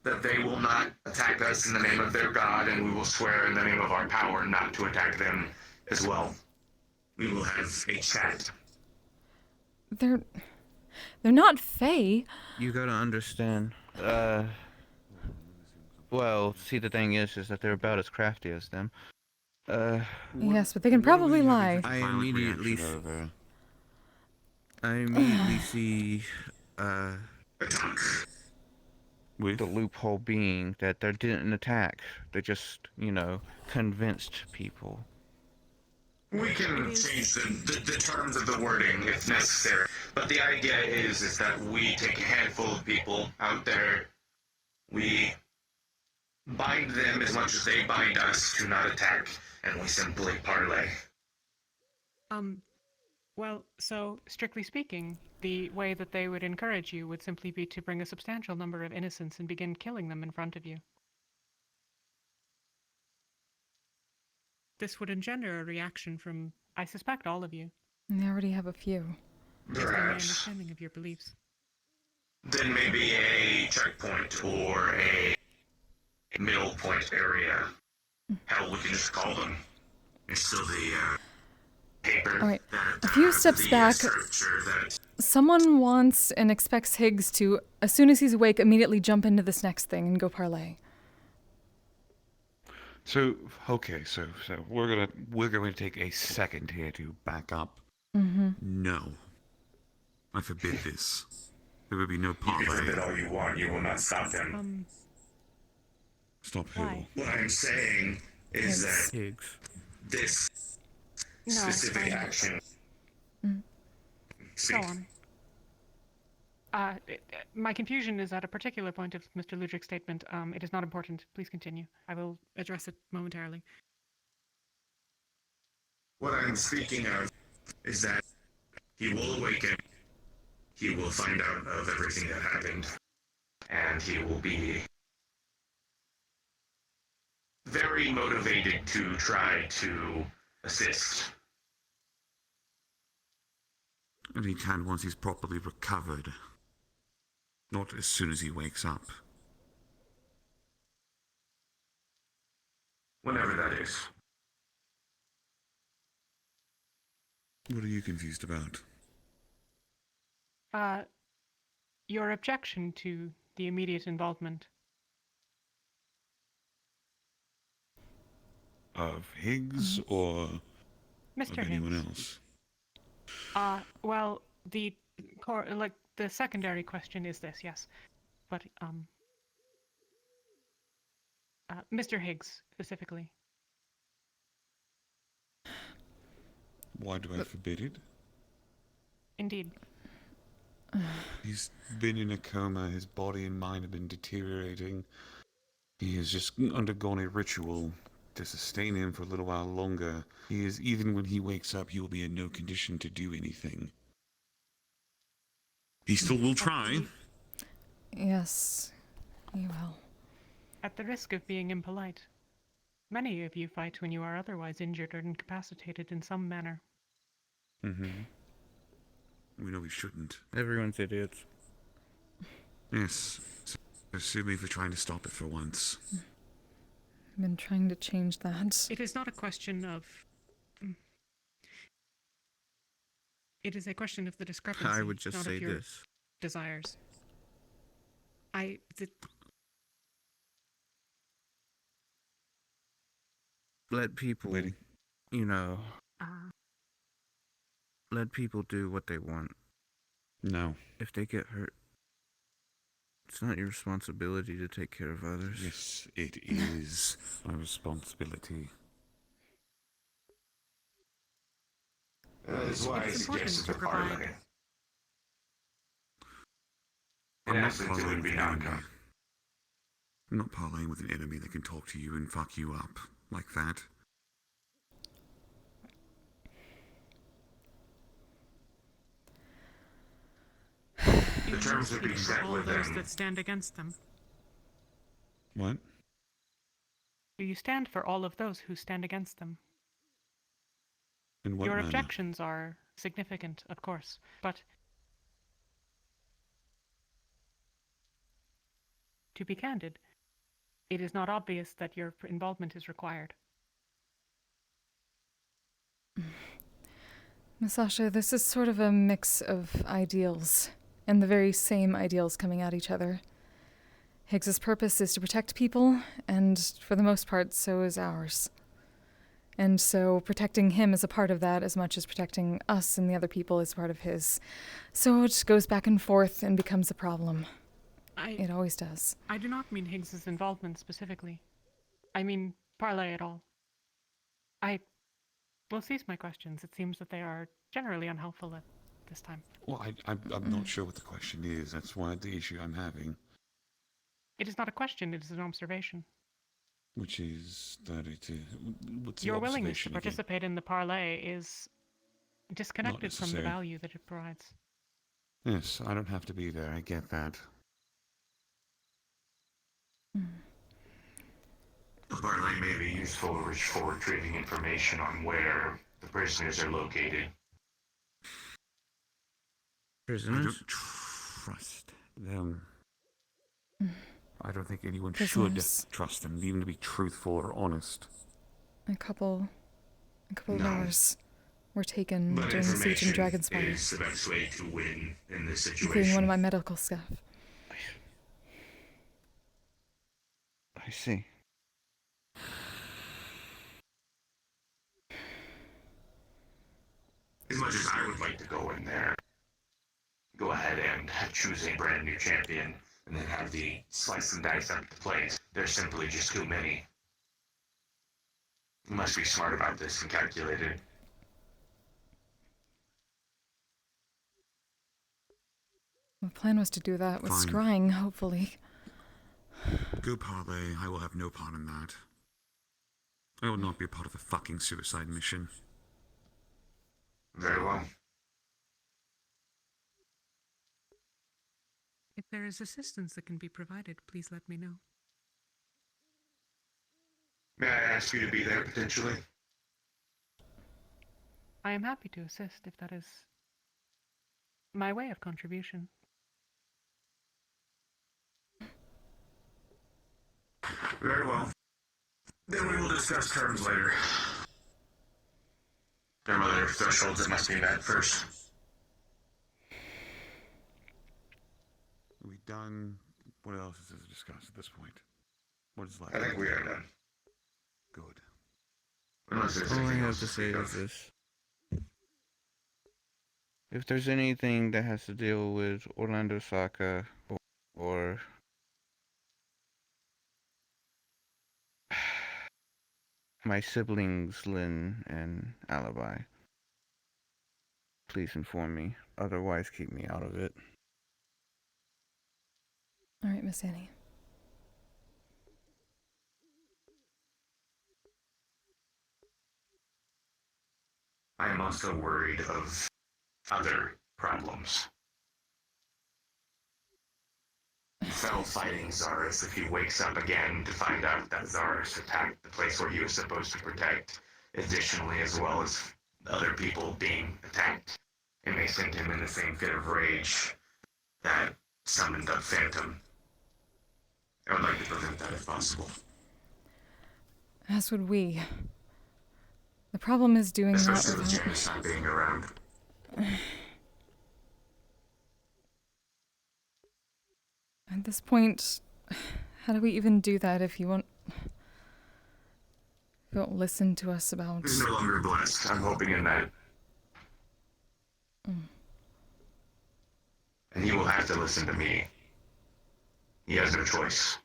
that they will not attack us in the name of their god, and we will swear in the name of our power not to attack them as well. We will have a chat. They're not Fae. You gotta understand. Well, see, the thing is that they're about as crafty as them. Yes, but they can probably lie. I immediately see, the loophole being that they didn't attack. They just, convinced people. We can change the terms of the wording if necessary, but the idea is that we take a handful of people out there, we bind them as much as they bind us to not attack, and we simply parlay. Well, so, strictly speaking, the way that they would encourage you would simply be to bring a substantial number of innocents and begin killing them in front of you. This would engender a reaction from, I suspect, all of you. They already have a few. Based on my understanding of your beliefs. Then maybe a checkpoint or a middle point area. Hell, we can just call them. It's still the paper. Alright, a few steps back. Someone wants and expects Higgs to, as soon as he's awake, immediately jump into this next thing and go parlay. So, okay, so we're going to take a second here to back up. Mm-hmm. No. I forbid this. There will be no You parlay. can forbid all you want, you will not stop him. Stop who? What I'm saying is that this specific action... Go on. My confusion is at a particular point of Mr. Ludric's statement. It is not important. Please continue. I will address it momentarily. What I'm speaking of is that he will awaken, he will find out of everything that happened, and he will be very motivated to try to assist. And he can once he's properly recovered. Not as soon as he wakes up. Whenever that is. What are you confused about? Your objection to the immediate involvement. Of Higgs or Mr. of anyone Higgs. else? Well, the secondary question is this, yes. But, Mr. Higgs, specifically. Why do I forbid it? Indeed. He's been in a coma, his body and mind have been deteriorating. He has just undergone a ritual to sustain him for a little while longer. Even when he wakes up, he will be in no condition to do anything. He still will try. Yes, he will. At the risk of being impolite, many of you fight when you are otherwise injured or incapacitated in some manner. Mm-hmm. We know we shouldn't. Everyone's idiots. Yes. So sue me for trying to stop it for once. I've been trying to change that. It is not a question of... It is a question of the discrepancy, I would just not say of your this. desires. Let people, let people do what they want. No. If they get hurt, It's not your responsibility to take care of others. Yes, it is my responsibility. That is why I It's important suggested to the provide. parlay. I'm In not essence, it parlaying would with be an an enemy. outcome. I'm not parlaying with an enemy that can talk to you and fuck you up like that. The terms would be Speak for set all with those them. that stand against them. What? Do you stand for all of those who stand against them? In what Your manner? objections are significant, of course, but to be candid, it is not obvious that your involvement is required. Miss Asha, this is sort of a mix of ideals, and the very same ideals coming at each other. Higgs's purpose is to protect people, and for the most part, so is ours. And so protecting him is a part of that as much as protecting us and the other people is part of his. So it goes back and forth and becomes a problem. It always does. I do not mean Higgs's involvement specifically. I mean parlay at all. I will cease my questions. It seems that they are generally unhelpful at this time. Well, I'm not sure what the question is. That's why the issue I'm having. It is not a question, it is an observation. Which is that it is... What's the Your willingness to observation again? participate in the parlay is disconnected from the necessary. value that it provides. Yes, I don't have to be there. I get that. The parlay may be useful for retrieving information on where the prisoners are located. I Prisoners? don't trust them. I don't think anyone Prisoners. should trust them, even to be truthful or honest. A couple of No. ours were taken But during the siege in information Dragonspire, is the best way to win in this including situation. one of my medical staff. I see. As much as I would like to go in there, go ahead and choose a brand new champion, and then have the slice and dice up the place, there's simply just too many. You must be smart about this and calculated. The plan was to do that with Fine. scrying, hopefully. Go parlay. I will have no part in that. I will not be a part of a fucking suicide mission. Very well. If there is assistance that can be provided, please let me know. May I ask you to be there potentially? I am happy to assist if that is my way of contribution. Very well. Then we will discuss terms later. There are other thresholds that must be met first. Are we done? What else is to discuss at this point? What is left? I think we are done. Good. Unless there's All I anything have else to say speak is of. this. If there's anything that has to deal with Orlando Saka or my siblings Lynn and Alibi, please inform me. Otherwise, keep me out of it. All right, Miss Annie. I am also worried of other problems. You fell fighting Zaris if he wakes up again to find out that Zaris attacked the place where he was supposed to protect, additionally as well as other people being attacked. It may send him in the same fit of rage that summoned up Phantom. I would like to prevent that if possible. As would we. The problem is doing that Especially with without... Janice not being around. At this point, how do we even do that if you won't listen to us about... He's no longer blessed. I'm hoping in that. And he will have to listen to me. He has no choice.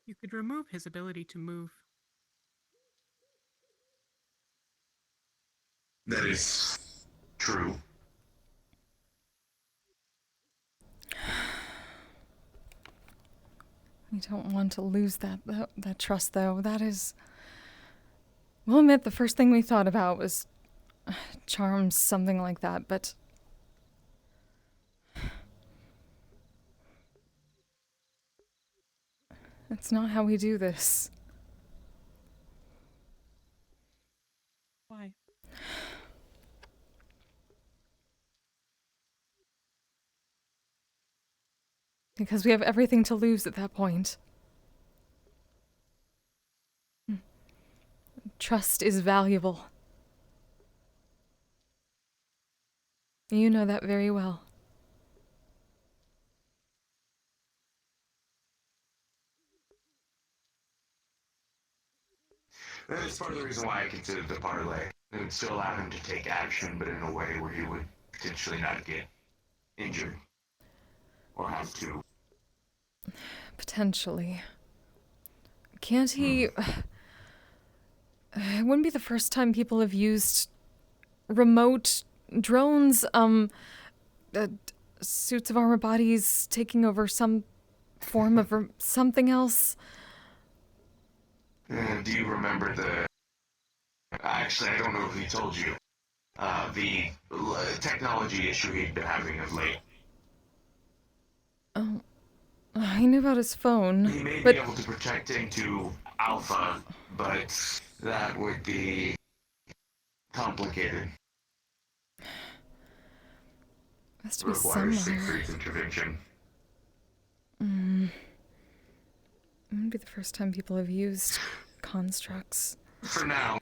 You could remove his ability to move. That is true. We don't want to lose that trust, though. That is... We'll admit the first thing we thought about was charms, something like that, but... That's not how we do this. Why? Because we have everything to lose at that point. Trust is valuable. You know that very well. That's part of the reason why I considered the parlay. It would still allow him to take action, but in a way where he would potentially not get injured. Or have to. Potentially. Can't he... It wouldn't be the first time people have used remote drones, suits of armor bodies taking over some form of something else. Do you remember the... Actually, I don't know if he told you. The technology issue he'd been having of late. Oh, I knew about his phone, He may but... be able to protect into Alpha, but that would be complicated. Has to be Requires somewhere. Siegfried's intervention. It wouldn't be the first time people have used constructs. For now,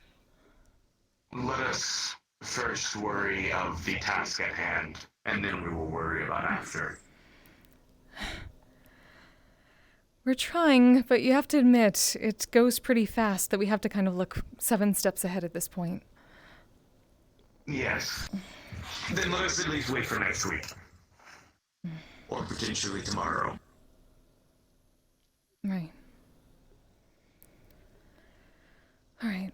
let us first worry of the task at hand, and then we will worry about after. We're trying, but you have to admit, it goes pretty fast that we have to kind of look 7 steps ahead at this point. Yes. Then let us at least wait for next week. Or potentially tomorrow. Right. All right.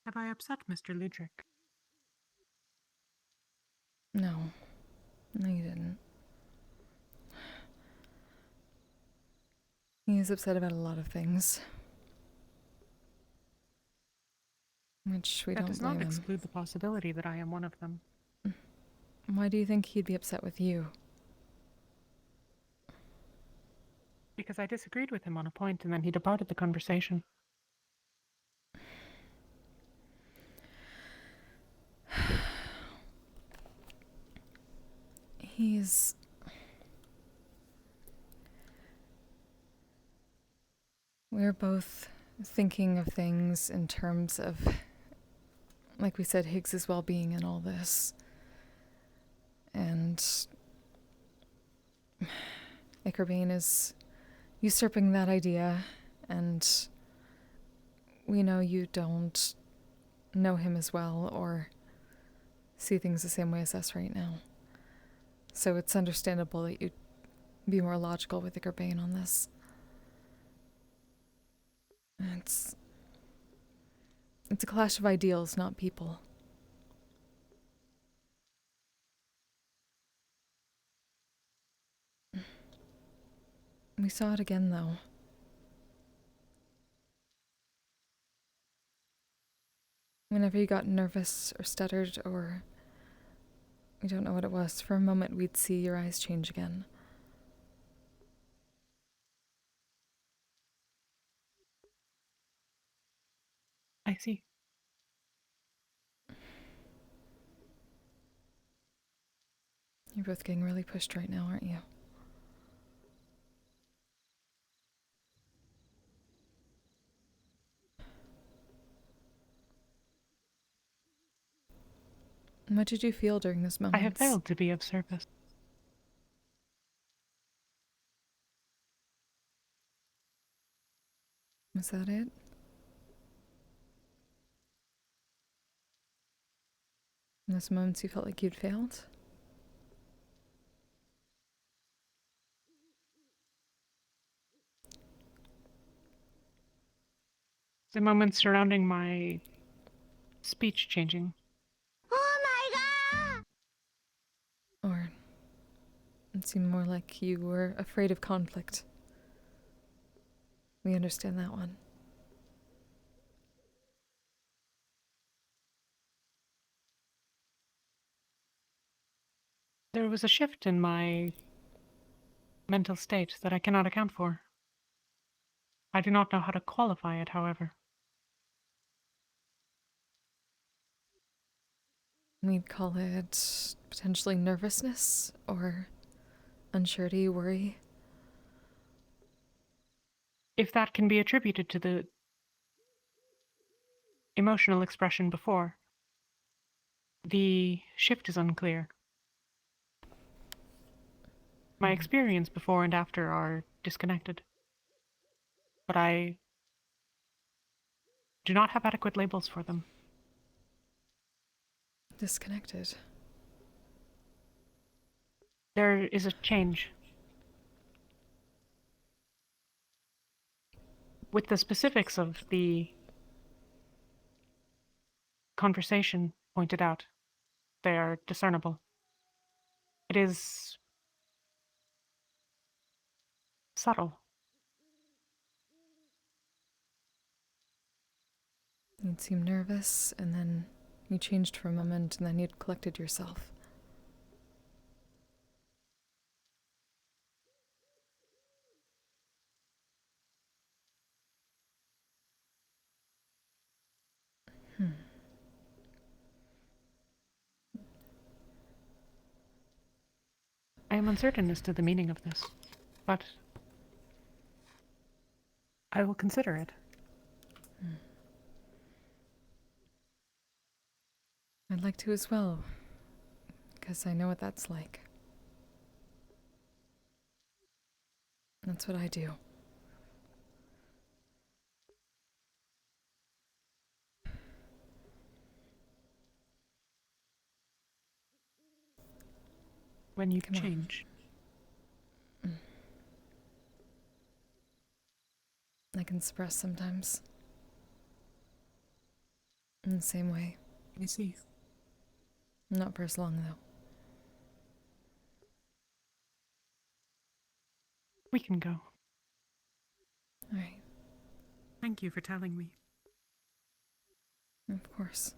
Have I upset Mr. Ludric? No. No, you didn't. He's upset about a lot of things. Which we That don't does blame not him. exclude the possibility that I am one of them. Why do you think he'd be upset with you? Because I disagreed with him on a point and then he departed the conversation. He's... We're both thinking of things in terms of, like we said, Higgs's well-being and all this. And Ickerbane is usurping that idea, and we know you don't know him as well or see things the same way as us right now. So it's understandable that you'd be more logical with Ickerbane on this. It's a clash of ideals, not people. We saw it again, though. Whenever you got nervous or stuttered or we don't know what it was, for a moment we'd see your eyes change again. I see. You're both getting really pushed right now, aren't you? What did you feel during this moment? I have failed to be of service. Was that it? In those moments you felt like you'd failed? The moments surrounding my speech changing. Or it seemed more like you were afraid of conflict. We understand that one. There was a shift in my mental state that I cannot account for. I do not know how to qualify it, however. We'd call it potentially nervousness or unsurety, worry. If that can be attributed to the emotional expression before, the shift is unclear. My experience before and after are disconnected. But I do not have adequate labels for them. Disconnected. There is a change. With the specifics of the conversation pointed out, they are discernible. It is subtle. You'd seem nervous, and then you changed for a moment, and then you'd collected yourself. I am uncertain as to the meaning of this, but I will consider it. I'd like to as well, because I know what that's like. That's what I do. When you change. I can suppress sometimes. In the same way. I see. Not for as long, though. We can go. All right. Thank you for telling me. Of course.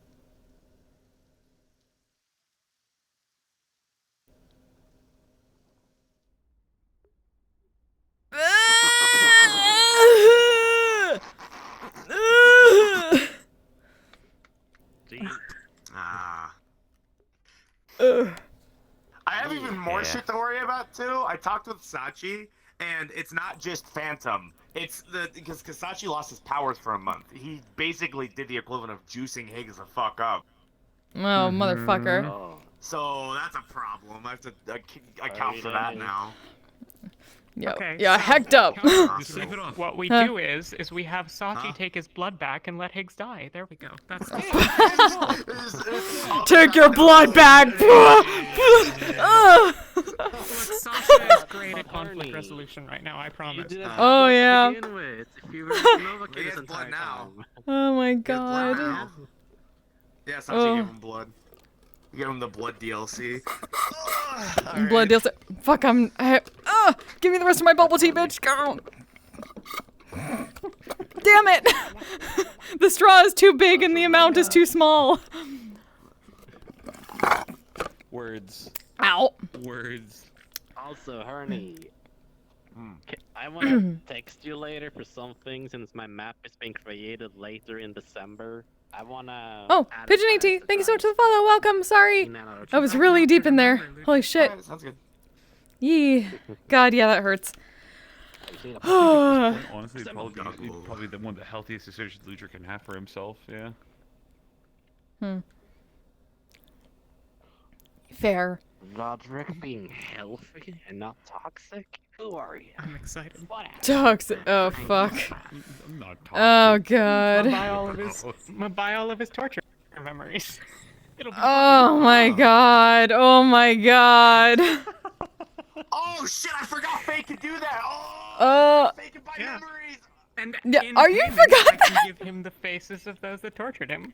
I have even more shit to worry about too. I talked with Sachi, and it's not just Phantom. It's because Sachi lost his powers for a month. He basically did the equivalent of juicing Higgs the fuck up. Oh, motherfucker. So that's a problem. I have to account for that now. Yo, Okay, yeah, so- hecked up. What we Huh? do is we have Sachi take his blood back and let Higgs die. There we go. That's Take your blood back! Sachi is great at conflict resolution right now, I promise. Oh, yeah. If you were to Nova He has blood now. Oh my He has blood god. now. Yeah, Sachi Oh. gave him blood. You gave him the blood DLC. Blood deals. Fuck, give me the rest of my bubble tea, bitch. Go. Damn it! The straw is too big and the amount is too small. Words. Ow. Words. Also, Hernie, I want to text you later for something since my map is being created later in December. I want to... Oh, Pigeon AT, thank you so much for the follow. Welcome. Sorry. I was really deep in there. Holy shit. Sounds good. Yee. God, yeah, that hurts. Honestly, probably the one of the healthiest decisions Luger can have for himself. Yeah. Fair. Roderick being healthy and not toxic? Who are you? I'm excited. Toxic. Oh, fuck. I'm not Oh, I'll God. buy all of his torture memories. Oh my god. Oh my god. Oh shit! I forgot Faye could do that. Oh, Faye can buy memories. And Yeah, in are you payment, forgot I can give him the faces of those that tortured him.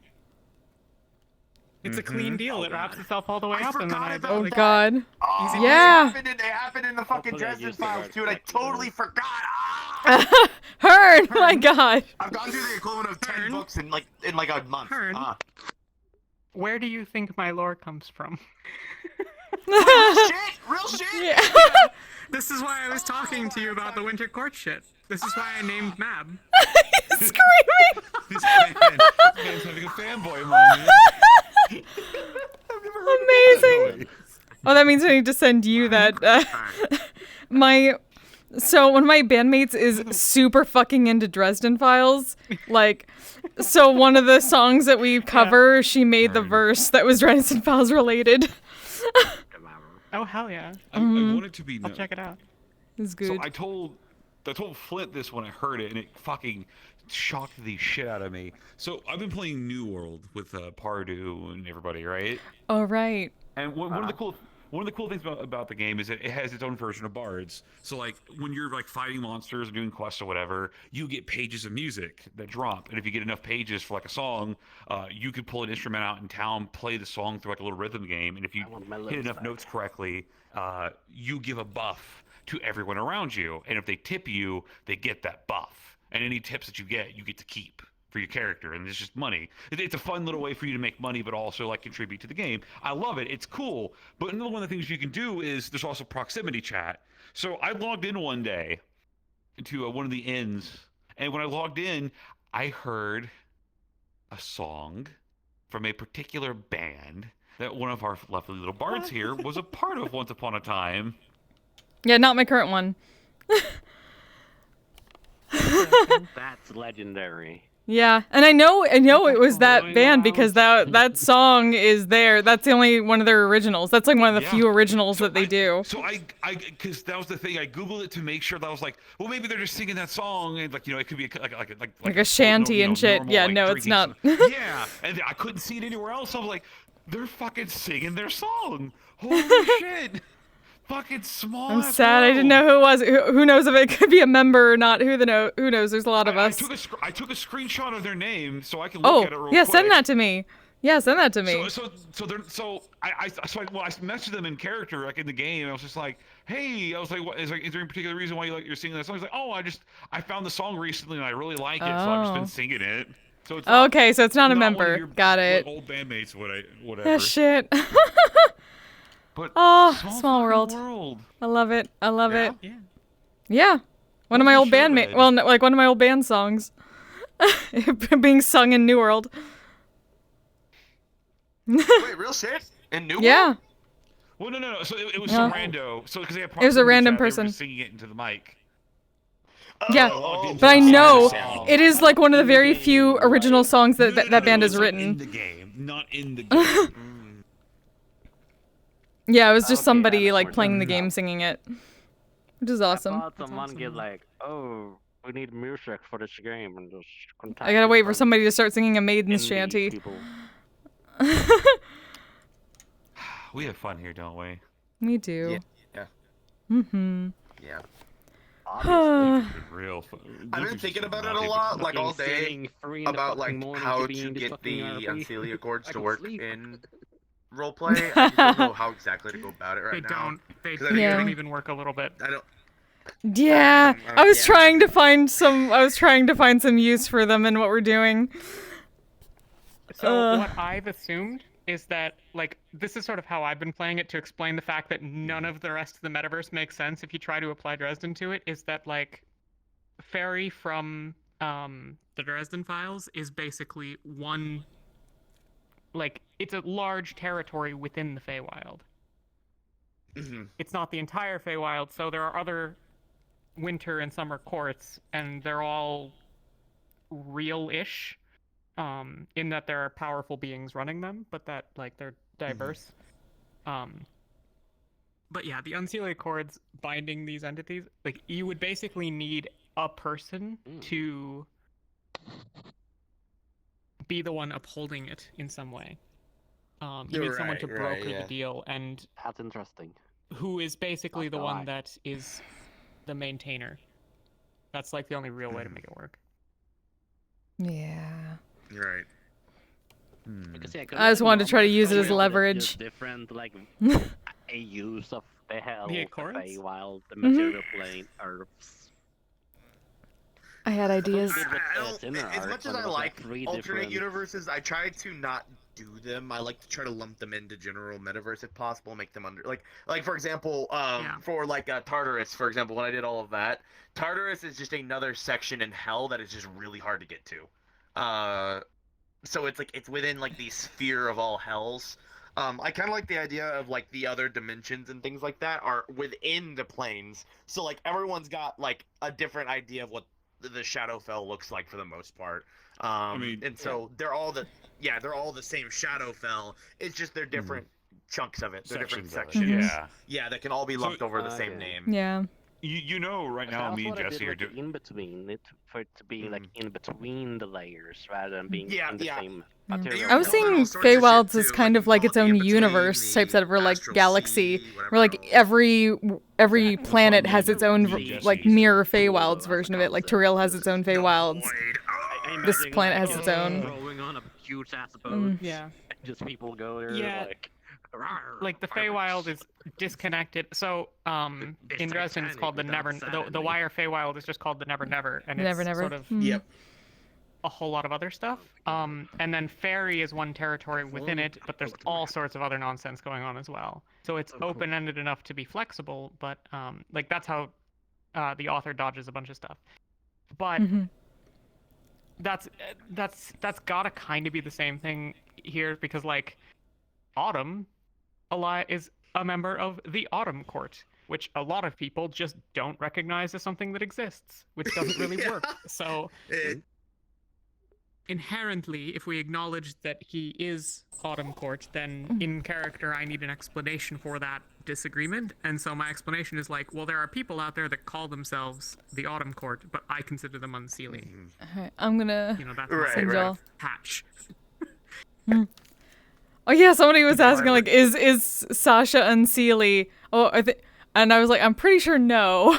It's a clean deal. It wraps itself all the way up, and then I Oh god. Oh, Yeah. It happened in the fucking Dresden Files, dude. I totally forgot. Hearn, my god. I've gone through the equivalent of 10 books in like a month. Hearn. Where do you think my lore comes from? Real shit. Yeah. This is why I was talking to you about the Winter Court shit. This is why I named Mab. Screaming. This man's having a fanboy moment. Amazing. Oh, that means I need to send you that. So one of my bandmates is super fucking into Dresden Files. Like, so one of the songs that we cover, she made the verse that was Dresden Files related. Oh hell yeah! I want it to be. I'll check it out. It's good. So I told Flint this when I heard it, and it fucking shocked the shit out of me. So I've been playing New World with Pardew and everybody, right? Oh right. And one of the cool things about the game is that it has its own version of bards. So like when you're like fighting monsters or doing quests or whatever, you get pages of music that drop, and if you get enough pages for like a song, you could pull an instrument out in town, play the song through like a little rhythm game, and if you hit enough notes correctly, you give a buff to everyone around you, and if they tip you, they get that buff, and any tips that you get to keep for your character, and it's just money. It's a fun little way for you to make money, but also like contribute to the game. I love it. It's cool. But another one of the things you can do is there's also proximity chat. So I logged in one day to one of the inns, and when I logged in, I heard a song from a particular band that one of our lovely little bards here was a part of once upon a time. Yeah, not my current one. That's legendary. Yeah, and I know it was that band because that song is there. That's the only one of their originals. That's like one of the few originals that they do. So because that was the thing. I googled it to make sure that I was like, well, maybe they're just singing that song, and like it could be like a shanty and shit. Normal, Yeah, like, no, it's not. Yeah, and I couldn't see it anywhere else. So I was like, they're fucking singing their song. Holy shit! Fucking small. I'm sad. I didn't know who it was. Who knows if it could be a member or not? Who knows? There's a lot of us. I took a screenshot of their name so I can look at it real quick. Yeah, send that to me. Yeah, send that to me. I messaged them in character, like in the game. I was just like, hey, I was like, is there any particular reason why you're singing that song? He's like, oh, I found the song recently and I really like it, so I've just been singing it. So it's not, okay, so it's not a member. Your, got it. Old bandmates, whatever. Yeah, shit. But small world. I love it. I love it. Yeah. One of my old bandmates. Well, no, like one of my old band songs, being sung in New World. Wait, real shit? In New World? Yeah. Well, no. So it was some rando. So because they had it was a random chat, person they were singing it into the mic. Yeah, but I know it is like one of the very few original songs that that band has written. In the game, not in the game. Yeah, it was just somebody like playing the game singing it, which is awesome. I thought someone get like, oh, we need music for this game, and just contact I gotta wait for somebody to start singing a Maiden's Shanty. We have fun here, don't we? Me too. Yeah. Mm-hmm. Yeah. Real fun. I've been thinking about it a lot, like all day, about like how to get the Unseelia chords to work in roleplay. I just don't know how exactly to go about it right now. They don't even work a little bit. I don't. Yeah, I was trying to find some. I was trying to find some use for them in what we're doing. So what I've assumed is that, like, this is sort of how I've been playing it to explain the fact that none of the rest of the metaverse makes sense if you try to apply Dresden to it, is that, like, Fairy from the Dresden Files is basically one, like, it's a large territory within the Feywild. Mm-hmm. It's not the entire Feywild, so there are other winter and summer courts, and they're all real-ish. In that there are powerful beings running them, but that, like, they're diverse. But yeah, the Unseelia chords binding these entities, like, you would basically need a person to be the one upholding it in some way. You need someone to broker the deal, and that's interesting. Who is basically the That's one right. that is the maintainer. That's like the only real way to make it work. Yeah. Right. Because, yeah, I just wanted to try to use it as leverage. Just different, like, a use of the hell, The the Accords? Feywild, the material plane, Earths. I had ideas. As much as I like alternate universes, I try to not do them. I like to try to lump them into general metaverse if possible, make them under like for example, for like Tartarus, for example, when I did all of that, Tartarus is just another section in hell that is just really hard to get to. So it's like it's within like the sphere of all hells. I kind of like the idea of like the other dimensions and things like that are within the planes. So like everyone's got like a different idea of what the Shadowfell looks like for the most part. And so they're all the same Shadowfell. It's just they're different chunks of it. They're different sections. Yeah, that can all be lumped over the same name. Yeah. You know, right now, me and Jesse are doing. In between, for it to be like in between the layers rather than being in the same material. I was seeing Feywilds as kind of like its own universe type setup, or like galaxy, where like every planet has its own like mirror Feywilds version of it. Like Tyrell has its own Feywilds. This planet has its own. Growing on a huge ass boat. Yeah. Just people go there like the Feywild is disconnected. So in Dresden it's called the Wire Feywild is just called the Never Never, and it's sort of a whole lot of other stuff. And then Fairy is one territory within it, but there's all sorts of other nonsense going on as well. So it's open-ended enough to be flexible, but like that's how the author dodges a bunch of stuff. But that's gotta kind of be the same thing here, because like Autumn is a member of the Autumn Court, which a lot of people just don't recognize as something that exists, which doesn't really work. So inherently, if we acknowledge that he is Autumn Court, then in character I need an explanation for that disagreement. And so my explanation is like, well, there are people out there that call themselves the Autumn Court, but I consider them unseelie. Alright, I'm gonna that's send y'all. Hatch. Oh yeah, somebody was asking like, is Sasha unseelie? Oh, and I was like, I'm pretty sure no.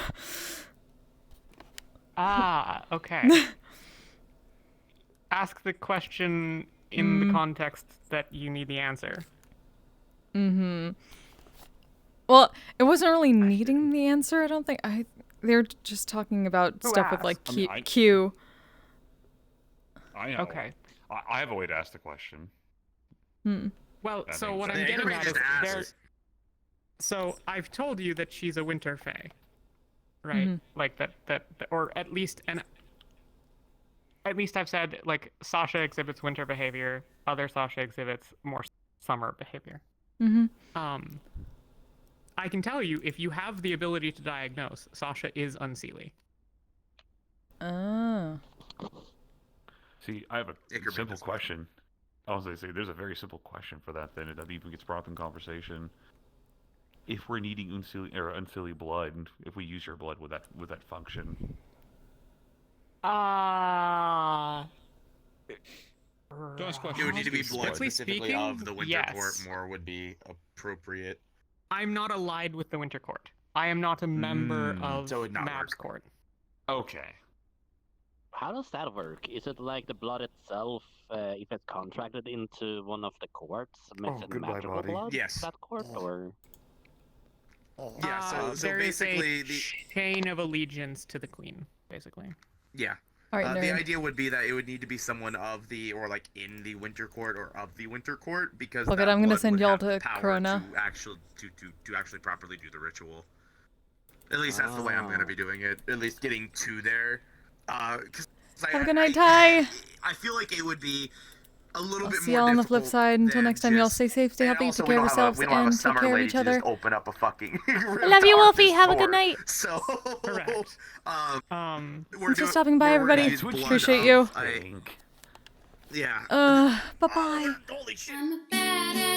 Ah, okay. Ask the question in the context that you need the answer. Well, it wasn't really needing the answer. I don't think they're just talking about Who stuff asked? with like I mean, Q. I know. Okay. I have a way to ask the question. Well, That so makes what sense. I'm Yeah, getting you at just is asked. so I've told you that she's a winter fae, right? Like that, or at least I've said like Sasha exhibits winter behavior, other Sasha exhibits more summer behavior. I can tell you, if you have the ability to diagnose, Sasha is unseelie. Oh. See, I have a simple question. I was going to say, there's a very simple question for that, then, that even gets brought up in conversation. If we're needing unseelie blood, if we use your blood, would that function? It would need to be blood specifically of the Winter Court more would be appropriate. I'm not allied with the Winter Court. I am not a member of Mab's Court. Okay. How does that work? Is it like the blood itself, if it's contracted into one of the courts, makes it magical blood? Yes. That court, or? Yeah. So there basically, is a chain of allegiance to the Queen, basically. Yeah. All right, the idea would be that it would need to be someone of the, or like in the Winter Court or of the Winter Court, because Look, that I'm gonna blood send would y'all have to power Corona. to actually properly do the ritual. At least that's the way I'm gonna be doing it. At least getting to there. Have a good night, Ty. I feel like it would be a little I'll bit see more y'all on the difficult flip side. Until than next time, y'all just- stay safe, stay and healthy, also take we care of don't have a- yourselves, we don't have a and take summer care of lady each to other. just open up a fucking. I love you, Wolfie. Have a good night. So. Correct. Thanks for stopping by, everybody. Appreciate you. Yeah. Bye-bye. Holy shit. I'm a badass.